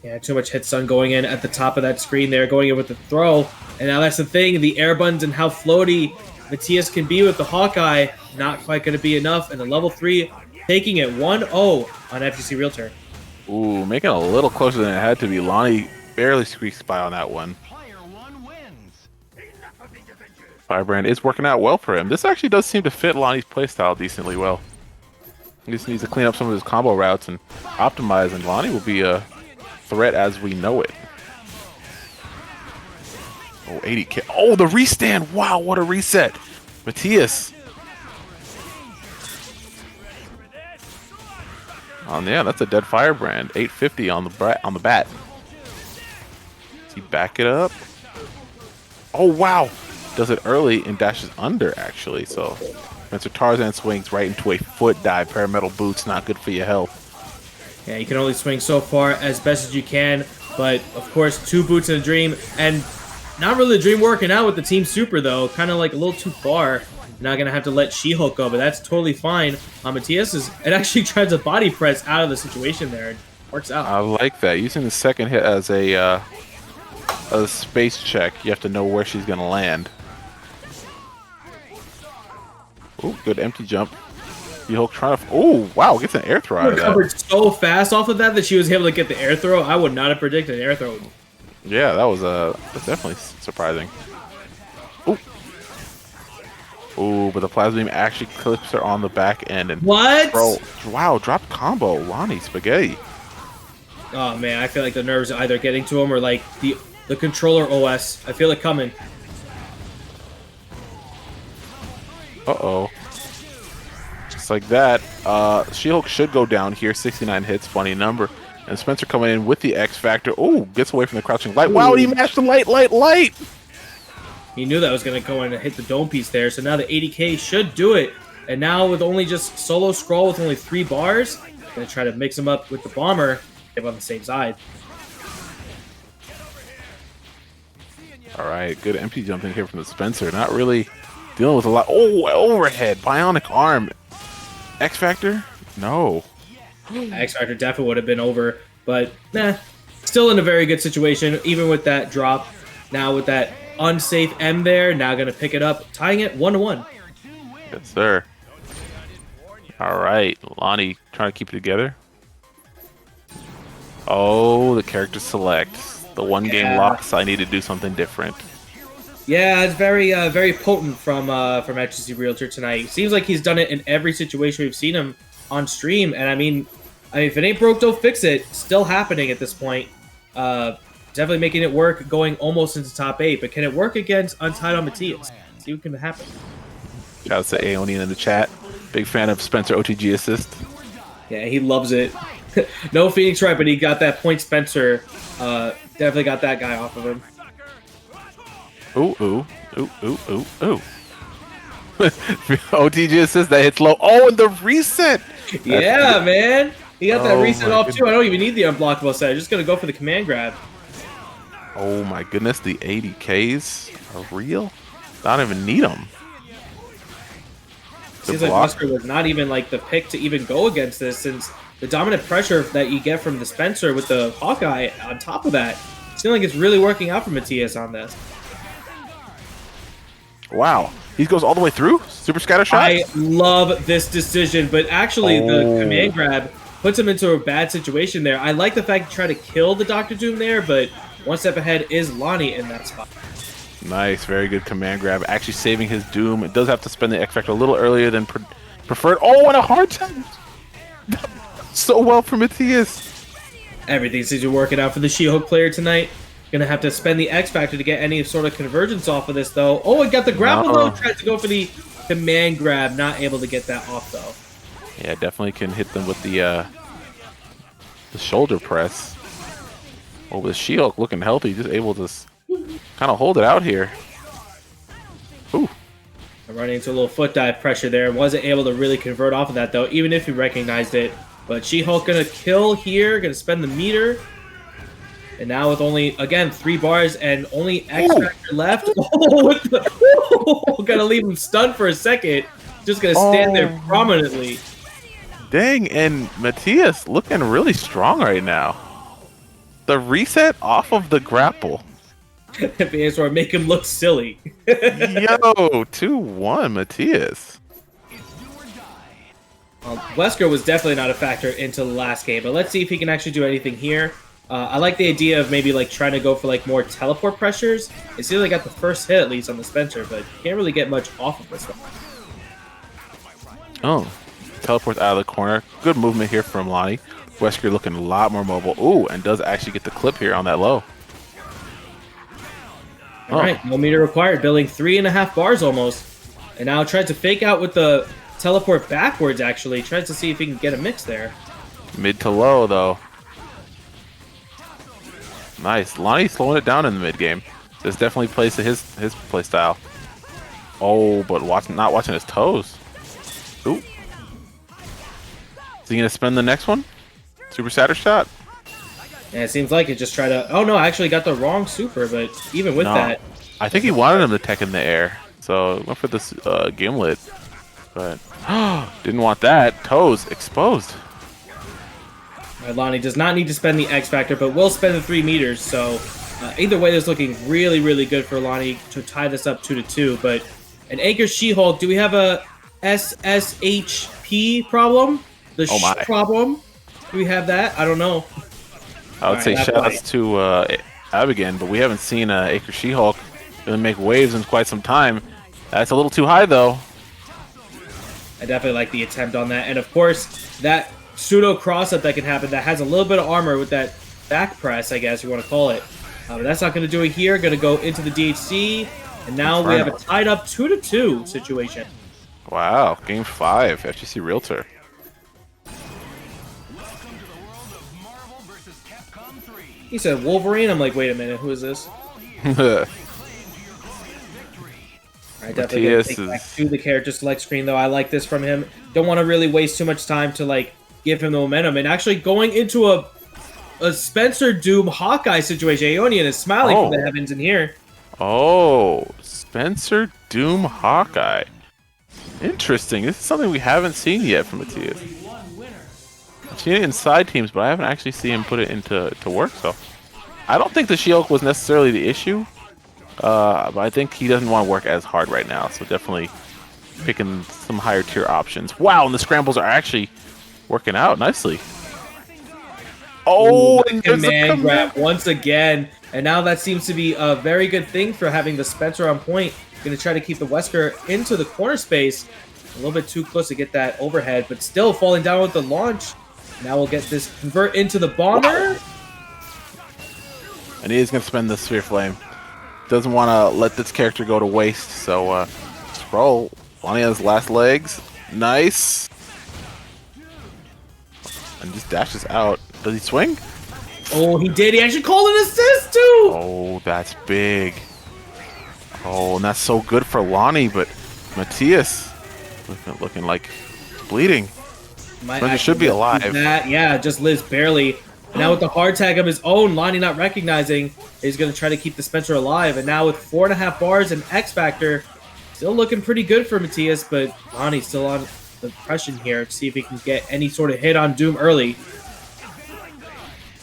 Speaker 3: Yeah, too much hit stun going in at the top of that screen there, going in with the throw. And now that's the thing, the air buttons and how floaty Matthias can be with the Hawkeye. Not quite going to be enough. And the level 3 taking it 1-0 on FGC Realtor.
Speaker 5: Ooh, making it a little closer than it had to be. Lonnie barely squeaks by on that one. Firebrand is working out well for him. This actually does seem to fit Lonnie's playstyle decently well. He just needs to clean up some of his combo routes and optimize, and Lonnie will be a threat as we know it. Oh, 80k. Oh, the restand. Wow, what a reset. Matthias. Yeah, that's a dead Firebrand. 850 on the bat. Does he back it up? Oh, wow. Does it early and dashes under, actually, so... Spencer Tarzan swings right into a foot dive. Parametal boots, not good for your health.
Speaker 3: Yeah, you can only swing so far as best as you can. But, of course, 2 boots in a dream. And not really the dream working out with the Team Super, though. Kind of like a little too far. Not going to have to let She-Hulk go, but that's totally fine. Matthias it actually tries to body press out of the situation there. It works out.
Speaker 5: I like that. Using the second hit as a space check, you have to know where she's going to land. Oh, good empty jump. She-Hulk trying to... Oh, wow, gets an air throw out of that.
Speaker 3: Recovered so fast off of that she was able to get the air throw. I would not have predicted an air throw.
Speaker 5: Yeah, that's definitely surprising. Oh. Oh, but the plasma beam actually clips her on the back end. And
Speaker 3: what?
Speaker 5: Wow, dropped combo. Lonnie Spaghetti.
Speaker 3: Oh, man, I feel like the nerves are either getting to him or like the controller OS. I feel it coming.
Speaker 5: Uh-oh. Just like that. She-Hulk should go down here. 69 hits, funny number. And Spencer coming in with the X Factor. Oh, gets away from the crouching light. Wow, he mashed the light!
Speaker 3: He knew that was going to go in and hit the dome piece there. So now the 80k should do it. And now with only just solo scroll with only 3 bars, going to try to mix him up with the bomber. Get on the same side.
Speaker 5: All right, good empty jumping here from the Spencer. Not really dealing with a lot. Oh, overhead, bionic arm. X Factor? No.
Speaker 3: X Factor definitely would have been over, but nah, still in a very good situation, even with that drop. Now with that unsafe M there, now going to pick it up, tying it 1-1.
Speaker 5: Yes, sir. All right, Lonnie trying to keep it together. Oh, the character select. The one game loss. I need to do something different.
Speaker 3: Yeah, it's very very potent from HTC Realtor tonight. Seems like he's done it in every situation we've seen him on stream, and I mean, if it ain't broke, don't fix it. Still happening at this point. Definitely making it work, going almost into top 8. But can it work against Untied on Matthias? See what can happen.
Speaker 5: Shout out to Aeonian in the chat. Big fan of Spencer OTG assist.
Speaker 3: Yeah, he loves it. No Phoenix right, but he got that point Spencer. Definitely got that guy off of him.
Speaker 5: Ooh, ooh, ooh, ooh, ooh, ooh. OTG assist that hits low. Oh, and the reset.
Speaker 3: Yeah, man. He got that
Speaker 5: Oh
Speaker 3: reset
Speaker 5: my
Speaker 3: off
Speaker 5: goodness.
Speaker 3: too. I don't even need the unblockable set. I'm just gonna go for the command grab.
Speaker 5: Oh my goodness, the 80Ks are real? I don't even need them.
Speaker 3: Seems like Wesker was not even like the pick to even go against this, since the dominant pressure that you get from the Spencer with the Hawkeye on top of that, seems like it's really working out for Matthias on this.
Speaker 5: Wow. He goes all the way through? Super scatter shot?
Speaker 3: I love this decision, but actually the command grab puts him into a bad situation there. I like the fact he tried to kill the Dr. Doom there, but one step ahead is Lonnie in that spot.
Speaker 5: Nice, very good command grab. Actually saving his Doom. It does have to spend the X Factor a little earlier than preferred. Oh, and a hard time. So well for Matthias.
Speaker 3: Everything seems to be working out for the She-Hulk player tonight. Gonna have to spend the X Factor to get any sort of convergence off of this, though. Oh, it got the grapple, though. Tried to go for the command grab. Not able to get that off, though.
Speaker 5: Yeah, definitely can hit them with the shoulder press. Oh, with She-Hulk looking healthy, just able to kind of hold it out here. Ooh.
Speaker 3: I'm running into a little foot dive pressure there. Wasn't able to really convert off of that, though, even if he recognized it. But She-Hulk gonna kill here. Gonna spend the meter. And now with only, again, 3 bars and only X Factor left. Gonna leave him stunned for a second. Just gonna stand there prominently.
Speaker 5: Dang, and Matthias looking really strong right now. The reset off of the grapple.
Speaker 3: Or make him look silly.
Speaker 5: Yo, 2-1 Matthias.
Speaker 3: Wesker was definitely not a factor into the last game, but let's see if he can actually do anything here. I like the idea of maybe like trying to go for like more teleport pressures. It seems like got the first hit at least on the Spencer, but can't really get much off of this one.
Speaker 5: Oh, teleports out of the corner. Good movement here from Lonnie. Wesker looking a lot more mobile. Ooh, and does actually get the clip here on that low.
Speaker 3: All right, no meter required, building 3.5 bars almost. And now tries to fake out with the teleport backwards, actually. Tries to see if he can get a mix there.
Speaker 5: Mid to low, though. Nice. Lonnie slowing it down in the mid game. This definitely plays to his play style. Oh, but not watching his toes. Ooh. Is he going to spend the next one? Super Satter shot?
Speaker 3: And it seems like it just tried to... Oh, no, I actually got the wrong super, but even with that...
Speaker 5: I think he wanted him to tech in the air. So went for this gimlet. But didn't want that. Toes exposed.
Speaker 3: Lonnie does not need to spend the X Factor, but will spend the 3 meters. So either way, this is looking really, really good for Lonnie to tie this up 2-2. But an Anchor She-Hulk, do we have a SSHP problem? The problem? Do we have that? I don't know.
Speaker 5: I would say shoutouts to Abigail, but we haven't seen Acre She-Hulk really make waves in quite some time. That's a little too high, though.
Speaker 3: I definitely like the attempt on that. And of course, that pseudo cross-up that can happen that has a little bit of armor with that back press, I guess you want to call it. But that's not going to do it here. Going to go into the DHC. And now we have a tied up 2-2 situation.
Speaker 5: Wow. Game 5. FGC Realtor.
Speaker 3: He said Wolverine. I'm like, wait a minute. Who is this? All right, definitely gonna
Speaker 5: Matthias
Speaker 3: take back
Speaker 5: is.
Speaker 3: to the character select screen though. I like this from him. Don't want to really waste too much time to like give him the momentum and actually going into a Spencer Doom Hawkeye situation. Aeonian is smiling
Speaker 5: Oh.
Speaker 3: for the heavens in here.
Speaker 5: Oh, Spencer Doom Hawkeye. Interesting. This is something we haven't seen yet from Matthias. I've seen it in side teams, but I haven't actually seen him put it into work. So I don't think the She-Hulk was necessarily the issue, but I think he doesn't want to work as hard right now. So definitely picking some higher tier options. Wow, and the scrambles are actually working out nicely. Oh,
Speaker 3: Ooh,
Speaker 5: and
Speaker 3: the
Speaker 5: there's a
Speaker 3: command grab
Speaker 5: command.
Speaker 3: once again. And now that seems to be a very good thing for having the Spencer on point. Going to try to keep the Wesker into the corner space. A little bit too close to get that overhead, but still falling down with the launch. Now we'll get this convert into the bomber.
Speaker 5: And he is going to spend the Sphere Flame. Doesn't want to let this character go to waste. So, Swole, Lonnie has last legs. Nice. And just dashes out. Does he swing?
Speaker 3: Oh, he did. He actually called an assist too.
Speaker 5: Oh, that's big. Oh, and that's so good for Lonnie, but Matthias looking like bleeding.
Speaker 3: Might
Speaker 5: Spencer should
Speaker 3: actually
Speaker 5: be
Speaker 3: just
Speaker 5: alive.
Speaker 3: use that. Yeah, just lives barely. Now with the hard tag of his own, Lonnie not recognizing, he's going to try to keep the Spencer alive. And now with 4.5 bars and X Factor, still looking pretty good for Matthias, but Lonnie's still on the impression here to see if he can get any sort of hit on Doom early.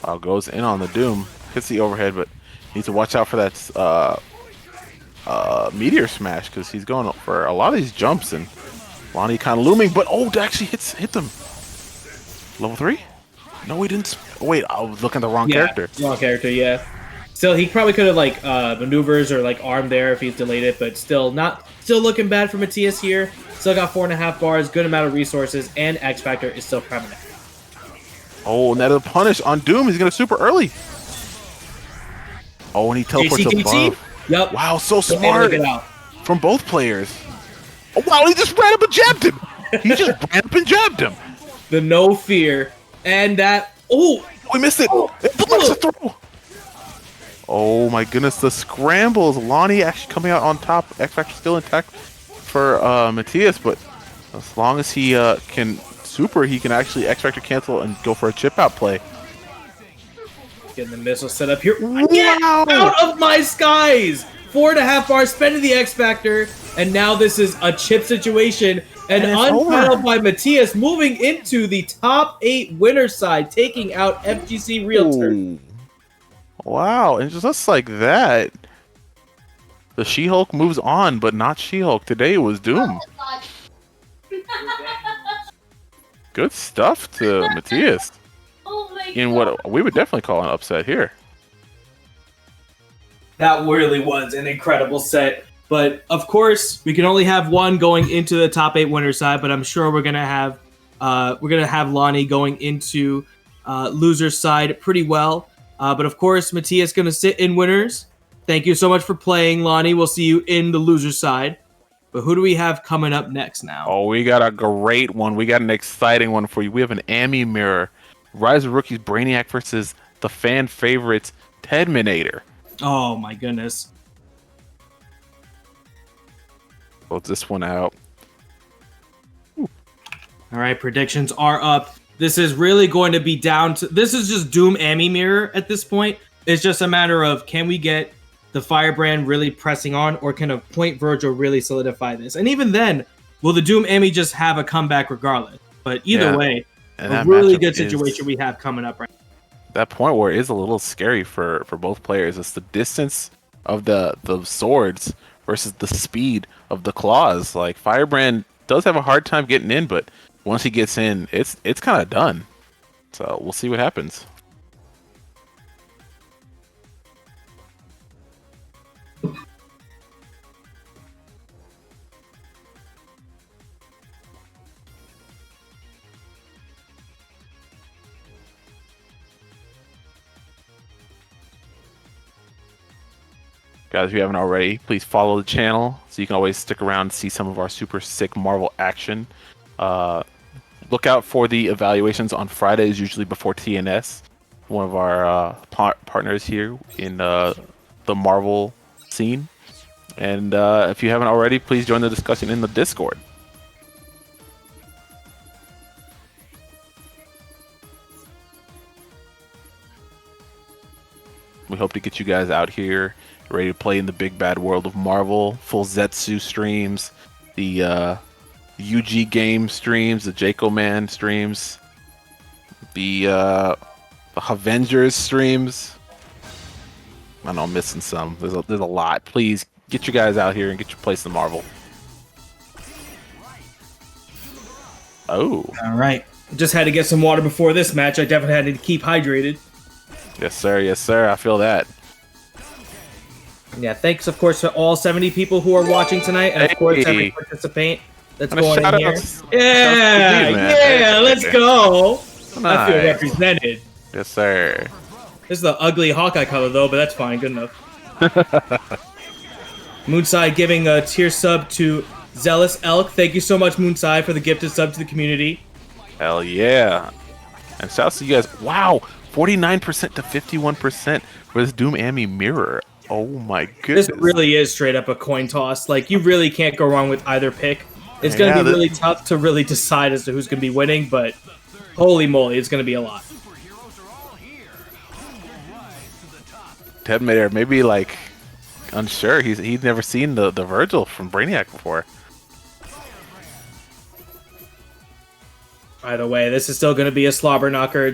Speaker 5: Wow, goes in on the Doom. Hits the overhead, but needs to watch out for that Meteor Smash because he's going for a lot of these jumps, and Lonnie kind of looming, but oh, it actually hit them. Level 3? No, he didn't. Oh, wait, I was looking at the wrong character.
Speaker 3: Wrong character, yeah. Still, he probably could have like maneuvers or like armed there if he delayed it, but still looking bad for Matthias here. Still got 4.5 bars, good amount of resources, and X Factor is still permanent.
Speaker 5: Oh, and that is a punish on Doom. He's gonna super early. Oh, and he teleports
Speaker 3: JCTT?
Speaker 5: above.
Speaker 3: Yep.
Speaker 5: Wow, so
Speaker 3: Able to
Speaker 5: smart
Speaker 3: get out.
Speaker 5: from both players. Oh wow, he just ran up and jabbed him. He just ran up and jabbed him.
Speaker 3: The no fear. And that... Oh!
Speaker 5: We missed it. It blocks the throw. Oh my goodness, the scrambles. Lonnie actually coming out on top. X Factor still intact for Matthias, but as long as he can super, he can actually X Factor cancel and go for a chip out play.
Speaker 3: Getting the missile set up here. Get out of my skies! 4.5 bars, spending the X Factor, and now this is a chip situation. And
Speaker 5: it's
Speaker 3: untitled
Speaker 5: over.
Speaker 3: by Matthias, moving into the top 8 winner side, taking out FGC Realtor.
Speaker 5: Ooh. Wow, and just like that, the She-Hulk moves on, but not She-Hulk. Today it was Doom. Good stuff to Matthias.
Speaker 6: Oh my
Speaker 5: In what we would definitely call an upset here.
Speaker 3: That really was an incredible set. But of course, we can only have one going into the top 8 winner side. But I'm sure we're gonna have Lonnie going into loser side pretty well. But of course, Matthias gonna sit in winners. Thank you so much for playing, Lonnie. We'll see you in the loser side. But who do we have coming up next now?
Speaker 5: Oh, we got a great one. We got an exciting one for you. We have an Ami mirror. Rise of Rookies Brainiac versus the fan favorites Tedminator.
Speaker 3: Oh my goodness.
Speaker 5: Close this one out.
Speaker 3: All right, predictions are up. This is really going to be down to... This is just Doom Ami Mirror at this point. It's just a matter of, can we get the Firebrand really pressing on, or can a Point Virgil really solidify this? And even then, will the Doom Ami just have a comeback regardless? But either way,
Speaker 5: and
Speaker 3: a
Speaker 5: that
Speaker 3: really
Speaker 5: matchup
Speaker 3: good
Speaker 5: is-
Speaker 3: situation we have coming up right now.
Speaker 5: That point where it is a little scary for both players. It's the distance of the swords versus the speed of the claws. Like Firebrand does have a hard time getting in, but once he gets in, it's kind of done. So we'll see what happens. Guys, if you haven't already, please follow the channel so you can always stick around and see some of our super sick Marvel action. Look out for the evaluations on Fridays, usually before TNS, one of our partners here in the Marvel scene. And if you haven't already, please join the discussion in the Discord. We hope to get you guys out here ready to play in the big bad world of Marvel. Full Zetsu streams, the UG game streams, the Jaco Man streams, the Avengers streams. I know I'm missing some. There's a lot. Please get you guys out here and get your place in Marvel. Oh.
Speaker 3: All right. Just had to get some water before this match. I definitely had to keep hydrated.
Speaker 5: Yes, sir. Yes, sir. I feel that.
Speaker 3: Yeah, thanks, of course, to all 70 people who are watching tonight. And, of course, every participant that's
Speaker 5: And a
Speaker 3: going in
Speaker 5: shout
Speaker 3: here.
Speaker 5: out-
Speaker 3: Yeah,
Speaker 5: Shout out to me, man.
Speaker 3: let's go. I feel
Speaker 5: Nice.
Speaker 3: represented.
Speaker 5: Yes, sir.
Speaker 3: This is the ugly Hawkeye color, though, but that's fine. Good enough. Moonside giving a tier sub to Zealous Elk. Thank you so much, Moonside, for the gifted sub to the community.
Speaker 5: Hell yeah. And shouts to you guys. Wow. 49% to 51% for this Doom Ami mirror. Oh my goodness.
Speaker 3: This really is straight up a coin toss. Like, you really can't go wrong with either pick. It's going to
Speaker 5: Yeah,
Speaker 3: be really tough to really decide as to who's going to be winning, but holy moly, it's going to be a lot.
Speaker 5: Ted Mater maybe like unsure. He's never seen the Virgil from Brainiac before.
Speaker 3: Either way, this is still going to be a slobber knocker.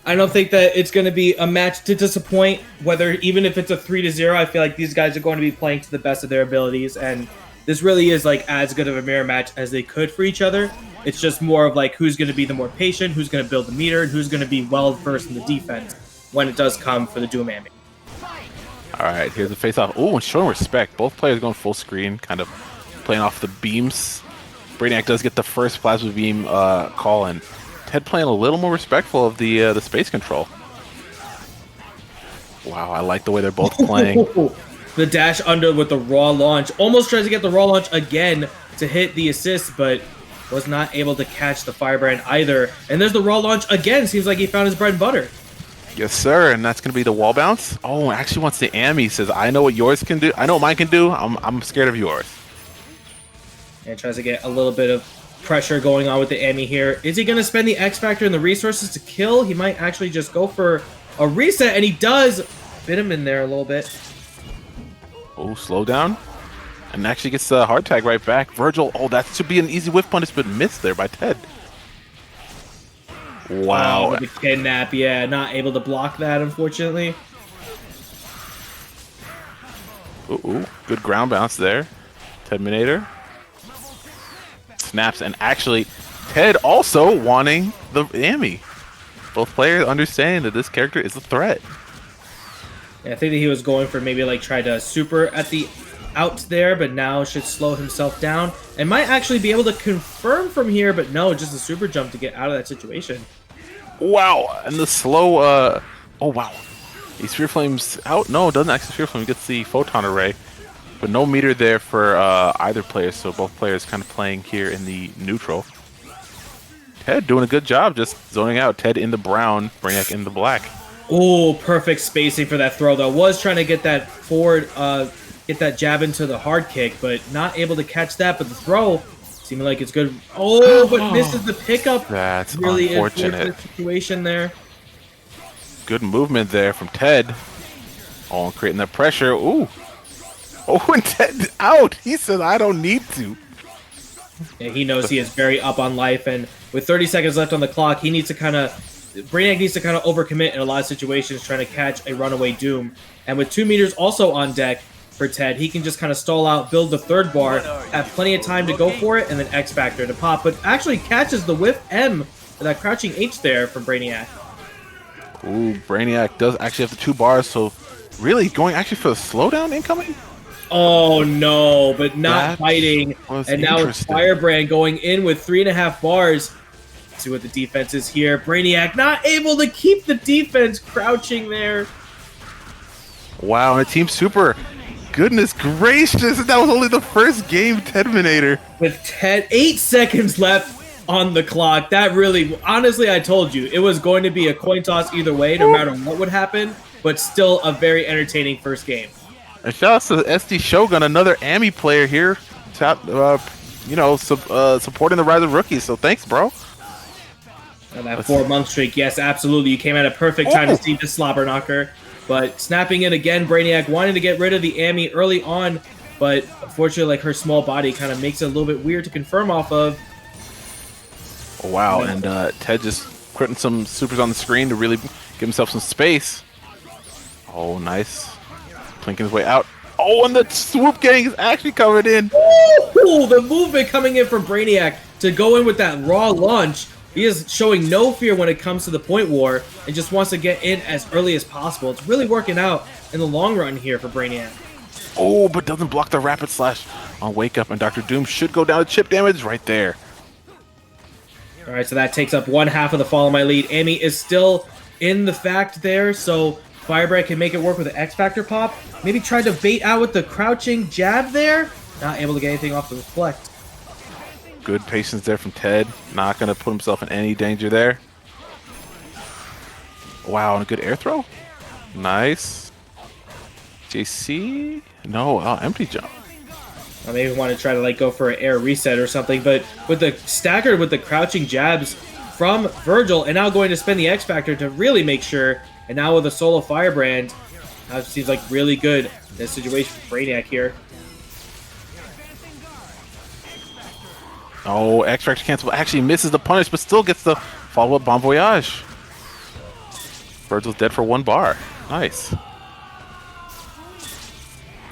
Speaker 3: I don't think that it's going to be a match to disappoint. Whether even if it's a 3-0, I feel like these guys are going to be playing to the best of their abilities, and this really is like as good of a mirror match as they could for each other. It's just more of like who's going to be the more patient, who's going to build the meter, and who's going to be well versed in the defense when it does come for the Doom Ami.
Speaker 5: All right, here's the face-off. Oh, and showing respect. Both players going full screen, kind of playing off the beams. Brainiac does get the first plasma beam call, and Ted playing a little more respectful of the space control. Wow, I like the way they're both playing.
Speaker 3: The dash under with the raw launch. Almost tries to get the raw launch again to hit the assist, but was not able to catch the Firebrand either. And there's the raw launch again. Seems like he found his bread and butter.
Speaker 5: Yes, sir, and that's going to be the wall bounce. Oh, actually wants the Ami. Says, I know what yours can do. I know what mine can do. I'm scared of yours.
Speaker 3: And tries to get a little bit of pressure going on with the Ami here. Is he going to spend the X Factor and the resources to kill? He might actually just go for a reset, and he does fit him in there a little bit.
Speaker 5: Oh, slow down. And actually gets the hard tag right back. Virgil, oh, that should be an easy whiff punish, but missed there by Ted. Wow.
Speaker 3: Oh, the kidnap, yeah. Not able to block that, unfortunately.
Speaker 5: Ooh, good ground bounce there. Terminator. Snaps, and actually, Ted also wanting the Ami. Both players understand that this character is a threat.
Speaker 3: Yeah, I think that he was going for maybe like try to super at the out there, but now should slow himself down. And might actually be able to confirm from here, but no, just a super jump to get out of that situation.
Speaker 5: Wow, and the slow, oh wow. He Sphere Flames out? No, doesn't actually Sphere Flame. He gets the Photon Array. But no meter there for either player, so both players kind of playing here in the neutral. Ted doing a good job just zoning out. Ted in the brown, Brainiac in the black.
Speaker 3: Oh, perfect spacing for that throw, though. Was trying to get that forward, get that jab into the hard kick, but not able to catch that. But the throw seeming like it's good. Oh, but misses the pickup.
Speaker 5: That's
Speaker 3: really
Speaker 5: unfortunate.
Speaker 3: Situation there.
Speaker 5: Good movement there from Ted. Oh, and creating that pressure. Ooh. Oh, and Ted out. He says, I don't need to.
Speaker 3: Yeah, he knows he is very up on life, and with 30 seconds left on the clock, he needs to kind of... Brainiac needs to kind of overcommit in a lot of situations trying to catch a runaway Doom. And with 2 meters also on deck for Ted, he can just kind of stall out, build the third bar, have plenty of time to go for it, and then X Factor to pop. But actually catches the whiff M for that crouching H there from Brainiac.
Speaker 5: Ooh, Brainiac does actually have the 2 bars, so really going actually for the slowdown incoming?
Speaker 3: Oh no, but not
Speaker 5: That
Speaker 3: biting.
Speaker 5: was
Speaker 3: And now it's
Speaker 5: interesting.
Speaker 3: Firebrand going in with 3.5 bars. Let's see what the defense is here. Brainiac not able to keep the defense crouching there.
Speaker 5: Wow, and a Team Super. Goodness gracious, that was only the first game, Tedminator.
Speaker 3: With 8 seconds left on the clock, that really, honestly, I told you, it was going to be a coin toss either way, no matter what would happen, but still a very entertaining first game.
Speaker 5: And shout out to the SD Shogun, another Ami player here. Supporting the Rise of Rookies. So thanks, bro.
Speaker 3: And that 4-month streak, yes, absolutely. You came at a perfect time to see this slobber knocker. But snapping in again, Brainiac wanting to get rid of the Ami early on. But unfortunately, like her small body kind of makes it a little bit weird to confirm off of.
Speaker 5: Oh, wow, and Ted just putting some supers on the screen to really give himself some space. Oh, nice. Plinking his way out. Oh, and the swoop gang is actually coming in.
Speaker 3: Ooh, the movement coming in from Brainiac to go in with that raw launch. He is showing no fear when it comes to the point war and just wants to get in as early as possible. It's really working out in the long run here for Brainiac.
Speaker 5: Oh, but doesn't block the rapid slash on Wake Up, and Dr. Doom should go down to chip damage right there.
Speaker 3: All right, so that takes up one half of the follow my lead. Ami is still in the fact there, so Firebrand can make it work with an X Factor pop. Maybe try to bait out with the crouching jab there. Not able to get anything off the reflect.
Speaker 5: Good patience there from Ted. Not going to put himself in any danger there. Wow, and a good air throw. Nice. JC? No, empty jump.
Speaker 3: I maybe want to try to like go for an air reset or something, but with the staggered with the crouching jabs from Virgil, and now going to spend the X Factor to really make sure, and now with a solo Firebrand, that seems like really good in this situation for Brainiac here.
Speaker 5: Oh, X Factor cancel actually misses the punish, but still gets the follow-up Bon Voyage. Virgil's dead for 1 bar. Nice.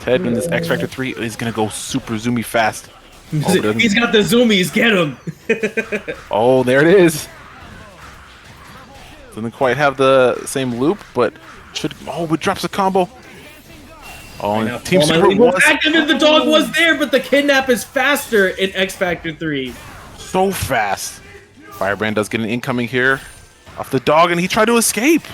Speaker 5: Ted in this X Factor 3 is going to go super zoomy fast. Oh,
Speaker 3: he's got the zoomies, get him!
Speaker 5: Oh, there it is. Doesn't quite have the same loop, but should... Oh, but drops a combo. Oh, and Team Super was...
Speaker 3: Active if the dog was there, but the kidnap is faster in X Factor 3.
Speaker 5: So fast. Firebrand does get an incoming here off the dog, and he tried to escape.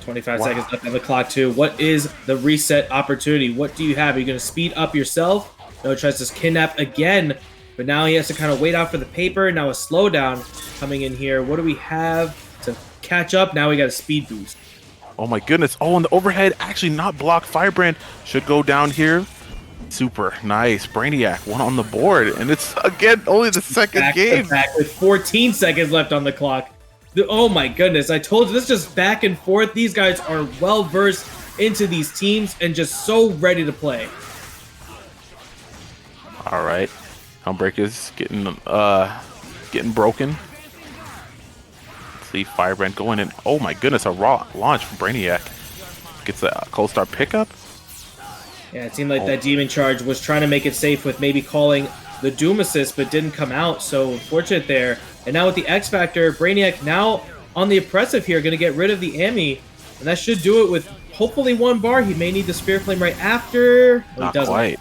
Speaker 3: 25 seconds left on the clock, too. What is the reset opportunity? What do you have? Are you going to speed up yourself? No, tries to kidnap again, but now he has to kind of wait out for the paper. Now a slowdown coming in here. What do we have to catch up? Now we got a speed boost.
Speaker 5: Oh my goodness. Oh, and the overhead actually not blocked. Firebrand should go down here. Super nice. Brainiac, 1 on the board, and it's again only the second game.
Speaker 3: Back with 14 seconds left on the clock. Oh my goodness, I told you, this is just back and forth. These guys are well versed into these teams and just so ready to play.
Speaker 5: All right, Helmbreak is getting broken. Let's see Firebrand going in. Oh my goodness, a raw launch from Brainiac. Gets a cold start pickup.
Speaker 3: Yeah, it seemed like that Demon Charge was trying to make it safe with maybe calling the Doom Assist, but didn't come out, so unfortunate there. And now with the X Factor, Brainiac now on the oppressive here, going to get rid of the Ami, and that should do it with hopefully 1 bar. He may need the Spear Flame right after.
Speaker 5: Not quite.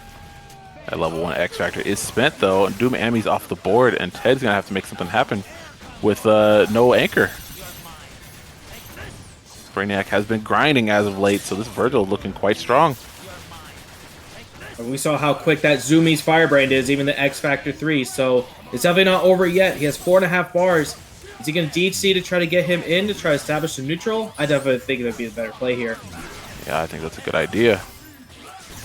Speaker 5: That level 1 X Factor is spent though, and Doom Ami's off the board, and Ted's going to have to make something happen with no anchor. Brainiac has been grinding as of late, so this Virgil looking quite strong.
Speaker 3: We saw how quick that Zoomies Firebrand is, even the X Factor 3, so it's definitely not over yet. He has 4.5 bars. Is he going to DHC to try to get him in to try to establish some neutral? I definitely think it would be a better play here.
Speaker 5: Yeah, I think that's a good idea.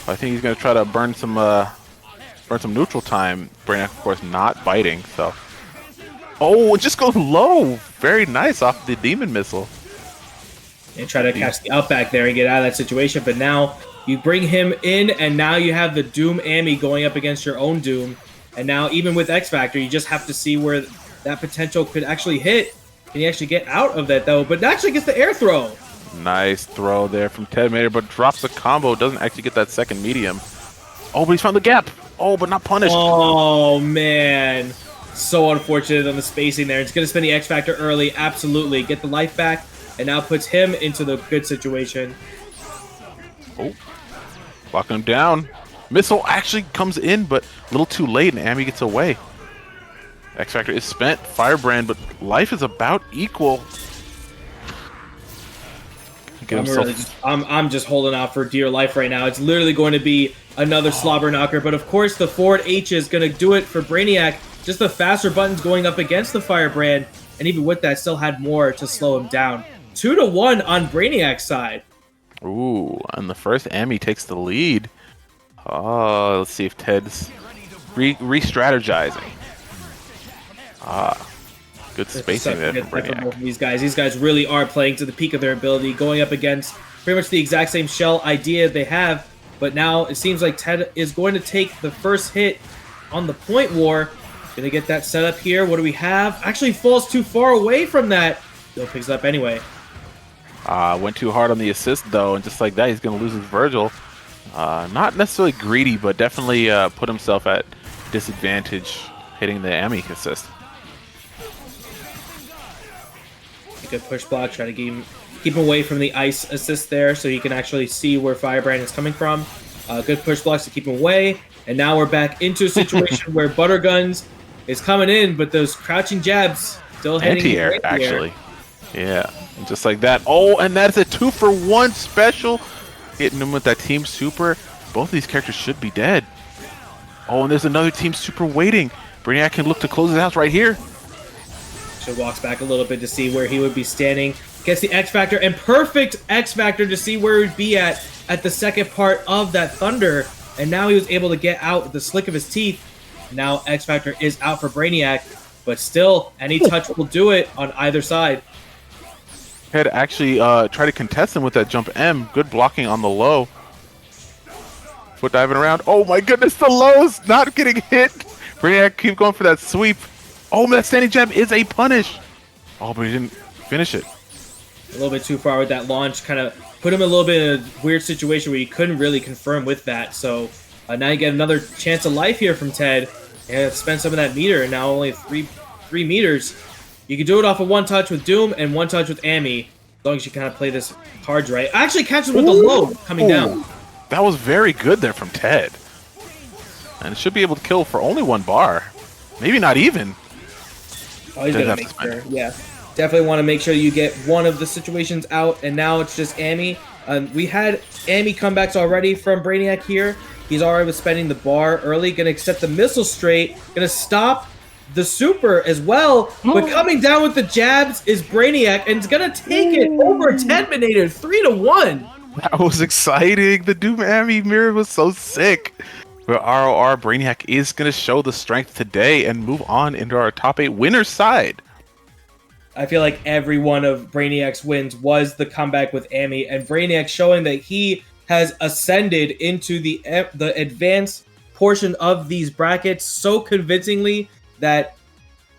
Speaker 5: I think he's going to try to burn some neutral time. Brainiac, of course, not biting, so... Oh, it just goes low! Very nice off the Demon Missile.
Speaker 3: And try to catch the outback there and get out of that situation, but now... You bring him in, and now you have the Doom Ami going up against your own Doom. And now, even with X Factor, you just have to see where that potential could actually hit. Can he actually get out of that, though? But actually gets the air throw.
Speaker 5: Nice throw there from Ted Mater, but drops the combo. Doesn't actually get that second medium. Oh, but he's found the gap. Oh, but not punished.
Speaker 3: Oh, man. So unfortunate on the spacing there. It's going to spend the X Factor early. Absolutely. Get the life back, and now puts him into the good situation.
Speaker 5: Oh. Locking him down. Missile actually comes in, but a little too late, and Ami gets away. X Factor is spent. Firebrand, but life is about equal.
Speaker 3: I'm just holding out for dear life right now. It's literally going to be another slobber knocker, but of course the forward H is going to do it for Brainiac. Just the faster buttons going up against the Firebrand, and even with that, still had more to slow him down. 2-1 on Brainiac's side.
Speaker 5: Ooh, and the first Amy takes the lead. Oh, let's see if Ted's re-strategizing. Good spacing there from Brainiac.
Speaker 3: These guys really are playing to the peak of their ability, going up against pretty much the exact same shell idea they have. But now it seems like Ted is going to take the first hit on the point war. Gonna get that set up here. What do we have? Actually falls too far away from that. Still picks it up anyway.
Speaker 5: Went too hard on the assist though, and just like that, he's gonna lose his Virgil. Not necessarily greedy, but definitely put himself at disadvantage hitting the Amy assist.
Speaker 3: A good push block, try to keep him away from the ice assist there so you can actually see where Firebrand is coming from. Good push blocks to keep him away. And now we're back into a situation where Butterguns is coming in, but those crouching jabs still hitting
Speaker 5: anti-air, actually. Yeah, and just like that. Oh, and that's a 2-for-1 special. Hitting him with that Team Super. Both of these characters should be dead. Oh, and there's another Team Super waiting. Brainiac can look to close it out right here.
Speaker 3: So walks back a little bit to see where he would be standing. Gets the X Factor, and perfect X Factor to see where he'd be at the second part of that Thunder. And now he was able to get out with the slick of his teeth. Now X Factor is out for Brainiac, but still, any touch will do it on either side.
Speaker 5: Had actually try to contest him with that jump M. Good blocking on the low. Foot diving around. Oh my goodness, the lows not getting hit. Brainiac keep going for that sweep. Oh, that standing jab is a punish. Oh, but he didn't finish it.
Speaker 3: A little bit too far with that launch. Kind of put him in a little bit in a weird situation where he couldn't really confirm with that. So now you get another chance of life here from Ted. And spend some of that meter, and now only three meters. You can do it off of one touch with Doom and one touch with Amy, as long as you kind of play this cards right. Actually catches with the low coming down.
Speaker 5: That was very good there from Ted. And it should be able to kill for only one bar. Maybe not even.
Speaker 3: Oh, he's gonna make sure. Yeah. Definitely want to make sure you get one of the situations out, and now it's just Amy. We had Amy comebacks already from Brainiac here. He's already spending the bar early, gonna accept the missile straight, gonna stop the super as well, but coming down with the jabs is Brainiac, and it's gonna take it over Terminator 3-1.
Speaker 5: That was exciting. The Doom Amy mirror was so sick. But ROR Brainiac is gonna show the strength today and move on into our top 8 winners side.
Speaker 3: I feel like every one of Brainiac's wins was the comeback with Amy, and Brainiac showing that he has ascended into the advanced portion of these brackets so convincingly that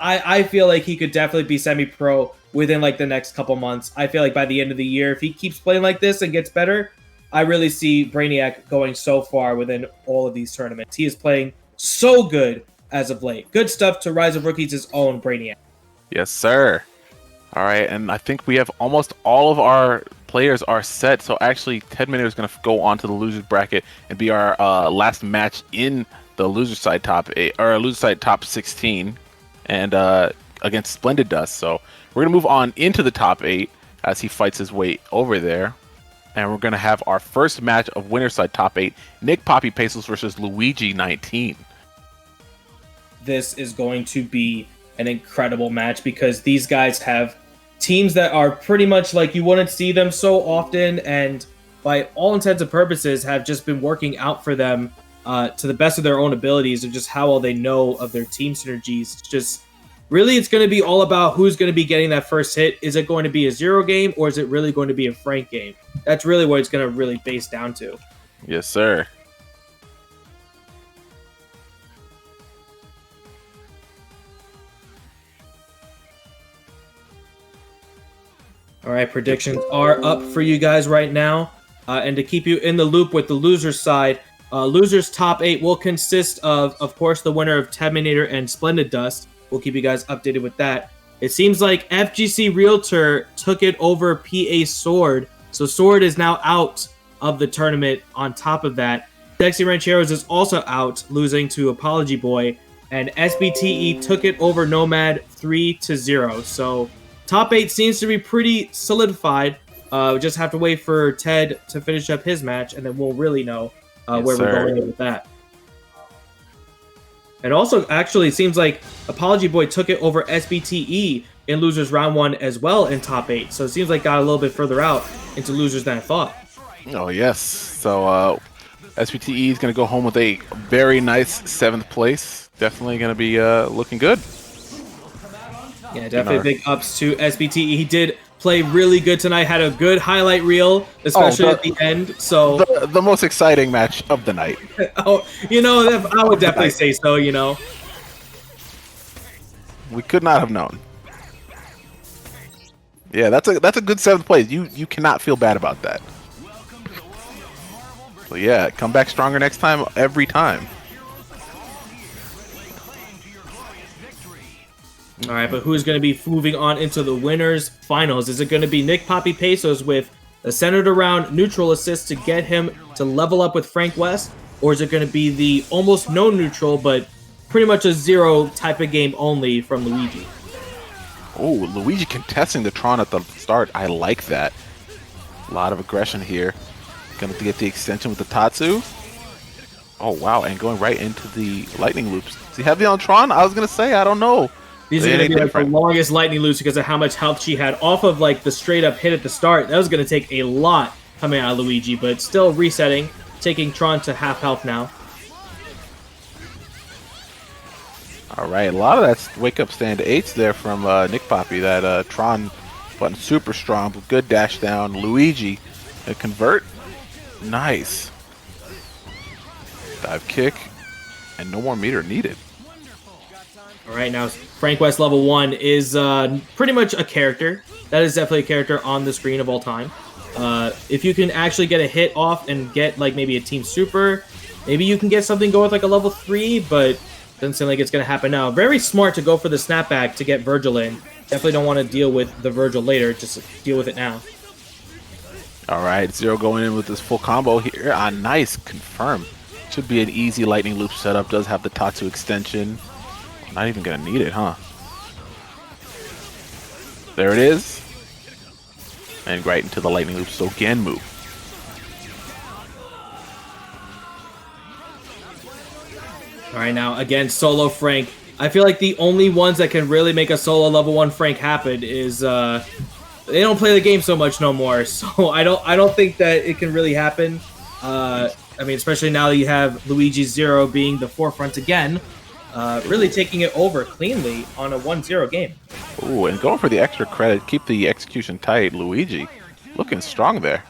Speaker 3: I feel like he could definitely be semi-pro within like the next couple months. I feel like by the end of the year, if he keeps playing like this and gets better, I really see Brainiac going so far within all of these tournaments. He is playing so good as of late. Good stuff to Rise of Rookies' own Brainiac.
Speaker 5: Yes, sir. All right, and I think we have almost all of our players are set. So actually, Terminator is going to go on to the losers bracket and be our last match in the loser side top 8 or loser side top 16, and against Splendid Dust. So we're going to move on into the top 8 as he fights his way over there, and we're going to have our first match of winner side top 8: Nick Papi Pesos versus Luigi 19.
Speaker 3: This is going to be an incredible match because these guys have teams that are pretty much like you wouldn't see them so often, and by all intents and purposes have just been working out for them to the best of their own abilities and just how well they know of their team synergies. It's just really, it's going to be all about who's going to be getting that first hit. Is it going to be a zero game, or is it really going to be a frank game? That's really what it's going to really base down to.
Speaker 5: Yes, sir.
Speaker 3: All right, predictions are up for you guys right now. And to keep you in the loop with the losers side, losers top 8 will consist of course, the winner of Terminator and Splendid Dust. We'll keep you guys updated with that. It seems like FGC Realtor took it over PA Sword. So Sword is now out of the tournament on top of that. Sexy Rancheros is also out, losing to Apology Boy. And SBTE took it over Nomad 3-0. So top 8 seems to be pretty solidified. We just have to wait for Ted to finish up his match, and then we'll really know where we're going with that. And also, actually, it seems like Apology Boy took it over SBTE in Losers Round 1 as well in top 8. So it seems like got a little bit further out into Losers than I thought.
Speaker 5: Oh yes. So SBTE is going to go home with a very nice 7th place. Definitely going to be looking good.
Speaker 3: Yeah, definitely big ups to SBTE. He did play really good tonight. Had a good highlight reel, especially at the end. So
Speaker 5: the most exciting match of the night.
Speaker 3: oh, you know, I would definitely say so. You know,
Speaker 5: we could not have known. Yeah, that's a good 7th place. You cannot feel bad about that. So yeah, come back stronger next time. Every time.
Speaker 3: All right, but who's going to be moving on into the winners finals? Is it going to be Nick Papi Pesos with a centered around neutral assist to get him to level up with Frank West, or is it going to be the almost no neutral but pretty much a 0 type of game only from Luigi?
Speaker 5: Oh, Luigi contesting the Tron at the start. I like that. A lot of aggression here. Gonna get the extension with the Tatsu. Oh wow, and going right into the lightning loops. Does he have the on Tron? I was gonna say, I don't know.
Speaker 3: These are going to be like the longest lightning loops because of how much health she had off of like the straight up hit at the start. That was going to take a lot coming out of Luigi, but still resetting, taking Tron to half health now.
Speaker 5: All right, a lot of that wake up stand 8s there from Nick Papi. That Tron button super strong, but good dash down. Luigi, a convert, nice. Dive kick, and no more meter needed.
Speaker 3: All right, now Frank West level 1 is pretty much a character. That is definitely a character on the screen of all time. If you can actually get a hit off and get like maybe a team super, maybe you can get something going with like a level 3, but doesn't seem like it's going to happen now. Very smart to go for the snapback to get Virgil in. Definitely don't want to deal with the Virgil later, just deal with it now.
Speaker 5: All right, Zero going in with this full combo here. Ah, nice, confirm. Should be an easy lightning loop setup. Does have the Tatsu extension. Not even gonna need it, huh? There it is. And right into the lightning loop, so again move.
Speaker 3: All right, now again, solo Frank. I feel like the only ones that can really make a solo level 1 Frank happen is they don't play the game so much no more. So I don't think that it can really happen. I mean, especially now that you have Luigi Zero being the forefront again. Really taking it over cleanly on a 1-0 game.
Speaker 5: Ooh, and going for the extra credit. Keep the execution tight. Luigi looking strong there.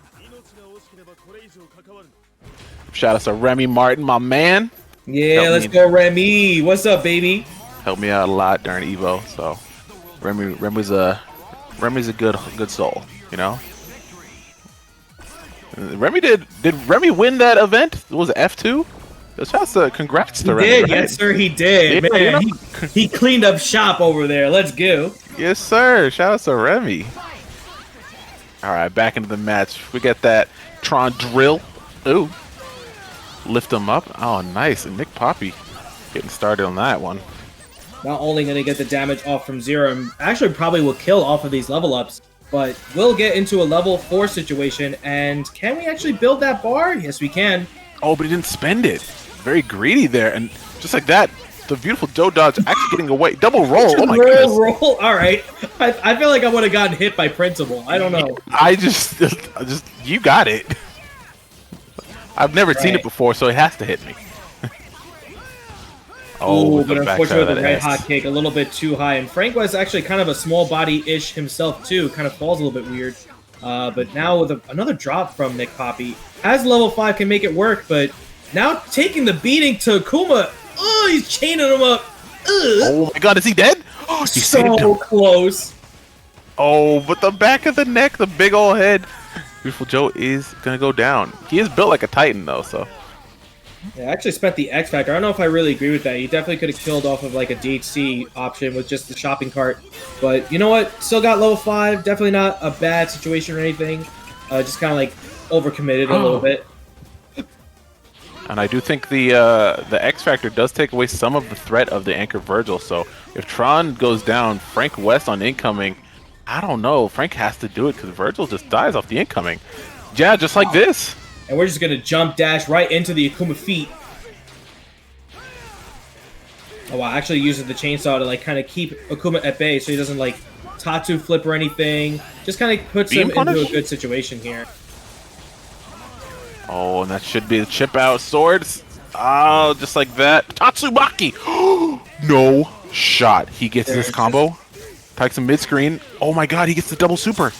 Speaker 5: Shout out to Remy Martin, my man.
Speaker 3: Yeah, let's go Remy. What's up, baby?
Speaker 5: Helped me out a lot during Evo. So Remy's a good soul, you know. Remy did Remy win that event? Was it F2? Congrats to Remy.
Speaker 3: He did,
Speaker 5: right?
Speaker 3: yes sir, he did.
Speaker 5: Yeah,
Speaker 3: Man,
Speaker 5: you know?
Speaker 3: he cleaned up shop over there. Let's go.
Speaker 5: Yes, sir. Shout out to Remy. All right, back into the match. We get that Tron drill. Ooh, lift him up. Oh, nice. And Nick Papi getting started on that one.
Speaker 3: Not only going to get the damage off from Zero, and actually probably will kill off of these level ups, but we'll get into a level 4 situation. And can we actually build that bar? Yes, we can.
Speaker 5: Oh, but he didn't spend it. Very greedy there, and just like that, the beautiful Joe Dodge actually getting away. Double roll. Oh my goodness.
Speaker 3: Roll. All right. I feel like I would have gotten hit by Principal. I don't know.
Speaker 5: I just you got it. I've never seen it before, so it has to hit me.
Speaker 3: Oh, but unfortunately, the red hot kick a little bit too high, and Frank was actually kind of a small body-ish himself too. Kind of falls a little bit weird. But now with another drop from Nick Papi, as level 5 can make it work, but now taking the beating to Kuma. Oh, he's chaining him up.
Speaker 5: Oh my god, is he dead? Oh, he
Speaker 3: so close.
Speaker 5: Oh, but the back of the neck, the big old head. Beautiful Joe is gonna go down. He is built like a Titan though, so.
Speaker 3: Yeah, I actually spent the X Factor. I don't know if I really agree with that. He definitely could have killed off of like a DHC option with just the shopping cart. But you know what? Still got level 5. Definitely not a bad situation or anything. Just kind of like overcommitted a little bit.
Speaker 5: And I do think the X Factor does take away some of the threat of the Anchor Virgil. So if Tron goes down, Frank West on incoming, I don't know. Frank has to do it because Virgil just dies off the incoming. Yeah, just like this.
Speaker 3: And we're just going to jump dash right into the Akuma feet. Oh wow, actually uses the chainsaw to like kind of keep Akuma at bay so he doesn't like Tatsu flip or anything. Just kind of puts him into a good situation here.
Speaker 5: Oh, and that should be the chip out swords. Oh, just like that. Tatsumaki! No shot. He gets this combo. Takes him mid-screen. Oh my god, he gets the double super.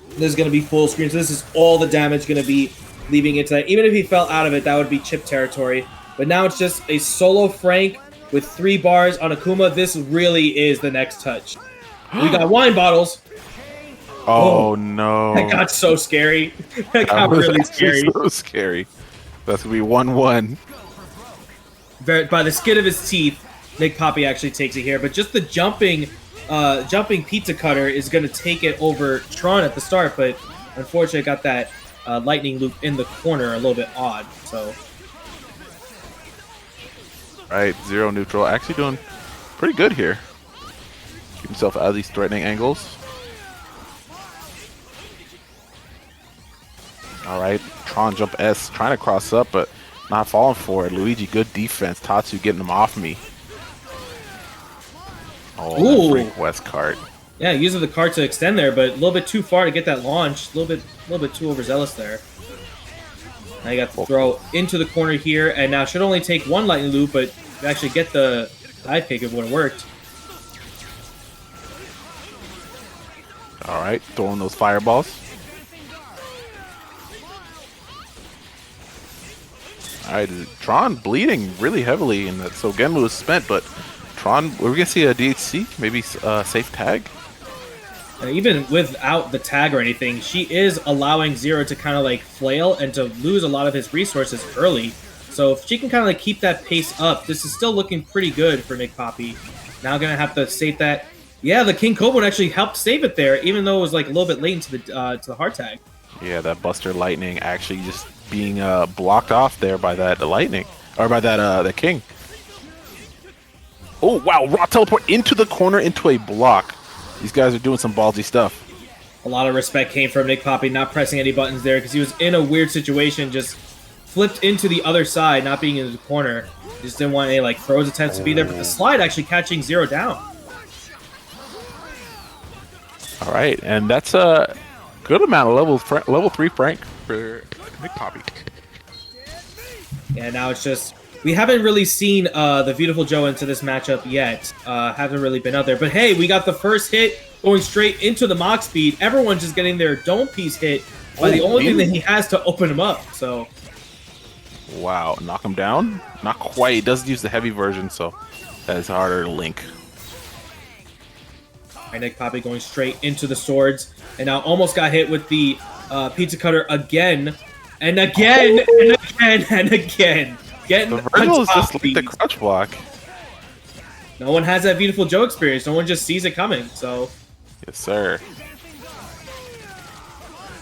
Speaker 3: This is going to be full screen, so this is all the damage going to be leaving into that. Even if he fell out of it, that would be chip territory. But now it's just a solo Frank with 3 bars on Akuma. This really is the next touch. We got wine bottles.
Speaker 5: Oh no.
Speaker 3: That got so scary. That got
Speaker 5: was
Speaker 3: really
Speaker 5: actually
Speaker 3: scary.
Speaker 5: so scary. That's going to be 1-1.
Speaker 3: By the skin of his teeth, Nick Papi actually takes it here. But just the jumping pizza cutter is going to take it over Tron at the start. But unfortunately, got that lightning loop in the corner a little bit odd. So,
Speaker 5: Right, 0 neutral. Actually doing pretty good here. Keep himself out of these threatening angles. Alright, Tron jump S, trying to cross up, but not falling for it. Luigi, good defense. Tatsu getting him off me. Oh, that Frank West cart.
Speaker 3: yeah, using the card to extend there, but a little bit too far to get that launch. A little bit too overzealous there. Now you got to throw into the corner here, and now should only take 1 lightning loop, but actually get the dive kick, it would have worked.
Speaker 5: Alright, throwing those fireballs. Alright, Tron bleeding really heavily, and so Genmu was spent, but Tron, we're going to see a DHC, maybe safe tag.
Speaker 3: And even without the tag or anything, she is allowing Zero to kind of like flail and to lose a lot of his resources early. So if she can kind of like keep that pace up, this is still looking pretty good for Nick Papi. Now going to have to save that. Yeah, the King Cobra actually helped save it there, even though it was like a little bit late into the hard tag.
Speaker 5: Yeah, that Buster Lightning actually just being blocked off there by that Lightning, or by that the King. Oh wow, raw teleport into the corner into a block. These guys are doing some ballsy stuff.
Speaker 3: A lot of respect came from Nick Papi not pressing any buttons there because he was in a weird situation, just flipped into the other side, not being in the corner. Just didn't want any like throws attempts to be there, but the slide actually catching Zero down.
Speaker 5: All right, and that's a good amount of level 3 Frank for Nick Papi.
Speaker 3: Yeah, now it's just we haven't really seen the Beautiful Joe into this matchup yet. Haven't really been out there, but hey, we got the first hit going straight into the Mach speed. Everyone's just getting their dome piece hit by the only thing that he has to open him up. So,
Speaker 5: wow, knock him down? Not quite. He does use the heavy version, so that is harder to link.
Speaker 3: Right, Nick Papi going straight into the swords, and now almost got hit with the pizza cutter again, and again, and again, and again. Getting
Speaker 5: The Virgil is just like the
Speaker 3: these.
Speaker 5: crouch block.
Speaker 3: No one has that Beautiful Joe experience. No one just sees it coming. So,
Speaker 5: Yes, sir.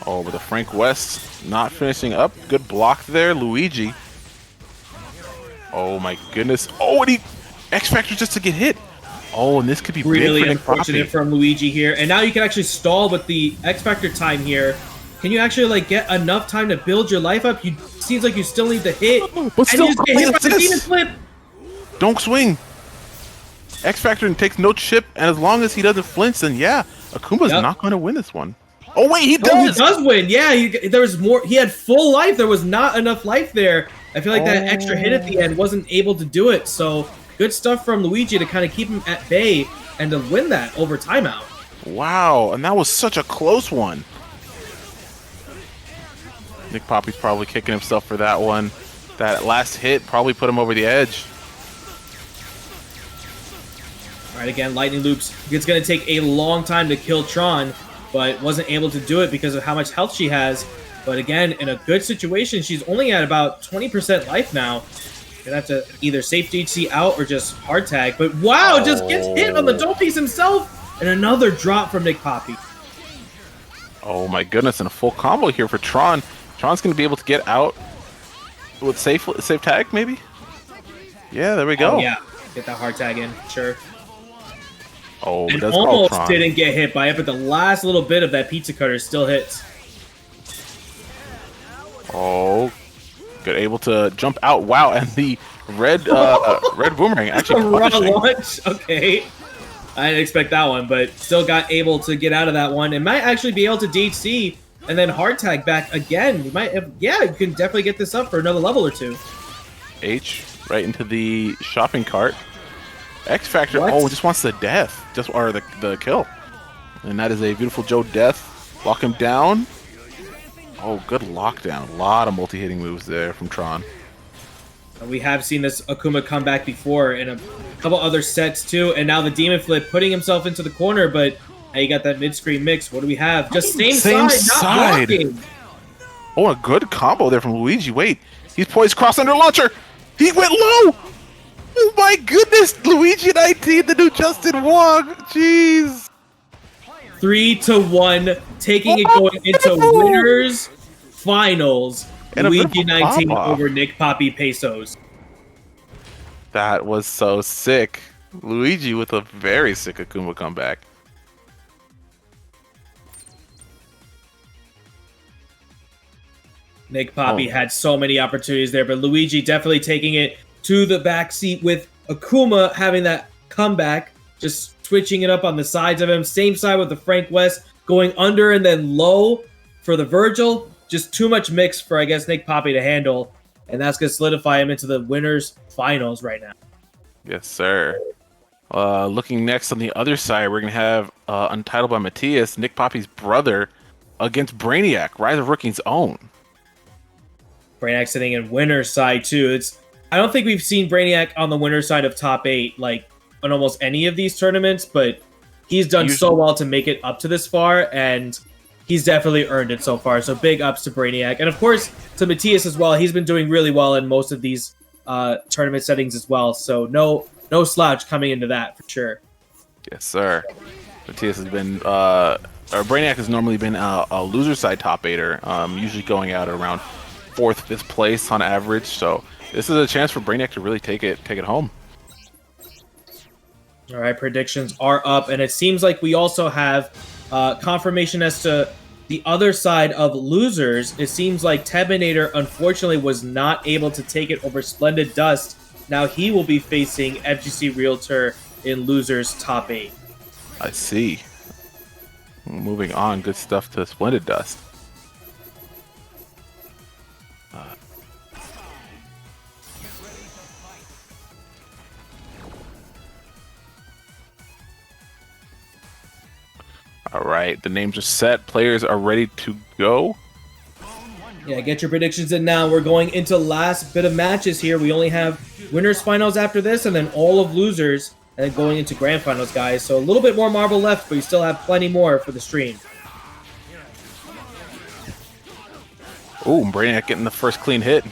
Speaker 5: Oh, but the Frank West not finishing up. Good block there, Luigi. Oh my goodness. Oh, and he X Factor just to get hit. Oh, and this could be
Speaker 3: really
Speaker 5: big for Nick
Speaker 3: unfortunate
Speaker 5: Papi.
Speaker 3: from Luigi here. And now you can actually stall with the X Factor time here. Can you actually like get enough time to build your life up? You seems like you still need the hit.
Speaker 5: But
Speaker 3: And
Speaker 5: still,
Speaker 3: you just get hit by the
Speaker 5: this.
Speaker 3: demon flip.
Speaker 5: Don't swing. X Factor takes no chip, and as long as he doesn't flinch, then yeah, Akuma's
Speaker 3: Yep.
Speaker 5: not going to win this one. Oh wait, he
Speaker 3: Oh, he
Speaker 5: does.
Speaker 3: does win. Yeah, there was more. He had full life. There was not enough life there. I feel like that extra hit at the end wasn't able to do it. So good stuff from Luigi to kind of keep him at bay and to win that over timeout.
Speaker 5: Wow, and that was such a close one. Nick Papi's probably kicking himself for that one. That last hit probably put him over the edge.
Speaker 3: All right, again, lightning loops. It's going to take a long time to kill Tron, but wasn't able to do it because of how much health she has. But again, in a good situation, she's only at about 20% life now. Gonna have to either safe DHC out or just hard tag. But wow, just gets hit on the dome piece himself. And another drop from Nick Papi.
Speaker 5: Oh my goodness, and a full combo here for Tron. Tron's going to be able to get out with safe tag, maybe? Yeah, there we go.
Speaker 3: Oh, yeah, get that hard tag in, sure.
Speaker 5: Oh,
Speaker 3: And
Speaker 5: that's called
Speaker 3: almost
Speaker 5: Tron.
Speaker 3: didn't get hit by it, but the last little bit of that pizza cutter still hits.
Speaker 5: Oh, good, able to jump out. Wow, and the red red boomerang actually
Speaker 3: Raw
Speaker 5: punishing.
Speaker 3: launch, okay. I didn't expect that one, but still got able to get out of that one. And might actually be able to DHC and then hard tag back again. You might have, yeah, you can definitely get this up for another level or two.
Speaker 5: H right into the shopping cart. X Factor,
Speaker 3: What?
Speaker 5: oh, just wants the death, or the kill. And that is a beautiful Joe death. Lock him down. Oh, good lockdown. A lot of multi-hitting moves there from Tron.
Speaker 3: We have seen this Akuma come back before in a couple other sets too, and now the Demon Flip putting himself into the corner, but now you got that mid-screen mix. What do we have? Just same side, not blocking.
Speaker 5: Oh, a good combo there from Luigi. Wait, he's poised cross under launcher. He went low. Oh my goodness, Luigi and IT, the new Justin Wong. Jeez.
Speaker 3: 3-1, taking it going into winners finals.
Speaker 5: And
Speaker 3: Luigi 19
Speaker 5: Papa.
Speaker 3: over Nick Papi Pesos.
Speaker 5: That was so sick. Luigi with a very sick Akuma comeback.
Speaker 3: Nick Papi had so many opportunities there, but Luigi definitely taking it to the back seat with Akuma having that comeback, just switching it up on the sides of him. Same side with the Frank West, going under and then low for the Virgil. Just too much mix for, I guess, Nick Papi to handle, and that's going to solidify him into the winners finals right now.
Speaker 5: Yes, sir. Looking next on the other side, we're going to have Untitled by Matthias, Nick Papi's brother, against Brainiac, Rise of Rooking's own.
Speaker 3: Brainiac sitting in winner's side too. I don't think we've seen Brainiac on the winner's side of top 8 like on almost any of these tournaments, but he's done so well to make it up to this far, and he's definitely earned it so far. So big ups to Brainiac, and of course to Matthias as well. He's been doing really well in most of these tournament settings as well. So no slouch coming into that for sure.
Speaker 5: Yes, sir. Matthias has been, or Brainiac has normally been a loser side top 8er, usually going out around 4th, 5th place on average. So this is a chance for Brainiac to really take it home.
Speaker 3: All right, predictions are up, and it seems like we also have confirmation as to the other side of losers. It seems like Tebinator unfortunately was not able to take it over Splendid Dust. Now he will be facing FGC Realtor in losers top 8.
Speaker 5: I see. Moving on, good stuff to Splendid Dust. All right, the names are set. Players are ready to go.
Speaker 3: Yeah, get your predictions in now. We're going into last bit of matches here. We only have winners finals after this, and then all of losers, and then going into grand finals, guys. So a little bit more marble left, but you still have plenty more for the stream.
Speaker 5: Ooh, Brainiac getting the first clean hit.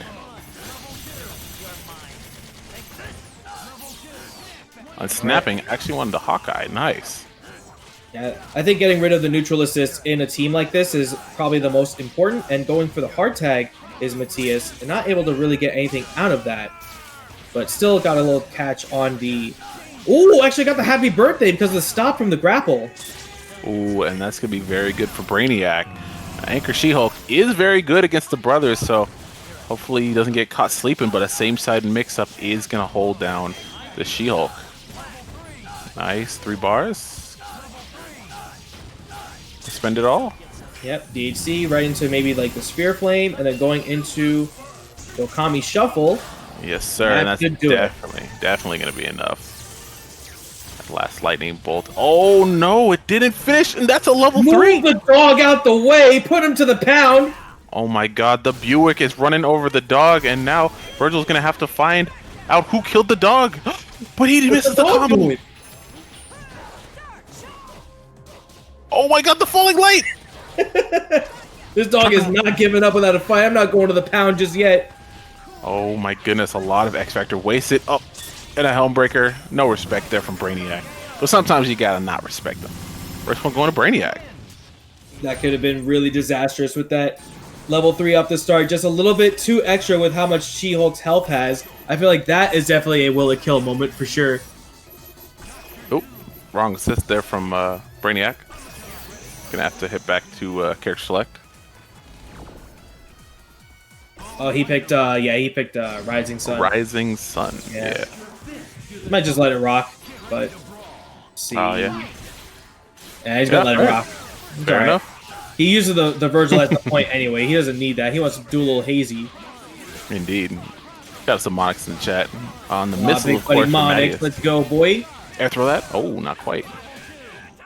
Speaker 5: On snapping, actually wanted the Hawkeye. Nice.
Speaker 3: Yeah, I think getting rid of the neutral assist in a team like this is probably the most important, and going for the hard tag is Matthias, and not able to really get anything out of that. But still got a little catch on the... Ooh, actually got the happy birthday because of the stop from the grapple.
Speaker 5: Ooh, and that's going to be very good for Brainiac. Anchor She-Hulk is very good against the brothers, so hopefully he doesn't get caught sleeping, but a same-side mix-up is going to hold down the She-Hulk. Nice, 3 bars. Spend it all.
Speaker 3: Yep, DHC right into maybe like the Sphere Flame, and then going into the Okami Shuffle.
Speaker 5: Yes, sir, and that's definitely going to be enough. That last lightning bolt. Oh no, it didn't finish, and that's a level 3.
Speaker 3: Move the dog out the way, put him to the pound.
Speaker 5: Oh my god, the Buick is running over the dog, and now Virgil's going to have to find out who killed the dog. But he misses the combo. Oh my god, the falling light!
Speaker 3: This dog is not giving up without a fight. I'm not going to the pound just yet.
Speaker 5: Oh my goodness, a lot of X Factor wasted. Oh, and a Helm Breaker. No respect there from Brainiac. But sometimes you gotta not respect them. First one going to Brainiac.
Speaker 3: That could have been really disastrous with that level 3 up the start. Just a little bit too extra with how much She-Hulk's health has. I feel like that is definitely a will it kill moment for sure.
Speaker 5: Oh, wrong assist there from Brainiac. Gonna have to hit back to character select.
Speaker 3: Oh, he picked Rising Sun.
Speaker 5: Rising Sun, yeah.
Speaker 3: Might just let it rock, but see.
Speaker 5: Oh, yeah.
Speaker 3: Yeah, he's gonna let it rock.
Speaker 5: Fair enough.
Speaker 3: He uses the Virgil as the point anyway. He doesn't need that. He wants to do a little hazy.
Speaker 5: Indeed. Got some Monix in the chat. On the
Speaker 3: Big
Speaker 5: missile, of
Speaker 3: buddy
Speaker 5: course, from
Speaker 3: Monix.
Speaker 5: Matthias.
Speaker 3: Let's go, boy.
Speaker 5: Air throw that? Oh, not quite.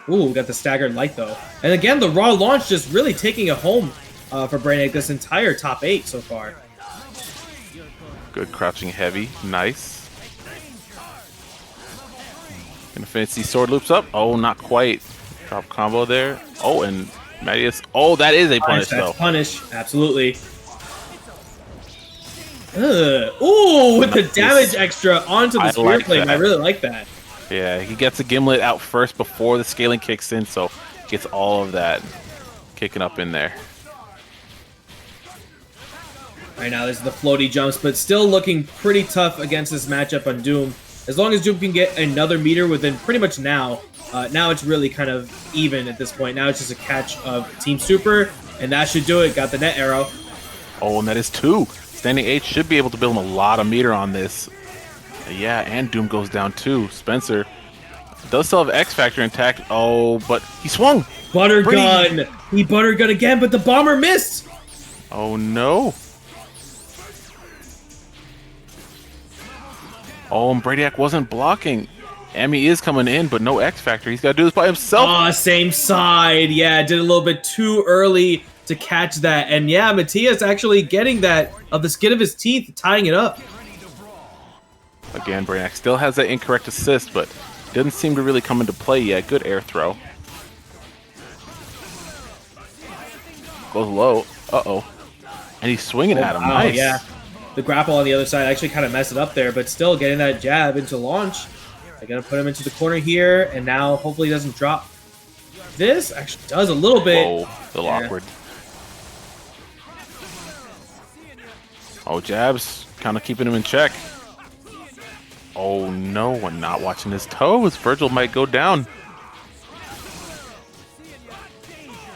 Speaker 3: Ooh, got the staggered light though. And again, the raw launch just really taking it home for Brainiac this entire top 8 so far.
Speaker 5: Good crouching heavy. Nice. Gonna finish these sword loops up. Oh, not quite. Drop combo there. Oh, and Matthias. Oh, that is a punish, though.
Speaker 3: That's punish. Absolutely. Ooh, with the damage extra onto the spear flame. I really like that.
Speaker 5: Yeah, he gets the gimlet out first before the scaling kicks in, so gets all of that kicking up in there.
Speaker 3: Right now, this is the floaty jumps, but still looking pretty tough against this matchup on Doom. As long as Doom can get another meter within pretty much now, now it's really kind of even at this point. Now it's just a catch of Team Super, and that should do it. Got the net arrow.
Speaker 5: Oh, and that is 2. Standing 8 should be able to build him a lot of meter on this. Yeah, and Doom goes down too. Spencer does still have X Factor intact. Oh, but he swung.
Speaker 3: Buttergun. He buttergun again, but the bomber missed.
Speaker 5: Oh no. Oh, and Brainiac wasn't blocking. Amy is coming in, but no X Factor. He's got to do this by himself.
Speaker 3: Oh, same side. Yeah, did a little bit too early to catch that. And yeah, Matthias actually getting that of the skin of his teeth, tying it up.
Speaker 5: Again, Brainiac still has that incorrect assist, but didn't seem to really come into play yet. Good air throw. Goes low. Uh-oh. And he's swinging at him.
Speaker 3: Wow,
Speaker 5: nice.
Speaker 3: Yeah. The grapple on the other side actually kind of messed it up there, but still getting that jab into launch. They're going to put him into the corner here, and now hopefully he doesn't drop. This actually does a little bit.
Speaker 5: Whoa, a little awkward. Oh, jabs. Kind of keeping him in check. Oh no, we're not watching his toes. Virgil might go down.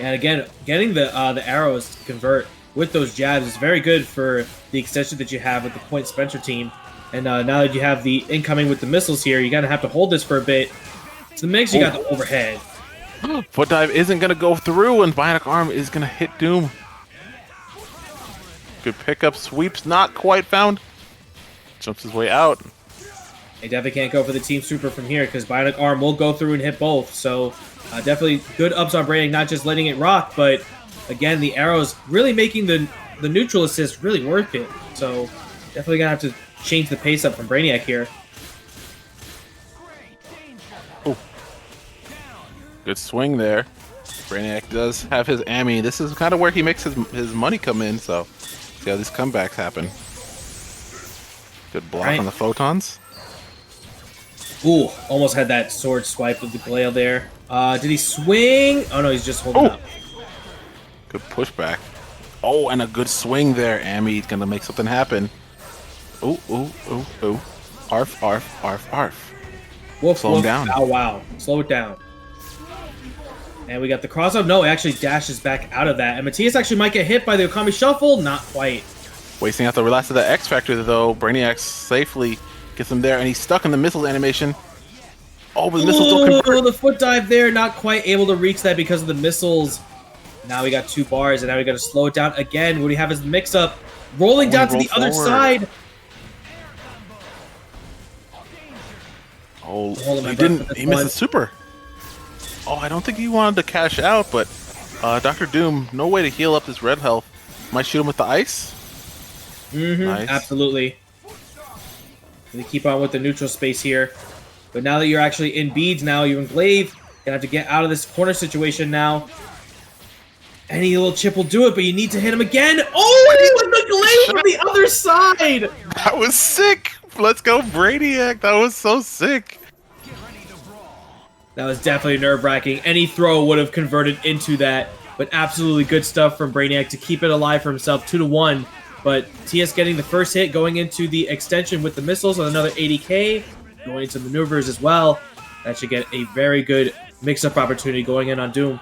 Speaker 3: And again, getting the arrows to convert with those jabs is very good for the extension that you have with the Point Spencer team. And now that you have the incoming with the missiles here, you're going to have to hold this for a bit. So the mix, you got the overhead.
Speaker 5: Foot dive isn't going to go through, and Bionic Arm is going to hit Doom. Good pickup. Sweeps not quite found. Jumps his way out.
Speaker 3: They definitely can't go for the Team Super from here because Bionic Arm will go through and hit both. So definitely good ups on Brainiac, not just letting it rock, but again, the arrows really making the neutral assist really worth it. So definitely going to have to change the pace up from Brainiac here.
Speaker 5: Oh, good swing there. Brainiac does have his Amy. This is kind of where he makes his money come in, so see how these comebacks happen. Good block on the photons.
Speaker 3: Ooh, almost had that sword swipe with the Glail there. Did he swing? Oh no, he's just holding up.
Speaker 5: Good pushback. Oh, and a good swing there. Amy gonna make something happen. Ooh, ooh, ooh, ooh. Arf, arf, arf, arf.
Speaker 3: Woof,
Speaker 5: Slow him down.
Speaker 3: Oh wow, slow it down. And we got the cross up. No, it actually dashes back out of that. And Matthias actually might get hit by the Okami Shuffle. Not quite.
Speaker 5: Wasting out the last of the X Factor though. Brainiac safely gets him there, and he's stuck in the missiles animation. Oh, but the missiles don't convert.
Speaker 3: The foot dive there, not quite able to reach that because of the missiles. Now we got 2 bars, and now we got to slow it down again. What we have is mix-up, rolling down to the other side.
Speaker 5: Oh, he didn't. He missed the super. Oh, I don't think he wanted to cash out, but Dr. Doom, no way to heal up his red health. Might shoot him with the ice. Nice.
Speaker 3: Absolutely. They keep on with the neutral space here. But now that you're actually in beads now, you're in glaive. Gonna have to get out of this corner situation now. Any little chip will do it, but you need to hit him again. Oh, and he with the glaive from the other side!
Speaker 5: That was sick! Let's go, Brainiac! That was so sick!
Speaker 3: That was definitely nerve-wracking. Any throw would have converted into that. But absolutely good stuff from Brainiac to keep it alive for himself, 2-1. But TS getting the first hit, going into the extension with the missiles on another 80k, going into maneuvers as well. That should get a very good mix-up opportunity going in on Doom.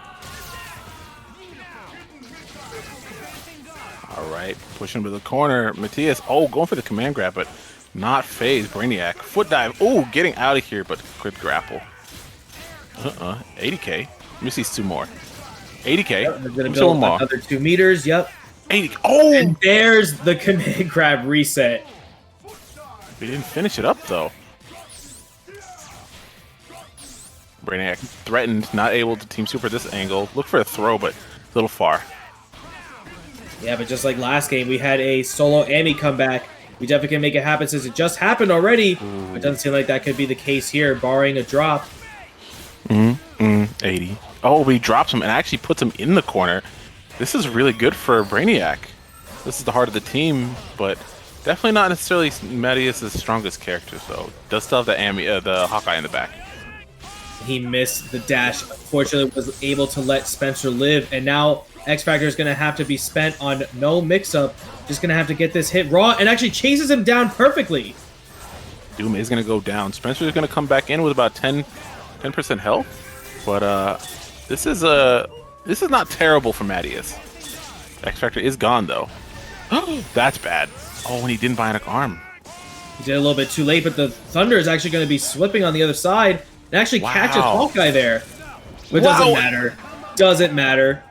Speaker 5: All right, pushing to the corner. Matthias, oh, going for the command grab, but not phased. Brainiac, foot dive. Oh, getting out of here, but good grapple. 80k. Let me see 2 more. 80K.
Speaker 3: We're gonna
Speaker 5: I'm
Speaker 3: build
Speaker 5: showing more.
Speaker 3: another 2 meters. Yep.
Speaker 5: 80. Oh,
Speaker 3: And there's the command grab reset.
Speaker 5: we didn't finish it up though. Brainiac threatened, not able to team super this angle. Look for a throw, but a little far.
Speaker 3: Yeah, but just like last game, we had a solo Amy comeback. We definitely can make it happen since it just happened already. It doesn't seem like that could be the case here, barring a drop.
Speaker 5: 80. Oh, but he drops him and actually puts him in the corner. This is really good for Brainiac. This is the heart of the team, but definitely not necessarily Matthias' strongest character, though. Does still have the Hawkeye in the back.
Speaker 3: He missed the dash. Unfortunately, was able to let Spencer live, and now X Factor is going to have to be spent on no mix-up. Just going to have to get this hit raw, and actually chases him down perfectly.
Speaker 5: Doom is going to go down. Spencer is going to come back in with about 10% health, but this is not terrible for Matthias. X Factor is gone though. That's bad. Oh, and he didn't bionic arm.
Speaker 3: He did a little bit too late, but the Thunder is actually going to be slipping on the other side and actually catches Hawkeye there. But it doesn't matter. Doesn't matter.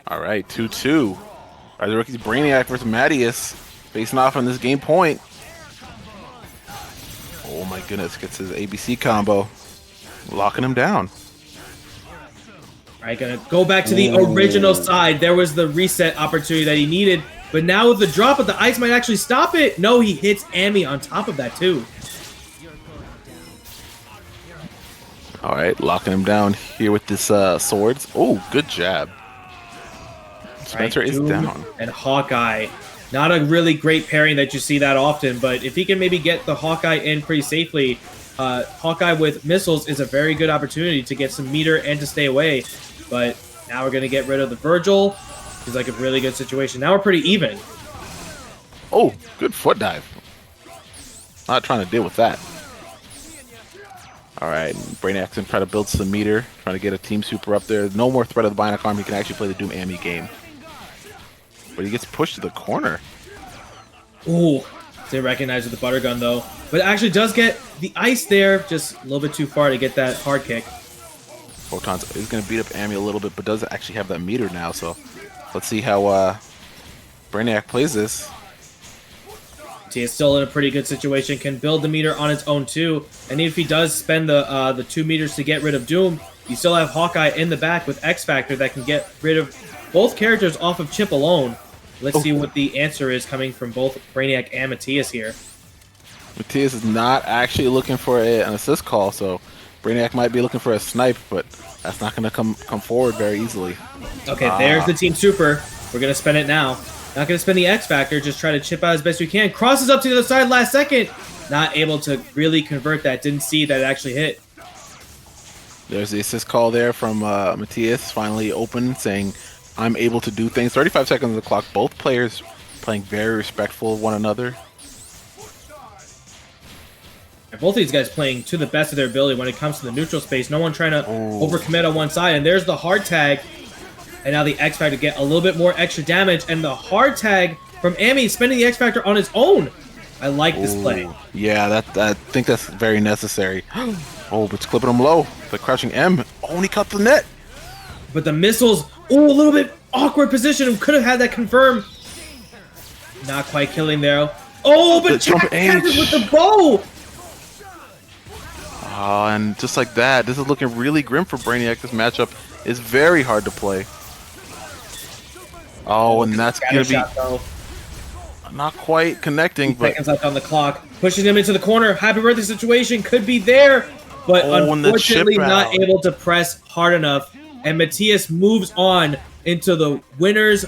Speaker 5: All right, 2-2. Are the rookies Brainiac versus Matthias facing off on this game point? Oh my goodness, gets his ABC combo, locking him down.
Speaker 3: All right, gonna go back to the original side. There was the reset opportunity that he needed, but now with the drop of the ice might actually stop it. No, he hits Amy on top of that too.
Speaker 5: All right, locking him down here with this swords. Oh, good jab. Spencer is down.
Speaker 3: And Hawkeye. Not a really great pairing that you see that often, but if he can maybe get the Hawkeye in pretty safely, Hawkeye with missiles is a very good opportunity to get some meter and to stay away. But now we're going to get rid of the Virgil. He's like a really good situation. Now we're pretty even.
Speaker 5: Oh, good foot dive. Not trying to deal with that. All right, Brainiac's going to try to build some meter, trying to get a team super up there. No more threat of the bionic arm. He can actually play the Doom Amy game. But he gets pushed to the corner.
Speaker 3: Ooh, didn't recognize with the butter gun though. But it actually does get the ice there, just a little bit too far to get that hard kick.
Speaker 5: Photons is going to beat up Amy a little bit, but does actually have that meter now. So let's see how Brainiac plays this.
Speaker 3: He is still in a pretty good situation, can build the meter on its own too. And if he does spend the 2 meters to get rid of Doom, you still have Hawkeye in the back with X Factor that can get rid of both characters off of chip alone. Let's see what the answer is coming from both Brainiac and Matthias here.
Speaker 5: Matthias is not actually looking for an assist call, so Brainiac might be looking for a snipe, but that's not going to come forward very easily.
Speaker 3: Okay, there's the team super. We're going to spend it now. Not going to spend the X Factor, just try to chip out as best we can. Crosses up to the other side last second. Not able to really convert that. Didn't see that it actually hit.
Speaker 5: There's the assist call there from Matthias, finally open, saying, I'm able to do things. 35 seconds on the clock. Both players playing very respectful of one another.
Speaker 3: And both of these guys playing to the best of their ability when it comes to the neutral space. No one trying to overcommit on one side. And there's the hard tag. And now the X Factor get a little bit more extra damage. And the hard tag from Amy spending the X Factor on his own. I like this play.
Speaker 5: Yeah, I think that's very necessary. Oh, but it's clipping him low. The crouching M only cut the net.
Speaker 3: But the missiles, a little bit awkward position. Could have had that confirmed. Not quite killing there. Oh, but Jack catches with the bow.
Speaker 5: Oh, and just like that, this is looking really grim for Brainiac. This matchup is very hard to play. Oh, and that's going to be not quite connecting. But
Speaker 3: seconds left on the clock. Pushing him into the corner. Happy birthday situation could be there. But unfortunately not able to press hard enough. And Matthias moves on into the winner's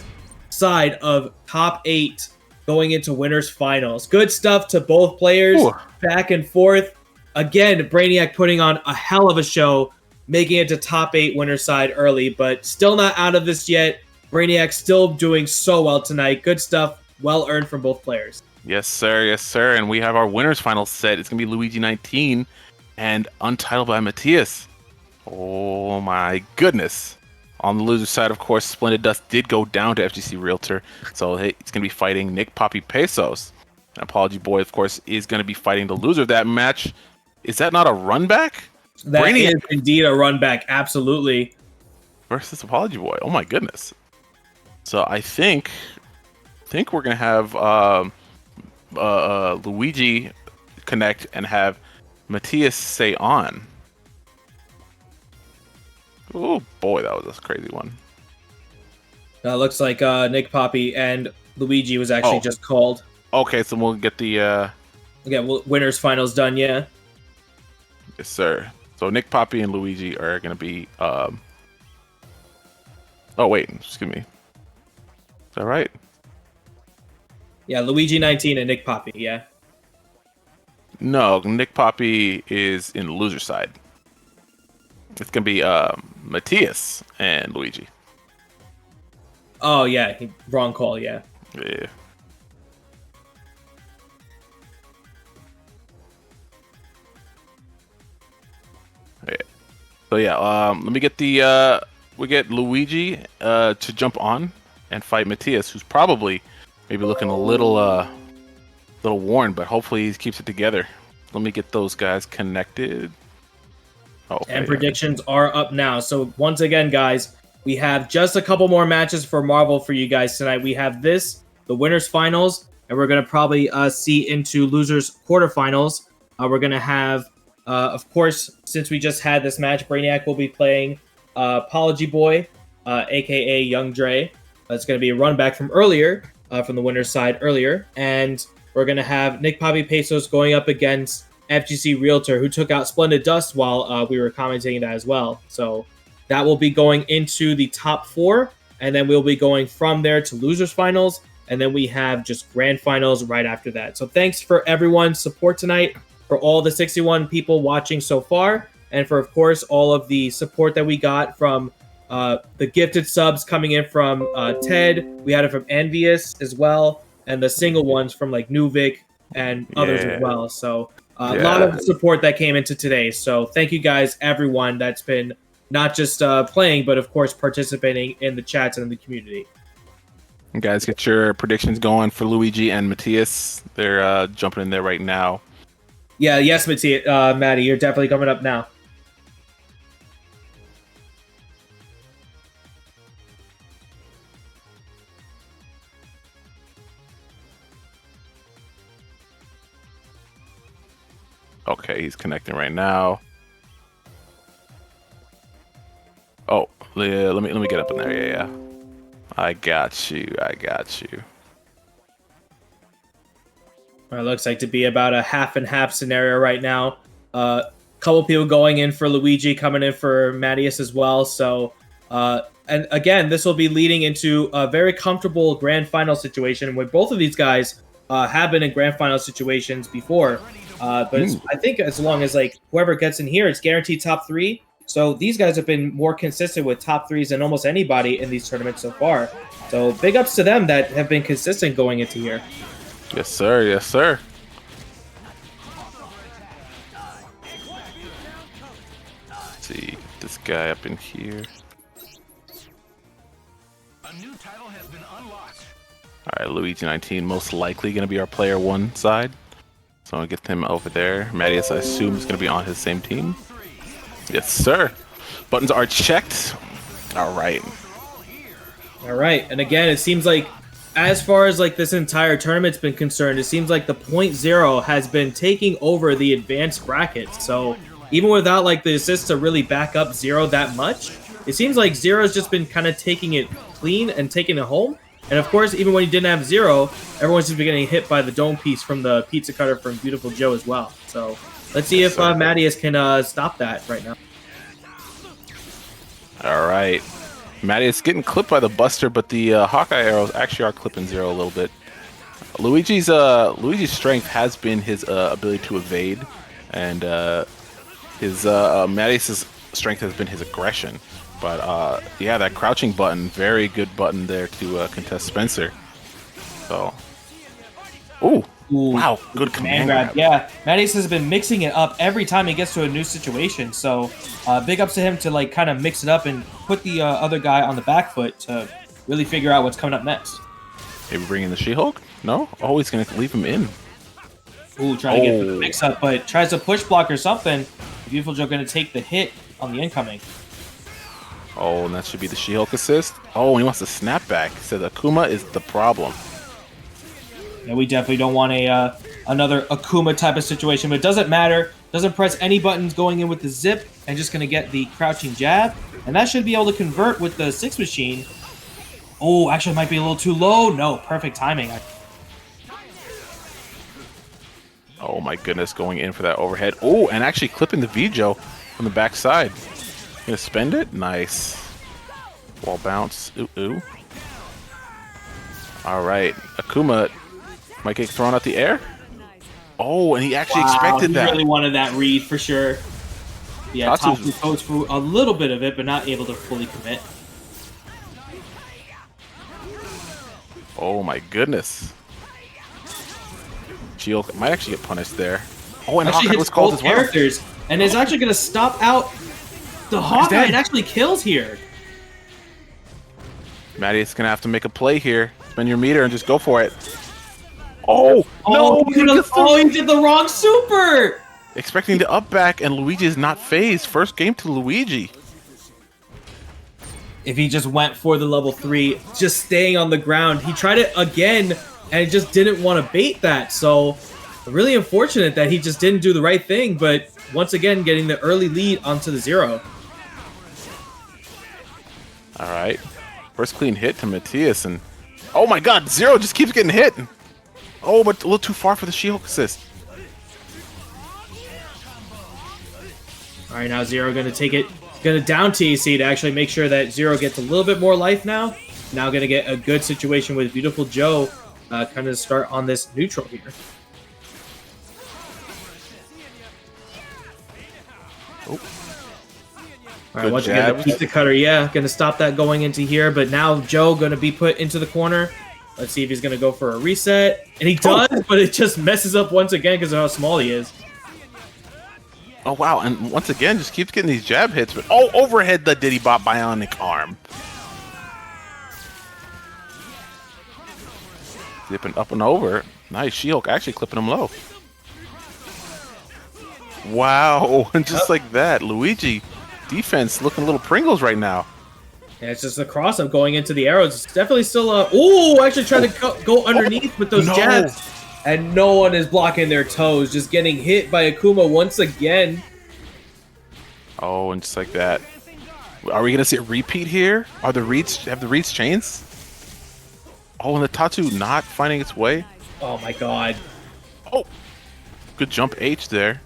Speaker 3: side of top 8 going into winners finals. Good stuff to both players. Back and forth. Again, Brainiac putting on a hell of a show, making it to top 8 winner side early, but still not out of this yet. Brainiac still doing so well tonight. Good stuff. Well earned from both players.
Speaker 5: Yes, sir. Yes, sir. And we have our winners final set. It's going to be Luigi 19 and Untitled by Matthias. Oh my goodness. On the loser side, of course, Splendid Dust did go down to FGC Realtor. So he's going to be fighting Nick Papi Pesos. And Apology Boy, of course, is going to be fighting the loser of that match. Is that not a run back?
Speaker 3: That
Speaker 5: Brainiac
Speaker 3: is indeed a run back. Absolutely.
Speaker 5: versus Apology Boy. Oh my goodness. So I think we're gonna have Luigi connect and have Matthias say on. Oh boy, that was a crazy one.
Speaker 3: Looks like Nick, Papi, and Luigi was actually
Speaker 5: Oh.
Speaker 3: just called.
Speaker 5: Okay, so we'll get the
Speaker 3: Winners finals done. Yeah.
Speaker 5: yes, sir. So Nick, Papi, and Luigi are gonna be oh wait, excuse me. Is that right?
Speaker 3: Yeah. Luigi 19 and Nick, Papi. Yeah.
Speaker 5: No, Nick, Papi is in the loser side. It's gonna be Matthias and Luigi.
Speaker 3: Oh yeah. Wrong call. Yeah.
Speaker 5: Yeah. Yeah. So yeah, let me get we get Luigi to jump on and fight Matthias, who's probably maybe looking a little worn, but hopefully he keeps it together. Let me get those guys connected. Oh, okay,
Speaker 3: And predictions are up now. So once again, guys, we have just a couple more matches for Marvel for you guys tonight. We have the winners finals, and we're gonna probably see into losers quarterfinals. We're gonna have, of course, since we just had this match, Brainiac will be playing Apology Boy, aka Young Dre. That's gonna be a run back from earlier, from the winners side earlier, and we're gonna have Nick, Papi, Pesos going up against FGC Realtor, who took out Splendid Dust while we were commentating that as well. So that will be going into the top 4, and then we'll be going from there to losers finals, and then we have just grand finals right after that. So thanks for everyone's support tonight, for all the 61 people watching so far, and for, of course, all of the support that we got from the gifted subs coming in from Ted. We had it from Envious as well, and the single ones from like Nuvik and others as well. So a lot of support that came into today. So thank you guys, everyone that's been not just playing, but of course participating in the chats and in the community.
Speaker 5: You guys get your predictions going for Luigi and Matthias. They're jumping in there right now.
Speaker 3: Yeah, yes, Maddie, you're definitely coming up now.
Speaker 5: Okay, he's connecting right now. Oh, yeah, let me get up in there. Yeah. I got you.
Speaker 3: It looks like to be about a half and half scenario right now. Couple people going in for Luigi, coming in for Matthias as well. So, and again, this will be leading into a very comfortable grand final situation where both of these guys have been in grand final situations before. But I think as long as like whoever gets in here, it's guaranteed top 3. So these guys have been more consistent with top 3s than almost anybody in these tournaments so far. So big ups to them that have been consistent going into here.
Speaker 5: Yes, sir. Yes, sir. Let's see, get this guy up in here.
Speaker 1: A new title has been unlocked.
Speaker 5: All right, Luigi 19 most likely going to be our player 1 side. So I'll get him over there. Matthias, I assume, is going to be on his same team. Yes, sir. Buttons are checked. All right.
Speaker 3: All right, and again, it seems like as far as like this entire tournament's been concerned, it seems like the 0.0 has been taking over the advanced brackets. So even without like the assists to really back up 0 that much, it seems like 0's just been kind of taking it clean and taking it home. And of course, even when he didn't have 0, everyone's just been getting hit by the dome piece from the pizza cutter from Beautiful Joe as well. So let's see if Matthias can stop that right now.
Speaker 5: All right. Matthias getting clipped by the Buster, but the Hawkeye arrows actually are clipping 0 a little bit. Luigi's strength has been his ability to evade, and his Matthias's strength has been his aggression. But yeah, that crouching button, very good button there to contest Spencer. So, ooh, wow, good command grab.
Speaker 3: Yeah, Matthias has been mixing it up every time he gets to a new situation. So, big ups to him to like kind of mix it up and put the other guy on the back foot to really figure out what's coming up next.
Speaker 5: Maybe bring in the She-Hulk? No? Oh, he's going to leave him in.
Speaker 3: Ooh, trying to get the mix up, but tries to push block or something. If Beautiful Joe going to take the hit on the incoming.
Speaker 5: Oh, and that should be the She-Hulk assist. Oh, he wants to snap back. He said Akuma is the problem.
Speaker 3: Yeah, we definitely don't want a another Akuma type of situation, but it doesn't matter. Doesn't press any buttons going in with the zip, and just going to get the crouching jab. And that should be able to convert with the 6 machine. Oh, actually it might be a little too low. No, perfect timing.
Speaker 5: Oh my goodness, going in for that overhead. Oh, and actually clipping the Vijo from the backside. Gonna spend it? Nice. Wall bounce. Ooh, ooh. Alright, Akuma might get thrown out the air. Oh, and he actually expected that.
Speaker 3: He really wanted that read for sure. Yeah,
Speaker 5: Tatsu's-
Speaker 3: Tatsu goes through a little bit of it, but not able to fully commit.
Speaker 5: Oh my goodness. She-Hulk might actually get punished there. Oh, and
Speaker 3: Actually
Speaker 5: Hawkeye
Speaker 3: hits
Speaker 5: was called
Speaker 3: both
Speaker 5: as well.
Speaker 3: characters, and is actually going to stop out the Hawkeye
Speaker 5: dead.
Speaker 3: and actually kills here.
Speaker 5: Matthias is gonna have to make a play here. Spend your meter and just go for it. Oh, no!
Speaker 3: He did the wrong super!
Speaker 5: Expecting the up back, and Luigi is not phased. First game to Luigi.
Speaker 3: If he just went for the level 3, just staying on the ground, he tried it again and just didn't want to bait that. So, really unfortunate that he just didn't do the right thing, but once again, getting the early lead onto the 0.
Speaker 5: All right. First clean hit to Matthias, and oh my god, Zero just keeps getting hit. Oh, but a little too far for the She-Hulk assist.
Speaker 3: All right, now Zero going to take it, going to down TAC to actually make sure that Zero gets a little bit more life now. Now going to get a good situation with Beautiful Joe kind of start on this neutral here.
Speaker 5: Oh.
Speaker 3: All right, once again, the pizza cutter, yeah, going to stop that going into here. But now Joe going to be put into the corner. Let's see if he's going to go for a reset. And he does, but it just messes up once again because of how small he is.
Speaker 5: Oh, wow. And once again, just keeps getting these jab hits. But oh, overhead the Diddy Bop Bionic Arm. Zipping up and over. Nice. She-Hulk actually clipping him low. Wow. And just like that, Luigi defense looking a little Pringles right now.
Speaker 3: Yeah, it's just the cross-up going into the arrows. It's definitely still ooh, actually trying to go underneath with those jabs. And no one is blocking their toes. Just getting hit by Akuma once again.
Speaker 5: Oh, and just like that. Are we going to see a repeat here? Have the reads chains? Oh, and the Tatsu not finding its way?
Speaker 3: Oh my god.
Speaker 5: Oh! Good jump H there.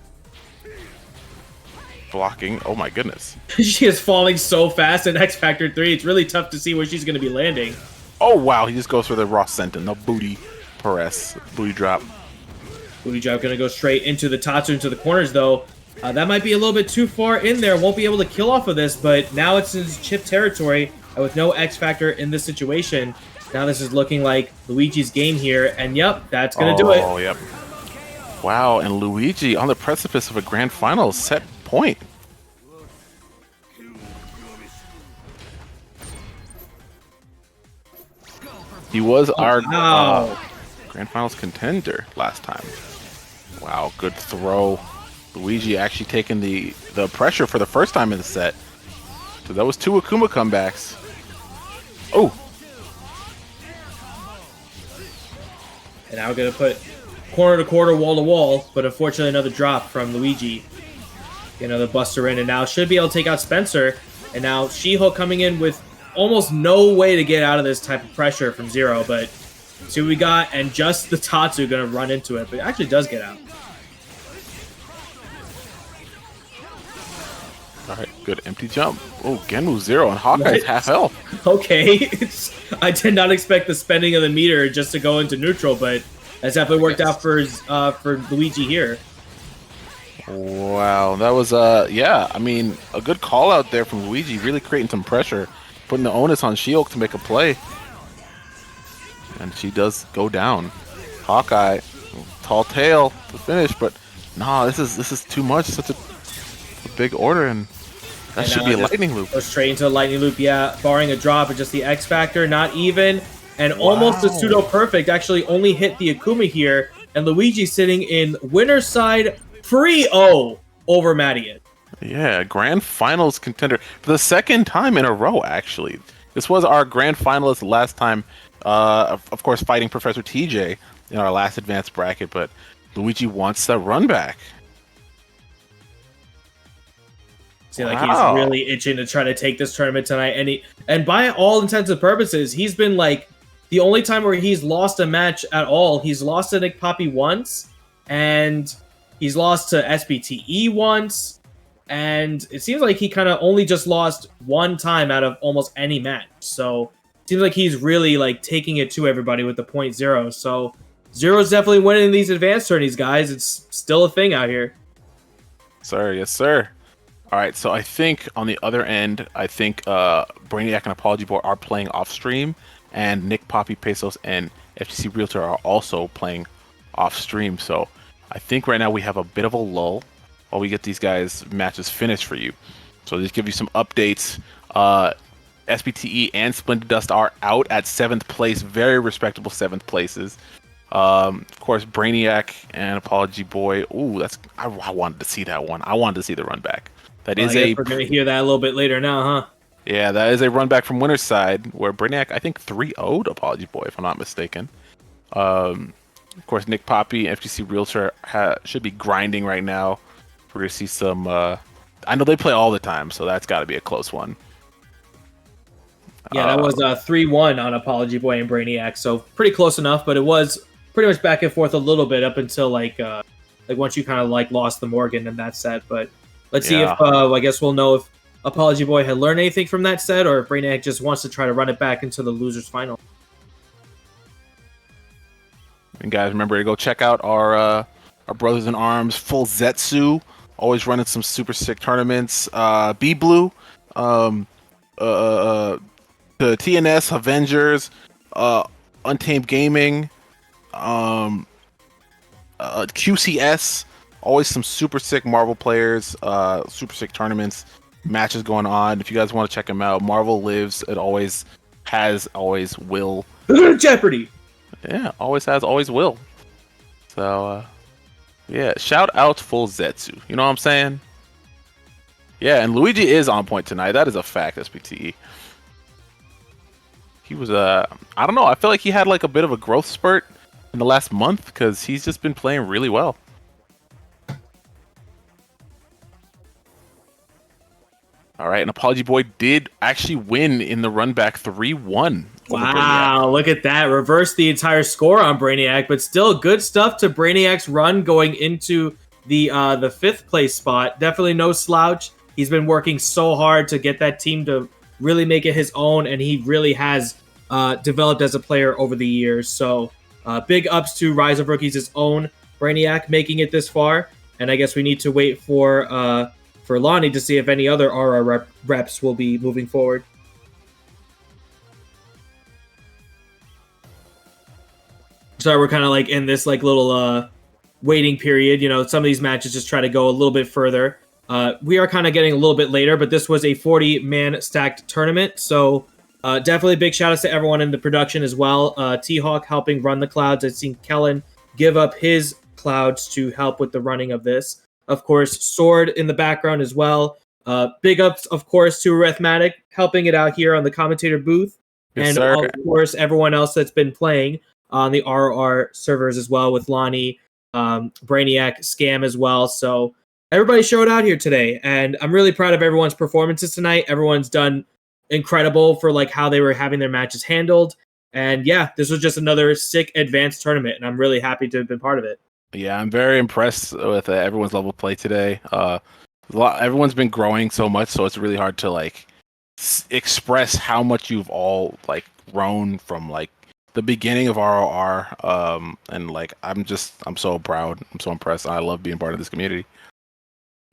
Speaker 5: Blocking. Oh my goodness.
Speaker 3: She is falling so fast in X Factor 3. It's really tough to see where she's going to be landing.
Speaker 5: Oh wow, he just goes for the raw senton. No booty press. Booty drop.
Speaker 3: Booty drop going to go straight into the Tatsu, into the corners though. That might be a little bit too far in there. Won't be able to kill off of this, but now it's in chip territory with no X Factor in this situation. Now this is looking like Luigi's game here, and yep, that's going to do it.
Speaker 5: Oh, yep. Wow, and Luigi on the precipice of a grand final set point. He was our grand finals contender last time. Wow, good throw. Luigi actually taking the pressure for the first time in the set. So that was 2 Akuma comebacks. Oh.
Speaker 3: And now we're going to put corner to corner, wall to wall, but unfortunately another drop from Luigi. Get another buster in, and now should be able to take out Spencer. And now She-Hulk coming in with almost no way to get out of this type of pressure from Zero, but see what we got, and just the Tatsu going to run into it, but it actually does get out.
Speaker 5: Alright, good empty jump. Oh, Genwu 0 and Hawkeye's half health.
Speaker 3: Okay, I did not expect the spending of the meter just to go into neutral, but that's definitely worked out for Luigi here.
Speaker 5: Wow, that was yeah, I mean, a good call out there from Luigi, really creating some pressure, putting the onus on She-Hulk to make a play. And she does go down. Hawkeye, tall tail to finish, but nah, this is too much, such a big order, and that should be a lightning loop.
Speaker 3: Go straight into a lightning loop, yeah, barring a drop, and just the X Factor, not even, and almost a pseudo perfect, actually only hit the Akuma here, and Luigi sitting in winner's side 3-0 over Matthias.
Speaker 5: Yeah, grand finals contender for the second time in a row. Actually, this was our grand finalist last time. Of course, fighting Professor TJ in our last advanced bracket, but Luigi wants that run back.
Speaker 3: See, like he's really itching to try to take this tournament tonight, and by all intents and purposes, he's been like the only time where he's lost a match at all. He's lost to Nick Papi once, and he's lost to SBTE once, and it seems like he kind of only just lost one time out of almost any match. So it seems like he's really like taking it to everybody with the 0.0. So Zero's definitely winning these advanced tourneys, guys. It's still a thing out here.
Speaker 5: Sir, yes, sir. All right, so I think on the other end, I think Brainiac and Apology Boy are playing off stream, and Nick, Papi, Pesos, and FTC Realtor are also playing off stream. So I think right now we have a bit of a lull while we get these guys' matches finished for you. So just give you some updates. SBTE and Splendid Dust are out at 7th place, very respectable 7th places. Of course, Brainiac and Apology Boy. Ooh, I wanted to see that one. I wanted to see the run back. That is
Speaker 3: we're gonna hear that a little bit later now, huh?
Speaker 5: Yeah, that is a run back from winner's side where Brainiac, I think, 3-0'd Apology Boy, if I'm not mistaken. Of course, Nick, Papi, FTC Realtor should be grinding right now. We're gonna see some. I know they play all the time, so that's got to be a close one.
Speaker 3: Yeah, that was 3-1 on Apology Boy and Brainiac, so pretty close enough. But it was pretty much back and forth a little bit up until like once you kind of like lost the Morgan in that set. But let's see if I guess we'll know if Apology Boy had learned anything from that set, or if Brainiac just wants to try to run it back into the losers final.
Speaker 5: And guys, remember to go check out our brothers in arms, Full Zetsu, always running some super sick tournaments. B Blue, the TNS Avengers, Untamed Gaming, QCS, always some super sick Marvel players, super sick tournaments, matches going on. If you guys want to check them out, Marvel lives. It always has, always will.
Speaker 3: Jeopardy.
Speaker 5: Yeah, always has, always will. So, yeah, shout out Full Zetsu. You know what I'm saying? Yeah, and Luigi is on point tonight. That is a fact, SBTE. He was, I don't know. I feel like he had like a bit of a growth spurt in the last month because he's just been playing really well. All right, and Apology Boy did actually win in the run back 3-1.
Speaker 3: Wow, look at that. Reverse the entire score on Brainiac, but still good stuff to Brainiac's run going into the 5th place spot. Definitely no slouch. He's been working so hard to get that team to really make it his own, and he really has developed as a player over the years. So big ups to Rise of Rookies' own Brainiac making it this far, and I guess we need to wait for Lonnie to see if any other RR reps will be moving forward. So we're kind of like in this like little waiting period. You know, some of these matches just try to go a little bit further. We are kind of getting a little bit later, but this was a 40-man stacked tournament. So definitely big shout outs to everyone in the production as well. T-Hawk helping run the clouds. I've seen Kellen give up his clouds to help with the running of this. Of course, Sword in the background as well. Big ups, of course, to Arithmetic helping it out here on the commentator booth.
Speaker 5: Yes,
Speaker 3: and
Speaker 5: sir.
Speaker 3: of course, everyone else that's been playing on the ROR servers as well with Lonnie, Brainiac, Scam as well. So everybody showed out here today, and I'm really proud of everyone's performances tonight. Everyone's done incredible for like how they were having their matches handled. And yeah, this was just another sick advanced tournament, and I'm really happy to have been part of it.
Speaker 5: Yeah, I'm very impressed with everyone's level of play today. Everyone's been growing so much, so it's really hard to like express how much you've all like grown from like the beginning of ROR. And like I'm so proud. I'm so impressed. I love being part of this community.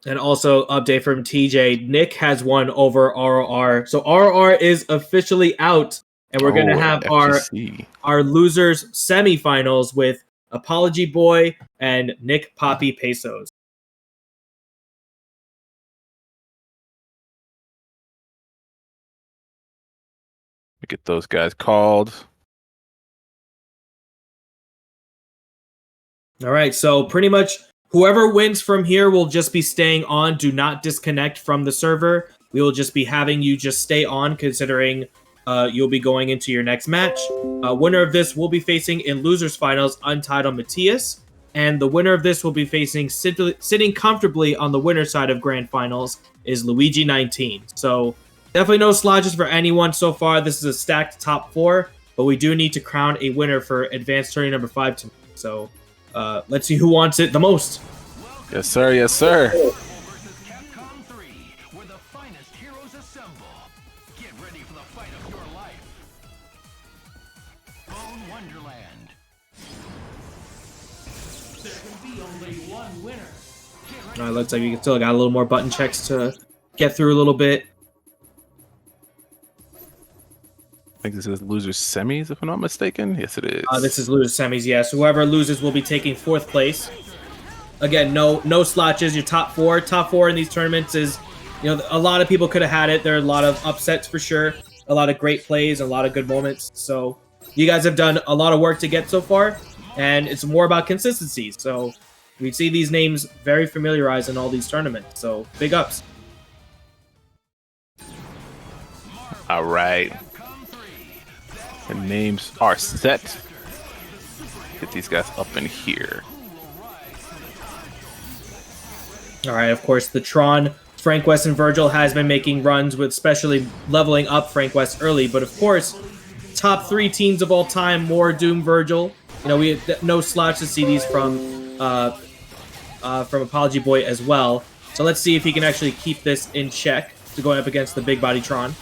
Speaker 3: And also, update from TJ, Nick has won over ROR. So ROR is officially out, and we're going to have our losers semifinals with Apology Boy and Nick Papi Pesos.
Speaker 5: Get those guys called.
Speaker 3: All right, so pretty much Whoever wins from here will just be staying on. Do not disconnect from the server. We will just be having you just stay on, considering you'll be going into your next match. Winner of this will be facing in losers finals Untitled Matthias, and the winner of this will be facing sitting comfortably on the winner side of grand finals is Luigi 19. So definitely no slodges for anyone so far. This is a stacked top 4, but we do need to crown a winner for advanced tourney number 5 tonight. So let's see who wants it the most.
Speaker 5: Yes, sir. Yes, sir.
Speaker 1: Versus Capcom 3, where the finest heroes assemble. Get ready for the fight of your life. Bone Wonderland. There can be only one winner. Get ready.
Speaker 3: Looks like we still got a little more button checks to get through a little bit.
Speaker 5: I think this is losers semis, if I'm not mistaken. Yes, it is.
Speaker 3: This is losers semis, yeah. So whoever loses will be taking 4th place. Again, no slotches. Your top 4. Top 4 in these tournaments is, you know, a lot of people could have had it. There are a lot of upsets for sure. A lot of great plays, a lot of good moments. So you guys have done a lot of work to get so far, and it's more about consistency. So we see these names very familiarized in all these tournaments. So big ups.
Speaker 5: All right. The names are set. Get these guys up in here.
Speaker 3: All right, of course, the Tron, Frank West and Virgil has been making runs with especially leveling up Frank West early. But of course, top 3 teams of all time, more Doom, Virgil. You know, we have no slots to see these from Apology Boy as well. So let's see if he can actually keep this in check to going up against the big body Tron.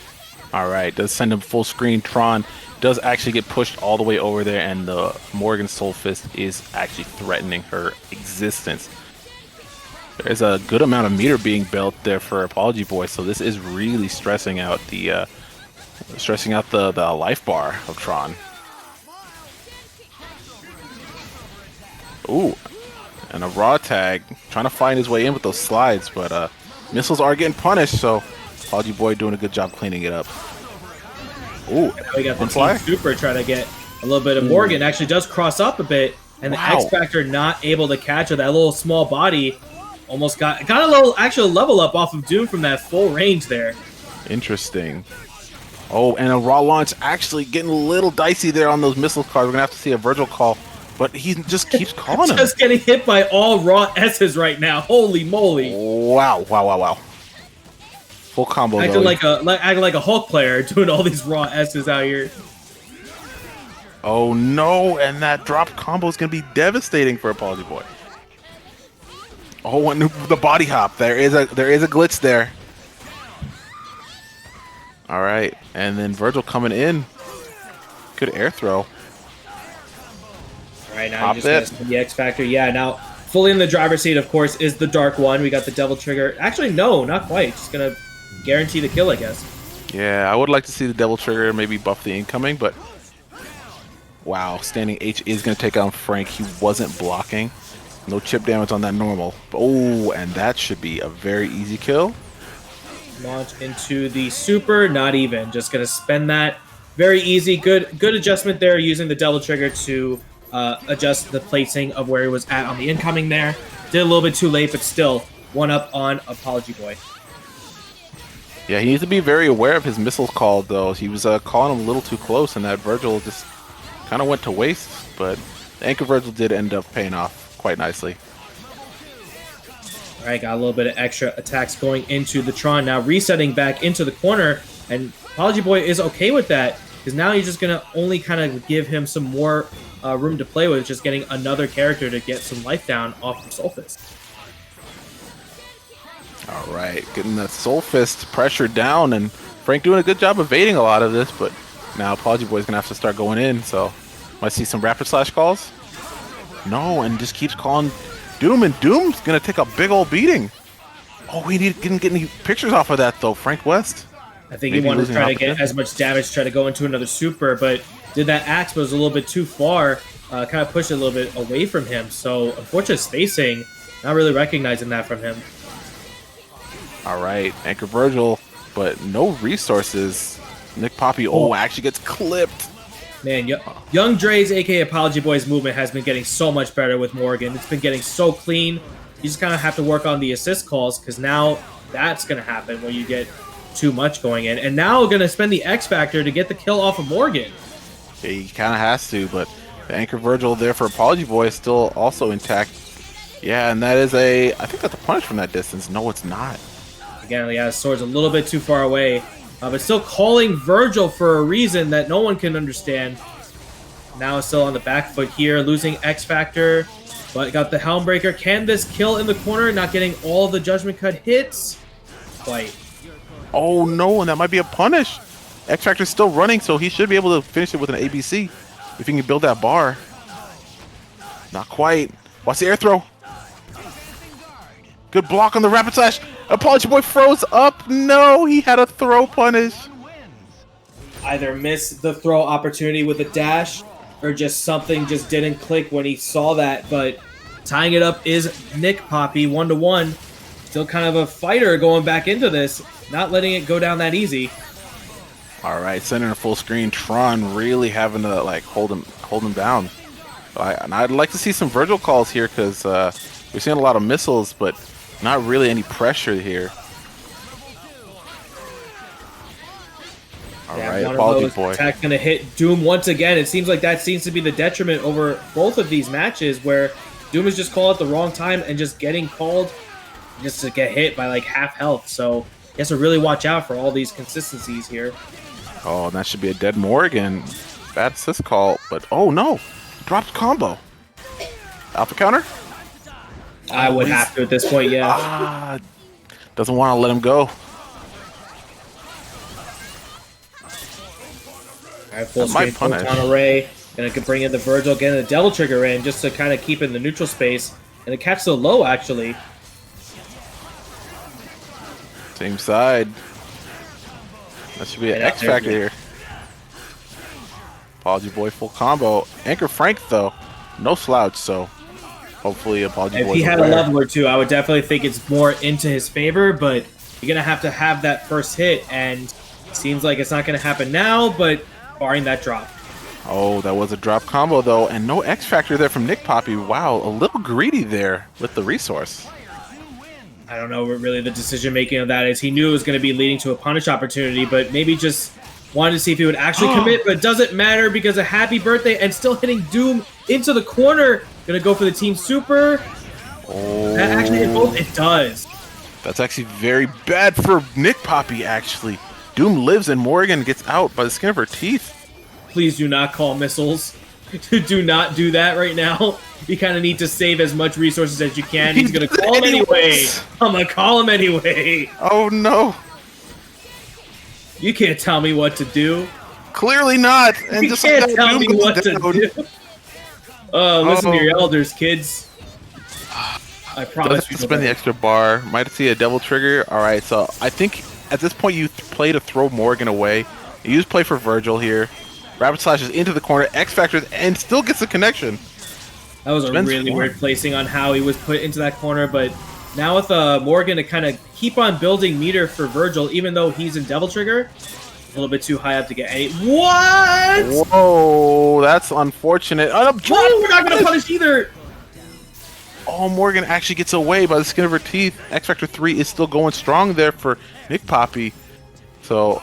Speaker 5: All right, does send him full screen. Tron does actually get pushed all the way over there, and the Morgan Soul Fist is actually threatening her existence. There's a good amount of meter being built there for Apology Boy, so this is really stressing out the life bar of Tron. Ooh, and a raw tag trying to find his way in with those slides, but missiles are getting punished, so Apology Boy doing a good job cleaning it up. Ooh,
Speaker 3: We got the
Speaker 5: fly.
Speaker 3: Team Super trying to get a little bit of Morgan. Actually does cross up a bit, and the
Speaker 5: Wow.
Speaker 3: X Factor not able to catch her. That little small body almost got a little actual level up off of Doom from that full range there.
Speaker 5: Interesting. Oh, and a raw launch actually getting a little dicey there on those missile cards. We're gonna have to see a Virgil call, but he just keeps calling him.
Speaker 3: Just getting hit by all raw S's right now. Holy moly!
Speaker 5: Wow. Full combo.
Speaker 3: Acting like a Hulk player doing all these raw S's out here.
Speaker 5: Oh no, and that drop combo is gonna be devastating for Apology Boy. Oh, and the body hop. There is a glitch there. All right, and then Virgil coming in. Good air throw.
Speaker 3: All right, now
Speaker 5: Pop
Speaker 3: you just
Speaker 5: it.
Speaker 3: got the X Factor. Yeah, now fully in the driver's seat, of course, is the Dark One. We got the Devil Trigger. Actually, no, not quite. Just gonna guarantee the kill, I guess.
Speaker 5: Yeah, I would like to see the Devil Trigger maybe buff the incoming, but wow, standing H is gonna take on Frank. He wasn't blocking. No chip damage on that normal. Oh, and that should be a very easy kill.
Speaker 3: Launch into the Super, not even. Just gonna spend that. Very easy, good adjustment there using the Devil Trigger to adjust the placing of where he was at on the incoming there. Did a little bit too late, but still one up on Apology Boy.
Speaker 5: Yeah, he needs to be very aware of his missile call, though. He was calling him a little too close, and that Virgil just kind of went to waste. But the Anchor Virgil did end up paying off quite nicely.
Speaker 3: All right, got a little bit of extra attacks going into the Tron. Now resetting back into the corner, and Apology Boy is okay with that, because now he's just going to only kind of give him some more room to play with, just getting another character to get some life down off of Soul Fist.
Speaker 5: All right, getting that Soul Fist pressure down, and Frank doing a good job evading a lot of this, but now Apology Boy's going to have to start going in, so might see some rapid slash calls. No, and just keeps calling Doom, and Doom's going to take a big old beating. Oh, he didn't get any pictures off of that, though, Frank West.
Speaker 3: I think
Speaker 5: Maybe
Speaker 3: he wanted to
Speaker 5: losing
Speaker 3: try to
Speaker 5: half
Speaker 3: get
Speaker 5: of it.
Speaker 3: as much damage, try to go into another Super, but did that axe, but it was a little bit too far, kind of pushed it a little bit away from him. So, unfortunate spacing, not really recognizing that from him.
Speaker 5: All right, Anchor Virgil, but no resources. Nick Papi, actually gets clipped.
Speaker 3: Man, Young Dre's, aka Apology Boy's movement has been getting so much better with Morgan. It's been getting so clean. You just kind of have to work on the assist calls because now that's going to happen when you get too much going in. And now going to spend the X Factor to get the kill off of Morgan.
Speaker 5: Yeah, he kind of has to, but the Anchor Virgil there for Apology Boy is still also intact. Yeah, and that is I think that's a punish from that distance. No, it's not.
Speaker 3: Again, yeah, his sword's a little bit too far away. But still calling Virgil for a reason that no one can understand. Now it's still on the back foot here, losing X Factor. But got the Helmbreaker. Can this kill in the corner? Not getting all the Judgment Cut hits. Quite.
Speaker 5: Oh no, and that might be a punish. X Factor's still running, so he should be able to finish it with an ABC if he can build that bar. Not quite. Watch the air throw. Good block on the rapid slash. Apology Boy froze up. No, he had a throw punish.
Speaker 3: Either missed the throw opportunity with a dash, or just something just didn't click when he saw that. But tying it up is Nick Papi, 1-1. Still kind of a fighter going back into this, not letting it go down that easy.
Speaker 5: All right, centering full screen. Tron really having to like hold him down. And I'd like to see some Virgil calls here because we're seeing a lot of missiles, but not really any pressure here. All right, Apology Boy.
Speaker 3: Attack gonna hit Doom once again. It seems like that seems to be the detriment over both of these matches, where Doom is just called at the wrong time and just getting called just to get hit by like half health. So he has to really watch out for all these consistencies here.
Speaker 5: Oh, and that should be a dead Morgan. Bad assist call, but oh no, dropped combo. Alpha counter?
Speaker 3: I would have to at this point, yeah.
Speaker 5: Doesn't want to let him go.
Speaker 3: All right, full screen photon array. Gonna bring in the Virgil, getting the Devil Trigger in just to kind of keep in the neutral space. And the cat's so low, actually.
Speaker 5: Same side. That should be an X Factor here. Apology Boy full combo. Anchor Frank, though, no slouch, so hopefully Apology Boy.
Speaker 3: If he had a level or two, I would definitely think it's more into his favor, but you're going to have that first hit, and it seems like it's not going to happen now, but barring that drop.
Speaker 5: Oh, that was a drop combo, though, and no X Factor there from Nick Papi. Wow, a little greedy there with the resource.
Speaker 3: I don't know what really the decision-making of that is. He knew it was going to be leading to a punish opportunity, but maybe just wanted to see if he would actually commit, but it doesn't matter because of Happy Birthday and still hitting Doom into the corner. Going to go for the Team Super.
Speaker 5: Oh.
Speaker 3: That actually hit both? It does.
Speaker 5: That's actually very bad for Nick Papi, actually. Doom lives and Morgan gets out by the skin of her teeth.
Speaker 3: Please do not call missiles. Do not do that right now. You kind of need to save as much resources as you can. He's going to call him anyway. I'm going to call him anyway.
Speaker 5: Oh, no.
Speaker 3: You can't tell me what to do.
Speaker 5: Clearly not. And
Speaker 3: You can't tell me what to do. Listen to your elders, kids. I promise.
Speaker 5: You spend the extra bar. Might see a Devil Trigger. All right, so I think at this point you play to throw Morgan away. You just play for Virgil here. Rapid slashes into the corner, X Factors, and still gets the connection.
Speaker 3: That was a really weird placing on how he was put into that corner, but now with Morgan to kind of keep on building meter for Virgil, even though he's in Devil Trigger, a little bit too high up to get any. What?
Speaker 5: Whoa, that's unfortunate.
Speaker 3: Whoa, we're not going to punish either.
Speaker 5: Oh, Morgan actually gets away by the skin of her teeth. X Factor 3 is still going strong there for Nick Papi. So,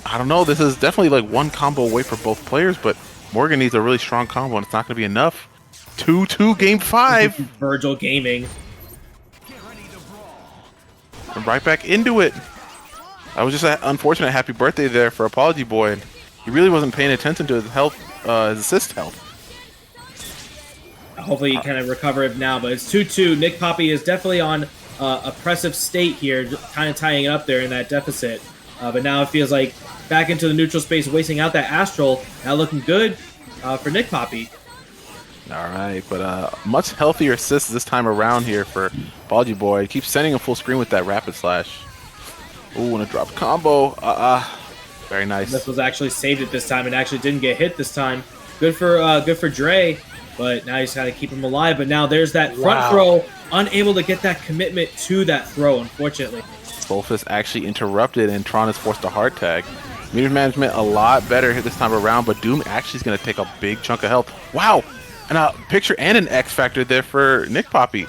Speaker 5: I don't know. This is definitely like one combo away for both players, but Morgan needs a really strong combo, and it's not going to be enough. 2-2 game 5.
Speaker 3: Virgil gaming.
Speaker 5: And right back into it. That was just an unfortunate Happy Birthday there for Apology Boy. And he really wasn't paying attention to his health, his assist health.
Speaker 3: Hopefully he kind of recover it now, but it's 2-2. Nick Papi is definitely on oppressive state here, kind of tying it up there in that deficit. But now it feels like back into the neutral space, wasting out that Astral. Now looking good for Nick Papi.
Speaker 5: All right, but much healthier assists this time around here for Apology Boy. Keeps sending him full screen with that rapid slash. Ooh, and a drop combo. Very nice.
Speaker 3: This was actually saved it this time and actually didn't get hit this time. Good for Dre, but now he's got to keep him alive. But now there's that front throw, unable to get that commitment to that throw, unfortunately.
Speaker 5: Solfus actually interrupted, and Tron is forced to hard tag. Meter management a lot better here this time around, but Doom actually is going to take a big chunk of health. Wow! And a picture and an X Factor there for Nick Papi.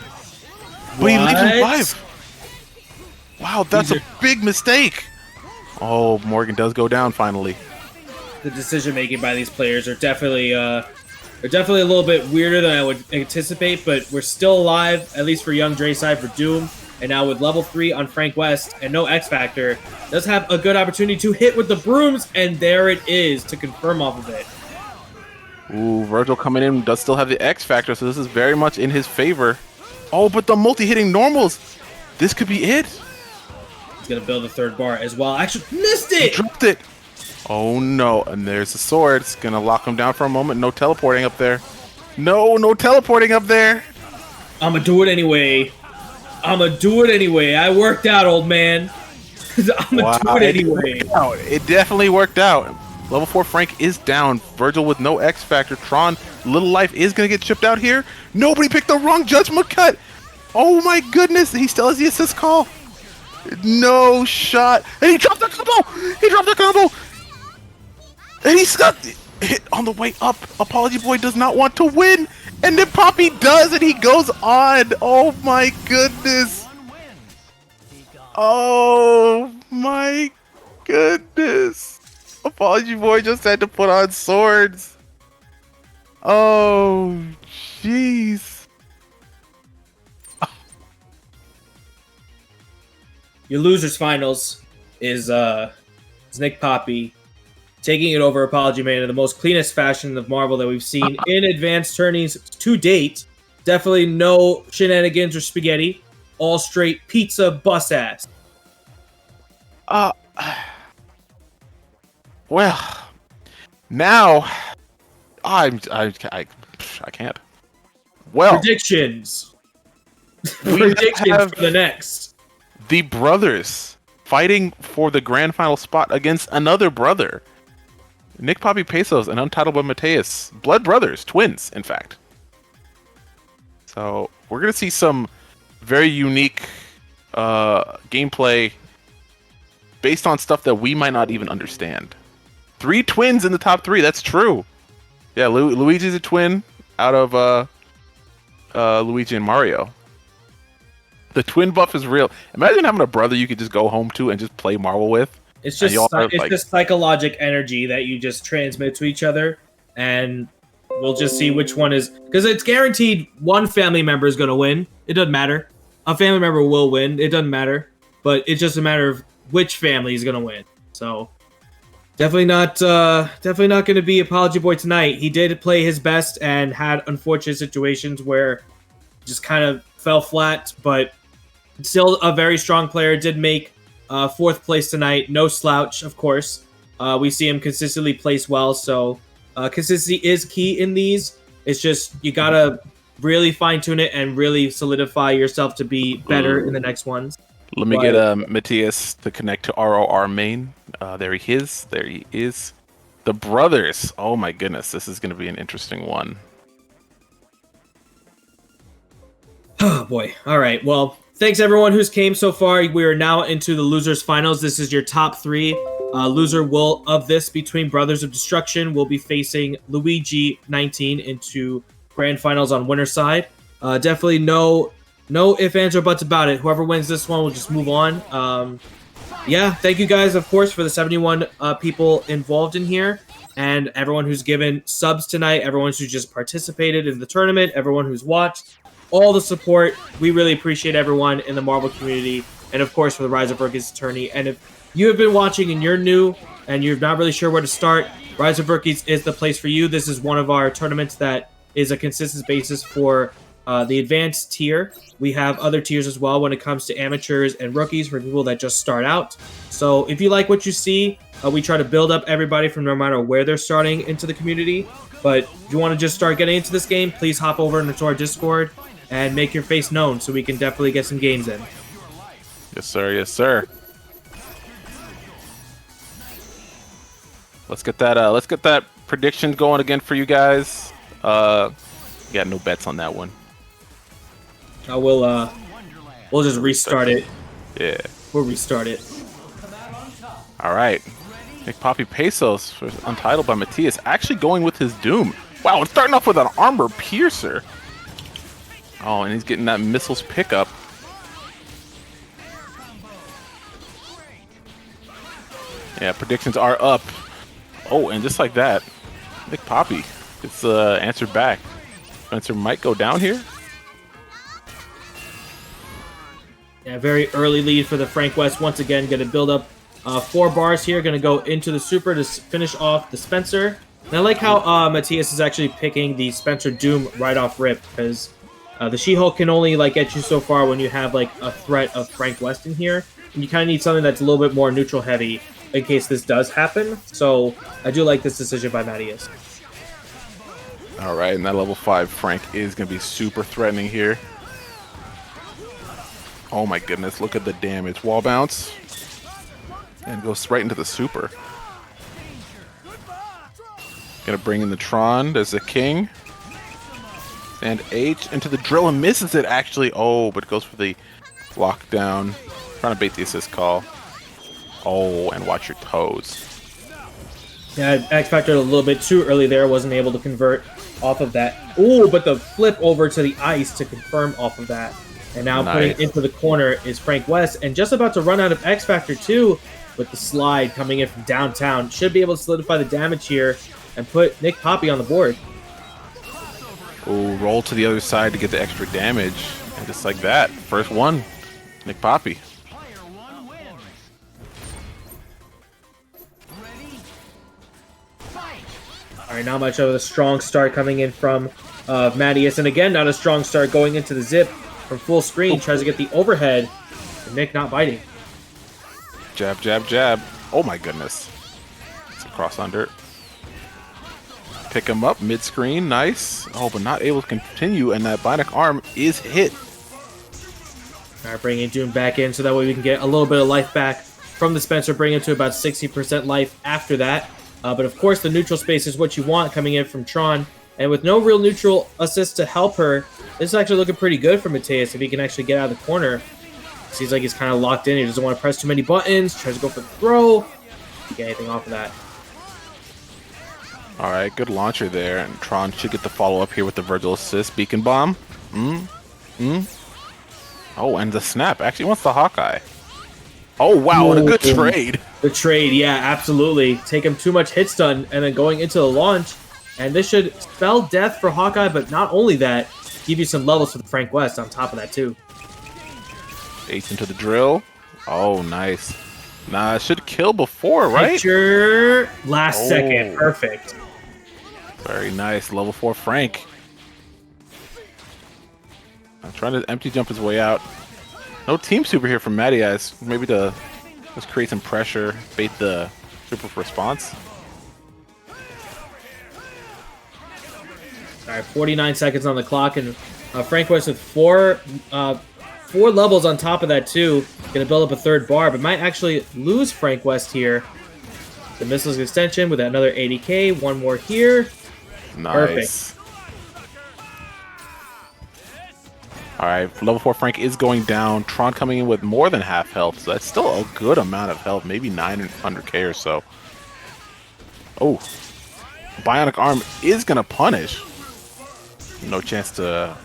Speaker 5: But he leaves him
Speaker 3: What?
Speaker 5: alive. Wow, that's a big mistake. Oh, Morgan does go down finally.
Speaker 3: The decision making by these players are definitely a little bit weirder than I would anticipate, but we're still alive, at least for Young Dre side for Doom. And now with level 3 on Frank West and no X Factor, does have a good opportunity to hit with the brooms, and there it is to confirm off of it.
Speaker 5: Ooh, Virgil coming in does still have the X Factor, so this is very much in his favor. Oh, but the multi-hitting normals. This could be it.
Speaker 3: He's going to build a third bar as well. Actually, missed
Speaker 5: He
Speaker 3: it!
Speaker 5: dropped it. Oh, no. And there's the sword. It's going to lock him down for a moment. No teleporting up there. No teleporting up there.
Speaker 3: I'm going to do it anyway. I worked out, old man. I'm going to do it anyway.
Speaker 5: It definitely worked out. Level 4 Frank is down. Virgil with no X Factor. Tron, Little Life is going to get chipped out here. Nobody picked the wrong judgment cut. Oh my goodness. He still has the assist call. No shot. And he dropped the combo. And he's got hit on the way up. Apology Boy does not want to win. And then Papi does, and he goes on. Oh my goodness. Oh my goodness. Apology Boy just had to put on swords. Oh, jeez.
Speaker 3: Your losers finals is Nick Papi taking it over Apology Man in the most cleanest fashion of Marvel that we've seen in advanced tourneys to date. Definitely no shenanigans or spaghetti. All straight pizza bus ass.
Speaker 5: Well, now I can't. Well,
Speaker 3: Predictions.
Speaker 5: We
Speaker 3: Predictions
Speaker 5: have
Speaker 3: for the next.
Speaker 5: the brothers fighting for the grand final spot against another brother. Nick Papi Pesos and Untitled by Matthias. Blood brothers, twins, in fact. So we're gonna see some very unique gameplay based on stuff that we might not even understand. 3 twins in the top 3. That's true. Yeah, Luigi's a twin out of Luigi and Mario. The twin buff is real. Imagine having a brother you could just go home to and just play Marvel with.
Speaker 3: It's just just psychological energy that you just transmit to each other, and we'll just see which one is, because it's guaranteed one family member is going to win. It doesn't matter. A family member will win. It doesn't matter, but it's just a matter of which family is going to win. So definitely not going to be Apology Boy tonight. He did play his best and had unfortunate situations where just kind of fell flat, but still a very strong player. Did make 4th place tonight. No slouch, of course. We see him consistently place well, so consistency is key in these. It's just you gotta really fine-tune it and really solidify yourself to be better in the next ones.
Speaker 5: Let me get Matthias to connect to ROR main. There he is. There he is. The brothers. Oh my goodness, this is going to be an interesting one.
Speaker 3: Oh boy. All right. Well, thanks everyone who's came so far. We are now into the losers finals. This is your top 3. Loser will of this between Brothers of Destruction will be facing Luigi 19 into grand finals on winner side. Definitely no ifs, ands, or buts about it. Whoever wins this one will just move on. Yeah, thank you guys, of course, for the 71 people involved in here, and everyone who's given subs tonight, everyone who's just participated in the tournament, everyone who's watched, all the support. We really appreciate everyone in the Marvel community, and of course for the Rise of Rookies Tourney. And if you have been watching and you're new and you're not really sure where to start, Rise of Rookies is the place for you. This is one of our tournaments that is a consistent basis for the advanced tier. We have other tiers as well when it comes to amateurs and rookies for people that just start out. So if you like what you see, we try to build up everybody from no matter where they're starting into the community. But if you want to just start getting into this game, please hop over into our Discord and make your face known so we can definitely get some games in.
Speaker 5: Yes, sir. Yes, sir. Let's get that prediction going again for you guys. Got no bets on that one.
Speaker 3: We'll just restart it.
Speaker 5: Yeah.
Speaker 3: We'll restart it.
Speaker 5: All right. Nick Papi Pesos for Untitled by Matthias actually going with his Doom. Wow, it's starting off with an armor piercer. Oh, and he's getting that missiles pickup. Yeah, predictions are up. Oh, and just like that, Nick Papi gets answered back. Spencer might go down here.
Speaker 3: Yeah, very early lead for the Frank West. Once again, going to build up 4 bars here. Going to go into the super to finish off the Spencer. And I like how Matthias is actually picking the Spencer Doom right off rip, because the She-Hulk can only like get you so far when you have like a threat of Frank West in here. And you kind of need something that's a little bit more neutral heavy in case this does happen. So I do like this decision by Matthias.
Speaker 5: All right, and that level 5 Frank is going to be super threatening here. Oh my goodness, look at the damage. Wall bounce. And goes right into the super. Gonna bring in the Tron. There's the King. And H into the drill and misses it actually. Oh, but goes for the lockdown. Trying to bait the assist call. Oh, and watch your toes.
Speaker 3: Yeah, X Factor a little bit too early there. Wasn't able to convert off of that. Ooh, but the flip over to the ice to confirm off of that. And now putting into the corner is Frank West. And just about to run out of X Factor too with the slide coming in from downtown. Should be able to solidify the damage here and put Nick Papi on the board.
Speaker 5: Oh, roll to the other side to get the extra damage. And just like that, first one, Nick Papi.
Speaker 3: All right, not much of a strong start coming in from Matthias. And again, not a strong start going into the zip from full screen. Tries to get the overhead. And Nick not biting.
Speaker 5: Jab, jab, jab. Oh my goodness. It's a cross under. Pick him up mid-screen. Nice. Oh, but not able to continue. And that bionic arm is hit.
Speaker 3: All right, bringing Doom back in so that way we can get a little bit of life back from the Spencer, bring it to about 60% life after that. But of course, the neutral space is what you want coming in from Tron. And with no real neutral assist to help her, this is actually looking pretty good for Matthias if he can actually get out of the corner. Seems like he's kind of locked in. He doesn't want to press too many buttons. Tries to go for the throw. Get anything off of that.
Speaker 5: All right, good launcher there. And Tron should get the follow-up here with the Virgil assist. Beacon bomb. Oh, and the snap. Actually wants the Hawkeye. Oh, wow, what a good trade.
Speaker 3: The trade, yeah, absolutely. Take him too much hit stun and then going into the launch. And this should spell death for Hawkeye, but not only that, give you some levels for the Frank West on top of that, too.
Speaker 5: H into the drill. Oh, nice. Nah, it should kill before, right?
Speaker 3: Picture last second. Perfect.
Speaker 5: Very nice. Level 4 Frank. I'm trying to empty jump his way out. No team super here from Matthias. Maybe to just create some pressure, bait the super response.
Speaker 3: All right, 49 seconds on the clock, and Frank West with four levels on top of that too. Gonna build up a third bar, but might actually lose Frank West here. The missiles extension with another 80k. One more here.
Speaker 5: Nice.
Speaker 3: Perfect.
Speaker 5: All right, level 4 Frank is going down. Tron coming in with more than half health, so that's still a good amount of health, maybe 900k or so. Oh, bionic arm is gonna punish. No chance to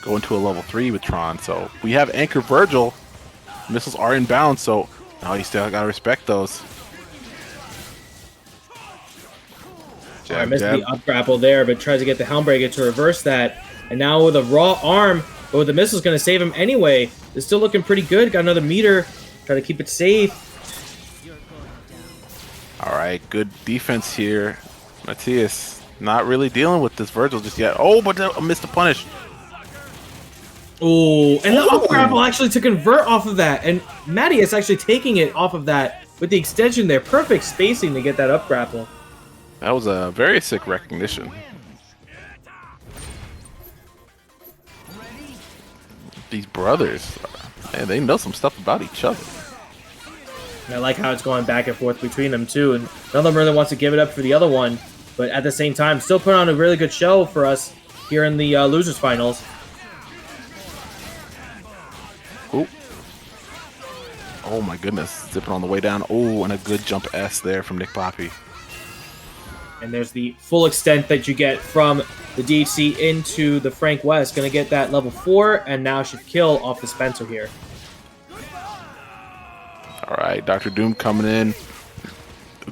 Speaker 5: go into a level 3 with Tron, so we have Anchor Virgil. Missiles are inbound, so now you still gotta respect those.
Speaker 3: Jab, I missed the up grapple there, but tries to get the Helmbreaker to reverse that. And now with a raw arm, but with the missile's going to save him anyway. It's still looking pretty good. Got another meter. Try to keep it safe.
Speaker 5: All right, good defense here. Matthias not really dealing with this Virgil just yet. Oh, but missed the punish.
Speaker 3: Oh, and the up grapple actually to convert off of that. And Matthias actually taking it off of that with the extension there. Perfect spacing to get that up grapple.
Speaker 5: That was a very sick recognition. These brothers, man, they know some stuff about each other.
Speaker 3: And I like how it's going back and forth between them too. And none of them really wants to give it up for the other one, but at the same time, still put on a really good show for us here in the losers finals.
Speaker 5: Ooh. Oh my goodness, zipping on the way down. Oh, and a good jump S there from Nick Papi.
Speaker 3: And there's the full extent that you get from the DHC into the Frank West. Going to get that level 4, and now should kill off the Spencer here.
Speaker 5: All right, Dr. Doom coming in.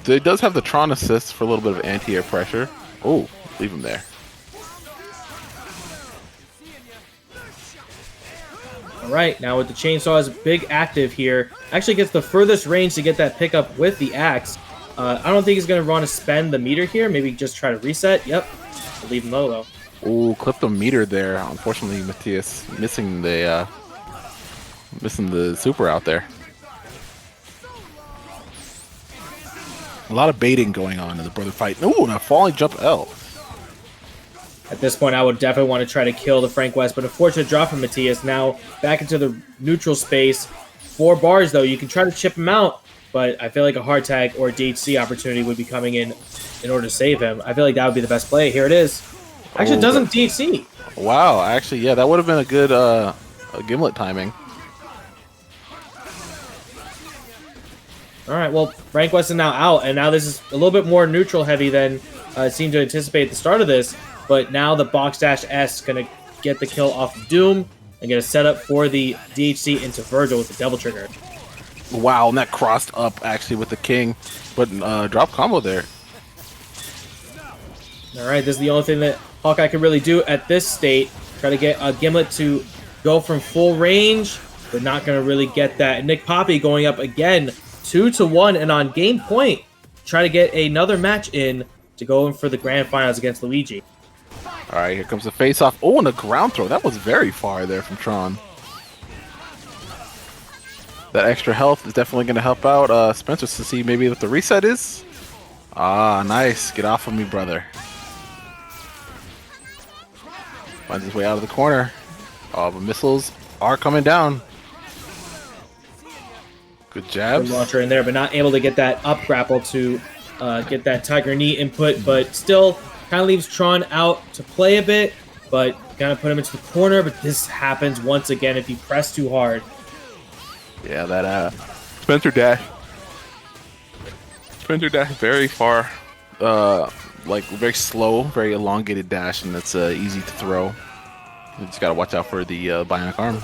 Speaker 5: It does have the Tron assist for a little bit of anti-air pressure. Oh, leave him there.
Speaker 3: All right, now with the chainsaw is big active here. Actually gets the furthest range to get that pickup with the axe. I don't think he's going to want to spend the meter here. Maybe just try to reset. Yep. Leave him low, though.
Speaker 5: Oh, clip the meter there. Unfortunately, Matthias missing the super out there. A lot of baiting going on in the brother fight. Ooh, and a falling jump L.
Speaker 3: At this point, I would definitely want to try to kill the Frank West, but unfortunate drop from Matthias. Now back into the neutral space. 4 bars, though. You can try to chip him out, but I feel like a hard tag or a DHC opportunity would be coming in order to save him. I feel like that would be the best play. Here it is. Actually, it doesn't DHC.
Speaker 5: Wow, actually, yeah, that would have been a good a gimlet timing.
Speaker 3: All right, well, Frank West is now out, and now this is a little bit more neutral heavy than it seemed to anticipate at the start of this. But now the box dash S going to get the kill off of Doom and get a setup for the DHC into Virgil with the double trigger.
Speaker 5: Wow, and that crossed up actually with the king, but drop combo there.
Speaker 3: All right, this is the only thing that Hawkeye can really do at this state. Try to get Gimlet to go from full range, but not going to really get that. And Nick Papi going up again, 2-1, and on game point, try to get another match in to go in for the grand finals against Luigi.
Speaker 5: All right, here comes the face-off. Oh, and a ground throw. That was very far there from Tron. That extra health is definitely going to help out Spencer to see maybe what the reset is. Ah, nice. Get off of me, brother. Finds his way out of the corner. Oh, but missiles are coming down. Good jabs.
Speaker 3: Good launcher in there, but not able to get that up grapple to get that Tiger Knee input, but still kind of leaves Tron out to play a bit, but kind of put him into the corner, but this happens once again if you press too hard.
Speaker 5: Yeah, that Spencer dash very far, like very slow, very elongated dash, and that's easy to throw. You just gotta watch out for the bionic arm.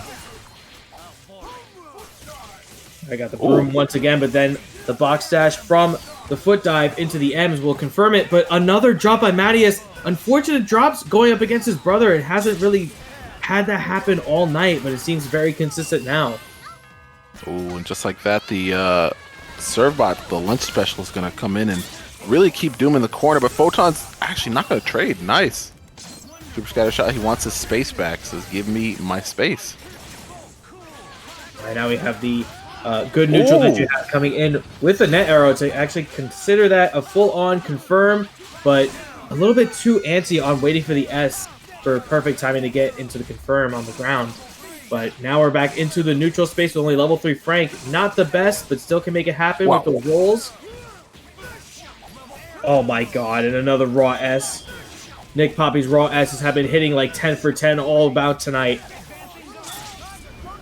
Speaker 3: I got the broom once again, but then the box dash from the foot dive into the M's will confirm it, but another drop by Matthias. Unfortunate drops going up against his brother. It hasn't really had that happen all night, but it seems very consistent now.
Speaker 5: Oh, and just like that, the Servbot, the lunch special, is going to come in and really keep Doom in the corner, but Photon's actually not going to trade. Nice. Super scatter shot. He wants his space back, says, give me my space.
Speaker 3: Right now we have the good neutral that you have coming in with the net arrow to actually consider that a full-on confirm, but a little bit too antsy on waiting for the S for perfect timing to get into the confirm on the ground. But now we're back into the neutral space with only level 3 Frank. Not the best, but still can make it happen with the rolls. Oh my god, and another raw S. Nick Papi's raw S's have been hitting like 10 for 10 all about tonight.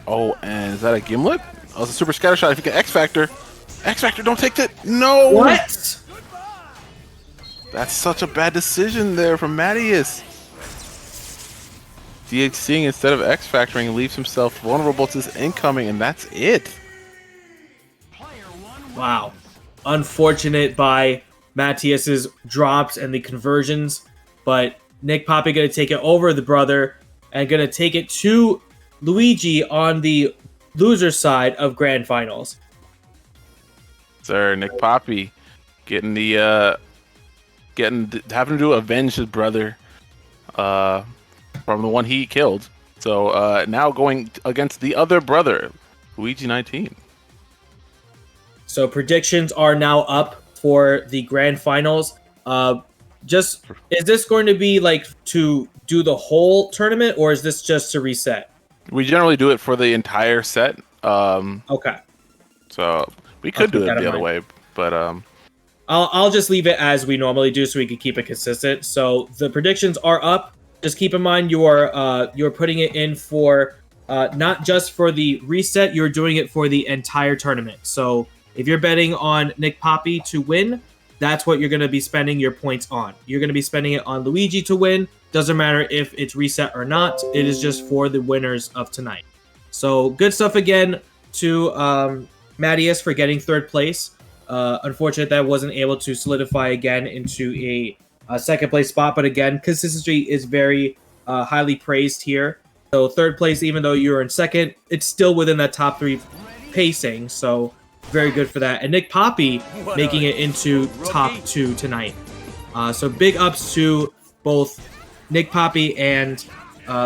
Speaker 5: Oh, and is that a Gimlet? Oh, it's a super scatter shot. If you get X Factor. X Factor, don't take that. No!
Speaker 3: What?
Speaker 5: That's such a bad decision there from Matthias. DHCing instead of X Factoring leaves himself vulnerable to this incoming, and that's it.
Speaker 3: Wow. Unfortunate by Matthias's drops and the conversions, but Nick Papi going to take it over the brother and going to take it to Luigi on the loser side of grand finals.
Speaker 5: Sir, Nick Papi getting the having to avenge his brother from the one he killed. So now going against the other brother, Luigi 19.
Speaker 3: So predictions are now up for the grand finals. Is this going to be like to do the whole tournament, or is this just to reset?
Speaker 5: We generally do it for the entire set.
Speaker 3: Okay.
Speaker 5: So we could do it the other way, but
Speaker 3: I'll just leave it as we normally do so we can keep it consistent. So the predictions are up. Just keep in mind you're putting it in for not just for the reset, you're doing it for the entire tournament. So if you're betting on Nick Papi to win, that's what you're going to be spending your points on. You're going to be spending it on Luigi to win. Doesn't matter if it's reset or not. It is just for the winners of tonight. So good stuff again to Matthias for getting third place. Unfortunate that wasn't able to solidify again into a second place spot. But again, consistency is very highly praised here. So third place, even though you're in second, it's still within that top 3 pacing. So very good for that. And Nick Papi making it into top 2 tonight. So big ups to both Nick Papi and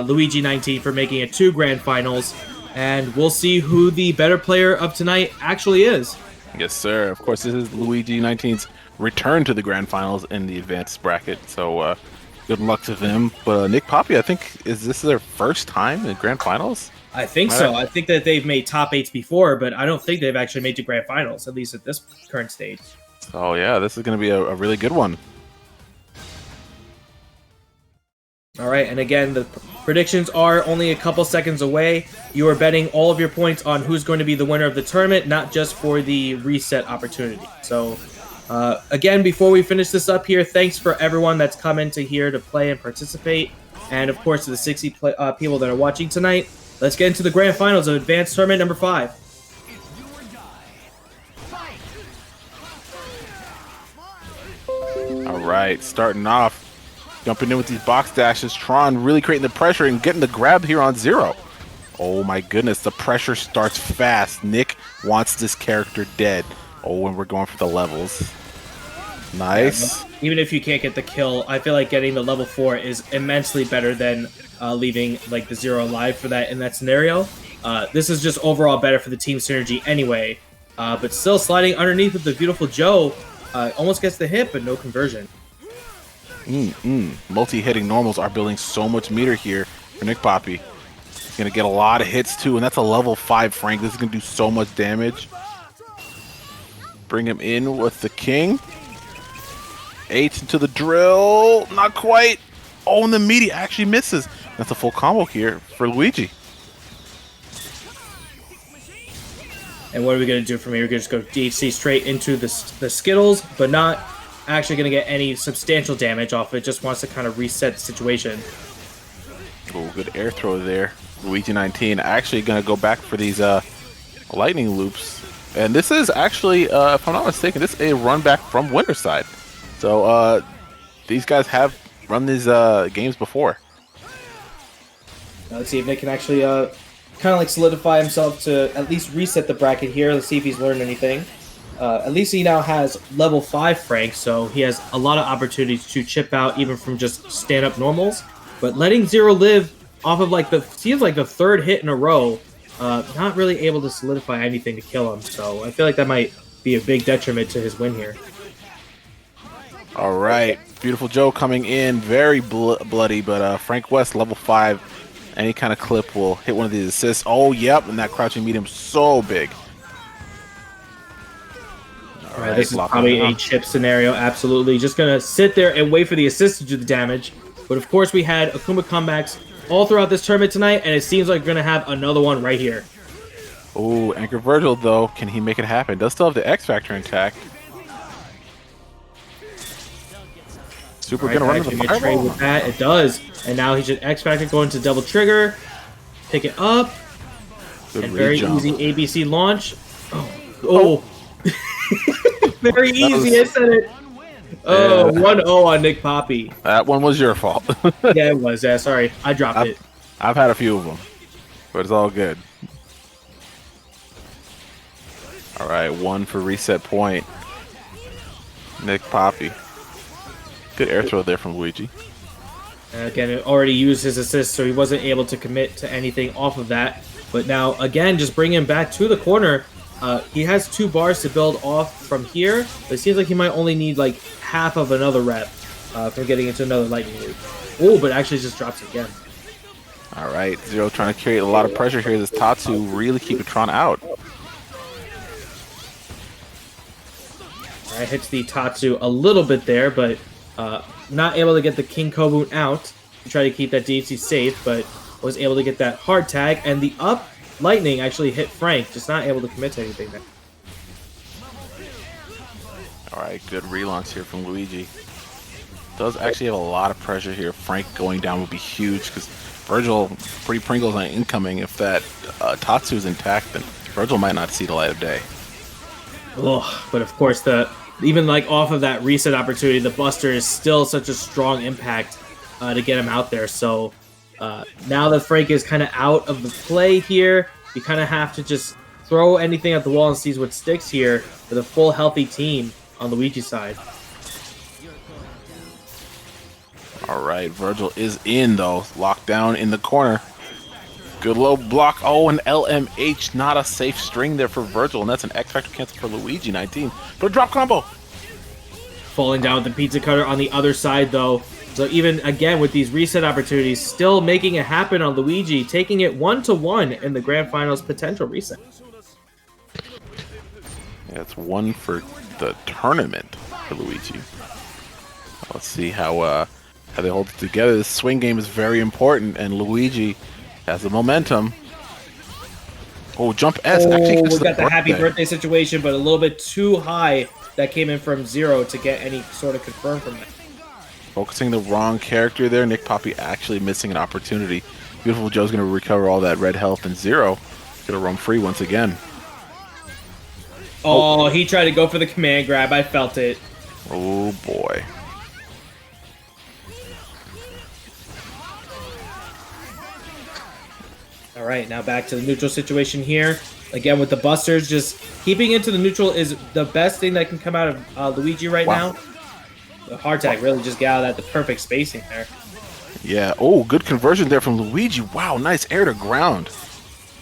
Speaker 3: Luigi 19 for making it 2 grand finals. And we'll see who the better player of tonight actually is.
Speaker 5: Yes, sir. Of course, this is Luigi 19's return to the grand finals in the advanced bracket. So good luck to them. But Nick Papi, I think, is this their first time in grand finals?
Speaker 3: I think so. I think that they've made top 8s before, but I don't think they've actually made to grand finals, at least at this current stage.
Speaker 5: Oh, yeah, this is going to be a really good one.
Speaker 3: All right, and again, the predictions are only a couple seconds away. You are betting all of your points on who's going to be the winner of the tournament, not just for the reset opportunity. So, again, before we finish this up here, thanks for everyone that's come into here to play and participate. And, of course, to the 60 people that are watching tonight. Let's get into the grand finals of Advanced Tournament number 5.
Speaker 5: All right, starting off. Jumping in with these box dashes. Tron really creating the pressure and getting the grab here on 0. Oh my goodness, the pressure starts fast. Nick wants this character dead. Oh, and we're going for the levels. Nice.
Speaker 3: Yeah, even if you can't get the kill, I feel like getting the level 4 is immensely better than leaving like the 0 alive for that in that scenario. This is just overall better for the team synergy anyway. But still sliding underneath with the beautiful Joe. Almost gets the hit, but no conversion.
Speaker 5: Multi-hitting normals are building so much meter here for Nick Papi. He's going to get a lot of hits too, and that's a level 5 Frank. This is going to do so much damage. Bring him in with the king. 8 into the drill. Not quite. Oh, and the meaty actually misses. That's a full combo here for Luigi.
Speaker 3: And what are we going to do from here? We're going to just go DHC straight into the Skittles, but not actually going to get any substantial damage off it. Just wants to kind of reset the situation.
Speaker 5: Oh, good air throw there. Luigi 19 actually going to go back for these lightning loops. And this is actually, if I'm not mistaken, this is a run back from Winterside. So these guys have run these games before.
Speaker 3: Let's see if Nick can actually kind of like solidify himself to at least reset the bracket here. Let's see if he's learned anything. At least he now has level 5 Frank, so he has a lot of opportunities to chip out even from just stand-up normals. But letting 0 live off of like seems like the 3rd hit in a row, not really able to solidify anything to kill him. So I feel like that might be a big detriment to his win here.
Speaker 5: All right, Beautiful Joe coming in, very bloody, but Frank West, level 5, any kind of clip will hit one of these assists. Oh, yep, and that crouching medium so big.
Speaker 3: All right, this is probably a chip scenario, absolutely. Just going to sit there and wait for the assist to do the damage. But of course, we had Akuma comebacks all throughout this tournament tonight, and it seems like we're going to have another one right here.
Speaker 5: Oh, Anchor Virgil, though, can he make it happen? Does still have the X Factor intact. Super
Speaker 3: right,
Speaker 5: gonna run into the
Speaker 3: fireball with that. It does, and now he's just X Factor going to double trigger, pick it up,
Speaker 5: Good
Speaker 3: and very
Speaker 5: jump.
Speaker 3: easy ABC launch. Oh. Very easy. I said it. Oh, 1-0 on Nick Papi.
Speaker 5: That one was your fault.
Speaker 3: Yeah, it was. Yeah, sorry, I dropped it.
Speaker 5: I've had a few of them, but it's all good. All right, 1 for reset point. Nick Papi. Good air throw there from Luigi.
Speaker 3: Again, it already used his assist, so he wasn't able to commit to anything off of that. But now, again, just bring him back to the corner. He has 2 bars to build off from here, but it seems like he might only need like half of another rep from getting into another lightning loop. Oh, but actually just drops it again.
Speaker 5: All right, 0 trying to create a lot of pressure here. This Tatsu really keeping Tron out.
Speaker 3: All right, hits the Tatsu a little bit there, but not able to get the King Kobun out to try to keep that DHC safe, but was able to get that hard tag, and the up lightning actually hit Frank, just not able to commit to anything there.
Speaker 5: All right, good relaunch here from Luigi. Does actually have a lot of pressure here. Frank going down would be huge because Virgil, Pretty Pringles on incoming. If that Tatsu is intact, then Virgil might not see the light of day.
Speaker 3: Ugh, but of course, even like off of that reset opportunity, the Buster is still such a strong impact to get him out there. So now that Frank is kind of out of the play here, you kind of have to just throw anything at the wall and see what sticks here with a full healthy team on Luigi's side.
Speaker 5: All right, Virgil is in though, locked down in the corner. Good low block. Oh, an LMH, not a safe string there for Virgil, and that's an X Factor cancel for Luigi, 19. But a drop combo.
Speaker 3: Falling down with the pizza cutter on the other side though. So even again with these reset opportunities, still making it happen on Luigi, taking it 1-1 in the grand finals potential reset.
Speaker 5: Yeah, it's one for the tournament for Luigi. Let's see how they hold it together. This swing game is very important, and Luigi has the momentum. Oh, jump S. Actually,
Speaker 3: we got the happy birthday situation, but a little bit too high that came in from 0 to get any sort of confirm from that.
Speaker 5: Focusing the wrong character there. Nick Papi actually missing an opportunity. Beautiful Joe's going to recover all that red health, and 0 going to roam free once again.
Speaker 3: Oh, he tried to go for the command grab. I felt it.
Speaker 5: Oh, boy.
Speaker 3: All right, now back to the neutral situation here. Again, with the busters, just keeping it to the neutral is the best thing that can come out of Luigi right now. The hard tag really just got out at the perfect spacing there.
Speaker 5: Yeah. Oh, good conversion there from Luigi. Wow, nice air to ground.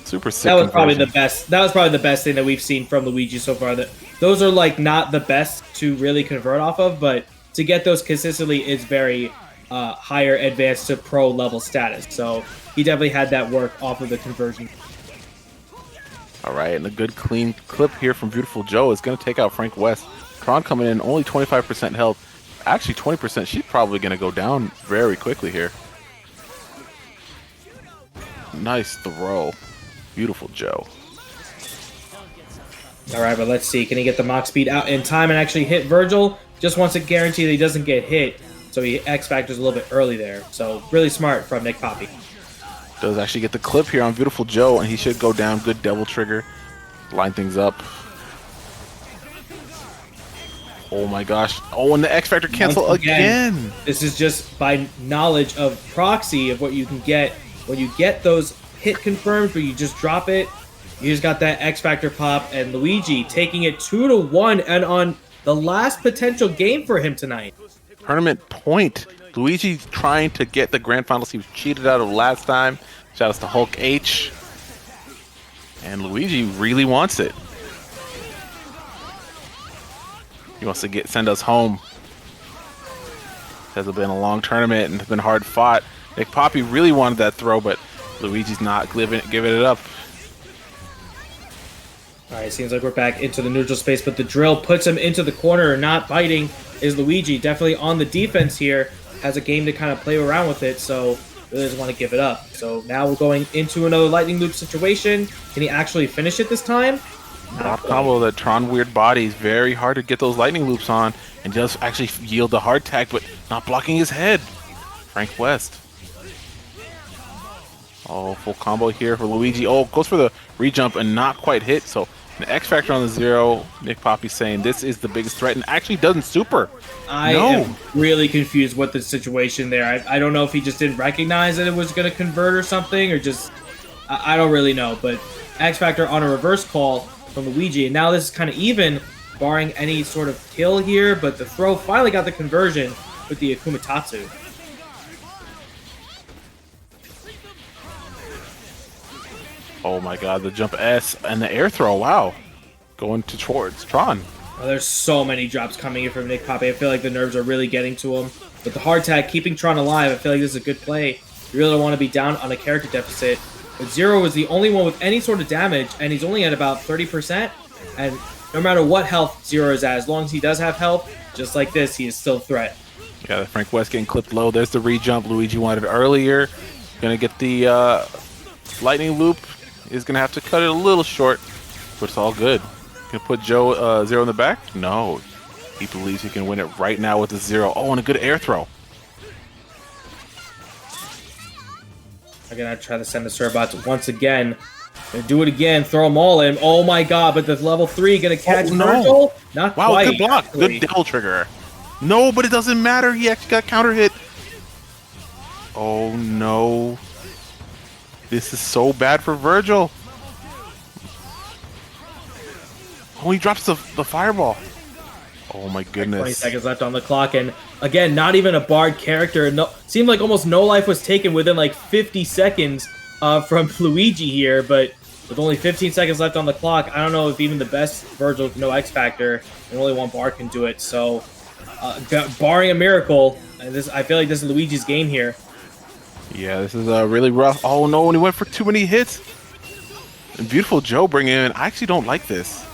Speaker 5: Super sick.
Speaker 3: That was probably the best. That was probably the best thing that we've seen from Luigi so far. Those are like not the best to really convert off of, but to get those consistently is very higher advanced to pro level status. So he definitely had that work off of the conversion.
Speaker 5: All right, and a good clean clip here from Beautiful Joe is going to take out Frank West. Tron coming in only 25% health. Actually, 20%. She's probably going to go down very quickly here. Nice throw. Beautiful Joe.
Speaker 3: All right, but let's see. Can he get the Mach speed out in time and actually hit Virgil? Just wants to guarantee that he doesn't get hit, so he X Factors a little bit early there. So really smart from Nick Papi.
Speaker 5: Does actually get the clip here on Beautiful Joe, and he should go down. Good devil trigger. Line things up. Oh my gosh. Oh, and the X Factor cancel again.
Speaker 3: This is just by knowledge of proxy of what you can get when you get those hit confirmed where you just drop it. You just got that X Factor pop, and Luigi taking it 2-1 and on the last potential game for him tonight.
Speaker 5: Tournament point. Luigi trying to get the grand finals he was cheated out of last time. Shout outs to Hulk H. And Luigi really wants it. He wants to send us home. Has been a long tournament and it's been hard fought. Nick Papi really wanted that throw, but Luigi's not giving it up.
Speaker 3: All right, seems like we're back into the neutral space, but the drill puts him into the corner. Not biting is Luigi. Definitely on the defense here. Has a game to kind of play around with it, so really doesn't want to give it up. So now we're going into another lightning loop situation. Can he actually finish it this time?
Speaker 5: Drop combo, that Tron weird body is very hard to get those lightning loops on, and does actually yield the hard tag, but not blocking his head. Frank West. Oh, full combo here for Luigi. Oh, goes for the re-jump and not quite hit, so the X Factor on the 0. Nick Papi saying this is the biggest threat, and actually doesn't super.
Speaker 3: I am really confused with the situation there. I don't know if he just didn't recognize that it was going to convert or something, or just... I don't really know, but X Factor on a reverse call from Luigi, and now this is kind of even, barring any sort of kill here, but the throw finally got the conversion with the Akumatatsu.
Speaker 5: Oh my god, the jump S and the air throw, wow. Going towards Tron.
Speaker 3: Oh, there's so many drops coming in from Nick Papi. I feel like the nerves are really getting to him. But the hard tag, keeping Tron alive, I feel like this is a good play. You really don't want to be down on a character deficit. But 0 is the only one with any sort of damage, and he's only at about 30%. And no matter what health 0 is at, as long as he does have health, just like this, he is still a threat.
Speaker 5: Yeah, Frank West getting clipped low. There's the re-jump Luigi wanted earlier. Gonna get the lightning loop. Is gonna have to cut it a little short, but it's all good. Gonna put Joe 0 in the back? No. He believes he can win it right now with the 0. Oh, and a good air throw.
Speaker 3: I'm gonna try to send the serve bots once again. Gonna do it again. Throw them all in. Oh my god! But the level 3 gonna catch
Speaker 5: no.
Speaker 3: Virgil. Not
Speaker 5: Wow,
Speaker 3: quite.
Speaker 5: good block.
Speaker 3: Actually.
Speaker 5: Good devil trigger. No, but it doesn't matter. He actually got counter hit. Oh no. This is so bad for Virgil. Oh, he drops the fireball. Oh my
Speaker 3: 20
Speaker 5: goodness.
Speaker 3: seconds left on the clock, and again, not even a Bard character. No, seemed like almost no life was taken within like 50 seconds from Luigi here, but with only 15 seconds left on the clock, I don't know if even the best Virgil with no X Factor and only one Bard can do it. So, barring a miracle, I feel like this is Luigi's game here.
Speaker 5: Yeah, this is really rough. Oh no, and he went for too many hits. And Beautiful Joe bringing in. I actually don't like this.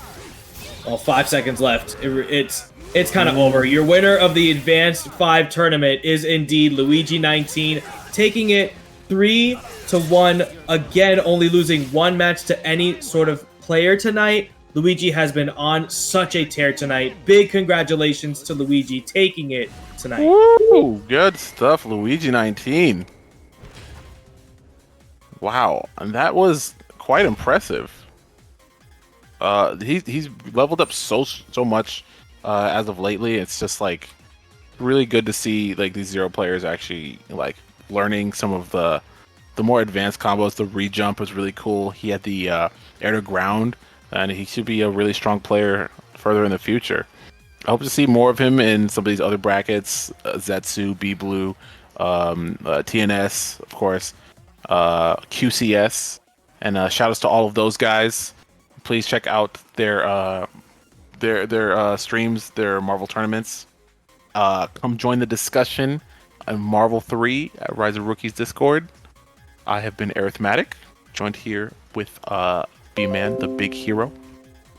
Speaker 3: Well, 5 seconds left. It's kind of over. Your winner of the Advanced 5 tournament is indeed Luigi 19, taking it 3-1. Again, only losing one match to any sort of player tonight. Luigi has been on such a tear tonight. Big congratulations to Luigi taking it tonight.
Speaker 5: Woo! Good stuff, Luigi 19. Wow, and that was quite impressive. He's leveled up so much as of lately. It's just like really good to see like these Zero players actually like learning some of the more advanced combos. The re-jump was really cool. He had the air to ground, and he should be a really strong player further in the future. I hope to see more of him in some of these other brackets, Zetsu, B Blue, TNS, of course, QCS, and shout outs to all of those guys. Please check out their streams, their Marvel tournaments. Come join the discussion on Marvel 3 at Rise of Rookies Discord. I have been Arithmetic, joined here with B-Man, the big hero.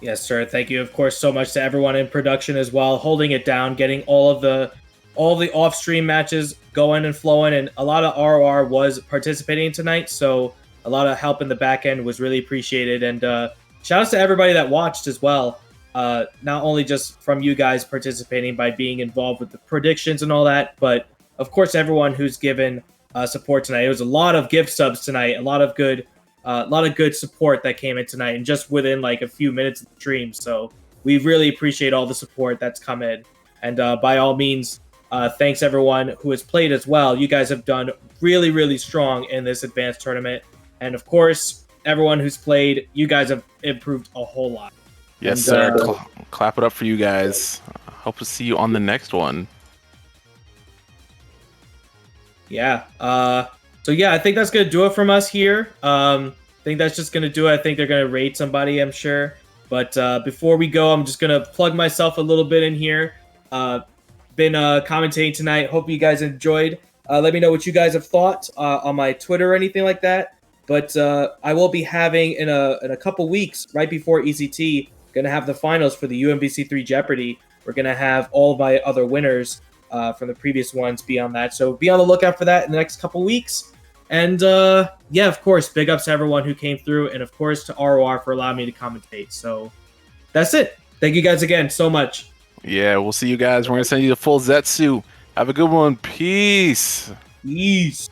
Speaker 3: Yes, sir. Thank you, of course, so much to everyone in production as well, holding it down, getting all of the off-stream matches going and flowing, and a lot of ROR was participating tonight, so a lot of help in the back end was really appreciated. And shout outs to everybody that watched as well. Not only just from you guys participating by being involved with the predictions and all that, but of course everyone who's given support tonight. It was a lot of gift subs tonight, a lot of good support that came in tonight, and just within like a few minutes of the stream. So we really appreciate all the support that's come in. And by all means, thanks everyone who has played as well. You guys have done really, really strong in this advanced tournament. And of course, everyone who's played, you guys have improved a whole lot.
Speaker 5: Yes,
Speaker 3: And,
Speaker 5: sir. Clap it up for you guys. Hope to see you on the next one.
Speaker 3: Yeah. So yeah, I think that's gonna do it from us here. I think that's just gonna do it. I think they're gonna rate somebody, I'm sure. But before we go, I'm just gonna plug myself a little bit in here. Been commentating tonight. Hope you guys enjoyed. Let me know what you guys have thought on my Twitter or anything like that. But I will be having in a couple weeks, right before ECT, gonna have the finals for the UMVC3 Jeopardy. We're gonna have all of my other winners from the previous ones be on that. So be on the lookout for that in the next couple weeks. And yeah, of course, big ups to everyone who came through, and of course to ROR for allowing me to commentate. So that's it. Thank you guys again so much.
Speaker 5: Yeah, we'll see you guys. We're gonna send you the full Zetsu. Have a good one. Peace.
Speaker 3: Peace.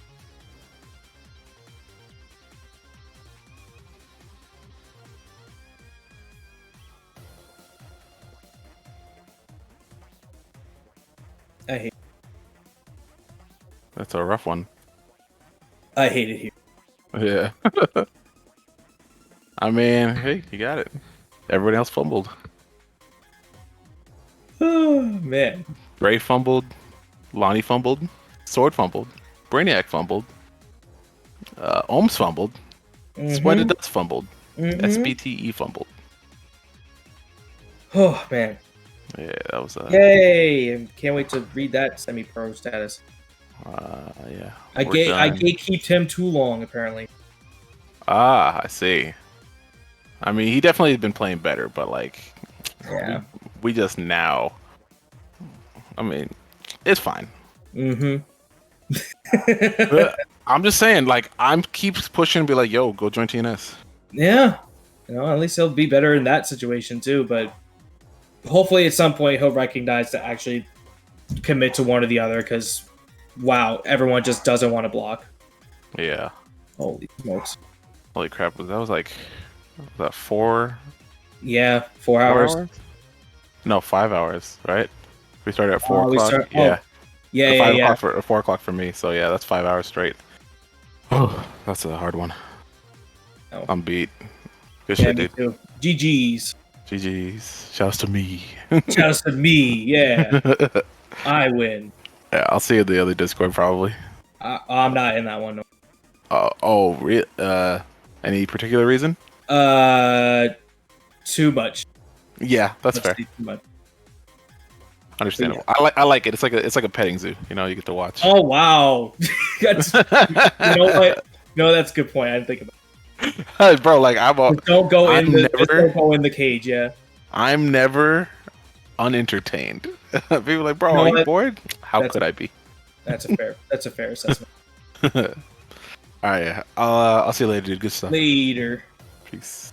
Speaker 3: I hate
Speaker 5: That's a rough one.
Speaker 3: it here.
Speaker 5: Yeah. I mean, hey, you got it. Everybody else fumbled.
Speaker 3: Oh, man.
Speaker 5: Ray fumbled. Lonnie fumbled. Sword fumbled. Brainiac fumbled. Ohms fumbled. Splendid Dust fumbled. SBTE fumbled.
Speaker 3: Oh, man.
Speaker 5: Yeah, that was
Speaker 3: Yay! Can't wait to read that semi-pro status.
Speaker 5: yeah.
Speaker 3: I gatekeeped him too long, apparently.
Speaker 5: I see. I mean, he definitely has been playing better, but like,
Speaker 3: Yeah.
Speaker 5: we just now. I mean, it's fine. But I'm just saying, like, I'm keeps pushing and be like, yo, go join TNS.
Speaker 3: Yeah. You know, at least he'll be better in that situation too, but hopefully at some point he'll recognize to actually commit to one or the other, because wow, everyone just doesn't want to block.
Speaker 5: Yeah.
Speaker 3: Holy smokes.
Speaker 5: Holy crap! That was like was that 4
Speaker 3: Yeah, 4 hours.
Speaker 5: No, 5 hours. Right? We started at 4
Speaker 3: we
Speaker 5: o'clock.
Speaker 3: start-
Speaker 5: Yeah.
Speaker 3: Yeah,
Speaker 5: Or
Speaker 3: yeah,
Speaker 5: 5
Speaker 3: yeah.
Speaker 5: o'clock for or 4 o'clock for me. So yeah, that's 5 hours straight. Oh, that's a hard one.
Speaker 3: Oh.
Speaker 5: I'm beat. Good
Speaker 3: Yeah,
Speaker 5: shit,
Speaker 3: me
Speaker 5: dude.
Speaker 3: too. GG's.
Speaker 5: GG's. Shouts to me.
Speaker 3: Shouts to me. Yeah, I win.
Speaker 5: Yeah, I'll see you in the other Discord probably.
Speaker 3: I'm not in that one. No.
Speaker 5: Any particular reason?
Speaker 3: Too much.
Speaker 5: Yeah, that's
Speaker 3: Let's
Speaker 5: fair.
Speaker 3: see, too much.
Speaker 5: Understandable. I like it. It's like a petting zoo. You know, you get to watch.
Speaker 3: Oh wow, that's you know what? No, that's a good point. I didn't think about
Speaker 5: Bro, like
Speaker 3: it. Don't go
Speaker 5: I'm
Speaker 3: in the
Speaker 5: never-
Speaker 3: don't go in the cage. Yeah.
Speaker 5: I'm never unentertained. People are like, bro,
Speaker 3: You know
Speaker 5: are you
Speaker 3: what?
Speaker 5: bored? How
Speaker 3: That's-
Speaker 5: could I be?
Speaker 3: That's a fair assessment.
Speaker 5: All right, yeah. I'll see you later, dude. Good stuff.
Speaker 3: Later.
Speaker 5: Peace.